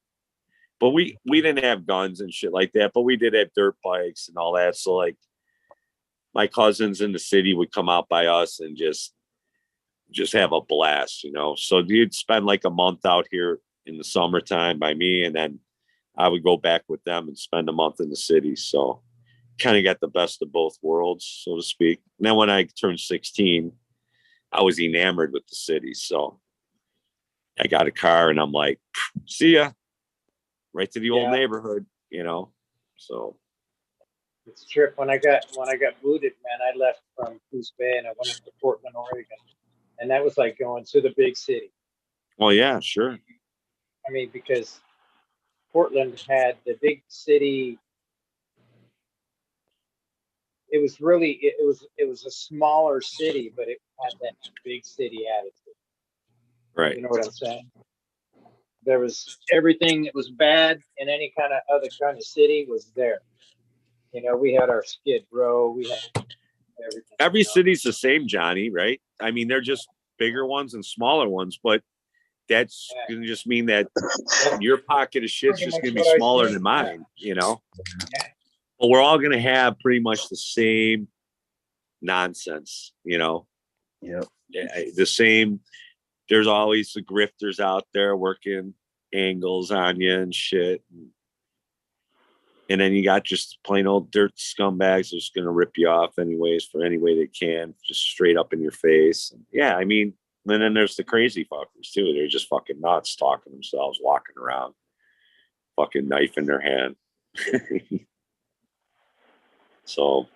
But we didn't have guns and shit like that, but we did have dirt bikes and all that. So like my cousins in the city would come out by us and just have a blast, you know. So you'd spend like a month out here in the summertime by me, and then I would go back with them and spend a month in the city. So kind of got the best of both worlds, so to speak. And then when I turned 16, I was enamored with the city. So I got a car and I'm like, see ya, right to the old neighborhood, you know. So it's a trip. When I got booted, man, I left from Coos Bay and I went to Portland, Oregon, and that was like going to the big city. Well, yeah, sure. I mean, because Portland had the big city. It was really it was a smaller city, but it had that big city attitude. Right. You know what I'm saying? There was everything that was bad in any kind of other kind of city was there. You know, we had our Skid Row, we had everything. Every city's the same, Johnny, right? I mean, they're just bigger ones and smaller ones, but that's going to just mean that your pocket of shit's just going to be smaller than mine, you know? Yeah. But we're all going to have pretty much the same nonsense, you know? Yep. The same. There's always the grifters out there working angles on you and shit. And then you got just plain old dirt scumbags that's going to rip you off anyways for any way they can, just straight up in your face. And yeah, I mean, and then there's the crazy fuckers too. They're just fucking nuts, talking themselves, walking around, fucking knife in their hand. So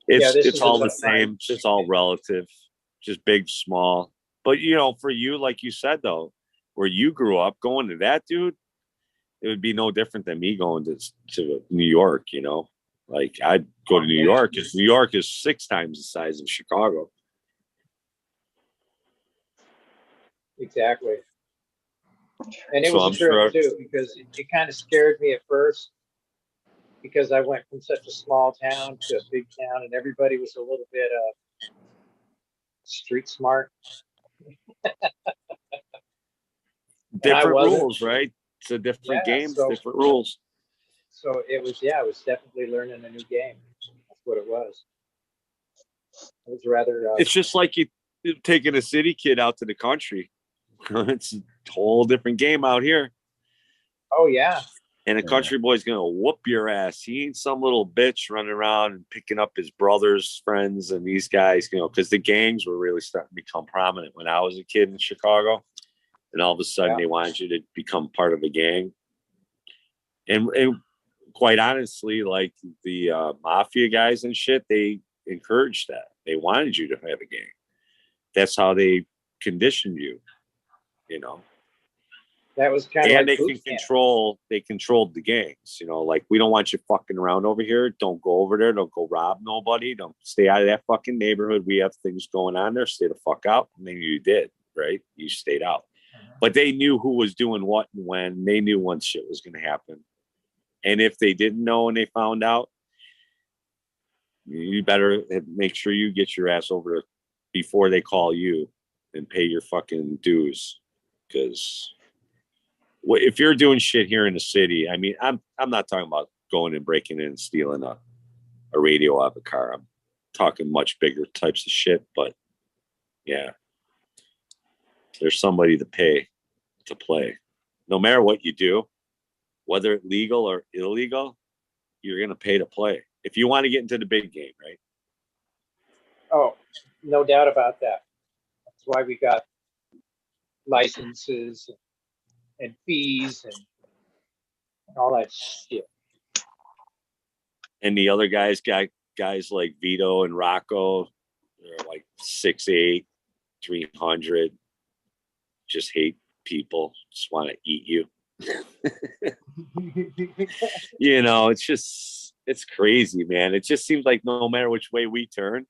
Yeah, this it's is all the about my- same. It's all relative, just big, small. But for you, like you said though, where you grew up, going to that, dude, it would be no different than me going to New York. Like I'd go to New York because New York is 6 times the size of Chicago. Exactly. And it So was I'm a trip sure- too, because it kind of scared me at first, because I went from such a small town to a big town, and everybody was a little bit street smart. Different wasn't. rules, right? It's a different Yeah, game, so- different rules. So it was definitely learning a new game. That's what it was. It was rather. It's just like you taking a city kid out to the country. It's a whole different game out here. Oh yeah. And a country boy's gonna whoop your ass. He ain't some little bitch running around and picking up his brother's friends and these guys, because the gangs were really starting to become prominent when I was a kid in Chicago. And all of a sudden they wanted you to become part of a gang. And quite honestly, like the mafia guys and shit, they encouraged that. They wanted you to have a gang. That's how they conditioned you, That was kind of And like they boot camp. controlled the gangs, like, we don't want you fucking around over here. Don't go over there. Don't go rob nobody. Don't stay out of that fucking neighborhood. We have things going on there. Stay the fuck out. And then you did, right? You stayed out. But they knew who was doing what and when. They knew when shit was going to happen. And if they didn't know and they found out, you better make sure you get your ass over before they call you and pay your fucking dues. Because if you're doing shit here in the city, I mean, I'm not talking about going and breaking in and stealing a radio out of a car. I'm talking much bigger types of shit. But yeah, there's somebody to pay to play. No matter what you do, whether it's legal or illegal, you're going to pay to play if you want to get into the big game, right? Oh, no doubt about that. That's why we got licenses and fees and all that shit. And the other guys got guys like Vito and Rocco. They're like 6'8", 300. Just hate people. Just want to eat you. It's crazy, man. It just seems like no matter which way we turn,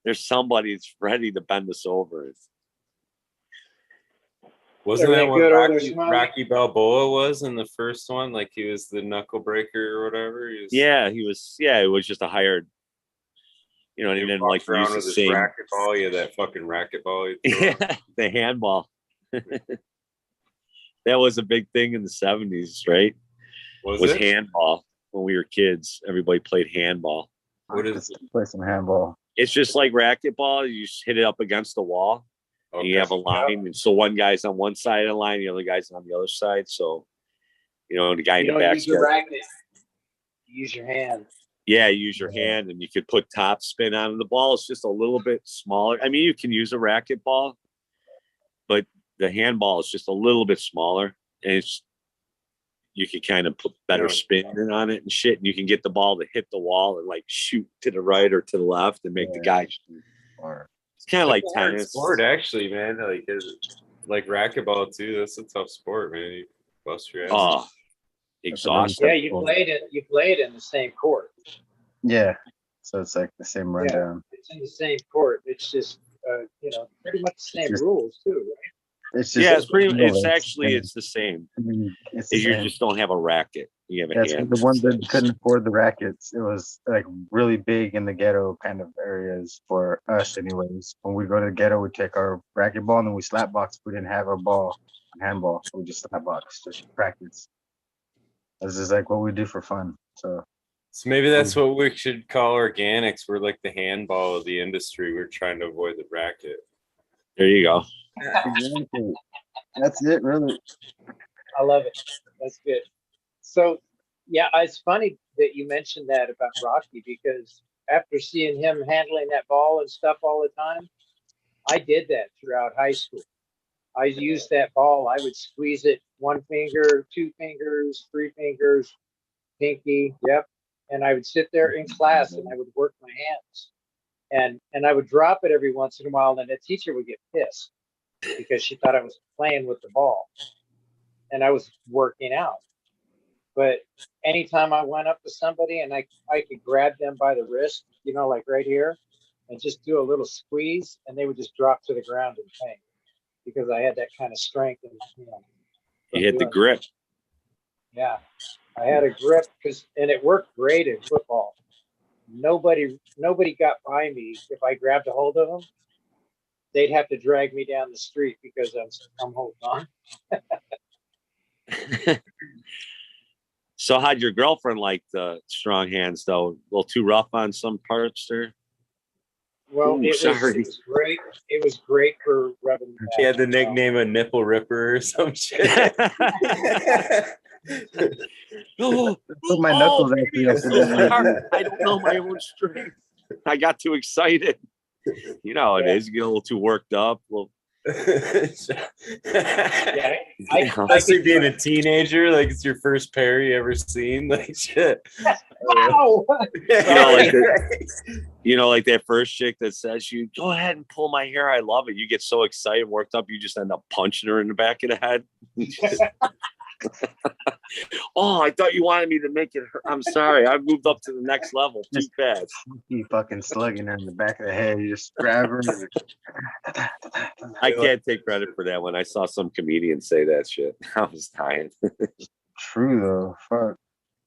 there's somebody that's ready to bend us over. Wasn't that Everything what good over there, Smiley? Rocky Balboa was in the first one? Like he was the knuckle breaker or whatever. He was, it was just a hired. And he didn't like around use with the his same racquetball. Yeah, that fucking racquetball. Yeah, the handball. That was a big thing in the 70s, right? Was it? handball when we were kids. Everybody played handball. What is it? Play some handball. It's just like racquetball. You just hit it up against the wall. And you have a line, and so one guy's on one side of the line, the other guy's on the other side. So, the guy in the back. Use your racket. Use your hand. Yeah, use your hand, and you could put top spin on the ball. It's just a little bit smaller. I mean, you can use a racquetball, but the handball is just a little bit smaller, and you can kind of put better spin on it and shit, and you can get the ball to hit the wall and like shoot to the right or to the left and make the guy shoot. It's kind of like tennis. Sport, actually, man. Like racquetball too. That's a tough sport, man. You bust your ass. Oh, exhausting. Yeah, you played in the same court. Yeah. So it's like the same rundown. It's in the same court. It's just pretty much the same rules too, right? It's just it's the same. I mean, it's the You same. just don't have a racket. You have a That's hand. the ones that couldn't afford the rackets. It was like really big in the ghetto kind of areas for us, anyways. When we go to the ghetto, we take our racquetball and then we slap box. We didn't have our ball, handball. We just slap box, just practice. This is like what we do for fun. So maybe that's what we should call organics. We're like the handball of the industry. We're trying to avoid the racket. There you go. exactly. That's it, really. I love it. That's good. So, yeah, it's funny that you mentioned that about Rocky, because after seeing him handling that ball and stuff all the time, I did that throughout high school. I used that ball. I would squeeze it 1 finger, 2 fingers, 3 fingers, pinky. Yep. and I would sit there in class and I would work my hands, and I would drop it every once in a while, and the teacher would get pissed because she thought I was playing with the ball, and I was working out. But anytime I went up to somebody and I could grab them by the wrist, you know, like right here, and just do a little squeeze, and they would just drop to the ground in pain because I had that kind of strength. And, you know, You hit the grip. yeah, I had a grip and it worked great in football. Nobody got by me if I grabbed a hold of them. They'd have to drag me down the street because I'm holding on. So how'd your girlfriend like the strong hands though? A little too rough on some parts there? Well, Ooh, it was great. It was great for rubbing. He had the nickname of Nipple Ripper or some shit. Oh, Put my knuckles out baby, for I'm you. so sorry. I don't know my own strength. I got too excited. You know how it is. You get a little too worked up. Well, Yeah, especially being a teenager, like it's your first pair you ever seen, like shit. Wow. You know, like that first chick that says, "You go ahead and pull my hair. I love it." You get so excited, worked up, you just end up punching her in the back of the head. Oh, I thought you wanted me to make it hurt. I'm sorry. I've moved up to the next level too fast. You fucking slugging her in the back of the head. You just grab her. I can't take credit for that one. I saw some comedian say that shit. I was dying. True though. Fuck.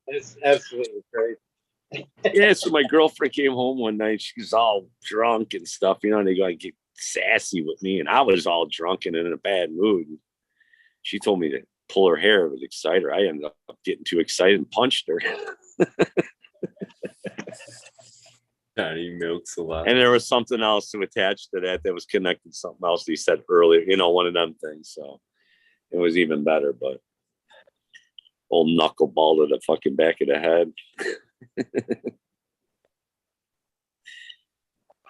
It's absolutely crazy. Yeah, so my girlfriend came home one night. She's all drunk and stuff, you know, and they go get sassy with me. And I was all drunk and in a bad mood. She told me to pull her hair. It would excite her. I ended up getting too excited and punched her. Johnny milks a lot. And there was something else to attach to that was connected to something else that he said earlier, you know, one of them things. So it was even better, but old knuckleball to the fucking back of the head.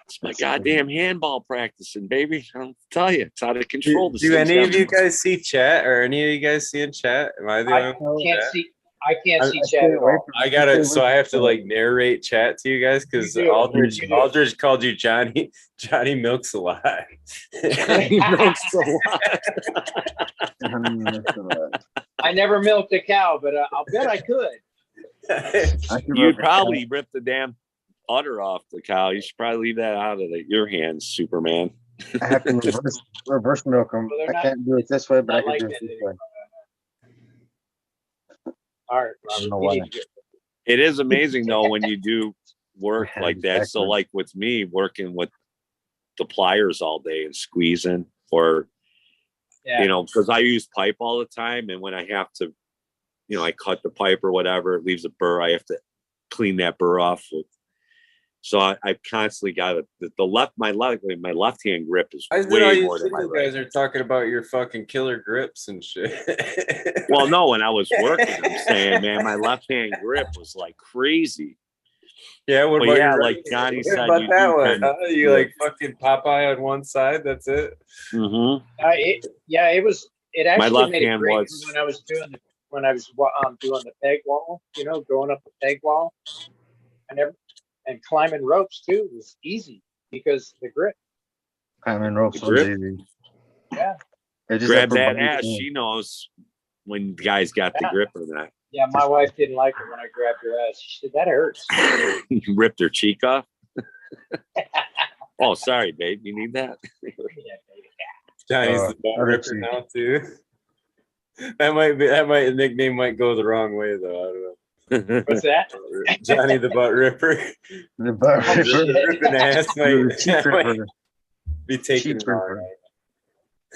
It's my goddamn handball practicing, baby. I'll tell you, it's out of control. Do any of you guys see chat, or any of you guys seeing chat? Am I the only one? I can't see chat at all. I gotta, so I have to like narrate chat to you guys because You do. Aldridge You do. Aldridge called you Johnny. Johnny milks a lot. Johnny milks a lot. I never milked a cow, but I'll bet I could. You'd probably rip the damn udder off the cow. You should probably leave that out of your hands, Superman. I have to reverse milk them. Well, I can't do it this way, but I can like do it this way. All right, I don't Robert, know you why. need to get- It is amazing though when you do work like that. So Exactly. like with me working with the pliers all day and squeezing, or Yeah. you know, because I use pipe all the time, and when I have to, you know, I cut the pipe or whatever, it leaves a burr. I have to clean that burr off with. So I've constantly got my left hand grip is Why is it all way you more than my single right. guys are talking about your fucking killer grips and shit? Well, no, when I was working, I'm saying, man, my left hand grip was like crazy. Yeah, what But about yeah, your like right Johnny hand? said, What about you that do one? kind of- Huh? You like fucking Popeye on one side? That's it. Mm-hmm. It actually left made it hand great was- when I was doing the peg wall, you know, going up the peg wall, and climbing ropes too was easy because the grip. Climbing ropes The was grip. easy. Yeah. They just Grab have that for ass. body She knows when the guys got the Yeah. grip or not. Yeah, my wife didn't like it when I grabbed her ass. She said that hurts. You ripped her cheek off. Oh, sorry, babe. You need that? Yeah, baby. Johnny's the butt other ripper cheek. now too. That nickname might go the wrong way though. I don't know. What's that? Johnny the butt ripper. The butt Oh, ripper. shit. Ripping ass The cheek might ripper. be taken Cheek wrong.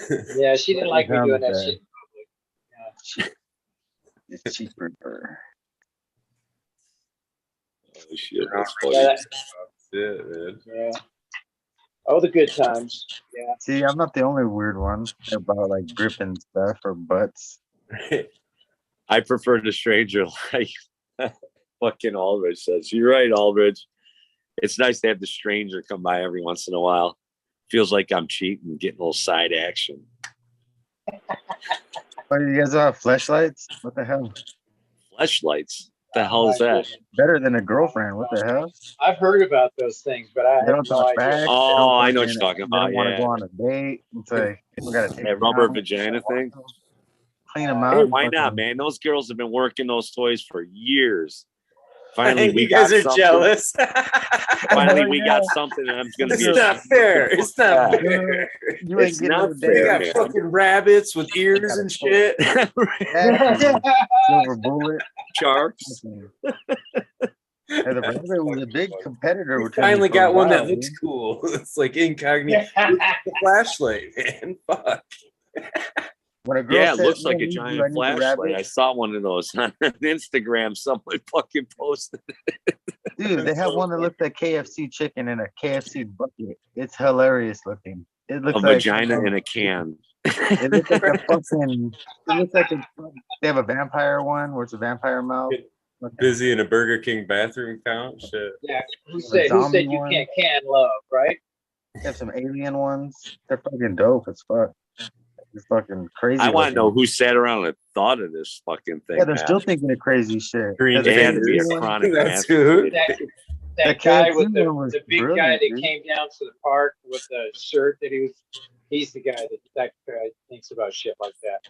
ripper. Yeah, she didn't like me Down doing with that that. shit in public. The cheek ripper. Oh, shit. That's funny. Yeah, That's it, man. yeah. Oh, the good times. Yeah. See, I'm not the only weird one about like gripping stuff or butts. I prefer the stranger like fucking Aldridge says. You're right, Aldridge. It's nice to have the stranger come by every once in a while. Feels like I'm cheating, getting a little side action. Oh, you guys don't have flashlights? What the hell? Fleshlights. The hell is that? Better than a girlfriend. What the hell? I've heard about those things, but I They have don't no talk idea. back. Oh, I know what you're talking They about. don't want to Yeah, go on a date. It's like we gotta take that them rubber out, vagina thing. clean them Hey, out. why not, man? Those girls have been working those toys for years. I Finally, think we you guys got are something. jealous. Finally, Oh, we yeah. got something, and I'm gonna It's be. not fair. It's not Yeah. fair. You ain't It's getting not no They fair, date. got man. fucking rabbits with ears and shit. Exactly. Silver bullet. Sharks. Yeah, the rabbit was a big competitor. We with Tony finally for a got one that while, looks dude. cool. It's like incognito. The flashlight, man. Fuck. When a girl Yeah, it says, looks "I like a need you, I giant need the flashlight. rabbit," I saw one of those on Instagram. Someone fucking posted. dude, they have one that looks like KFC chicken in a KFC bucket. It's hilarious looking. It A looks like vagina in a can. It looks like a fucking. It looks like they have a vampire one where it's a vampire mouth. Busy in a Burger King bathroom count. Shit. Yeah, who said you one. can't can love, right? They have some alien ones. They're fucking dope as fuck. It's fucking crazy. I want to know looking. who sat around and thought of this fucking thing. Yeah, they're man. still thinking of crazy shit. Green It had to be a fingers. chronic That's cancer. who. That The guy KFC with one was the big guy brilliant, that dude. came down to the park with the shirt that he's the guy that guy thinks about shit like that.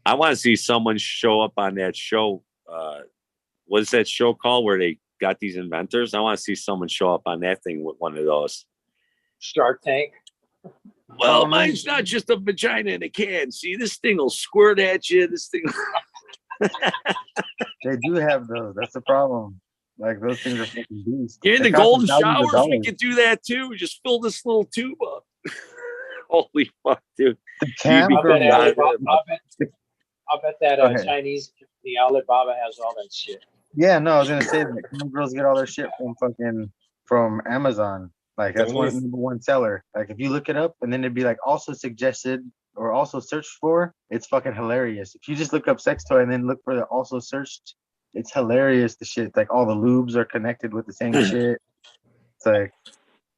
I want to see someone show up on that show. What is that show called where they got these inventors? I want to see someone show up on that thing with one of those. Shark Tank. Well, mine's not just a vagina in a can. See, this thing will squirt at you. This thing. They do have those. That's the problem. Like those things are fucking beasts. In They the cost golden thousands of showers, we dollars. could do that too. We just fill this little tube up. Holy fuck, dude. The can You I'll be bet, God, I'll bet that Go ahead. Chinese company Alibaba has all that shit. Yeah, no, I was gonna say that some girls get all their shit from Amazon. Like that's one number one seller. Like if you look it up and then it'd be like also suggested or also searched for, it's fucking hilarious. If you just look up sex toy and then look for the also searched, it's hilarious. The shit, like all the lubes are connected with the same shit. It's like,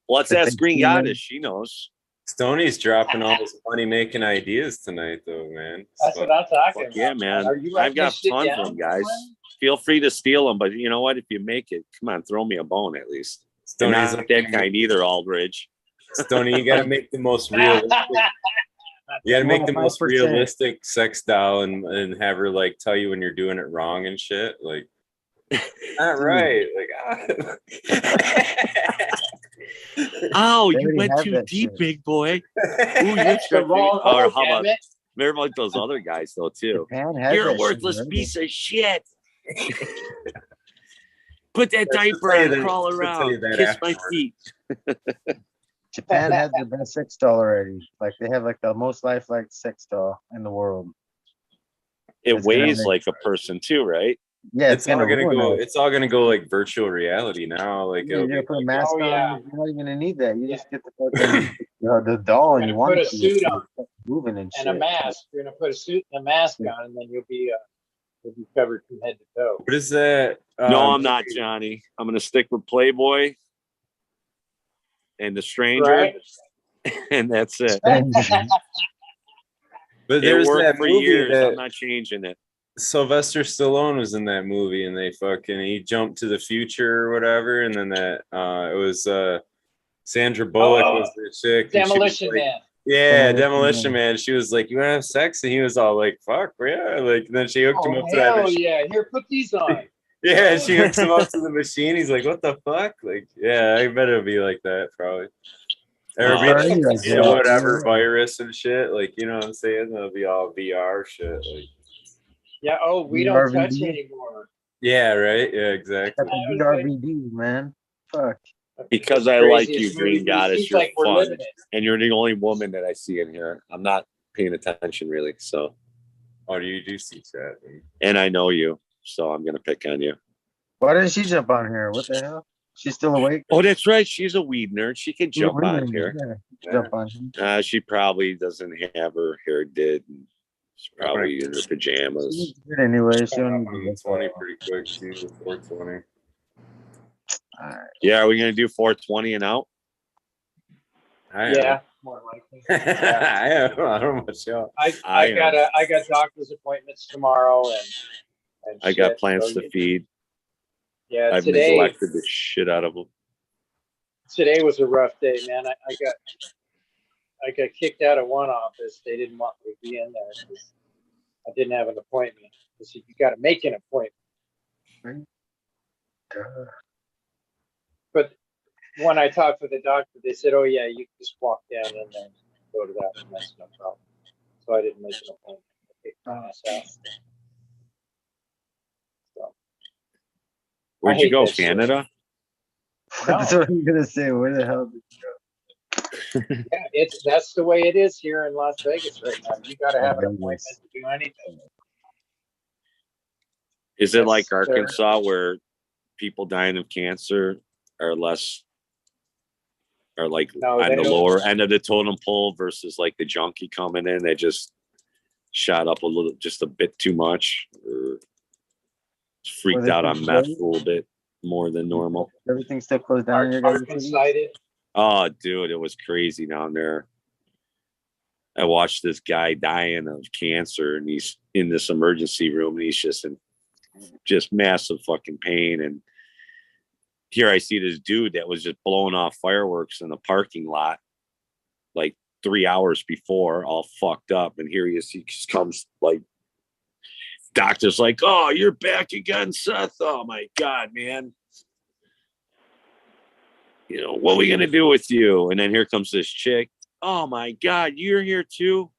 let's the ask thing- Green Goddess. She knows. Stoney's dropping all his money making ideas tonight, though, man. That's what I'm talking Fuck about. yeah, man. Are you I've writing got this shit tons down, of them, guys. friend? Feel free to steal them, but you know what? If you make it, come on, throw me a bone at least. And Stoney's not that kind either, Aldridge. Stoney, you gotta make the most realistic. You gotta make the most 5%. realistic sex doll and have her like tell you when you're doing it wrong and shit. Like, not right. Like, Oh, They you already went have too that deep, shit. big boy. Ooh, you're That's the wrong or hole, how about damn it. remember like those other guys though too? Japan has You're a that worthless shit, piece of shit. Put that Yeah, she'll diaper tell you on, that- crawl she'll tell you around, that kiss my afterwards. feet. Japan has the best sex doll already. Like they have like the most lifelike sex doll in the world. It It's gonna weighs make- like a person too, right? Yeah, it's all gonna ruin go. us. It's all gonna go like virtual reality now. Like, You're it'll gonna be, put a mask Oh, on. yeah. You're not even gonna need that. You just get the fucking the doll, and You're you gonna want put it a to suit be on moving and shit. and a mask. You're gonna put a suit and a mask on, and then you'll be covered from head to toe. what is that? No, I'm not, Johnny. I'm gonna stick with Playboy and The Stranger, Right? and that's it. But It there's worked that for movie years. that I'm not changing it. Sylvester Stallone was in that movie, and he jumped to the future or whatever, and then that it was Sandra Bullock was the chick. and she was Demolition like- Man. Yeah, Demolition Demolition Man. Man. She was like, "You wanna have sex?" And he was all like, "Fuck yeah!" Like, and then she hooked him Oh up to that hell machine. yeah! Here, put these on. Yeah, she hooks him up to the machine. He's like, "What the fuck?" Like, yeah, I bet it'll be like that probably. Or Oh, be like, yeah, yeah, whatever yeah. virus and shit. Like, you know what I'm saying? It'll be all VR shit. Like, Yeah. Oh, we don't touch RVD? anymore. yeah, right. Yeah, exactly. Got the VRVD, man. Fuck. Because I like Craziest you, Green movie. Goddess. Seems You're like we're fun, living it. and you're the only woman that I see in here. I'm not paying attention really, so. Oh, you do see that? And I know you, so I'm gonna pick on you. Why didn't she jump on here? What the hell? She's still awake? Oh, that's right. She's a weed nerd. She can jump on here. Yeah, jump on here. She probably doesn't have her hair did. And she's probably in her pajamas. She's good anyway. She don't need to I'm get 20 pretty quick too. 420. Yeah, are we gonna do 420 and out? Yeah, more likely. I don't know much else. I got doctor's appointments tomorrow, and I got shit, plants so to feed. Yeah, I've today neglected the shit out of them. was a rough day, man. I got kicked out of one office. They didn't want me to be in there because I didn't have an appointment. They said you got to make an appointment. But when I talked to the doctor, they said, "Oh yeah, you can just walk down in there and go to that one. That's no problem." So I didn't make an appointment. I kicked my ass out. So, Where'd I you hate go, that shit. Canada? That's what I'm gonna say. Where the hell did Yeah, that's the way it is here in Las Vegas right now. You got to have an Vegas. appointment to do anything. Is it like That's Arkansas where people dying of cancer are less, are like No, on they the don't. lower end of the totem pole versus like the junkie coming in? They just shot up a little, just a bit too much, or freaked they out on just meth closed? a little bit more than normal? Everything still closed down in your guys' city? Arkansas. Oh, dude, it was crazy down there. I watched this guy dying of cancer, and he's in this emergency room, and he's just in just massive fucking pain. And here I see this dude that was just blowing off fireworks in the parking lot like 3 hours before, all fucked up. And here he is. He just comes like, doctor's like, "Oh, you're back again, Seth. Oh my God, man. You know, what are we going to do with you?" And then here comes this chick. "Oh my God, you're here too?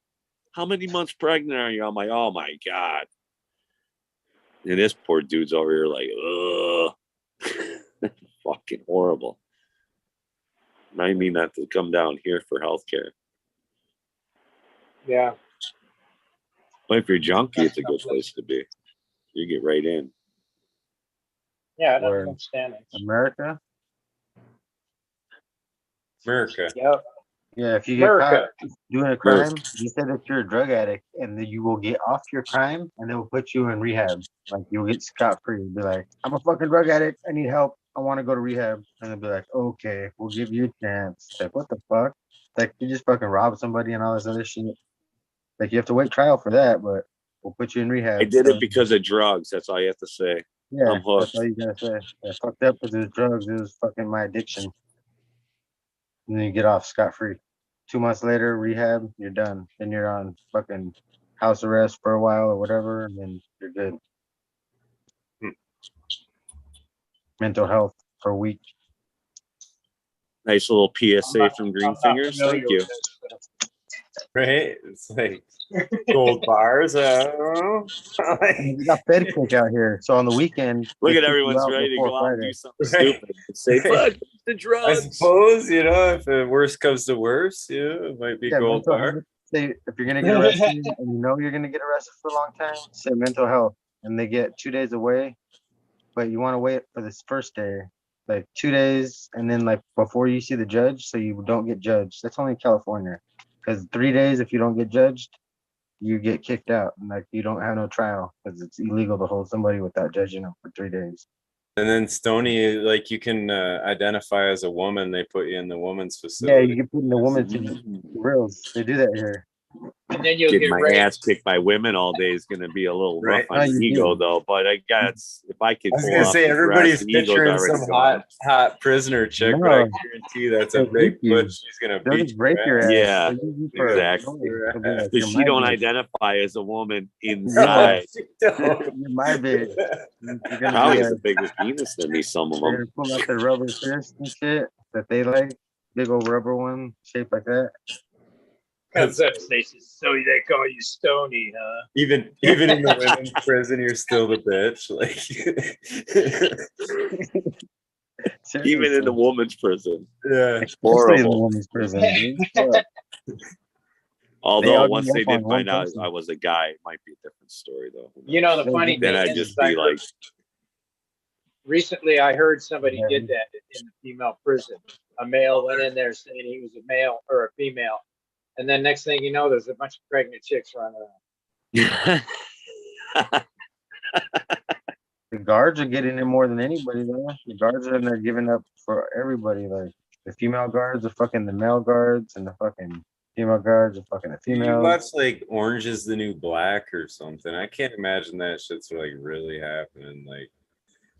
How many months pregnant are you?" I'm like, "Oh my God." And this poor dude's over here like, ugh. Fucking horrible. I mean not to come down here for healthcare. Yeah. But if you're junkie, it's a good place to be. You get right in. Yeah, I don't Where? understand it. America? America. Yep. Yeah, if you get America. caught doing a crime, you say that you're a drug addict, and then you will get off your crime, and they will put you in rehab. Like, you'll get scot free. Be like, "I'm a fucking drug addict. I need help. I want to go to rehab." And they'll be like, "Okay, we'll give you a chance." Like, what the fuck? Like, you just fucking rob somebody and all this other shit. Like, you have to wait trial for that, but we'll put you in rehab. I did it because of drugs. That's all you have to say. Yeah, I'm hooked. that's all you gotta say. I fucked up because it was drugs. It was fucking my addiction. And then you get off scot free. 2 months later, rehab, you're done. Then you're on fucking house arrest for a while or whatever, and then you're good. Mental health for a week. Nice little PSA from Green Fingers. Thank you. Right? It's like gold bars. I don't know. We got Fed kick out here, so on the weekend. Look they at kick you everyone's out ready to before go out and Friday. do something stupid. Say, fuck the I drugs. suppose, you know, if the worst comes to worst, you know, it might be Yeah, gold mental bar. health. Say if you're gonna get arrested and you know you're gonna get arrested for a long time, say mental health, and they get 2 days away, but you want to wait for this first day, like 2 days, and then like before you see the judge, so you don't get judged. That's only in California, because 3 days if you don't get judged, you get kicked out, and like you don't have no trial because it's illegal to hold somebody without judging them for 3 days. And then Stony, like you can identify as a woman. They put you in the woman's Yeah, facility. you get put in the woman's reals. They do that here. And then you'll Getting get my raped. ass kicked by women all day is going to be a little rough Right. on Oh, you ego, do. though. But I guess if I could I was pull gonna off say the everybody's dress, the ego's picturing already some gone. hot prisoner chick, but I No. guarantee that's a They'll big rape you. push. She's gonna They'll beat just rape your ass. ass. Yeah, They'll use you for a exactly. lawyer. They'll be like, Because "You're she my don't bitch. identify as a woman inside. You're my bitch." You're gonna Probably be has a like, bigger penis than me, some of they're them. gonna pull out the rubber fist and shit that they like, big old rubber one shaped like that. Comes up, Stacy. So they call you Stony, huh? Even in the women's prison, you're still the bitch. Like Even in the woman's prison. yeah. Especially in the Horrible. woman's prison, dude. Fuck. Although all once gang they up on did find one out person. I was a guy, it might be a different story, though. You know, the They funny did Then thing I'd is, just I be like, recently I heard somebody Yeah. did that in the female prison. A male went in there saying he was a male or a female, and then next thing you know, there's a bunch of pregnant chicks running around. The guards are getting it more than anybody, though. The guards are in there giving up for everybody. Like, the female guards are fucking the male guards, and the fucking female guards are fucking the You females. watch like Orange is the New Black or something. I can't imagine that shit's like really happening. Like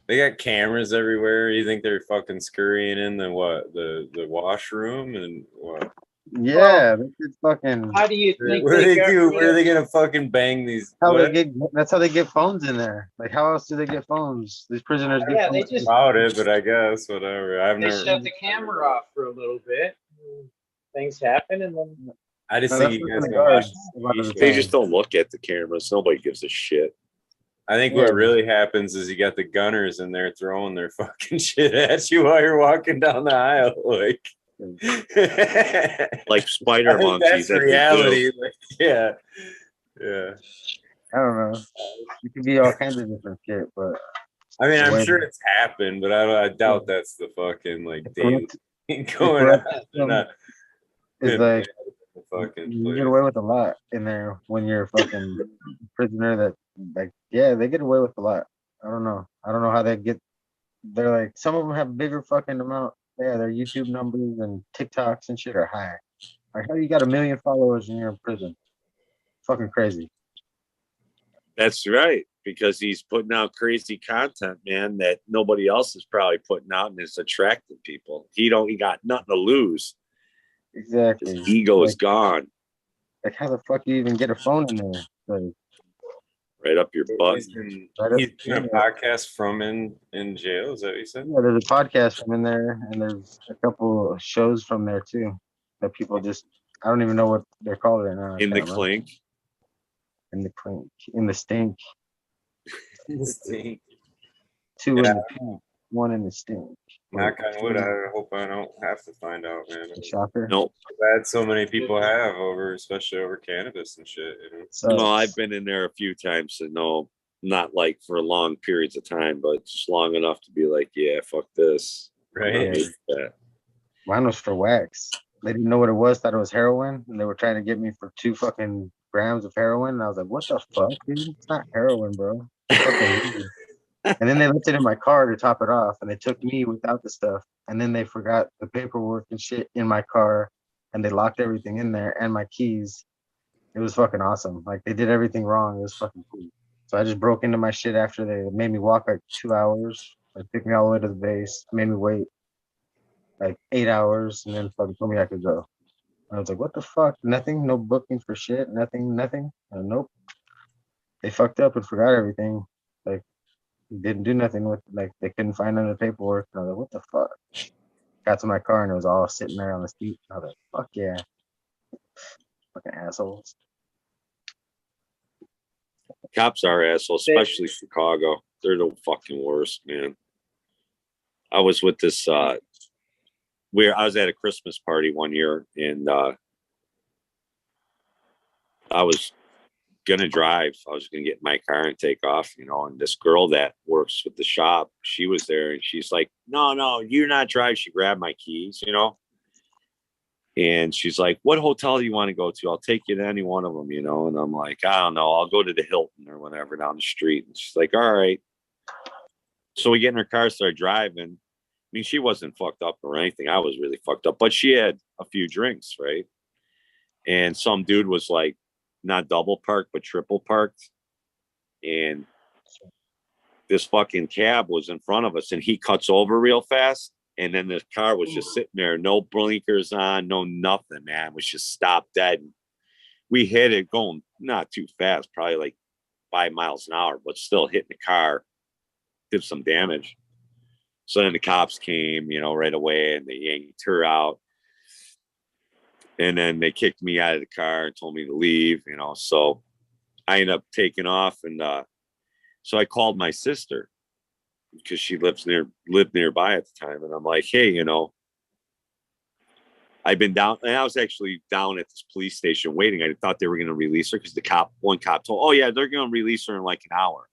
They got cameras everywhere. You think they're fucking scurrying in the washroom and what? Yeah, it's fucking. How do you think What do they got do? rid Where are of- they gonna fucking bang these? How they What? get? That's how they get phones in there. Like, how else do they get phones? These prisoners get Yeah, they phones. just About it, but I guess whatever. I've they never. shut the camera off for a little bit. Things happen, and then I just No, think that's you what guys the can watch guards a lot of the TV They time. shows. just don't look at the cameras. Nobody gives a shit. I think Yeah. what really happens is you got the gunners in there throwing their fucking shit at you while you're walking down the aisle. Like, Like spider I think monkeys. that's that they do. reality. Like, yeah. Yeah. I don't know. It could be all kinds of different shit, but I mean, The I'm way sure they- it's happened, but I doubt that's the fucking like the daily corrupt- thing the going corrupt on. They're system not is putting like the fucking you place. get away with a lot in there when you're a fucking prisoner. That like, yeah, they get away with a lot. I don't know. I don't know how they get. They're like, some of them have bigger fucking amount. Yeah, their YouTube numbers and TikToks and shit are high. Like, how you got 1 million followers and you're in prison? Fucking crazy. That's right. Because he's putting out crazy content, man, that nobody else is probably putting out, and it's attracting people. He got nothing to lose. Exactly. His ego is gone Like, how the fuck do you even get a phone in there? Like, right up your butt. He's doing Right up- a podcast from in jail. Is that what you said? yeah, there's a podcast from in there, and there's a couple of shows from there too that people just. I don't even know what they're called right now. I In the can't remember. clink. In the clink, in the stink, Stink. two Yeah. in the pink, one in the stink. Knock on wood. I hope I don't have to find out, man. Shocker. Nope. Glad so many people have especially over cannabis and shit. You know? So, No, I've been in there a few times, and no, not like for long periods of time, but just long enough to be like, yeah, fuck this. Right. Yeah. mine was for wax. They didn't know what it was, thought it was heroin, and they were trying to get me for 2 fucking grams of heroin. And I was like, what the fuck, dude? It's not heroin, bro. It's fucking weed. And then they left it in my car to top it off, and they took me without the stuff. And then they forgot the paperwork and shit in my car, and they locked everything in there and my keys. It was fucking awesome. Like, they did everything wrong. It was fucking cool. So I just broke into my shit after they made me walk like 2 hours. Like, took me all the way to the base, made me wait like 8 hours, and then fucking told me I could go. I was like, what the fuck? Nothing, no booking for shit, nothing. Nope. They fucked up and forgot everything. Like, didn't do nothing with, like, they couldn't find none of the paperwork. I was like, what the fuck? Got to my car and it was all sitting there on the seat. I was like, fuck yeah. Fucking assholes. Cops are assholes, especially Chicago. They're the fucking worst, man. I was with this I was at a Christmas party one year, and I was gonna drive. I was gonna get in my car and take off, and this girl that works with the shop, she was there, and she's like, no, you're not driving. She grabbed my keys, and she's like, what hotel do you want to go to? I'll take you to any one of them, and I'm like, I don't know, I'll go to the Hilton or whatever down the street. And she's like, all right. So we get in her car, start driving. I mean, she wasn't fucked up or anything. I was really fucked up, but she had a few drinks, right? And some dude was like, not double parked, but triple parked. And this fucking cab was in front of us, and he cuts over real fast. And then the car was just sitting there, no blinkers on, no nothing, man. It was just stopped dead. We hit it going not too fast, probably like 5 miles an hour, but still hitting the car, did some damage. So then the cops came, right away, and they yanked her out. And then they kicked me out of the car and told me to leave, So I ended up taking off, and so I called my sister because she lived nearby at the time, and I'm like, hey, I've been down, and I was actually down at this police station waiting. I thought they were going to release her because one cop told, oh yeah, they're going to release her in like an hour.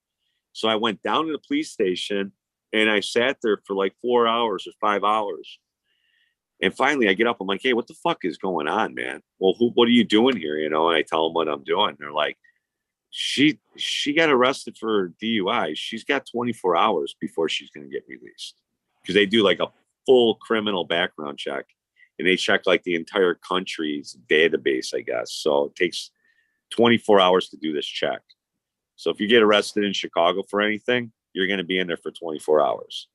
So I went down to the police station, and I sat there for like 4 hours or 5 hours. And finally I get up, I'm like, hey, what the fuck is going on, man? Well, what are you doing here? And I tell them what I'm doing. They're like, she got arrested for DUI. She's got 24 hours before she's going to get released, because they do like a full criminal background check, and they check like the entire country's database, I guess. So it takes 24 hours to do this check. So if you get arrested in Chicago for anything, you're going to be in there for 24 hours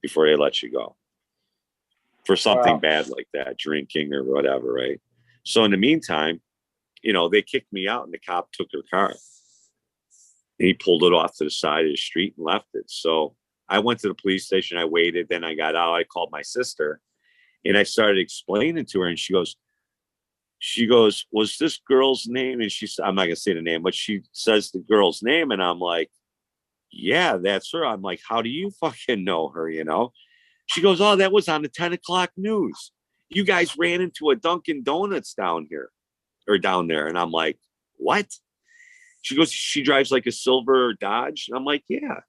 before they let you go for something Wow. bad like that, drinking or whatever, right? So in the meantime, you know, they kicked me out and the cop took their car. He pulled it off to the side of the street and left it. So I went to the police station. I waited. Then I got out. I called my sister and I started explaining to her. And she goes, was this girl's name? And she said, I'm not going to say the name, but she says the girl's name. And I'm like, yeah, that's her. I'm like, how do you fucking know her? You know? She goes, oh, that was on the 10 o'clock news. You guys ran into a Dunkin' Donuts down here or down there. And I'm like, what? She goes, she drives like a silver Dodge. And I'm like, yeah.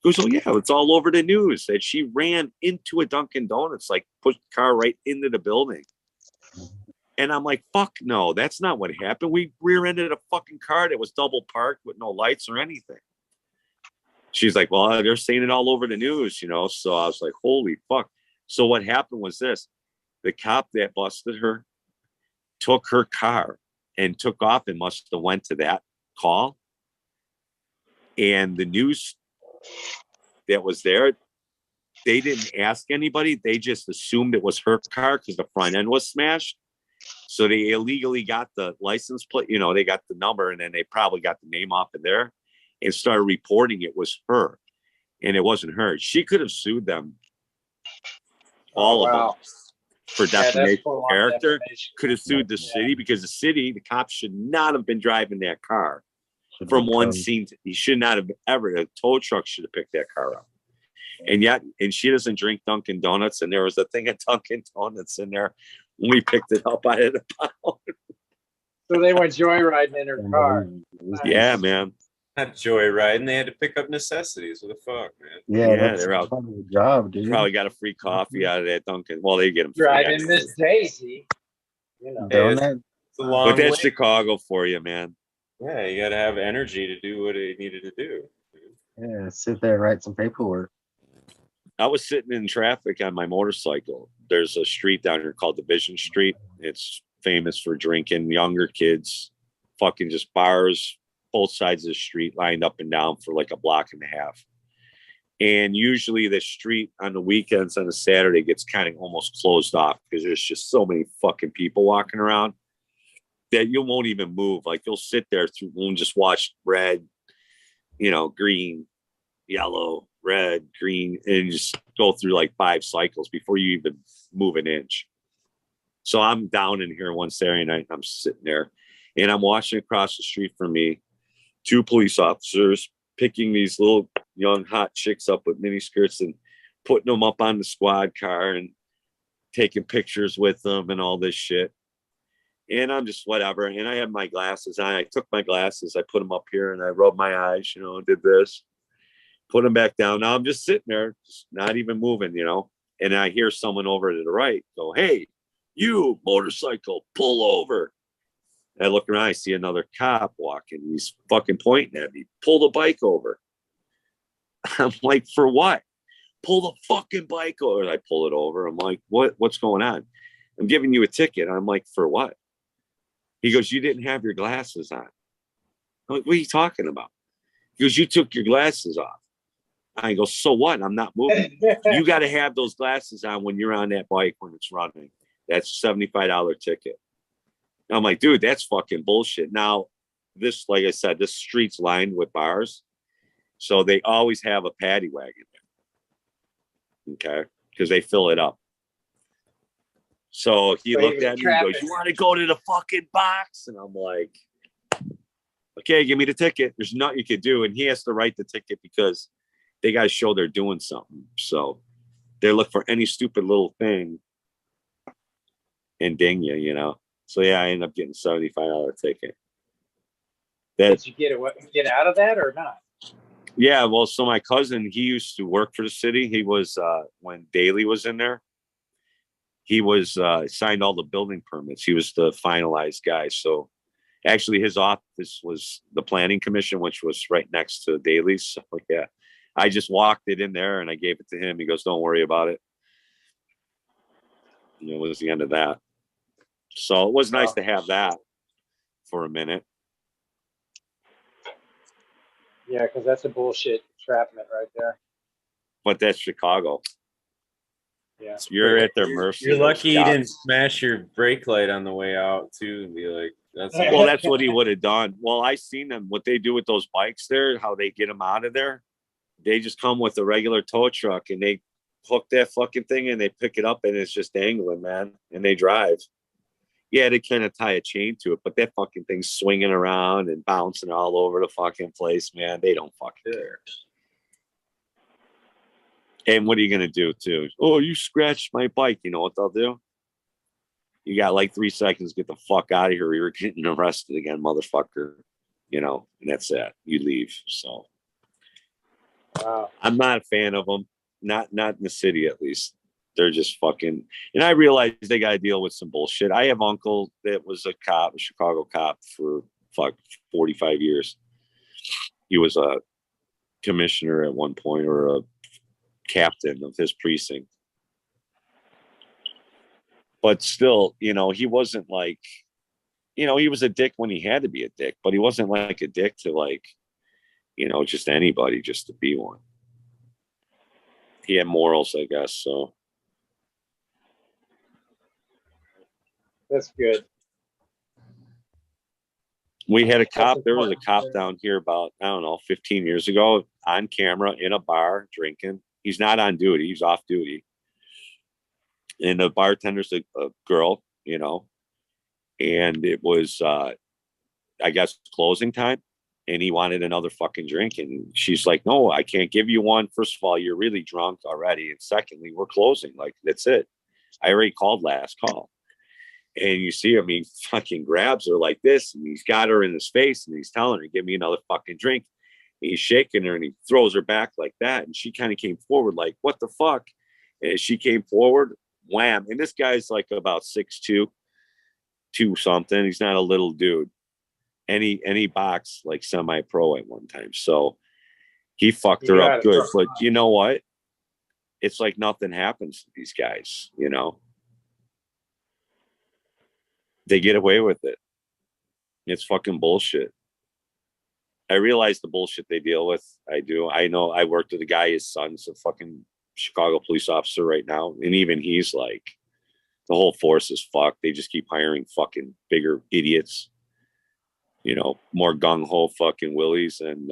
Goes, oh yeah, it's all over the news that she ran into a Dunkin' Donuts, like pushed the car right into the building. And I'm like, fuck no, that's not what happened. We rear-ended a fucking car that was double parked with no lights or anything. She's like, well, they're saying it all over the news, you know? So I was like, holy fuck. So what happened was this. The cop that busted her took her car and took off and must have went to that call. And the news that was there, they didn't ask anybody. They just assumed it was her car because the front end was smashed. So they illegally got the license plate, you know, they got the number and then they probably got the name off of there and started reporting it was her. And it wasn't her. She could have sued them, all of them, for defamation of character. Could have sued the city because the city, the cops should not have been driving that car from one scene. He should not have ever, a tow truck should have picked that car up. And yet, and she doesn't drink Dunkin' Donuts. And there was a thing of Dunkin' Donuts in there when we picked it up out of the pound. So they went joyriding in her car. Yeah, man. Not joyriding. They had to pick up necessities. What the fuck, man? Yeah, that's they're out. part of the job, dude. Probably got a free coffee out of that Dunkin'. Well, they get them free. Driving Miss Daisy. You know. Hey, Donut. it's a long But that's way. Chicago for you, man. Yeah, you got to have energy to do what he needed to do. Yeah, sit there, write some paperwork. I was sitting in traffic on my motorcycle. There's a street down here called Division Street. It's famous for drinking, younger kids, fucking just bars, both sides of the street lined up and down for like a block and a half. And usually the street on the weekends on a Saturday gets kind of almost closed off because there's just so many fucking people walking around that you won't even move. Like you'll sit there and just watch red, you know, green, yellow, red, green, and just go through like 5 cycles before you even move an inch. So I'm down in here one Saturday night. I'm sitting there and I'm watching across the street from me 2 police officers picking these little young hot chicks up with mini skirts and putting them up on the squad car and taking pictures with them and all this shit. And I'm just whatever. And I had my glasses on. I took my glasses, I put them up here and I rubbed my eyes, you know, did this, put them back down. Now I'm just sitting there, just not even moving, you know. And I hear someone over to the right go, hey, you motorcycle, pull over. And I look around, I see another cop walking. He's fucking pointing at me. Pull the bike over. I'm like, for what? Pull the fucking bike over. And I pull it over. I'm like, what's going on? I'm giving you a ticket. I'm like, for what? He goes, you didn't have your glasses on. I'm like, what are you talking about? He goes, you took your glasses off. I go, so what? I'm not moving. You got to have those glasses on when you're on that bike when it's running. That's a $75 ticket. I'm like, dude, that's fucking bullshit. Now, this, like I said, this street's lined with bars. So they always have a paddy wagon there. Okay? Because they fill it up. So he looked at me and goes, you want to go to the fucking box? And I'm like, okay, give me the ticket. There's nothing you could do. And he has to write the ticket because they got to show they're doing something. So they look for any stupid little thing and ding you, you know. So yeah, I ended up getting a $75 ticket. Did you get out of that or not? Yeah, well, so my cousin, he used to work for the city. He was when Daley was in there. He was signed all the building permits. He was the finalized guy. So actually his office was the planning commission, which was right next to Daley's. So yeah, I just walked it in there and I gave it to him. He goes, don't worry about it. And it was the end of that. So it was nice to have that for a minute. Yeah, because that's a bullshit entrapment right there. But that's Chicago. Yeah. You're at their mercy. You're lucky you Those didn't cops. smash your brake light on the way out too, and be like, "That's Well, that's what he would have done. Well, I seen them. What they do with those bikes there, how they get them out of there. They just come with a regular tow truck and they hook that fucking thing and they pick it up and it's just dangling, man. And they drive. Yeah, they kind of tie a chain to it, but that fucking thing's swinging around and bouncing all over the fucking place, man. They don't fucking care. And what are you gonna do too? Oh, you scratched my bike. You know what they'll do? You got like 3 seconds. Get the fuck out of here. You're getting arrested again, motherfucker. You know, and that's it. You leave. So Wow. I'm not a fan of them. Not in the city, at least. They're just fucking. And I realize they got to deal with some bullshit. I have uncle that was a cop, a Chicago cop for 45 years. He was a commissioner at one point, or a captain of his precinct. But still, you know, he wasn't like, you know, he was a dick when he had to be a dick, but he wasn't like a dick to like, you know, just anybody just to be one. He had morals, I guess. So That's good. we had a cop. There was a cop down here about, I don't know, 15 years ago on camera in a bar drinking. He's not on duty. He's off duty. And the bartender's a girl, you know, and it was, I guess, closing time. And he wanted another fucking drink. And she's like, no, I can't give you one. First of all, you're really drunk already. And secondly, we're closing. Like, that's it. I already called last call. And you see him, he fucking grabs her like this. And he's got her in his face. And he's telling her, give me another fucking drink. And he's shaking her and he throws her back like that. And she kind of came forward like, what the fuck? And she came forward, wham. And this guy's like about 6'2", 2 something. He's not a little dude. And he boxed like semi-pro at one time. So he fucked her up good. But you know what? It's like nothing happens to these guys, you know? They get away with it. It's fucking bullshit. I realize the bullshit they deal with. I do. I know. I worked with a guy, his son's a fucking Chicago police officer right now. And even he's like, the whole force is fucked. They just keep hiring fucking bigger idiots. You know, more gung-ho fucking willies, and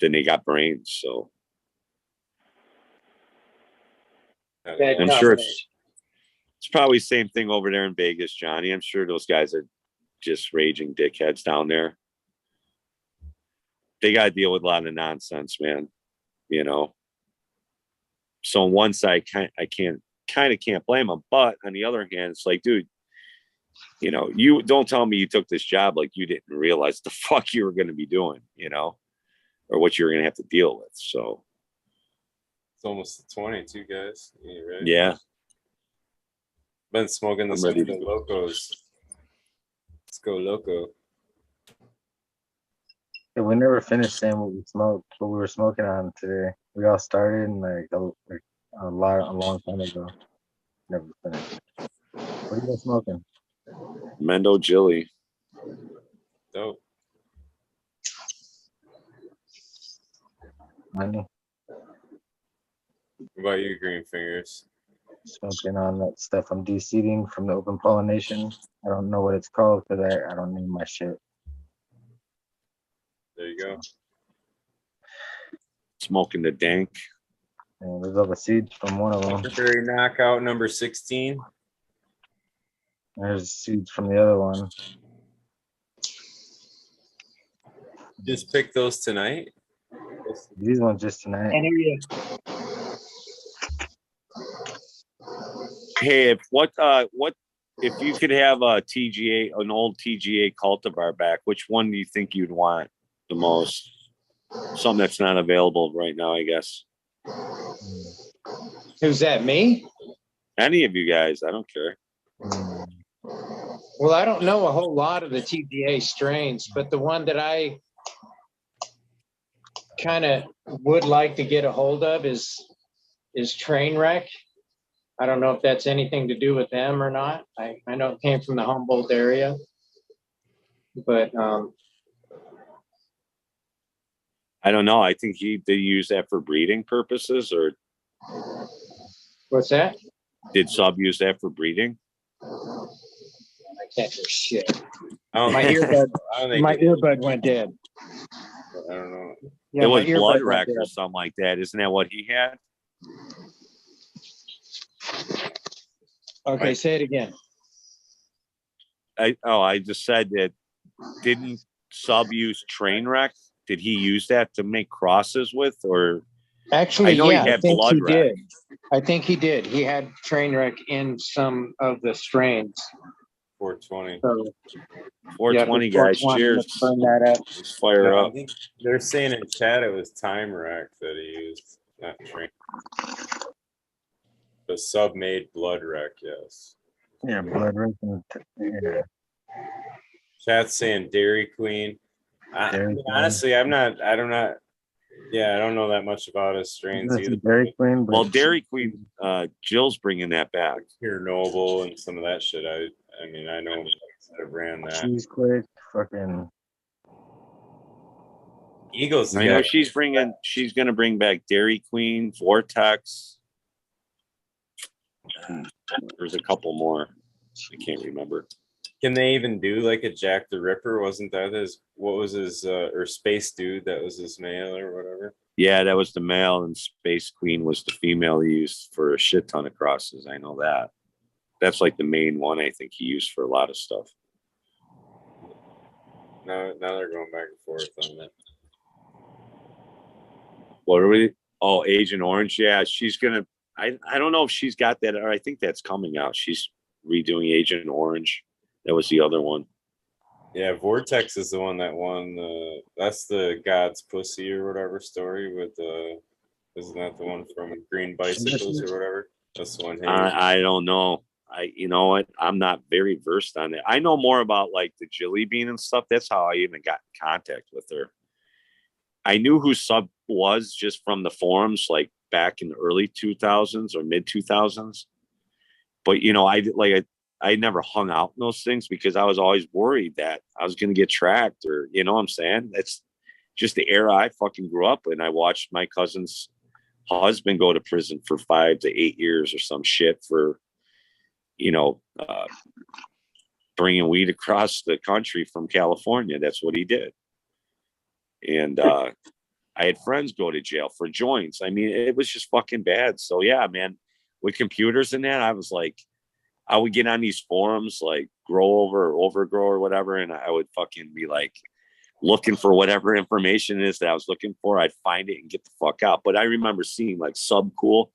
then they got brains. So I'm sure it's probably the same thing over there in Vegas, Johnny. I'm sure those guys are just raging dickheads down there. They got to deal with a lot of nonsense, man. You know. So on one side, I can't blame them, but on the other hand, it's like, dude, you know, you don't tell me you took this job like you didn't realize the fuck you were going to be doing, you know, or what you're going to have to deal with. So it's almost 22, guys. You ready? Yeah. Been smoking the locos. Let's go loco. Yeah, we never finished saying what we were smoking on today. We all started in like a long time ago. Never finished. What are you guys smoking? Mendo Jilly. Dope. Money. What about you, Green Fingers? Smoking on that stuff I'm de-seeding from the open pollination. I don't know what it's called because I don't name my shit. There you go. Smoking the dank. And there's all the seeds from one of them. Secondary knockout number 16. There's seeds from the other one. Just pick those tonight. These ones just tonight. Hey, if you could have a TGA, an old TGA cultivar back, which one do you think you'd want the most? Something that's not available right now, I guess. Who's that, me? Any of you guys, I don't care. Well, I don't know a whole lot of the TGA strains, but the one that I kind of would like to get a hold of is Trainwreck. I don't know if that's anything to do with them or not. I know it came from the Humboldt area, but I don't know. I think did use that for breeding purposes, or What's that? did Sub use that for breeding? I can't hear shit. I don't My think- earbud, I don't think my it is. earbud went dead. I don't know. Yeah, It my was blood earbud wreck went or dead. something like that. Isn't that what he had? Okay, Right. say it again. I just said that. Didn't Sub use train wreck? Did he use that to make crosses with, or Actually, I know he yeah, I had think blood he wreck. did. I think he did. He had train wreck in some of the strains. 420. So 420 yeah, guys, 420, cheers. let's burn that up. Let's fire No, I up. think they're saying in chat it was time rack that he used, not train. The Sub made blood wreck, yes. Yeah, blood racing. Yeah. Chat's saying Dairy Queen. Dairy Queen. Honestly, I don't know that much about his strains This is either. Dairy Queen, but Well, Dairy Queen, Jill's bringing that back. Pure Noble and some of that shit. I mean, I know that ran that. Cheese Quick, fucking Eagles. I know she's going to bring back Dairy Queen, Vortex. There's a couple more. I can't remember. Can they even do like a Jack the Ripper? Wasn't that his or Space Dude? That was his male or whatever. Yeah, that was the male, and Space Queen was the female he used for a shit ton of crosses. I know that. That's like the main one I think he used for a lot of stuff. Now they're going back and forth on that. What are we? Oh, Agent Orange. Yeah, she's gonna. I don't know if she's got that, or I think that's coming out. She's redoing Agent Orange. That was the other one. Yeah, Vortex is the one that won. That's the God's Pussy or whatever story with isn't that the one from Green Bicycles or whatever? That's the one. I don't know. You know what? I'm not very versed on it. I know more about like the Jilly Bean and stuff. That's how I even got in contact with her. I knew who Sub was just from the forums, like back in the early 2000s or mid 2000s. But you know, I never hung out in those things because I was always worried that I was going to get tracked, or you know what I'm saying? That's just the era I fucking grew up in. I watched my cousin's husband go to prison for 5 to 8 years or some shit for, you know, bringing weed across the country from California. That's what he did. And I had friends go to jail for joints. I mean, it was just fucking bad. So yeah, man, with computers and that, I was like, I would get on these forums like Grow Over or Overgrow or whatever, and I would fucking be like looking for whatever information it is that I was looking for. I'd find it and get the fuck out. But I remember seeing like Sub Cool.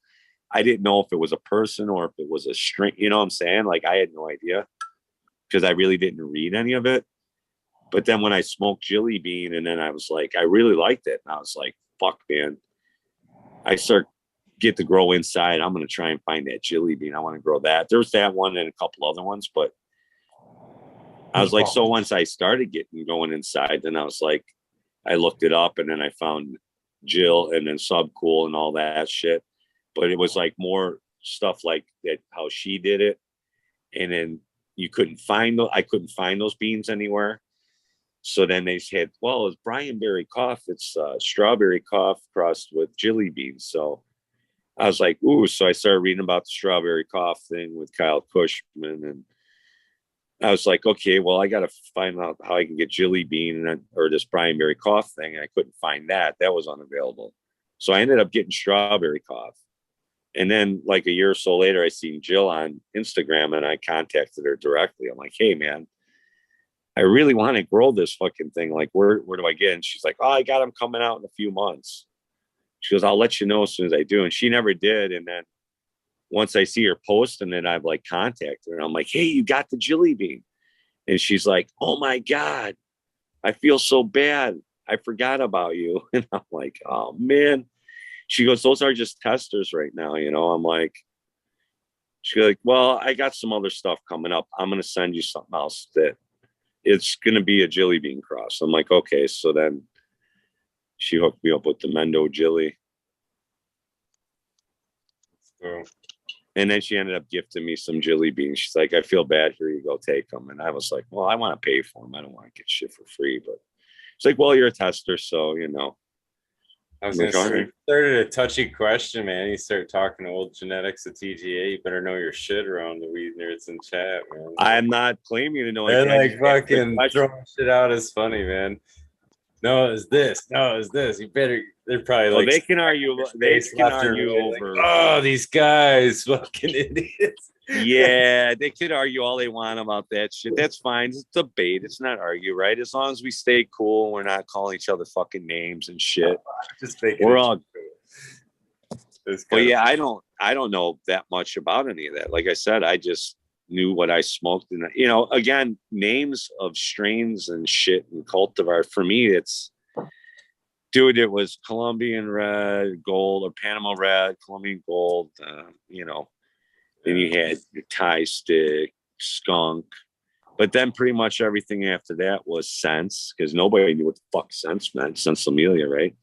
I didn't know if it was a person or if it was a string. You know what I'm saying? Like I had no idea because I really didn't read any of it. But then when I smoked Jilly Bean, and then I was like, I really liked it. And I was like, fuck, man. I get to grow inside. I'm going to try and find that Jilly Bean. I want to grow that. There was that one and a couple other ones, but I was like, so once I started going inside, then I was like, I looked it up, and then I found Jill and then Sub Cool and all that shit. But it was like more stuff like that, how she did it. And then I couldn't find those beans anywhere. So then they said, well, it's Brian Berry Cough. It's strawberry cough crossed with Jilly Beans. So I was like, ooh. So I started reading about the strawberry cough thing with Kyle Cushman. And I was like, okay, well, I got to find out how I can get Jilly Bean or this Brian Berry Cough thing. And I couldn't find that. That was unavailable. So I ended up getting strawberry cough. And then like a year or so later, I seen Jill on Instagram, and I contacted her directly. I'm like, hey, man, I really want to grow this fucking thing. Like, where do I get it? And she's like, oh, I got them coming out in a few months. She goes, I'll let you know as soon as I do. And she never did. And then once I see her post, and then I've like contacted her, I'm like, hey, you got the Jilly Bean. And she's like, oh my God, I feel so bad. I forgot about you. And I'm like, oh man. She goes, those are just testers right now. You know, I'm like, she's like, well, I got some other stuff coming up. I'm going to send you something else that it's going to be a Jilly Bean cross. I'm like, okay. So then she hooked me up with the Mendo Jilly. So, and then she ended up gifting me some Jilly Beans. She's like, I feel bad. Here you go. Take them. And I was like, well, I want to pay for them. I don't want to get shit for free. But it's like, well, you're a tester. So, you know, I was gonna say, you started a touchy question, man. You start talking to old genetics of TGA. You better know your shit around the weed nerds in chat, man. I'm not claiming to know. They're anything. like fucking throwing shit out as funny, man. No, it's this. No, it's this. You better. They're probably Well, like they can argue. They can argue over. Like, oh, these guys, fucking idiots. Yeah, they could argue all they want about that shit. That's fine. It's debate. It's not argue, right? As long as we stay cool, we're not calling each other fucking names and shit. Just making We're all. But yeah, I don't know that much about any of that. Like I said, I just knew what I smoked, and again, names of strains and shit and cultivar. For me, it's. Dude, it was Colombian red, gold, or Panama red, Colombian gold, Then you had your Thai stick, skunk. But then pretty much everything after that was sense, because nobody knew what the fuck sense meant. Sensimilia, right?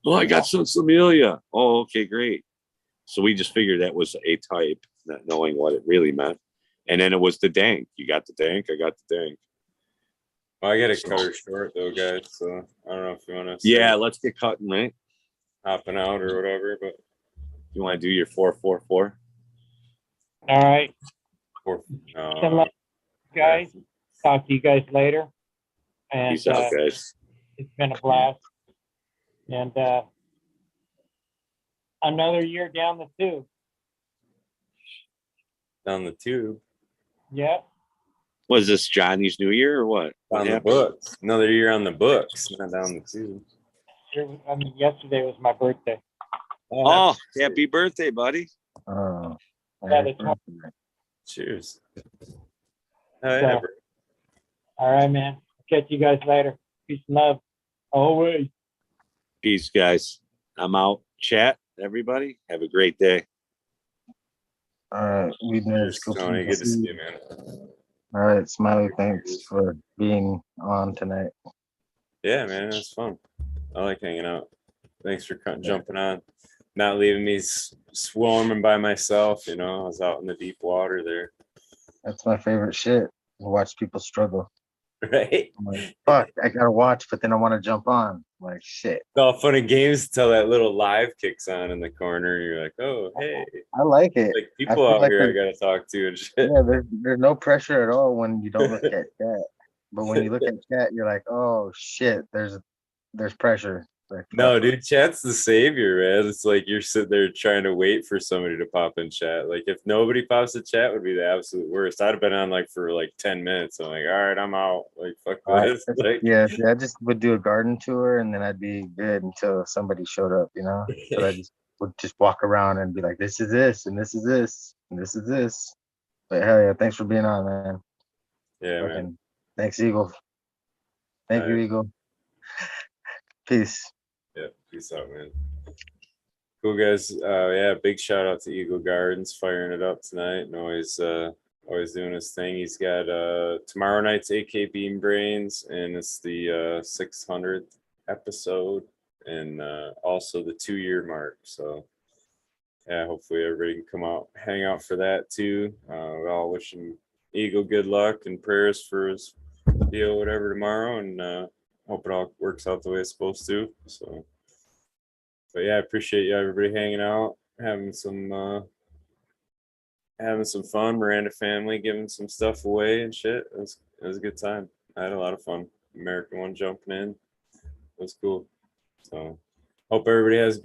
Oh, I got Sensimilia. Oh, okay, great. So we just figured that was a type, not knowing what it really meant. And then it was the dank. You got the dank, I got the dank. Well, I got to cut her short though, guys. So I don't know if you want to. Yeah, let's get cutting, right? Hopping out or whatever, but you want to do your 444? All right. Good luck, guys. Talk to you guys later. And peace out, guys. It's been a blast. And another year down the tube. Down the tube. Yeah. Was this Johnny's New Year or what? On the books. Another year on the books, not down the tube. Yesterday was my birthday. Oh, happy birthday, buddy. Oh. Cheers. All right, man. Catch you guys later. Peace and love. Always. Peace, guys. I'm out. Chat, everybody. Have a great day. All right. Weed nerds. Tony, good to see you, man. All right, Smiley, thanks for being on tonight. Yeah, man, it was fun. I like hanging out. Thanks for jumping on, not leaving me swarming by myself. I was out in the deep water there. That's my favorite shit. Watch people struggle. Right? I'm like, fuck, I gotta watch, but then I want to jump on. I'm like, shit. It's all fun and games until that little live kicks on in the corner. You're like, oh, hey. I like it. Like people out here I gotta talk to and shit. Yeah, there's no pressure at all when you don't look at chat. But when you look at chat, you're like, oh shit, there's pressure. Like, no, dude, chat's the savior, man. It's like you're sitting there trying to wait for somebody to pop in chat. Like if nobody pops in chat, would be the absolute worst. I'd have been on for 10 minutes. I'm like, all right, I'm out. Like fuck this. Yeah, I just would do a garden tour and then I'd be good until somebody showed up, But I just would just walk around and be like, this is this, and this is this, and this is this. But hell yeah, thanks for being on, man. Yeah, man. Thanks, Eagle. Thank you, Eagle. Peace. Yeah, peace out, man. Cool, guys. Yeah, big shout out to Eagle Gardens firing it up tonight and always doing his thing. He's got tomorrow night's AK Beam Brains, and it's the 600th episode, and also the 2-year mark. So yeah, hopefully everybody can come out, hang out for that too. We all wishing Eagle good luck and prayers for his deal, whatever, tomorrow, and hope it all works out the way it's supposed to. So, but yeah, I appreciate you everybody hanging out, having some fun. Miranda family giving some stuff away and shit. It was a good time. I had a lot of fun. American one jumping in. It was cool. So hope everybody has